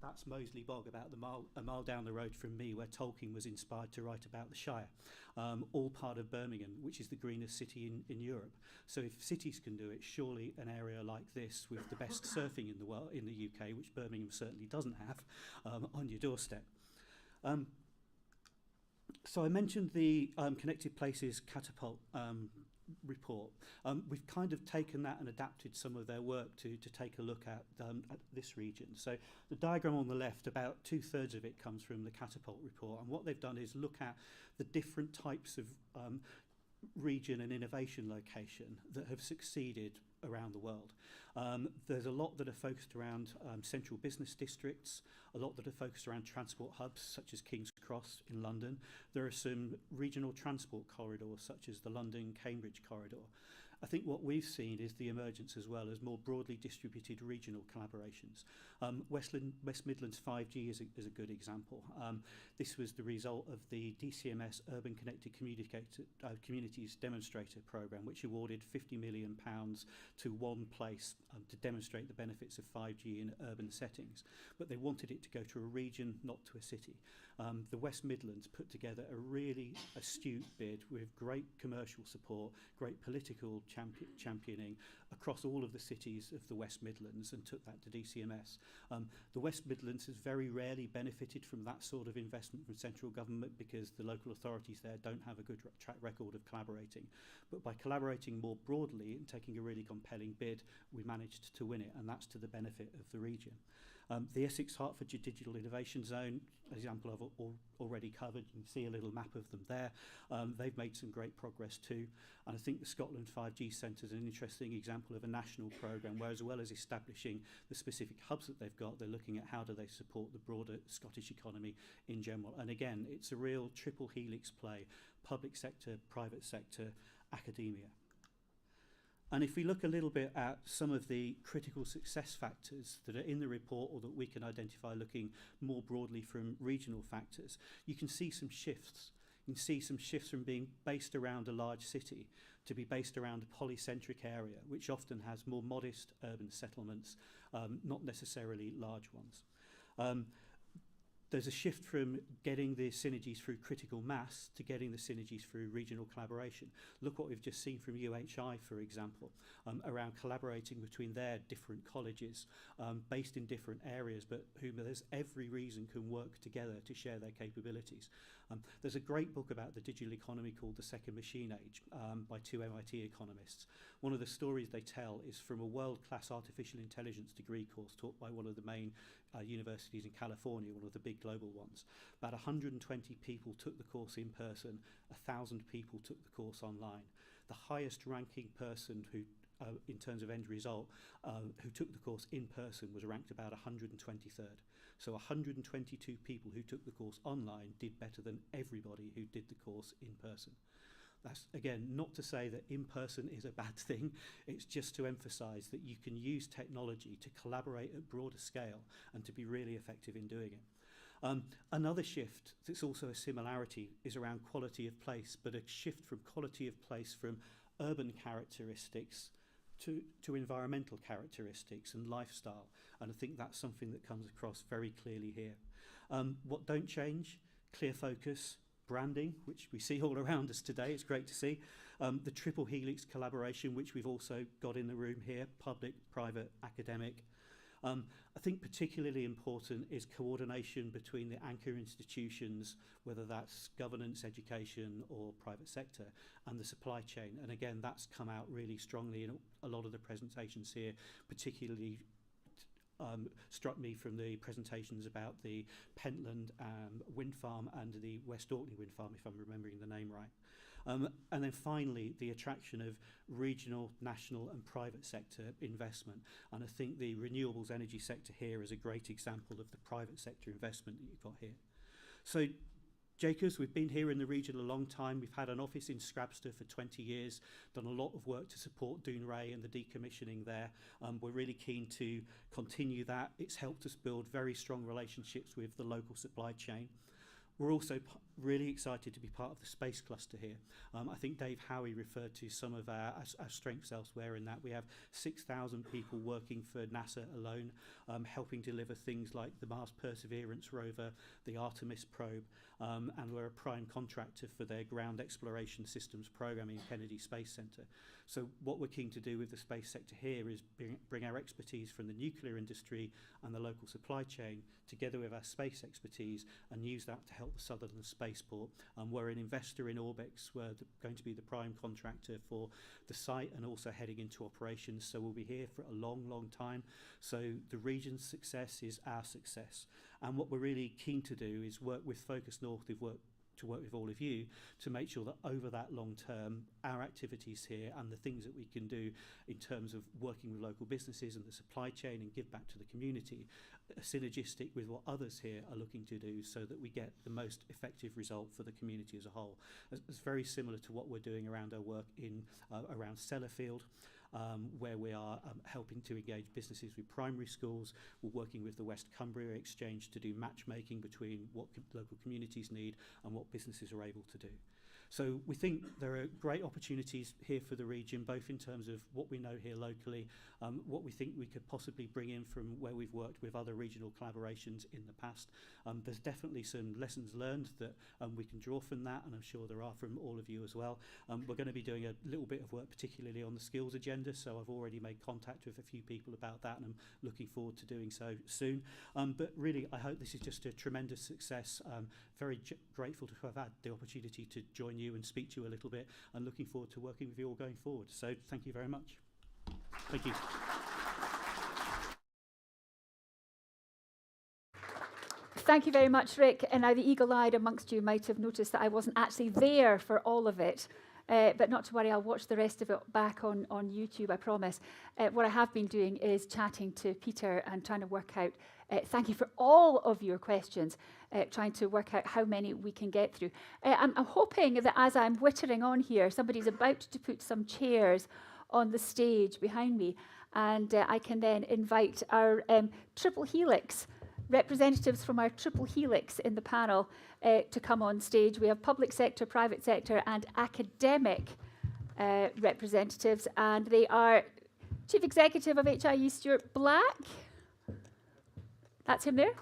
That's Moseley Bog, about a mile down the road from me, where Tolkien was inspired to write about the Shire. All part of Birmingham, which is the greenest city in Europe. So if cities can do it, surely an area like this, with the best surfing in the world, in the UK, which Birmingham certainly doesn't have, on your doorstep. So I mentioned the Connected Places Catapult report. We've kind of taken that and adapted some of their work to take a look at this region. So the diagram on the left, about 2/3 of it comes from the Catapult report, and what they've done is look at the different types of region and innovation location that have succeeded around the world. There's a lot that are focused around central business districts, a lot that are focused around transport hubs such as King's Cross in London. There are some regional transport corridors such as the London-Cambridge corridor. I think what we've seen is the emergence as well as more broadly distributed regional collaborations. West Midlands 5G is a good example. This was the result of the DCMS Urban Connected Communities Demonstrator Programme, which awarded £50 million to one place to demonstrate the benefits of 5G in urban settings. But they wanted it to go to a region, not to a city. The West Midlands put together a really astute bid with great commercial support, great political championing across all of the cities of the West Midlands, and took that to DCMS. The West Midlands has very rarely benefited from that sort of investment from central government because the local authorities there don't have a good track record of collaborating. But by collaborating more broadly and taking a really compelling bid, we managed to win it, and that's to the benefit of the region. The Essex-Hertfordshire Digital Innovation Zone, example I've already covered, you can see a little map of them there. They've made some great progress too, and I think the Scotland 5G Centre is an interesting example of a national programme where, as well as establishing the specific hubs that they've got, they're looking at how do they support the broader Scottish economy in general. And again, it's a real triple helix play: public sector, private sector, academia. And if we look a little bit at some of the critical success factors that are in the report or that we can identify looking more broadly from regional factors, you can see some shifts. You can see some shifts from being based around a large city to be based around a polycentric area, which often has more modest urban settlements, not necessarily large ones. There's a shift from getting the synergies through critical mass to getting the synergies through regional collaboration. Look what we've just seen from UHI, for example, around collaborating between their different colleges based in different areas, but whom there's every reason can work together to share their capabilities. There's a great book about the digital economy called The Second Machine Age by two MIT economists. One of the stories they tell is from a world-class artificial intelligence degree course taught by one of the main universities in California, one of the big global ones. About 120 people took the course in person, 1,000 people took the course online. The highest ranking person who, in terms of end result, who took the course in person was ranked about 123rd. So 122 people who took the course online did better than everybody who did the course in person. That's, again, not to say that in-person is a bad thing. It's just to emphasise that you can use technology to collaborate at broader scale and to be really effective in doing it. Another shift that's also a similarity is around quality of place, but a shift from quality of place from urban characteristics to environmental characteristics and lifestyle. And I think that's something that comes across very clearly here. What don't change? Clear focus, branding, which we see all around us today. It's great to see. The triple helix collaboration, which we've also got in the room here: public, private, academic. I think particularly important is coordination between the anchor institutions, whether that's governance, education or private sector, and the supply chain. And again, that's come out really strongly in a lot of the presentations here, particularly struck me from the presentations about the Pentland wind farm and the West Orkney wind farm, if I'm remembering the name right. And then finally, the attraction of regional, national and private sector investment. And I think the renewables energy sector here is a great example of the private sector investment that you've got here. So, Jacobs, we've been here in the region a long time. We've had an office in Scrabster for 20 years, done a lot of work to support Dounreay and the decommissioning there. We're really keen to continue that. It's helped us build very strong relationships with the local supply chain. We're also really excited to be part of the space cluster here. I think Dave Howie referred to some of our strengths elsewhere in that we have 6,000 people working for NASA alone, helping deliver things like the Mars Perseverance rover, the Artemis probe, and we're a prime contractor for their ground exploration systems program in Kennedy Space Center. So what we're keen to do with the space sector here is bring our expertise from the nuclear industry and the local supply chain together with our space expertise and use that to help the Sutherland Spaceport. We're an investor in Orbx. We're going to be the prime contractor for the site and also heading into operations. So we'll be here for a long, long time. So the region's success is our success. And what we're really keen to do is work with Focus North. We've worked to work with all of you to make sure that over that long term, our activities here and the things that we can do in terms of working with local businesses and the supply chain and give back to the community are synergistic with what others here are looking to do, so that we get the most effective result for the community as a whole. It's very similar to what we're doing around our work in around Sellafield, where we are helping to engage businesses with primary schools. We're working with the West Cumbria Exchange to do matchmaking between what local communities need and what businesses are able to do. So we think there are great opportunities here for the region, both in terms of what we know here locally, what we think we could possibly bring in from where we've worked with other regional collaborations in the past. There's definitely some lessons learned that we can draw from that, and I'm sure there are from all of you as well. We're going to be doing a little bit of work, particularly on the skills agenda, so I've already made contact with a few people about that, and I'm looking forward to doing so soon. But really, I hope this is just a tremendous success. Very grateful to have had the opportunity to join you and speak to you a little bit, and looking forward to working with you all going forward. So thank you very much. Thank you. Thank you very much, Rick. And now the eagle-eyed amongst you might have noticed that I wasn't actually there for all of it. But not to worry, I'll watch the rest of it back on YouTube, I promise. What I have been doing is chatting to Peter and trying to work out, thank you for all of your questions, trying to work out how many we can get through. I'm hoping that as I'm whittering on here, somebody's about to put some chairs on the stage behind me, and I can then invite our triple helix, representatives from our triple helix in the panel to come on stage. We have public sector, private sector, and academic representatives, and they are Chief Executive of HIE, Stuart Black. That's him there.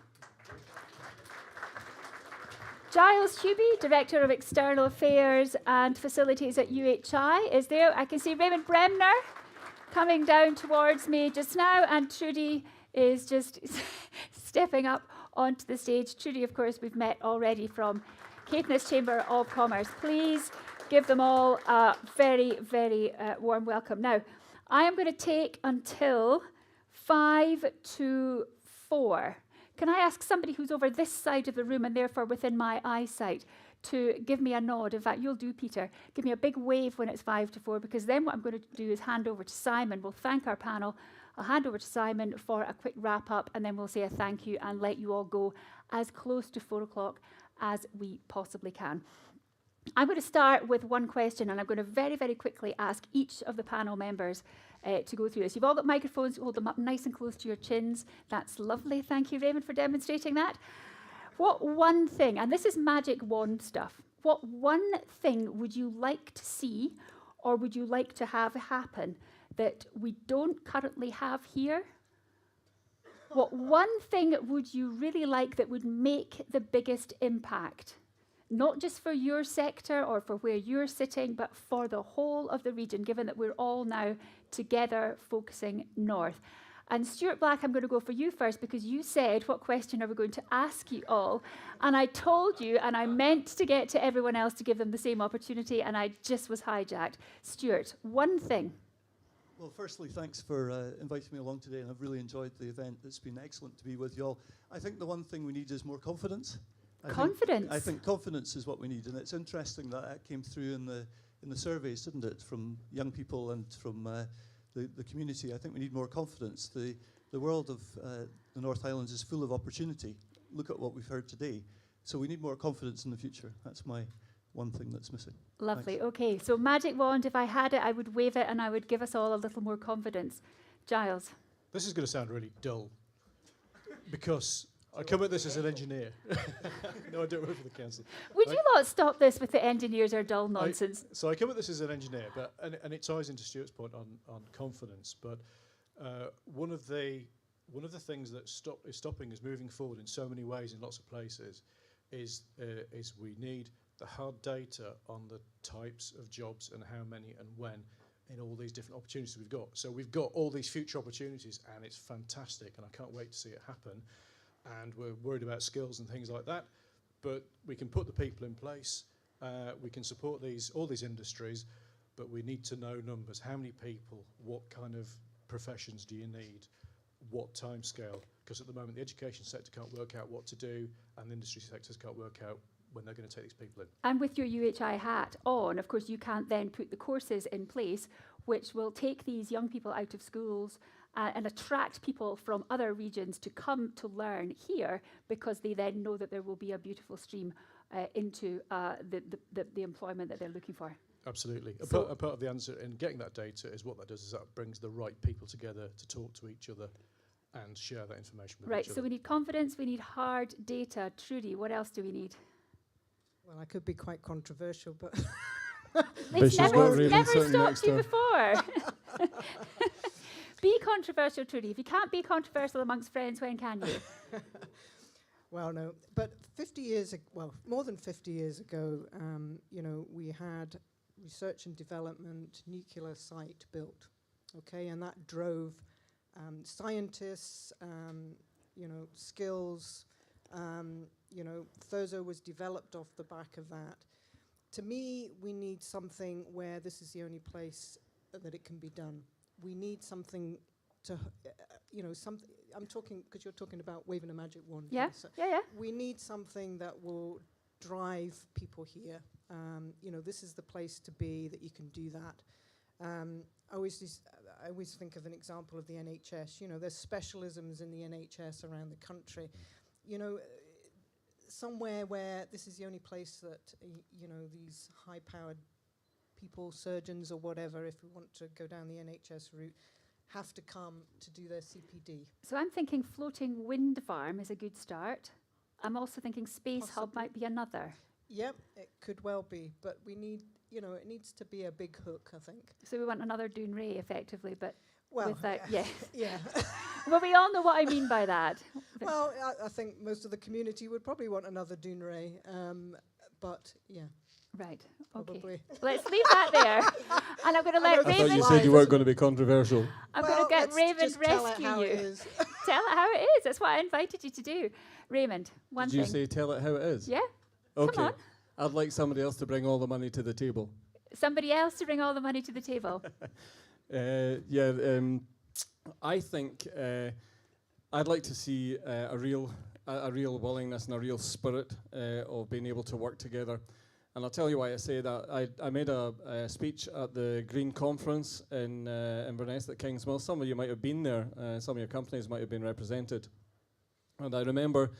Giles Hubie, Director of External Affairs and Facilities at UHI, is there. I can see Raymond Bremner coming down towards me just now, and Trudy is just stepping up onto the stage. Trudy, of course, we've met already from Caithness Chamber of Commerce. Please give them all a very, very warm welcome. Now, I am going to take until 5 to 4. Can I ask somebody who's over this side of the room and therefore within my eyesight to give me a nod? In fact, you'll do, Peter. Give me a big wave when it's 5 to 4, because then what I'm going to do is hand over to Simon. We'll thank our panel. I'll hand over to Simon for a quick wrap up, and then we'll say a thank you and let you all go as close to 4 o'clock as we possibly can. I'm going to start with one question, and I'm going to very, very quickly ask each of the panel members to go through this. You've all got microphones, hold them up nice and close to your chins. That's lovely. Thank you, Raymond, for demonstrating that. What one thing, and this is magic wand stuff, what one thing would you like to see or would you like to have happen that we don't currently have here? What one thing would you really like that would make the biggest impact? Not just for your sector or for where you're sitting, but for the whole of the region, given that we're all now together focusing north. And Stuart Black, I'm going to go for you first, because you said, what question are we going to ask you all? And I told you, and I meant to get to everyone else to give them the same opportunity, and I just was hijacked. Stuart, one thing. Well, firstly, thanks for inviting me along today, and I've really enjoyed the event. It's been excellent to be with you all. I think the one thing we need is more confidence. I think confidence is what we need, and it's interesting that that came through in the surveys, didn't it, from young people and from the community. I think we need more confidence. The world of the North Islands is full of opportunity. Look at what we've heard today. So we need more confidence in the future. That's my one thing that's missing. Lovely. Thanks. Okay, so magic wand, if I had it, I would wave it and I would give us all a little more confidence. Giles. This is going to sound really dull, because I come at this as an engineer. No, I don't work for the council. Would you not stop this with the engineers are dull nonsense? So I come at this as an engineer, but and it ties into Stuart's point on confidence. But one of the things that is stopping us moving forward in so many ways in lots of places is we need the hard data on the types of jobs and how many and when in all these different opportunities we've got. So we've got all these future opportunities, and it's fantastic, and I can't wait to see it happen. And we're worried about skills and things like that, but we can put the people in place. We can support all these industries, but we need to know numbers. How many people? What kind of professions do you need? What time scale? Because at the moment the education sector can't work out what to do, and the industry sectors can't work out when they're going to take these people in. And with your UHI hat on, of course, you can't then put the courses in place which will take these young people out of schools and attract people from other regions to come to learn here, because they then know that there will be a beautiful stream into the employment that they're looking for. Absolutely. A So part of the answer in getting that data is what that does is that brings the right people together to talk to each other and share that information with right, each other. so we need confidence, we need hard data. Trudy, what else do we need? Well, I could be quite controversial, but It's never stopped you before. Be controversial, Trudy. If you can't be controversial amongst friends, when can you? well, no. But 50 years, more than 50 years ago, we had research and development nuclear site built, okay, and that drove scientists, skills. Thurso was developed off the back of that. To me, we need something where this is the only place that it can be done. We need something to, something. I'm talking because you're talking about waving a magic wand. Yeah, So yeah. we need something that will drive people here. This is the place to be, that you can do that. I always think of an example of the NHS. There's specialisms in the NHS around the country. Somewhere where this is the only place that, these high-powered people, surgeons or whatever, if we want to go down the NHS route, have to come to do their CPD. So I'm thinking floating wind farm is a good start. I'm also thinking space hub might be another. Yep, it could well be, but we need, it needs to be a big hook, I think. So we want another Doonray, effectively, but without, yeah. Yeah. Well, we all know what I mean by that. Well, I think most of the community would probably want another Doonray, but yeah. Right, probably. Okay. Let's leave that there. And I'm going to let Raven... I thought you said you weren't going to be controversial. I'm going to get Raymond rescue you. Tell it how it is. That's what I invited you to do. Raymond, one Did thing. you say tell it how it is? Yeah. Okay. Come on. I'd like somebody else to bring all the money to the table. Somebody else to bring all the money to the table. I think I'd like to see a real willingness and a real spirit of being able to work together. And I'll tell you why I say that. I made a speech at the Green Conference in Inverness at Kingsmill. Some of you might have been there. Some of your companies might have been represented. And I remember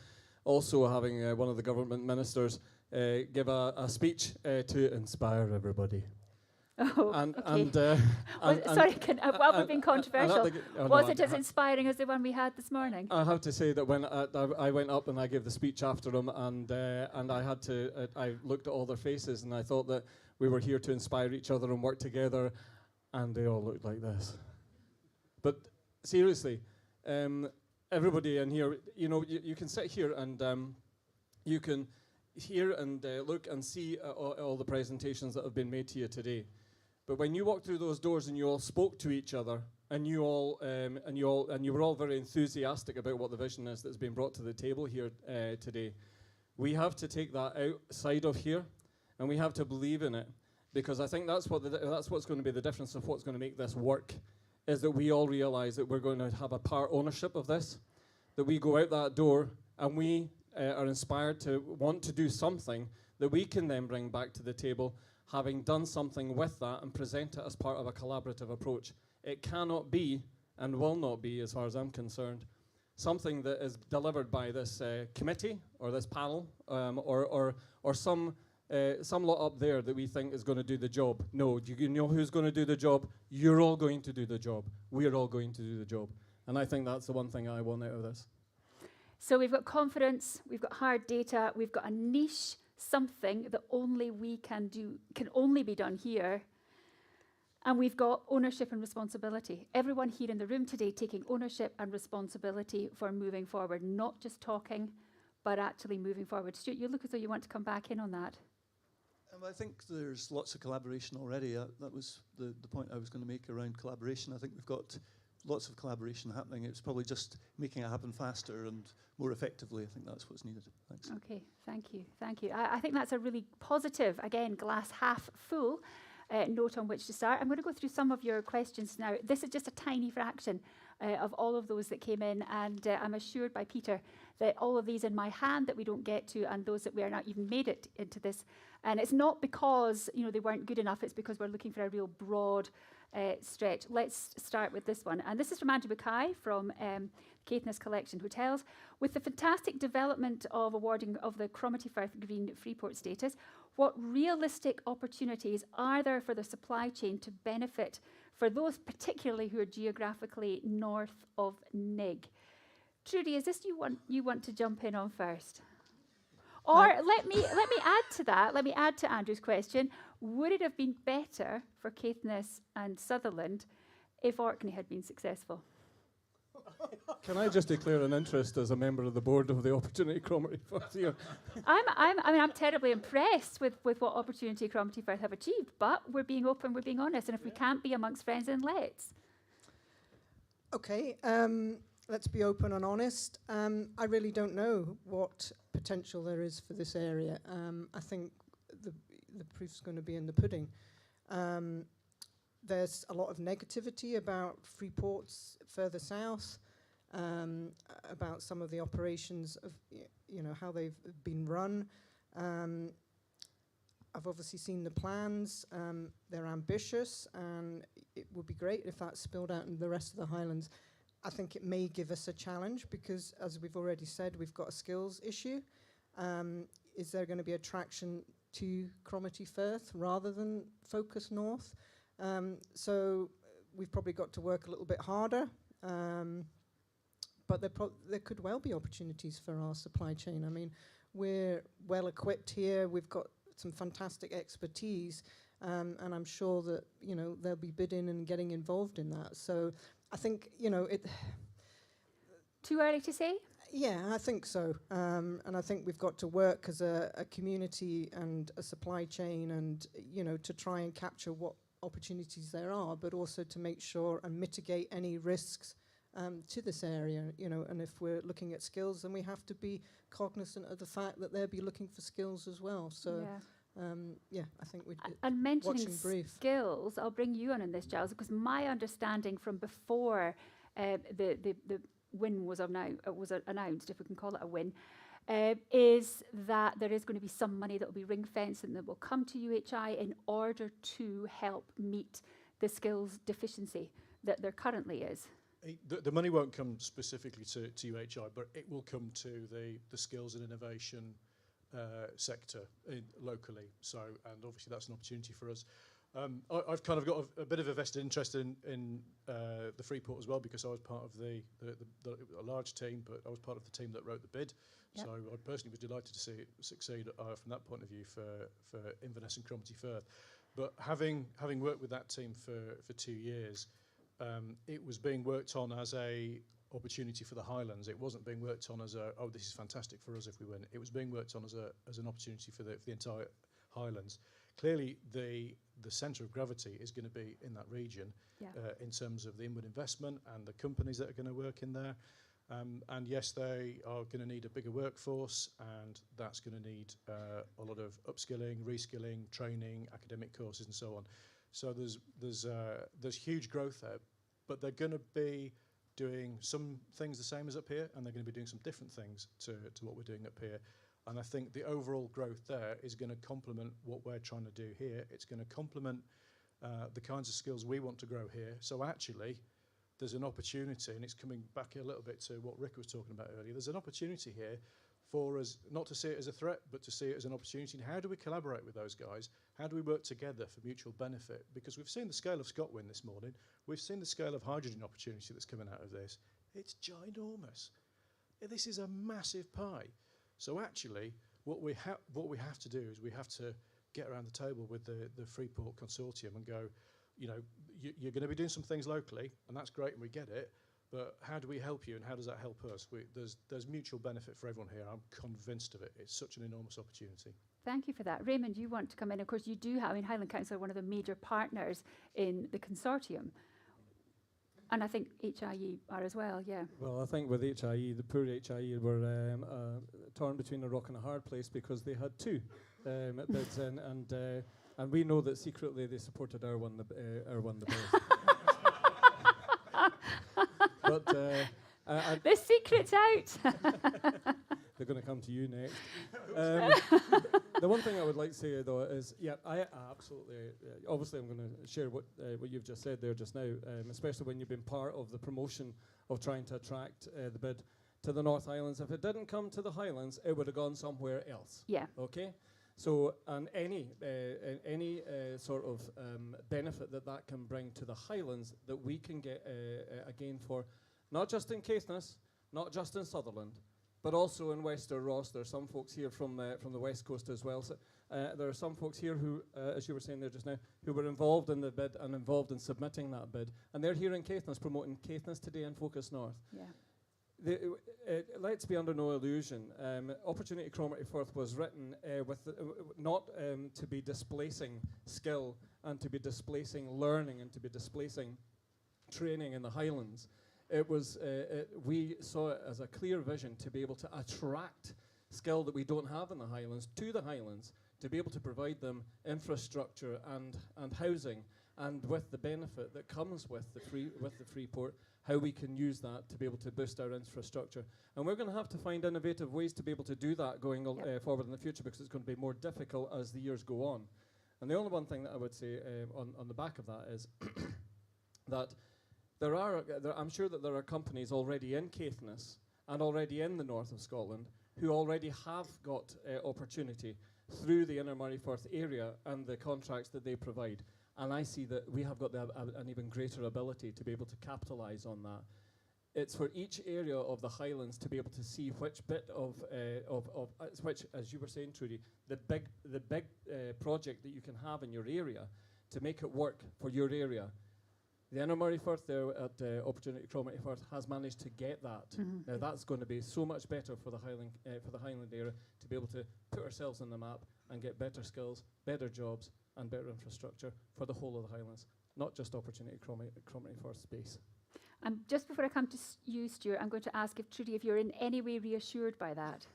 also having one of the government ministers give a speech to inspire everybody. Oh, sorry, while we're being controversial, was it as inspiring as the one we had this morning? I have to say that when I went up and I gave the speech after them, and I had to, I looked at all their faces, and I thought that we were here to inspire each other and work together, and they all looked like this. But seriously, everybody in here, you can sit here and you can hear and look and see all the presentations that have been made to you today. But when you walked through those doors and you all spoke to each other, and you were all very enthusiastic about what the vision is that's been brought to the table here today, we have to take that outside of here, and we have to believe in it, because I think that's what's going to be the difference of what's going to make this work, is that we all realize that we're going to have a part ownership of this, that we go out that door and we are inspired to want to do something that we can then bring back to the table, having done something with that and present it as part of a collaborative approach. It cannot be, and will not be, as far as I'm concerned, something that is delivered by this committee or this panel or some lot up there that we think is going to do the job. No, you know who's going to do the job? You're all going to do the job. We're all going to do the job. And I think that's the one thing I want out of this. So we've got confidence, we've got hard data, we've got a niche, something that only we can do, can only be done here. And we've got ownership and responsibility. Everyone here in the room today taking ownership and responsibility for moving forward, not just talking, but actually moving forward. Stuart, you look as though you want to come back in on that. I think there's lots of collaboration already. That was the point I was going to make around collaboration. I think we've got lots of collaboration happening. It's probably just making it happen faster and more effectively. I think that's what's needed. Thanks. Okay, thank you. I think that's a really positive, again, glass half full note on which to start. I'm going to go through some of your questions now. This is just a tiny fraction of all of those that came in, and I'm assured by Peter that all of these in my hand that we don't get to, and those that we are not even made it into this. And it's not because they weren't good enough, it's because we're looking for a real broad stretch. Let's start with this one. And this is from Andrew Mackay from Caithness Collection Hotels. With the fantastic development of awarding of the Cromarty Firth Green Freeport status, what realistic opportunities are there for the supply chain to benefit for those particularly who are geographically north of Nig? Trudy, is this you want to jump in on first? Or let me add to that. Let me add to Andrew's question. Would it have been better for Caithness and Sutherland if Orkney had been successful? Can I just declare an interest as a member of the board of the Opportunity Cromarty Firth here? I'm terribly impressed with what Opportunity Cromarty Firth have achieved, but we're being open, we're being honest, and if we can't be amongst friends, then let's. Okay, let's be open and honest. I really don't know what potential there is for this area. I think the proof's going to be in the pudding. There's a lot of negativity about free ports further south, about some of the operations of how they've been run. I've obviously seen the plans. They're ambitious, and it would be great if that spilled out in the rest of the Highlands. I think it may give us a challenge because, as we've already said, we've got a skills issue. Is there going to be attraction to Cromarty Firth rather than focus north? So we've probably got to work a little bit harder. But there could well be opportunities for our supply chain. I mean, we're well equipped here. We've got some fantastic expertise, and I'm sure that they'll be bidding and getting involved in that. So I think it. Too early to say? Yeah, I think so. And I think we've got to work as a community and a supply chain, and to try and capture what opportunities there are, but also to make sure and mitigate any risks to this area, and if we're looking at skills, then we have to be cognizant of the fact that they'll be looking for skills as well. So, I think we'd and mentioning brief. skills, I'll bring you on this, Giles, because my understanding from before the win was announced, if we can call it a win, is that there is going to be some money that will be ring-fenced and that will come to UHI in order to help meet the skills deficiency that there currently is. The money won't come specifically to UHI, but it will come to the skills and innovation sector locally. So, and obviously that's an opportunity for us. I've kind of got a bit of a vested interest in the Freeport as well, because I was part of a large team, but I was part of the team that wrote the bid. Yep. So I personally was delighted to see it succeed from that point of view for Inverness and Cromarty Firth. But having worked with that team for 2 years, it was being worked on as a opportunity for the Highlands. It wasn't being worked on as this is fantastic for us if we win. It was being worked on as an opportunity for the entire Highlands. Clearly, the centre of gravity is going to be in that region, in terms of the inward investment and the companies that are going to work in there. And yes, they are going to need a bigger workforce, and that's going to need a lot of upskilling, reskilling, training, academic courses, and so on. So there's huge growth there, but they're going to be doing some things the same as up here, and they're going to be doing some different things to what we're doing up here. And I think the overall growth there is going to complement what we're trying to do here. It's going to complement the kinds of skills we want to grow here. So actually, there's an opportunity, and it's coming back a little bit to what Rick was talking about earlier. There's an opportunity here for us not to see it as a threat, but to see it as an opportunity. And how do we collaborate with those guys? How do we work together for mutual benefit? Because we've seen the scale of ScotWind this morning. We've seen the scale of hydrogen opportunity that's coming out of this. It's ginormous. This is a massive pie. So actually, what we have to do is we have to get around the table with the Freeport Consortium and go, you're going to be doing some things locally, and that's great, and we get it. But how do we help you, and how does that help us? There's mutual benefit for everyone here. I'm convinced of it. It's such an enormous opportunity. Thank you for that. Raymond, you want to come in. Of course, you do have, Highland Council are one of the major partners in the consortium. And I think HIE are as well, yeah. Well, I think with HIE, the poor HIE were torn between a rock and a hard place because they had two bids in, and And we know that secretly they supported our one the best. But the secret's out. they're going to come to you next. The one thing I would like to say though is, yeah, I absolutely, obviously I'm going to share what you've just said there just now, especially when you've been part of the promotion of trying to attract the bid to the North Highlands. If it didn't come to the Highlands, it would have gone somewhere else. Yeah. Okay. So, and any sort of benefit that can bring to the Highlands that we can get again for, not just in Caithness, not just in Sutherland, but also in Wester Ross. There are some folks here from the West Coast as well. So, there are some folks here who, as you were saying there just now, who were involved in the bid and involved in submitting that bid. And they're here in Caithness promoting Caithness Today and Focus North. Yeah. Let's be under no illusion. Opportunity Cromarty Firth was written with not to be displacing skill and to be displacing learning and to be displacing training in the Highlands. It was we saw it as a clear vision to be able to attract skill that we don't have in the Highlands to the Highlands, to be able to provide them infrastructure and housing, and with the benefit that comes with the free port, how we can use that to be able to boost our infrastructure. And we're going to have to find innovative ways to be able to do that going forward in the future, because it's going to be more difficult as the years go on. And the only one thing that I would say on the back of that is that I'm sure that there are companies already in Caithness and already in the north of Scotland who already have got opportunity through the Inner Murray Firth area and the contracts that they provide. And I see that we have got an even greater ability to be able to capitalise on that. It's for each area of the Highlands to be able to see which bit of which, as you were saying, Trudy, the big project that you can have in your area to make it work for your area. The Inner Murray Firth there at Opportunity Cromarty Firth has managed to get that. Mm-hmm. Now that's going to be so much better for the Highland area to be able to put ourselves on the map and get better skills, better jobs, and better infrastructure for the whole of the Highlands, not just Opportunity Cromarty Firth space. And just before I come to you, Stuart, I'm going to ask if Trudy, if you're in any way reassured by that,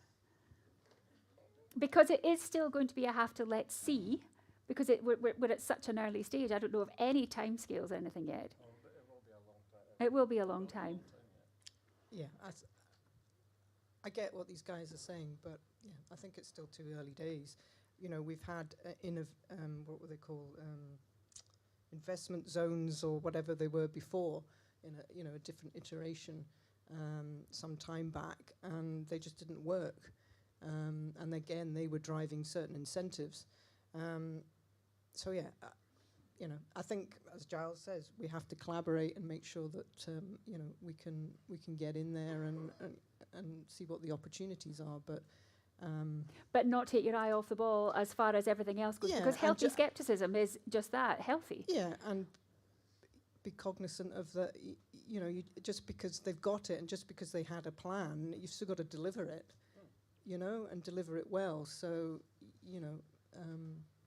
because it is still going to be a have to let's see, because we're at such an early stage. I don't know of any timescales or anything yet. It will be a long time. Yeah, I get what these guys are saying, but yeah, I think it's still too early days. You know, we've had what were they called, investment zones or whatever they were before in a different iteration some time back, and they just didn't work. And again, they were driving certain incentives. So yeah, I think, as Giles says, we have to collaborate and make sure that we can get in there and see what the opportunities are, but not take your eye off the ball as far as everything else goes, because healthy scepticism is just that, healthy. Yeah, and be cognizant of that. Just because they've got it and just because they had a plan, you've still got to deliver it, and deliver it well. So,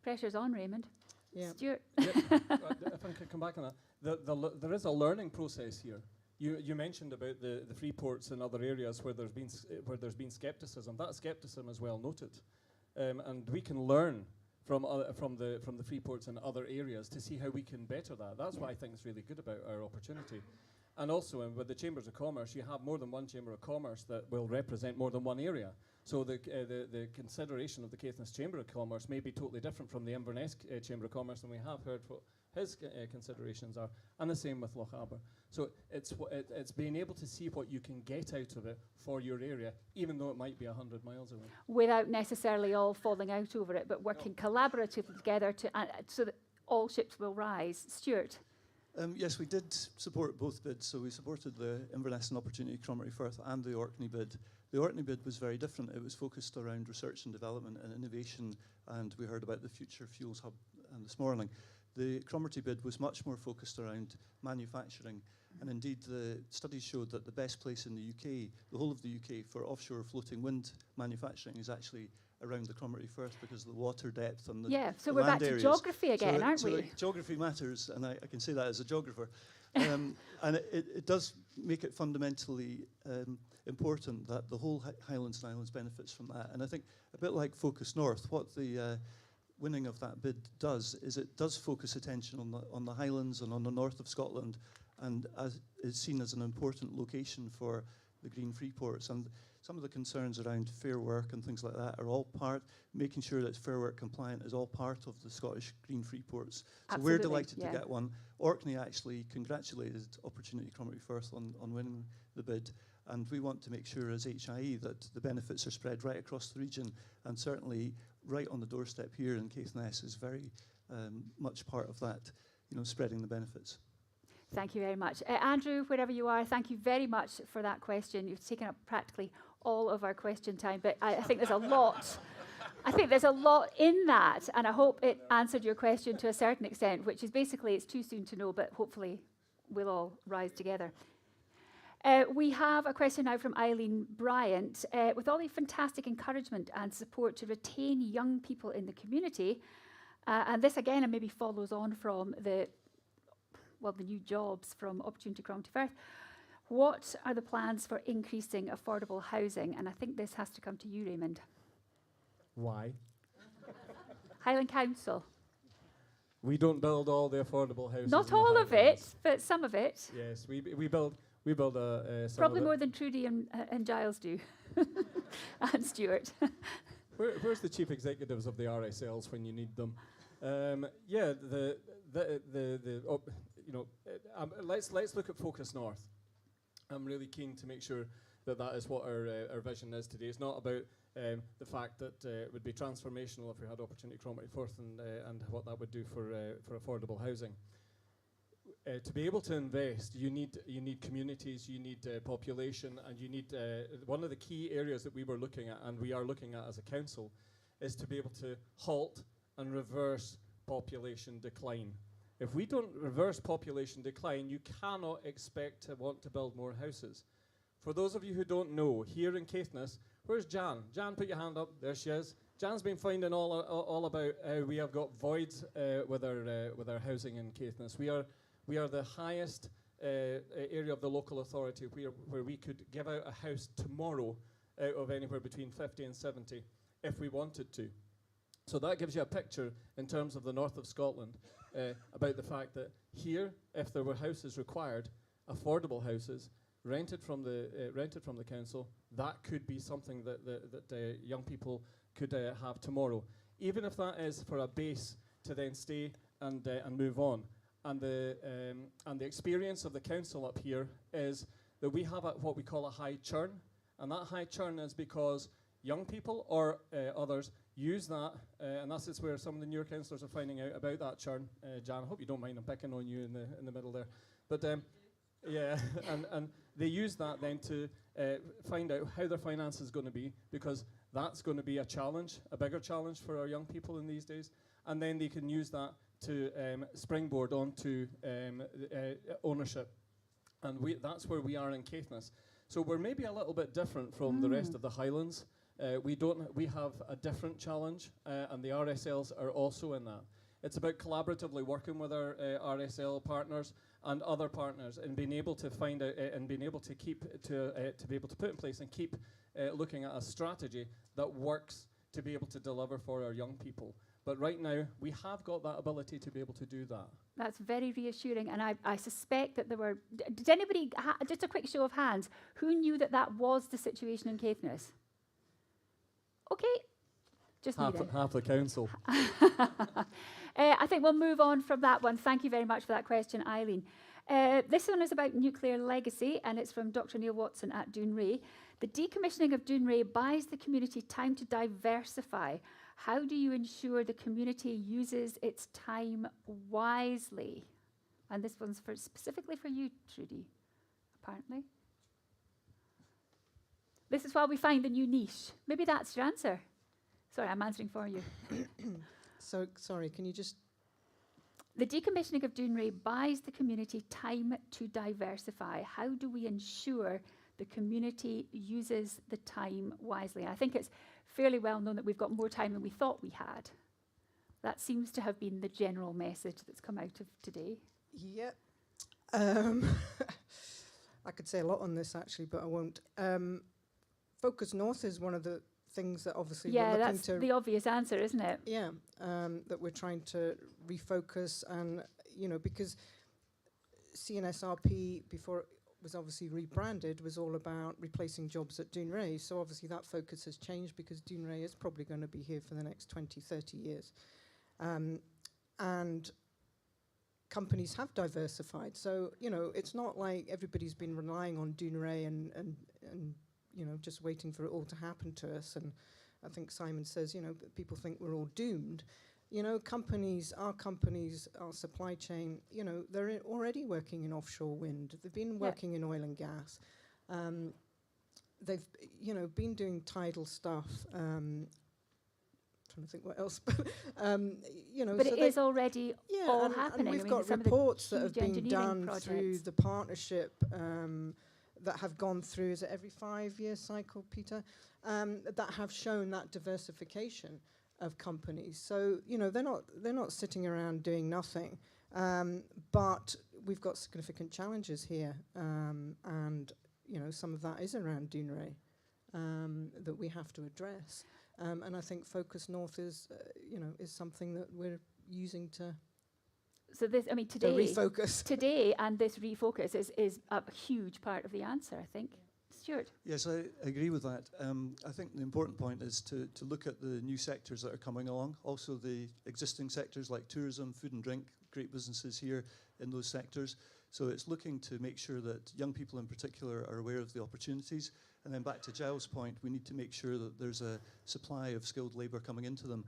pressure's on, Raymond. Yeah. Stuart. If I can come back on that, there is a learning process here. You mentioned about the free ports in other areas where there's been scepticism. That scepticism is well noted, and we can learn from the free ports in other areas to see how we can better that. That's what I think is really good about our opportunity. And also, with the Chambers of Commerce, you have more than one Chamber of Commerce that will represent more than one area. So the consideration of the Caithness Chamber of Commerce may be totally different from the Inverness Chamber of Commerce, and we have heard what his considerations are, and the same with Loch Aber. So it's being able to see what you can get out of it for your area, even though it might be 100 miles away. Without necessarily all falling out over it, but working collaboratively together so that all ships will rise. Stuart? Yes, we did support both bids. So we supported the Inverness and Opportunity Cromarty Firth and the Orkney bid. The Orkney bid was very different. It was focused around research and development and innovation, and we heard about the Future Fuels Hub this morning. The Cromarty bid was much more focused around manufacturing, and indeed the studies showed that the best place in the UK, the whole of the UK, for offshore floating wind manufacturing is actually around the Cromarty Firth because of the water depth and the so we're back to geography again, aren't we? Geography matters, and I can say that as a geographer. And it does make it fundamentally important that the whole Highlands and Islands benefits from that. And I think a bit like Focus North, what the winning of that bid does is it does focus attention on the Highlands and on the north of Scotland, and as is seen as an important location for the green free ports. And some of the concerns around fair work and things like that are all part, making sure that it's fair work compliant is all part of the Scottish green free ports. So Absolutely, we're delighted yeah. to get one. Orkney actually congratulated Opportunity Cromarty Firth on winning the bid. And we want to make sure as HIE that the benefits are spread right across the region, and certainly right on the doorstep here in Caithness is very much part of that, spreading the benefits. Thank you very much. Andrew, wherever you are, thank you very much for that question. You've taken up practically all of our question time, but I think there's a lot. I think there's a lot in that, and I hope it answered your question to a certain extent, which is basically it's too soon to know, but hopefully we'll all rise together. We have a question now from Eileen Bryant. With all the fantastic encouragement and support to retain young people in the community, and this again maybe follows on from the new jobs from Opportunity Cromarty Firth, what are the plans for increasing affordable housing? And I think this has to come to you, Raymond. Why? Highland Council. We don't build all the affordable houses. Not all of it, but some of it. Yes, we build some Probably of more than Trudy and Giles do, and Stuart. Where's the chief executives of the RSLs when you need them? Let's look at Focus North. I'm really keen to make sure that is what our vision is today. It's not about the fact that it would be transformational if we had Opportunity Cromarty Firth and what that would do for affordable housing. To be able to invest, you need communities, you need population, and you need one of the key areas that we were looking at, and we are looking at as a council, is to be able to halt and reverse population decline. If we don't reverse population decline, you cannot expect to want to build more houses. For those of you who don't know, here in Caithness, where's Jan? Jan, put your hand up. There she is. Jan's been finding all about how we have got voids with our housing in Caithness. We are the highest area of the local authority where we could give out a house tomorrow out of anywhere between 50 and 70 if we wanted to. So that gives you a picture in terms of the north of Scotland about the fact that here, if there were houses required, affordable houses, rented from the council, that could be something that young people could have tomorrow, even if that is for a base to then stay and move on. And the experience of the council up here is that we have what we call a high churn, and that high churn is because young people or others use that, and that's where some of the newer councillors are finding out about that churn. Jan, I hope you don't mind I'm picking on you in the middle there, but yeah, and they use that then to find out how their finance is going to be, because that's going to be a challenge, a bigger challenge for our young people in these days, and then they can use that to springboard onto ownership, and that's where we are in Caithness. So we're maybe a little bit different from the rest of the Highlands. We have a different challenge, and the RSLs are also in that. It's about collaboratively working with our RSL partners and other partners, and being able to find out and being able to to be able to put in place and keep looking at a strategy that works to be able to deliver for our young people. But right now, we have got that ability to be able to do that. That's very reassuring, and I suspect that there were... Did anybody, just a quick show of hands, who knew that was the situation in Caithness? Okay, just half the council. I think we'll move on from that one. Thank you very much for that question, Eileen. This one is about nuclear legacy, and it's from Dr. Neil Watson at Dounreay. The decommissioning of Dounreay buys the community time to diversify. How do you ensure the community uses its time wisely? And this one's specifically for you, Trudy, apparently. This is while we find the new niche. Maybe that's your answer. Sorry, I'm answering for you. So, sorry, can you just... The decommissioning of Dounreay buys the community time to diversify. How do we ensure the community uses the time wisely? I think it's fairly well known that we've got more time than we thought we had. That seems to have been the general message that's come out of today. Yep. I could say a lot on this, actually, but I won't. Focus North is one of the things that obviously Yeah, we're looking that's to... the obvious answer, isn't it? Yeah, that we're trying to refocus and, you know, because CNSRP, before it was obviously rebranded, was all about replacing jobs at Dounreay. So obviously that focus has changed because Dounreay is probably going to be here for the next 20, 30 years. And companies have diversified. So, you know, it's not like everybody's been relying on Dounreay and you know, just waiting for it all to happen to us. And I think Simon says, you know, people think we're all doomed. You know, our supply chain, you know, they're already working in offshore wind. They've been working in oil and gas. They've, you know, been doing tidal stuff. Trying to think what else, but you know. But so it is already all happening. And we've I mean, got some of the reports that have huge been done projects through the partnership that have gone through, is it every 5-year cycle, Peter, that have shown that diversification of companies. So, you know, they're not sitting around doing nothing, but we've got significant challenges here, and, you know, some of that is around Dounreay that we have to address. And I think Focus North is, you know, is something that we're using to... So this, I mean, today, refocus. Today and this refocus is a huge part of the answer, I think. Stuart? Yes, I agree with that. I think the important point is to look at the new sectors that are coming along, also the existing sectors like tourism, food and drink, great businesses here in those sectors. So it's looking to make sure that young people in particular are aware of the opportunities. And then back to Giles' point, we need to make sure that there's a supply of skilled labour coming into them.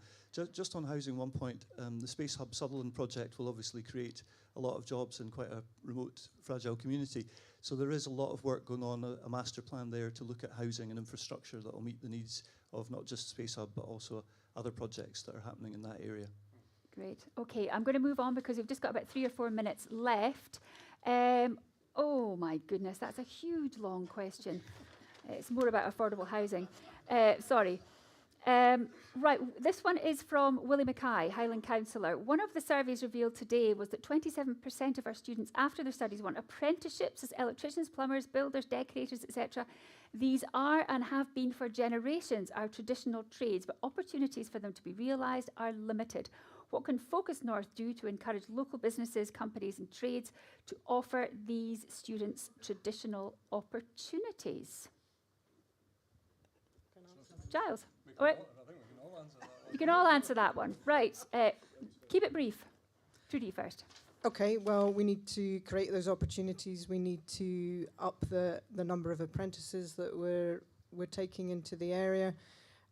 Just on housing, one point, the Space Hub Sutherland project will obviously create a lot of jobs in quite a remote, fragile community. So there is a lot of work going on, a master plan there to look at housing and infrastructure that will meet the needs of not just Space Hub, but also other projects that are happening in that area. Great. Okay, I'm going to move on because we've just got about 3 or 4 minutes left. Oh my goodness, that's a huge, long question. It's more about affordable housing. Sorry. Right, this one is from Willie Mackay, Highland Councillor. One of the surveys revealed today was that 27% of our students after their studies want apprenticeships as electricians, plumbers, builders, decorators, etc. These are and have been for generations our traditional trades, but opportunities for them to be realised are limited. What can Focus North do to encourage local businesses, companies and trades to offer these students traditional opportunities? Giles? Right. You can all answer that one. Right. Keep it brief. Trudy first. Okay, well, we need to create those opportunities. We need to up the number of apprentices that we're taking into the area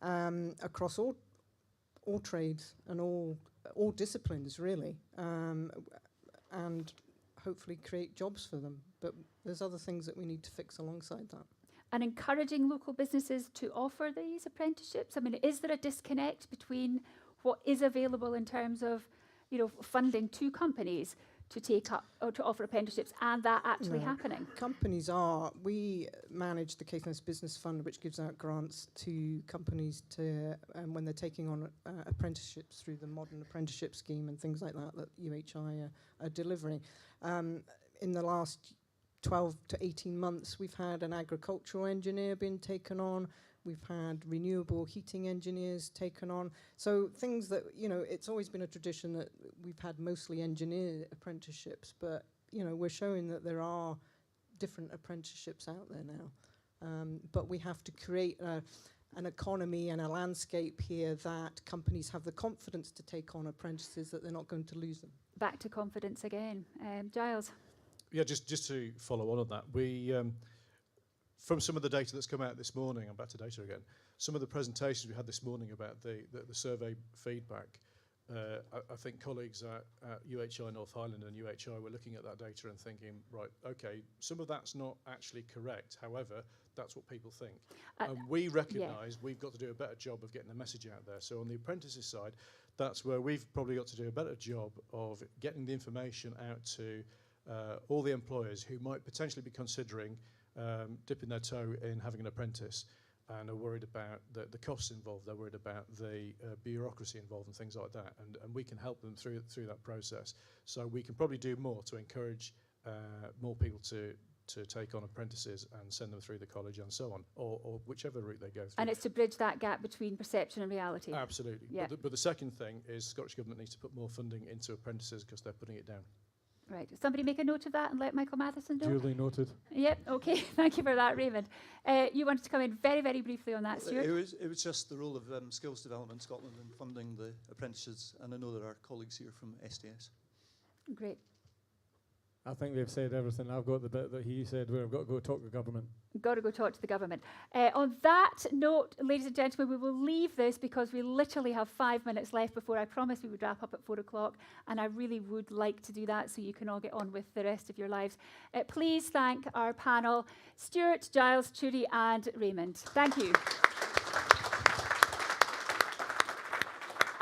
across all trades and all disciplines, really, and hopefully create jobs for them. But there's other things that we need to fix alongside that. And encouraging local businesses to offer these apprenticeships? I mean, is there a disconnect between what is available in terms of, you know, funding to companies to take up or to offer apprenticeships and that actually happening? Companies we manage the Caithness Business Fund, which gives out grants to companies to when they're taking on apprenticeships through the modern apprenticeship scheme and things like that UHI are delivering. In the last 12 to 18 months, we've had an agricultural engineer being taken on. We've had renewable heating engineers taken on. So things that, you know, it's always been a tradition that we've had mostly engineer apprenticeships, but, you know, we're showing that there are different apprenticeships out there now. But we have to create an economy and a landscape here that companies have the confidence to take on apprentices, that they're not going to lose them. Back to confidence again. Giles? Yeah, just to follow on that, we from some of the data that's come out this morning, I'm back to data again, some of the presentations we had this morning about the survey feedback, I think colleagues at UHI North Highland and UHI were looking at that data and thinking, right, okay, some of that's not actually correct, however, that's what people think. And we recognise we've got to do a better job of getting the message out there. So on the apprentices side, that's where we've probably got to do a better job of getting the information out to all the employers who might potentially be considering dipping their toe in having an apprentice and are worried about the costs involved, they're worried about the bureaucracy involved and things like that, and we can help them through that process. So we can probably do more to encourage more people to to take on apprentices and send them through the college and so on, or whichever route they go through. And it's to bridge that gap between perception and reality. Absolutely. Yeah. But the second thing is Scottish Government needs to put more funding into apprentices because they're putting it down. Right. Somebody make a note of that and let Michael Matheson know. Duly noted. Yep. Okay. Thank you for that, Raymond. You wanted to come in very, very briefly on that, Stuart? It was just the role of Skills Development Scotland in funding the apprentices, and I know there are colleagues here from SDS. Great. I think they've said everything. I've got the bit that he said where I've got to go talk to government. Got to go talk to the government. On that note, ladies and gentlemen, we will leave this because we literally have 5 minutes left before I promised we would wrap up at 4 o'clock, and I really would like to do that so you can all get on with the rest of your lives. Please thank our panel, Stuart, Giles, Trudy and Raymond. Thank you.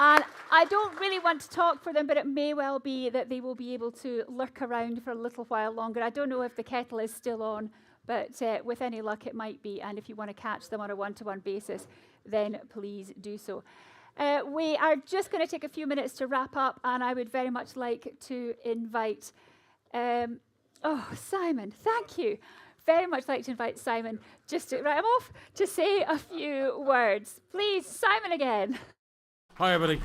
And I don't really want to talk for them, but it may well be that they will be able to lurk around for a little while longer. I don't know if the kettle is still on, but with any luck it might be. And if you want to catch them on a one-to-one basis, then please do so. We are just going to take a few minutes to wrap up, and I would very much like to invite... Simon, thank you. Very much like to invite Simon, just to write him off, to say a few words. Please, Simon again. Hi, everybody.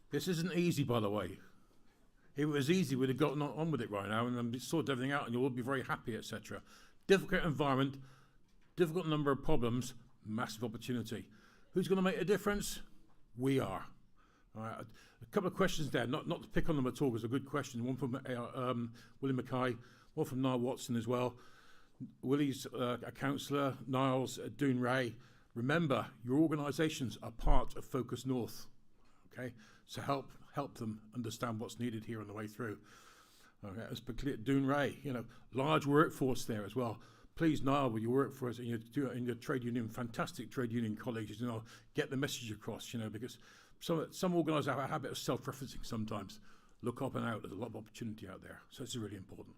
This isn't easy, by the way. If it was easy, we'd have gotten on with it right now and sorted everything out, and you'll all be very happy, etc. Difficult environment, difficult number of problems, massive opportunity. Who's going to make a difference? We are. All right. A couple of questions there, not to pick on them at all, because they're good questions. One from Willie Mackay, one from Niall Watson as well. Willie's a councillor, Niall's Doon Ray. Remember, your organisations are part of Focus North, okay? So help them understand what's needed here on the way through. Okay, as particularly at Doon Ray, large workforce there as well. Please, Niall, with your workforce and your trade union, fantastic trade union colleagues, get the message across, because some organise have a habit of self-referencing sometimes. Look up and out, there's a lot of opportunity out there. So it's really important.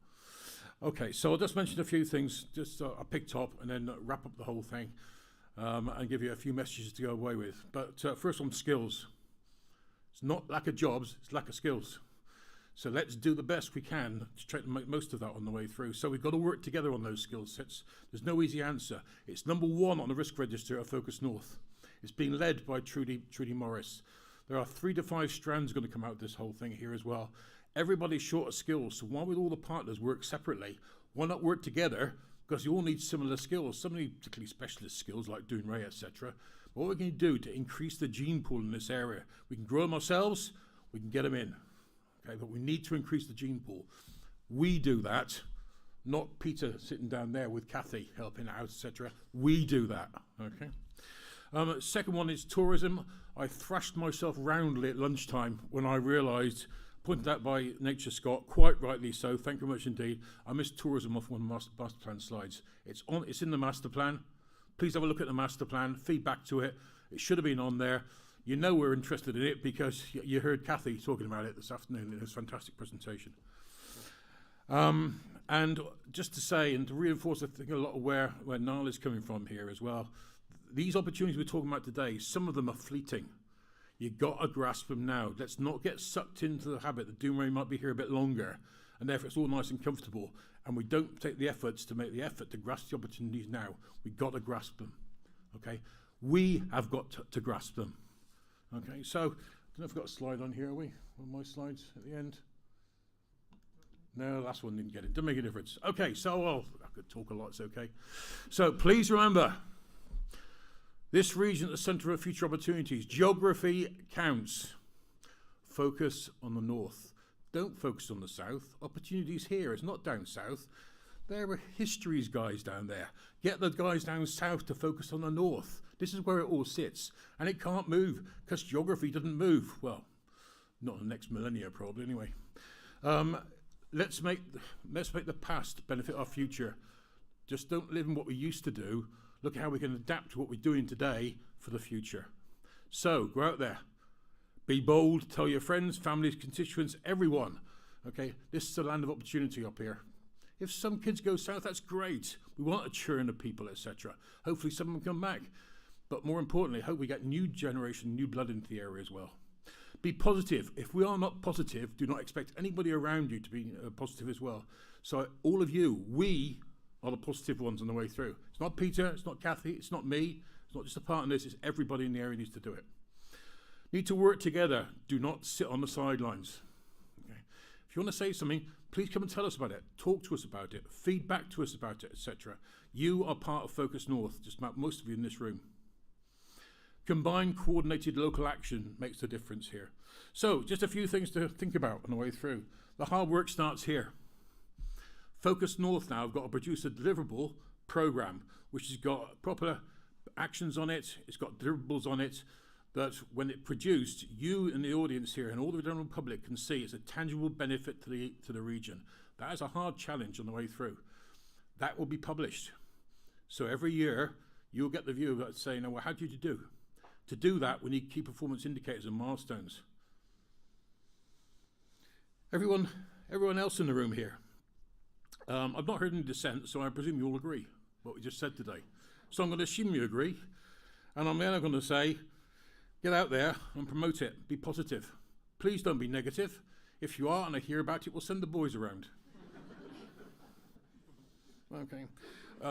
Okay, so I'll just mention a few things, just I picked up and then wrap up the whole thing. And give you a few messages to go away with. But first on skills. It's not lack of jobs, it's lack of skills. So let's do the best we can to try to make most of that on the way through. So we've got to work together on those skill sets. There's no easy answer. It's number 1 on the risk register at Focus North. It's being led by Trudy Morris. There are 3 to 5 strands going to come out of this whole thing here as well. Everybody's short of skills, so why would all the partners work separately? Why not work together? Because you all need similar skills, some need particularly specialist skills like Doon Ray, etc. But what we're going to do to increase the gene pool in this area, we can grow them ourselves, we can get them in. Okay, but we need to increase the gene pool. We do that, not Peter sitting down there with Kathy helping out, etc. We do that. Okay. Second one is tourism. I thrashed myself roundly at lunchtime when I realised, pointed out by Nature Scott, quite rightly so, thank you very much indeed, I missed tourism off one of the master plan slides. It's in the master plan. Please have a look at the master plan, feedback to it. It should have been on there. You know we're interested in it because you heard Kathy talking about it this afternoon in this fantastic presentation. And just to say, and to reinforce, I think a lot of where Niall is coming from here as well, these opportunities we're talking about today, some of them are fleeting. You've got to grasp them now. Let's not get sucked into the habit that Doon Ray might be here a bit longer, and therefore it's all nice and comfortable, and we don't take the efforts to make the effort to grasp the opportunities now. We've got to grasp them, okay? We have got to grasp them, okay? So, I don't know if I've got a slide on here, are we? One of my slides at the end? No, the last one didn't get it. Doesn't make a difference. Okay, so I could talk a lot, it's okay. So, please remember, this region at the centre of future opportunities. Geography counts. Focus on the north. Don't focus on the south. Opportunities here. It's not down south. There are histories guys down there. Get the guys down south to focus on the north. This is where it all sits. And it can't move because geography doesn't move. Well, not in the next millennia probably anyway. Let's make the past benefit our future. Just don't live in what we used to do. Look at how we can adapt to what we're doing today for the future. So, go out there. Be bold. Tell your friends, families, constituents, everyone. Okay, this is a land of opportunity up here. If some kids go south, that's great. We want a churn of people, etc. Hopefully some of them come back. But more importantly, I hope we get new generation, new blood into the area as well. Be positive. If we are not positive, do not expect anybody around you to be positive as well. So all of you, we are the positive ones on the way through. It's not Peter, it's not Kathy, it's not me, it's not just the partners, it's everybody in the area needs to do it. Need to work together. Do not sit on the sidelines. Okay. If you want to say something, please come and tell us about it. Talk to us about it. Feedback to us about it, etc. You are part of Focus North, just about most of you in this room. Combined, coordinated local action makes the difference here. So, just a few things to think about on the way through. The hard work starts here. Focus North now have got to produce a deliverable program, which has got proper actions on it, it's got deliverables on it, that when it produced, you in the audience here and all the general public can see it's a tangible benefit to the region. That is a hard challenge on the way through. That will be published. So every year, you'll get the view of it saying, well, how did you do? To do that, we need key performance indicators and milestones. Everyone else in the room here, I've not heard any dissent, so I presume you all agree what we just said today. So I'm going to assume you agree, and I'm then going to say, get out there and promote it. Be positive. Please don't be negative. If you are, and I hear about it, we'll send the boys around. Okay.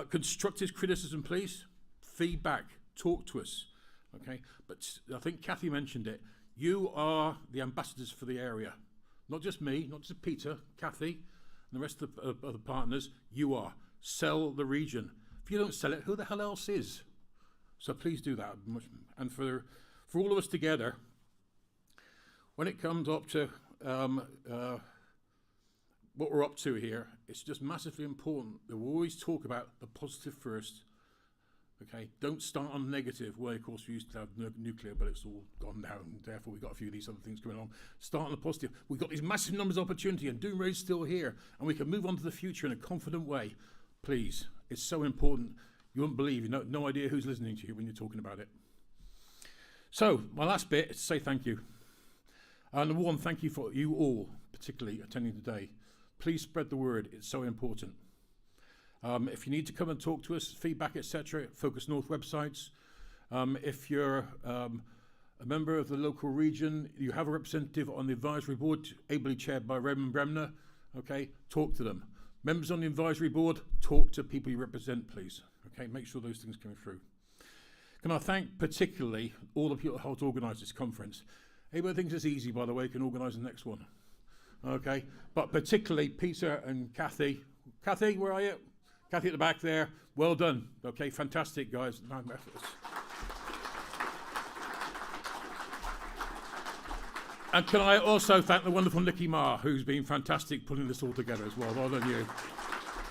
Constructive criticism, please. Feedback. Talk to us. Okay. But I think Kathy mentioned it. You are the ambassadors for the area. Not just me, not just Peter, Kathy, and the rest of the partners. You are. Sell the region. If you don't sell it, who the hell else is? So please do that. And for all of us together, when it comes up to what we're up to here, it's just massively important that we always talk about the positive first. Okay, don't start on negative. Well, of course, we used to have nuclear, but it's all gone down. And therefore, we've got a few of these other things going on. Start on the positive. We've got these massive numbers of opportunity, and Doom Raid's still here, and we can move on to the future in a confident way. Please, it's so important. You won't believe. You know, no idea who's listening to you when you're talking about it. So, my last bit is to say thank you. And number one, thank you for you all, particularly attending today. Please spread the word. It's so important. If you need to come and talk to us, feedback, etc., Focus North websites. If you're a member of the local region, you have a representative on the advisory board, ably chaired by Raymond Bremner, okay, talk to them. Members on the advisory board, talk to people you represent, please. Okay, make sure those things come through. Can I thank particularly all the people who helped organise this conference. Anybody thinks it's easy, by the way, can organise the next one. Okay, but particularly Peter and Kathy. Kathy, where are you? Kathy at the back there, well done. Okay, fantastic, guys. And can I also thank the wonderful Nikki Marr, who's been fantastic putting this all together as well. Well done, you.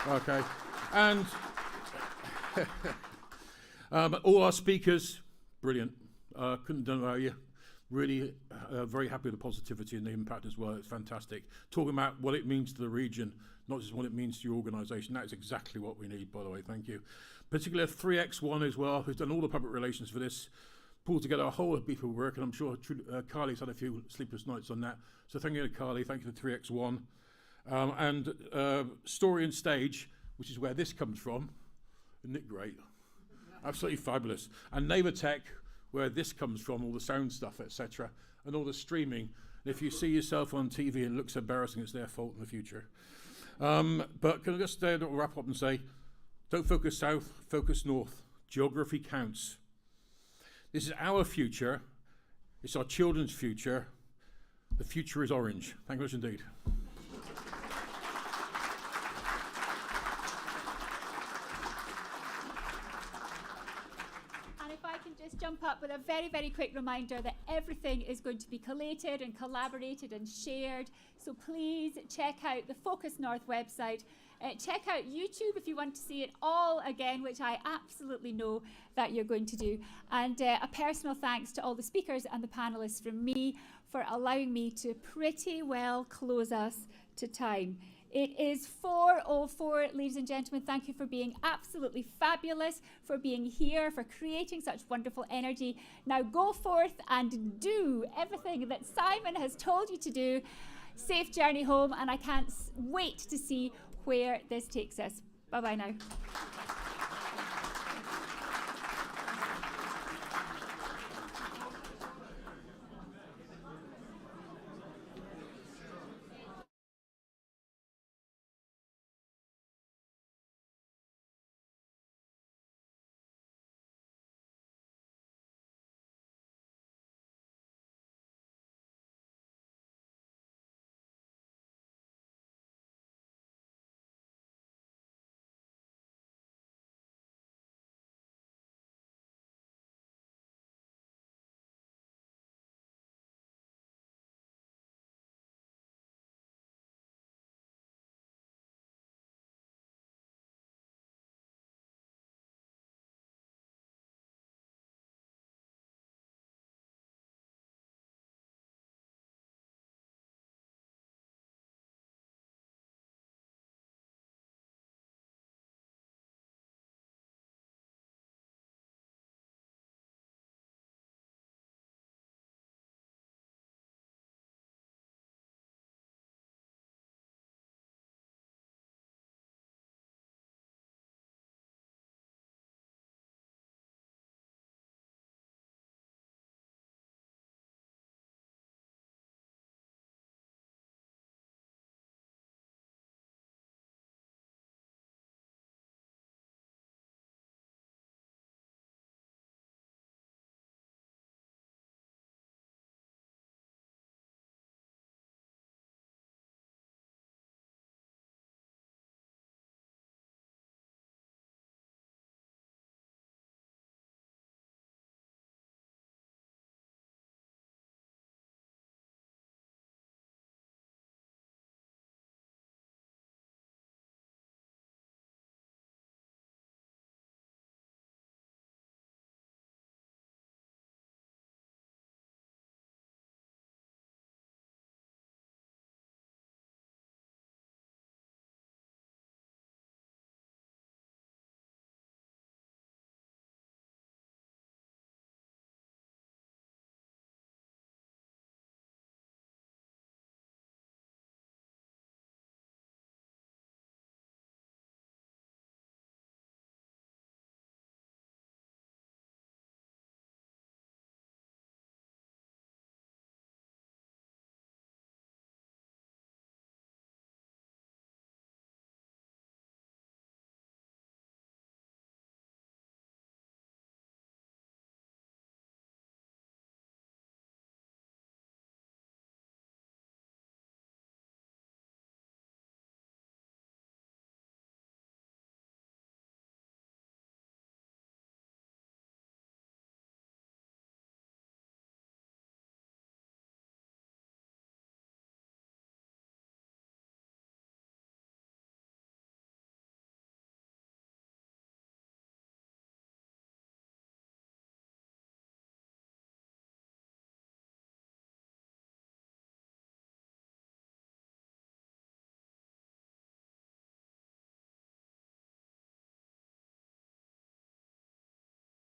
Okay, and all our speakers, brilliant. Couldn't have done without you. Really very happy with the positivity and the impact as well. It's fantastic. Talking about what it means to the region, not just what it means to your organisation. That is exactly what we need, by the way. Thank you. Particularly 3X1 as well, who's done all the public relations for this. Pulled together a whole heap of work, and I'm sure Carly's had a few sleepless nights on that. So thank you to Carly, thank you to 3X1. And Story and Stage, which is where this comes from. Isn't it great? Absolutely fabulous. And Neighbour Tech, where this comes from, all the sound stuff, etc., and all the streaming. And if you see yourself on TV and it looks embarrassing, it's their fault in the future. But can I just wrap up and say, don't focus south, focus north. Geography counts. This is our future. It's our children's future. The future is orange. Thank you much indeed. Just jump up with a very, very quick reminder that everything is going to be collated and collaborated and shared. So please check out the Focus North website. Check out YouTube if you want to see it all again, which I absolutely know that you're going to do. And a personal thanks to all the speakers and the panelists from me for allowing me to pretty well close us to time. It is 4:04, ladies and gentlemen. Thank you for being absolutely fabulous, for being here, for creating such wonderful energy. Now go forth and do everything that Simon has told you to do. Safe journey home, and I can't wait to see where this takes us. Bye-bye now.